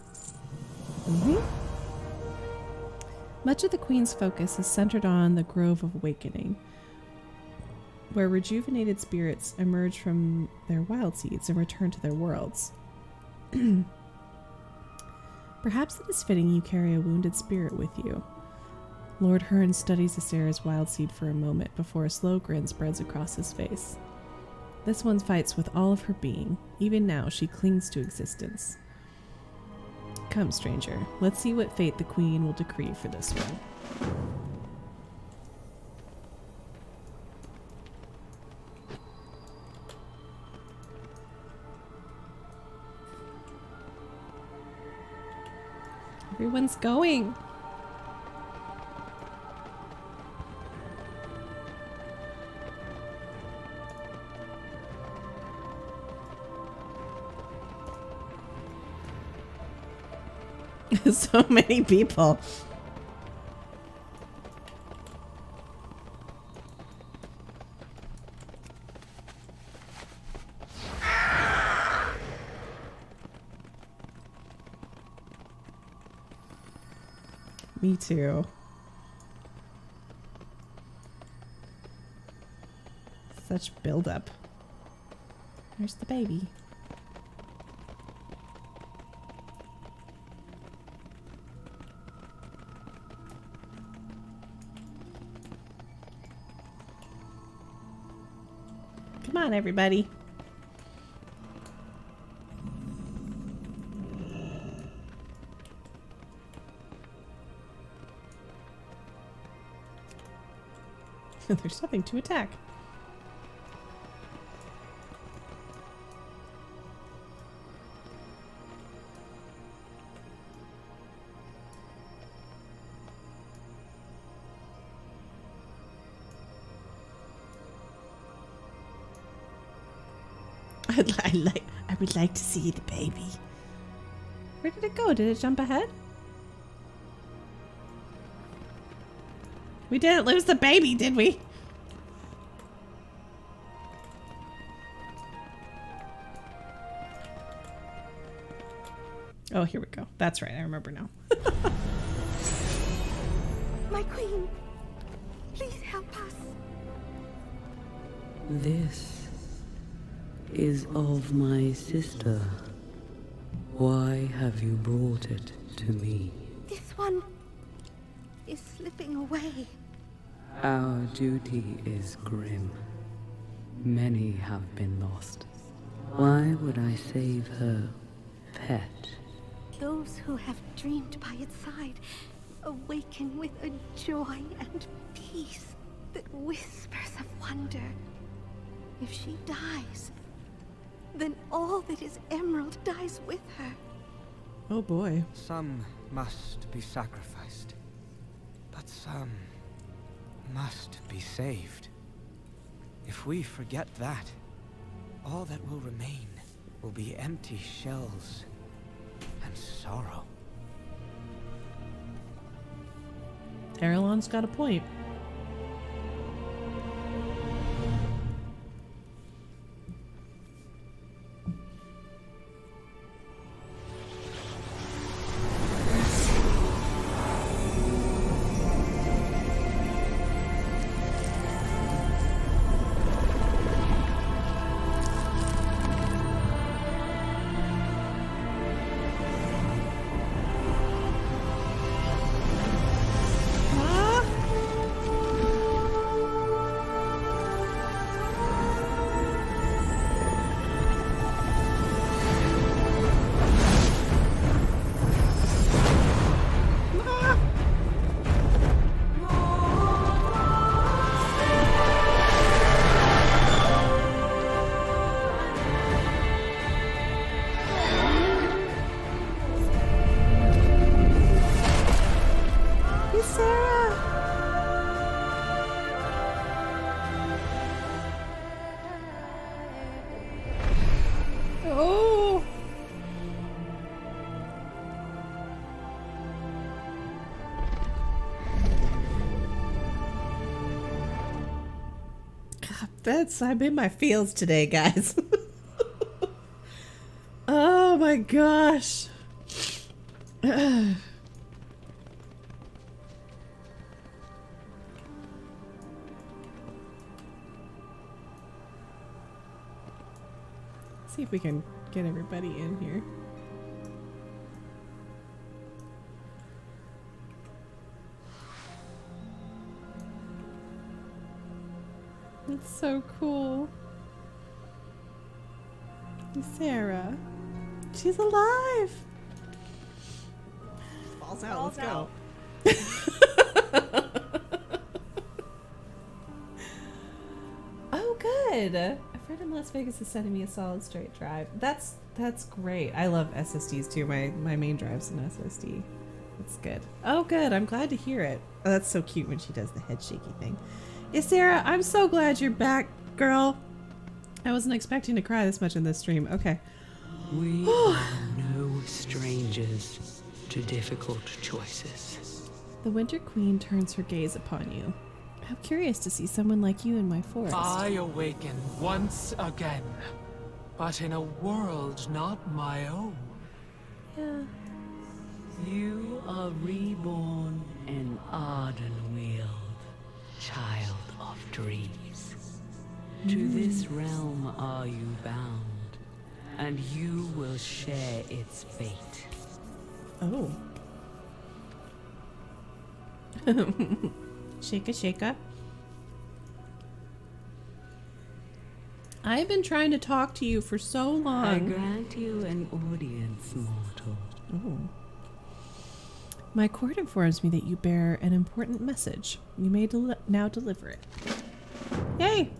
Much of the Queen's focus is centered on the Grove of Awakening, where rejuvenated spirits emerge from their wild seeds and return to their worlds. Perhaps it is fitting you carry a wounded spirit with you. Lord Hearn studies Ysera's wild seed for a moment before a slow grin spreads across his face. This one fights with all of her being. Even now, she clings to existence. Come, stranger. Let's see what fate the Queen will decree for this one. Everyone's going. So many people. Me too. Such buildup. Where's the baby? Come on, everybody. There's nothing to attack. I would like to see the baby. Where did it go? Did it jump ahead? We didn't lose the baby, did we? Oh, here we go. That's right. I remember now. My queen, please help us. This is of my sister. Why have you brought it to me? This one is slipping away. Our duty is grim. Many have been lost. Why would I save her pet? Those who have dreamed by its side awaken with a joy and peace that whispers of wonder. If she dies, then all that is Emerald dies with her. Oh boy. Some must be sacrificed, but some must be saved. If we forget that, all that will remain will be empty shells and sorrow. Erelon's got a point. I'm in my feels today, guys. Oh my gosh. See if we can get everybody in here. It's so cool. Ysera. She's alive. Falls out. Let's go. Oh, good. A friend in Las Vegas is sending me a solid straight drive. That's great. I love SSDs too. My main drive's an SSD. That's good. Oh, good. I'm glad to hear it. Oh, that's so cute when she does the head shaky thing. Ysera, I'm so glad you're back, girl. I wasn't expecting to cry this much in this stream. Okay. We are no strangers to difficult choices. The Winter Queen turns her gaze upon you. How curious to see someone like you in my forest. I awaken once again, but in a world not my own. Yeah. You are reborn in Ardenweald, child of dreams. To this realm are you bound, and you will share its fate. Oh. Shaka shaka. I've been trying to talk to you for so long. I grant you an audience, mortal. Oh. My court informs me that you bear an important message. You may now deliver it. Yay!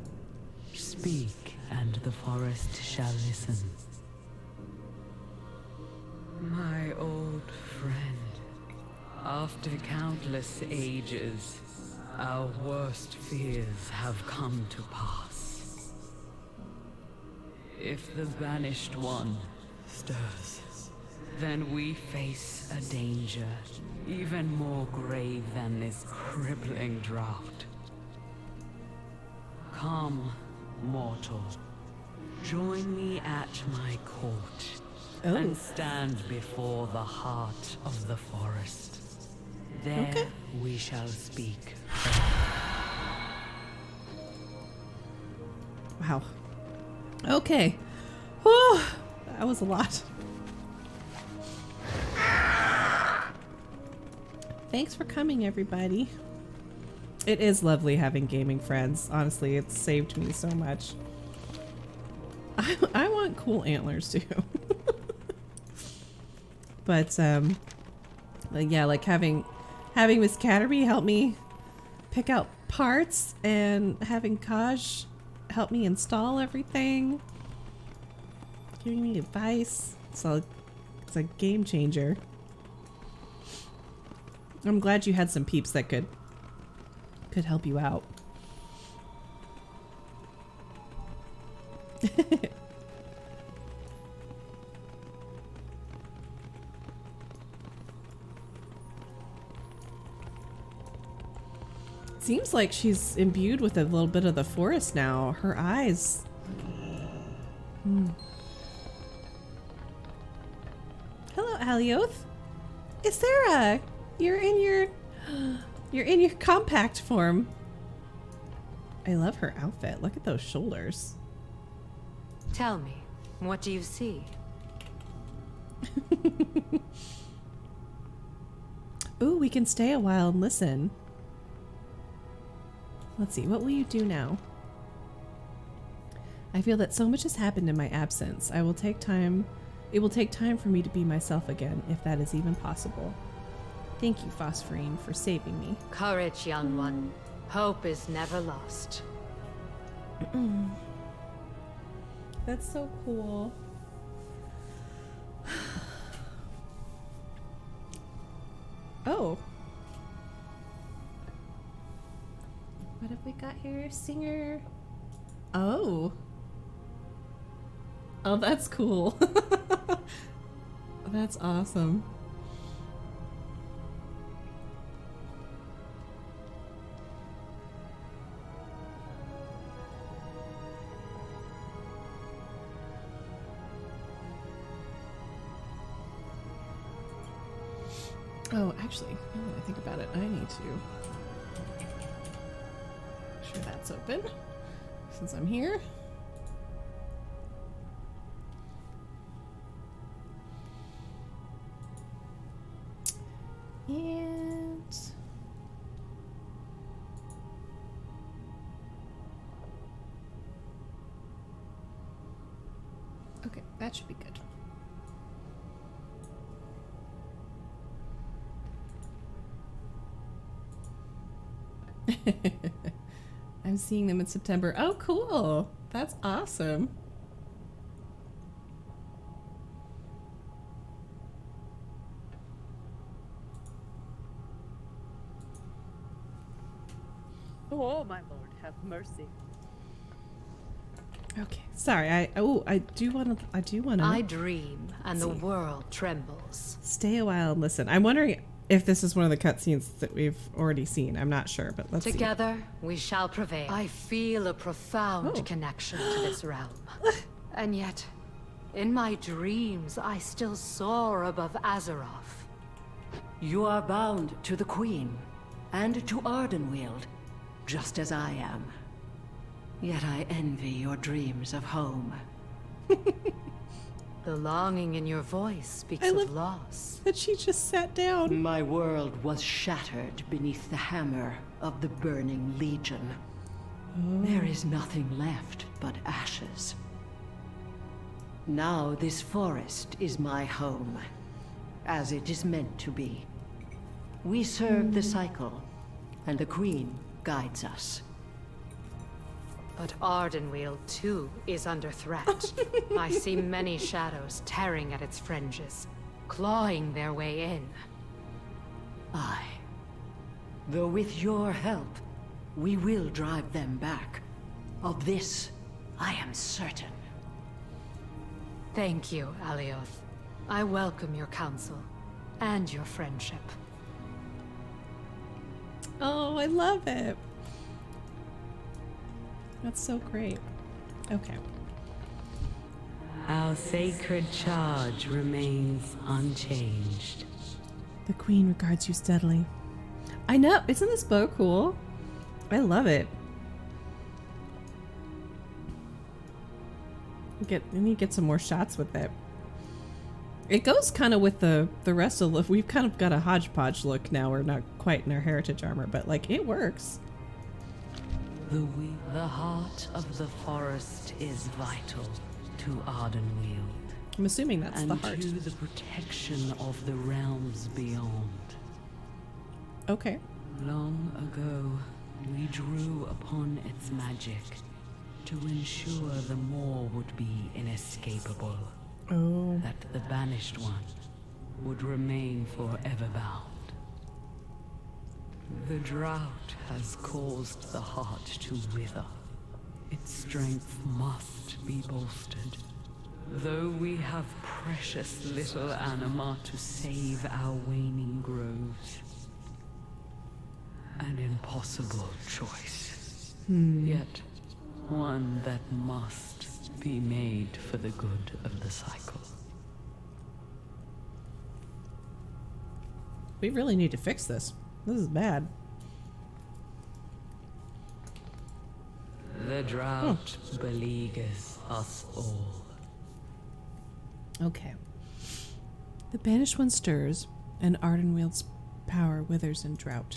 Speak, and the forest shall listen. My old friend, after countless ages, our worst fears have come to pass. If the Banished One stirs, then we face a danger even more grave than this crippling drought. Come, mortal. Join me at my court and stand before the heart of the forest. There we shall speak. Wow. Okay. Whew. That was a lot. Thanks for coming, everybody. It is lovely having gaming friends. Honestly, it's saved me so much. I want cool antlers too. But yeah, like having Miss Catterby help me pick out parts and having Kaj help me install everything, giving me advice. So it's a game changer. I'm glad you had some peeps that could help you out. Seems like she's imbued with a little bit of the forest now. Her eyes. Hello, Alioth. Ysera, you're in your compact form. I love her outfit. Look at those shoulders. Tell me, what do you see? Ooh, we can stay a while and listen. Let's see, what will you do now? I feel that so much has happened in my absence. It will take time for me to be myself again, if that is even possible. Thank you, Phosphorine, for saving me. Courage, young one. Hope is never lost. That's so cool. Oh. What have we got here? Singer. Oh. Oh, that's cool. That's awesome. Oh, actually, now that I think about it, I need to make sure that's open since I'm here. And okay, that should be good. I'm seeing them in September. Oh, cool. That's awesome. Oh, my lord, have mercy. Okay, sorry. I do want to. I dream, and the world trembles. Stay a while and listen. I'm wondering if this is one of the cutscenes that we've already seen. I'm not sure, but let's see. Together, we shall prevail. I feel a profound connection to this realm. And yet, in my dreams, I still soar above Azeroth. You are bound to the Queen, and to Ardenweald, just as I am. Yet I envy your dreams of home. The longing in your voice speaks of loss. That she just sat down. My world was shattered beneath the hammer of the Burning Legion. There is nothing left but ashes. Now this forest is my home, as it is meant to be. We serve the cycle, and the Queen guides us. But Ardenweald, too, is under threat. I see many shadows tearing at its fringes, clawing their way in. Aye. Though with your help, we will drive them back. Of this, I am certain. Thank you, Alioth. I welcome your counsel, and your friendship. Oh, I love it. That's so great. Okay. Our sacred charge remains unchanged. The Queen regards you steadily. I know. Isn't this bow cool? I love it. We need to get some more shots with it. It goes kind of with the rest of the look. We've kind of got a hodgepodge look now. We're not quite in our heritage armor, but like it works. The heart of the forest is vital to Ardenweald. I'm assuming that's and the heart. to the protection of the realms beyond. Okay. Long ago, we drew upon its magic to ensure the Maw would be inescapable. Oh. That the Banished One would remain forever bound. The drought has caused the heart to wither. Its strength must be bolstered. Though we have precious little anima to save our waning groves. An impossible choice. Yet one that must be made for the good of the cycle. We really need to fix this. This is bad. The drought beleaguers us all. Okay. The Banished One stirs, and Ardenweald's power withers in drought.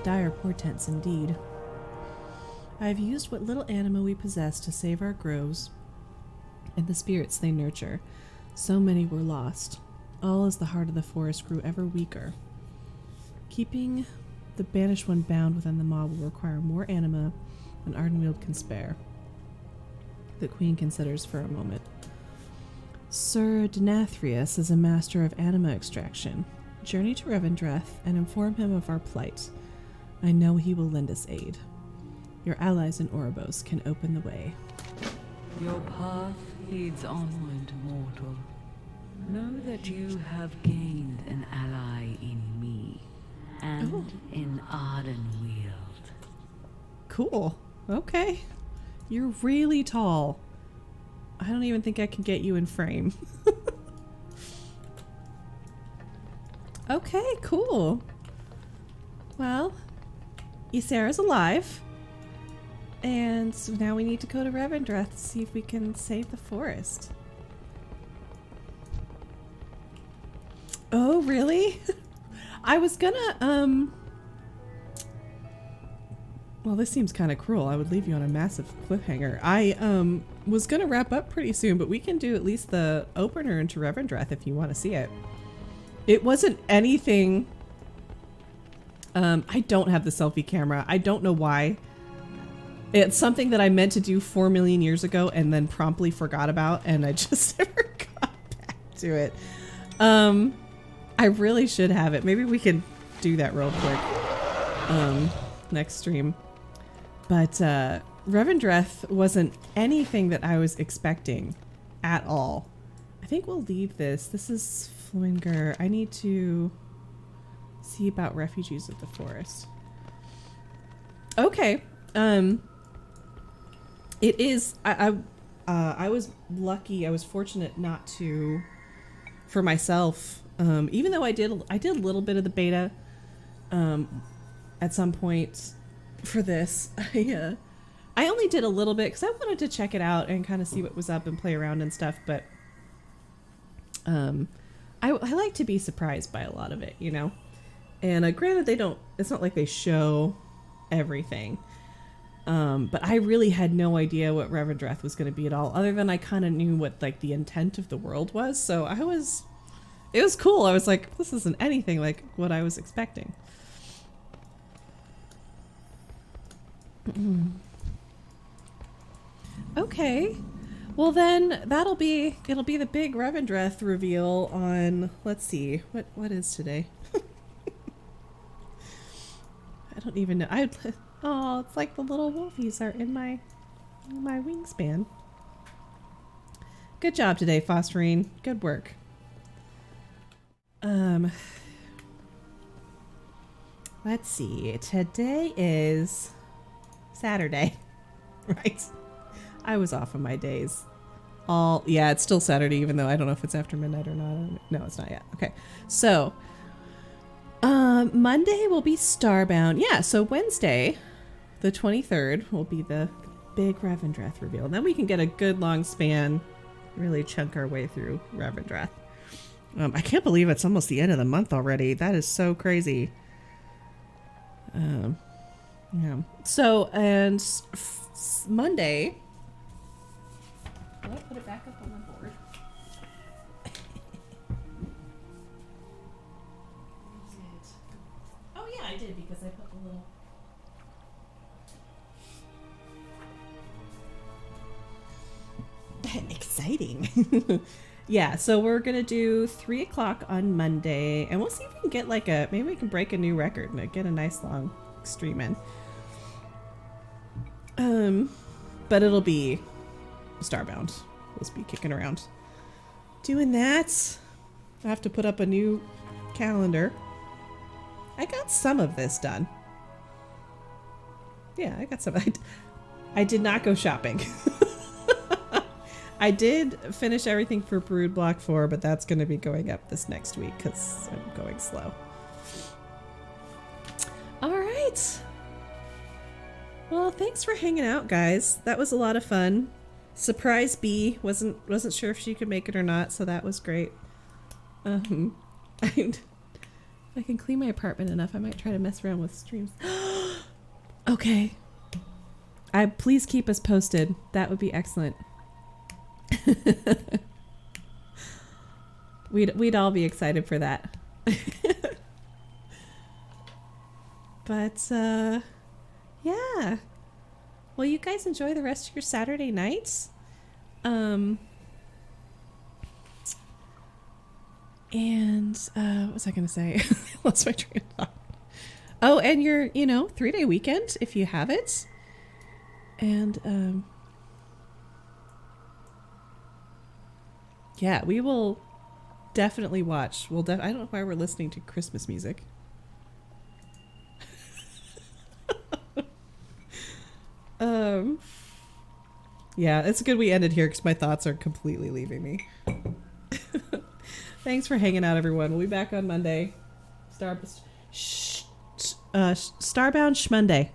Dire portents indeed. I have used what little anima we possess to save our groves and the spirits they nurture. So many were lost, all as the heart of the forest grew ever weaker. Keeping the Banished One bound within the Maw will require more anima than Ardenweald can spare. The Queen considers for a moment. Sir Denathrius is a master of anima extraction. Journey to Revendreth and inform him of our plight. I know he will lend us aid. Your allies in Oribos can open the way. Your path leads onward, mortal. Know that you have gained an ally in me, and in Ardenweald. Cool. Okay. You're really tall. I don't even think I can get you in frame. Okay, cool. Well, Ysera's alive. And so now we need to go to Revendreth to see if we can save the forest. Oh, really? I was gonna, well, this seems kind of cruel. I would leave you on a massive cliffhanger. I, was gonna wrap up pretty soon, but we can do at least the opener into Revendreth if you want to see it. It wasn't anything... I don't have the selfie camera. I don't know why. It's something that I meant to do 4 million years ago and then promptly forgot about, and I just never got back to it. I really should have it. Maybe we can do that real quick. next stream. But Revendreth wasn't anything that I was expecting at all. I think we'll leave this. This is Flinger. I need to see about refugees of the forest. Okay. It is. I was lucky. I was fortunate not to, for myself. Even though I did a little bit of the beta. At some point for this, I only did a little bit because I wanted to check it out and kind of see what was up and play around and stuff. But I like to be surprised by a lot of it, you know. And granted, they don't. It's not like they show everything. But I really had no idea what Revendreth was going to be at all, other than I kind of knew what like the intent of the world was. So it was cool. I was like, this isn't anything like what I was expecting. Okay. Well then it'll be the big Revendreth reveal on, let's see, what is today? I don't even know. Oh, it's like the little wolfies are in my wingspan. Good job today, Phosphorine. Good work. Let's see. Today is Saturday, right? I was off on my days. Yeah, it's still Saturday, even though I don't know if it's after midnight or not. No, it's not yet. Okay, so Monday will be Starbound. Yeah, so Wednesday, the 23rd, will be the big Revendreth reveal. And then we can get a good long span, really chunk our way through Revendreth. I can't believe it's almost the end of the month already. That is so crazy. Yeah. So, and Monday. Will I put it back up on the board? Oh yeah, I did because I put the little. Exciting. Yeah, so we're gonna do 3 o'clock on Monday, and we'll see if we can get like maybe we can break a new record and get a nice long stream in. But it'll be Starbound. We'll just be kicking around doing that. I have to put up a new calendar. I got some of this done. Yeah, I got some. I did not go shopping. I did finish everything for Brood Block 4, but that's going to be going up this next week because I'm going slow. All right. Well, thanks for hanging out, guys. That was a lot of fun. Surprise B wasn't sure if she could make it or not, so that was great. I can clean my apartment enough. I might try to mess around with streams. Okay. Please keep us posted. That would be excellent. We'd all be excited for that. But yeah. Well, you guys enjoy the rest of your Saturday nights. And what was I gonna say? I lost my train of thought. Oh, and your 3-day weekend if you have it. And yeah, we will definitely watch. I don't know why we're listening to Christmas music. Yeah, it's good we ended here because my thoughts are completely leaving me. Thanks for hanging out, everyone. We'll be back on Monday. Starbound Schmonday.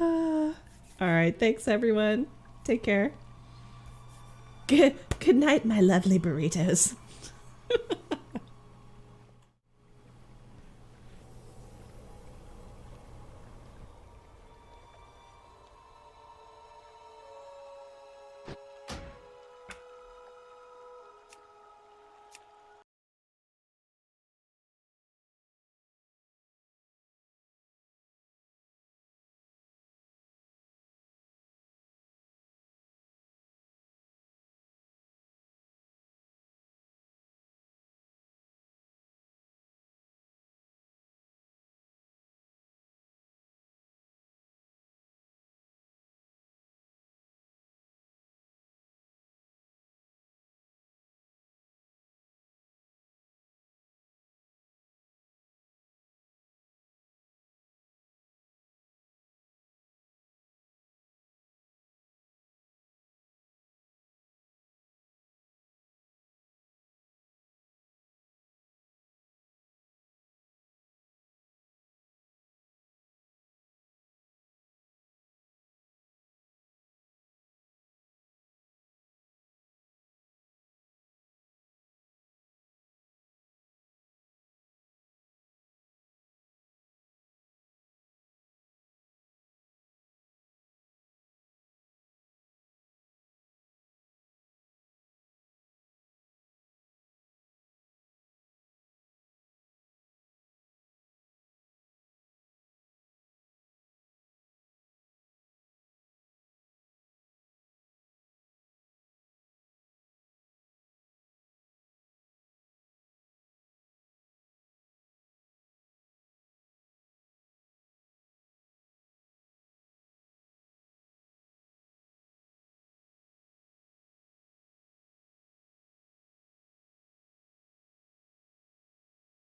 All right, thanks everyone. Take care. Good night, my lovely burritos.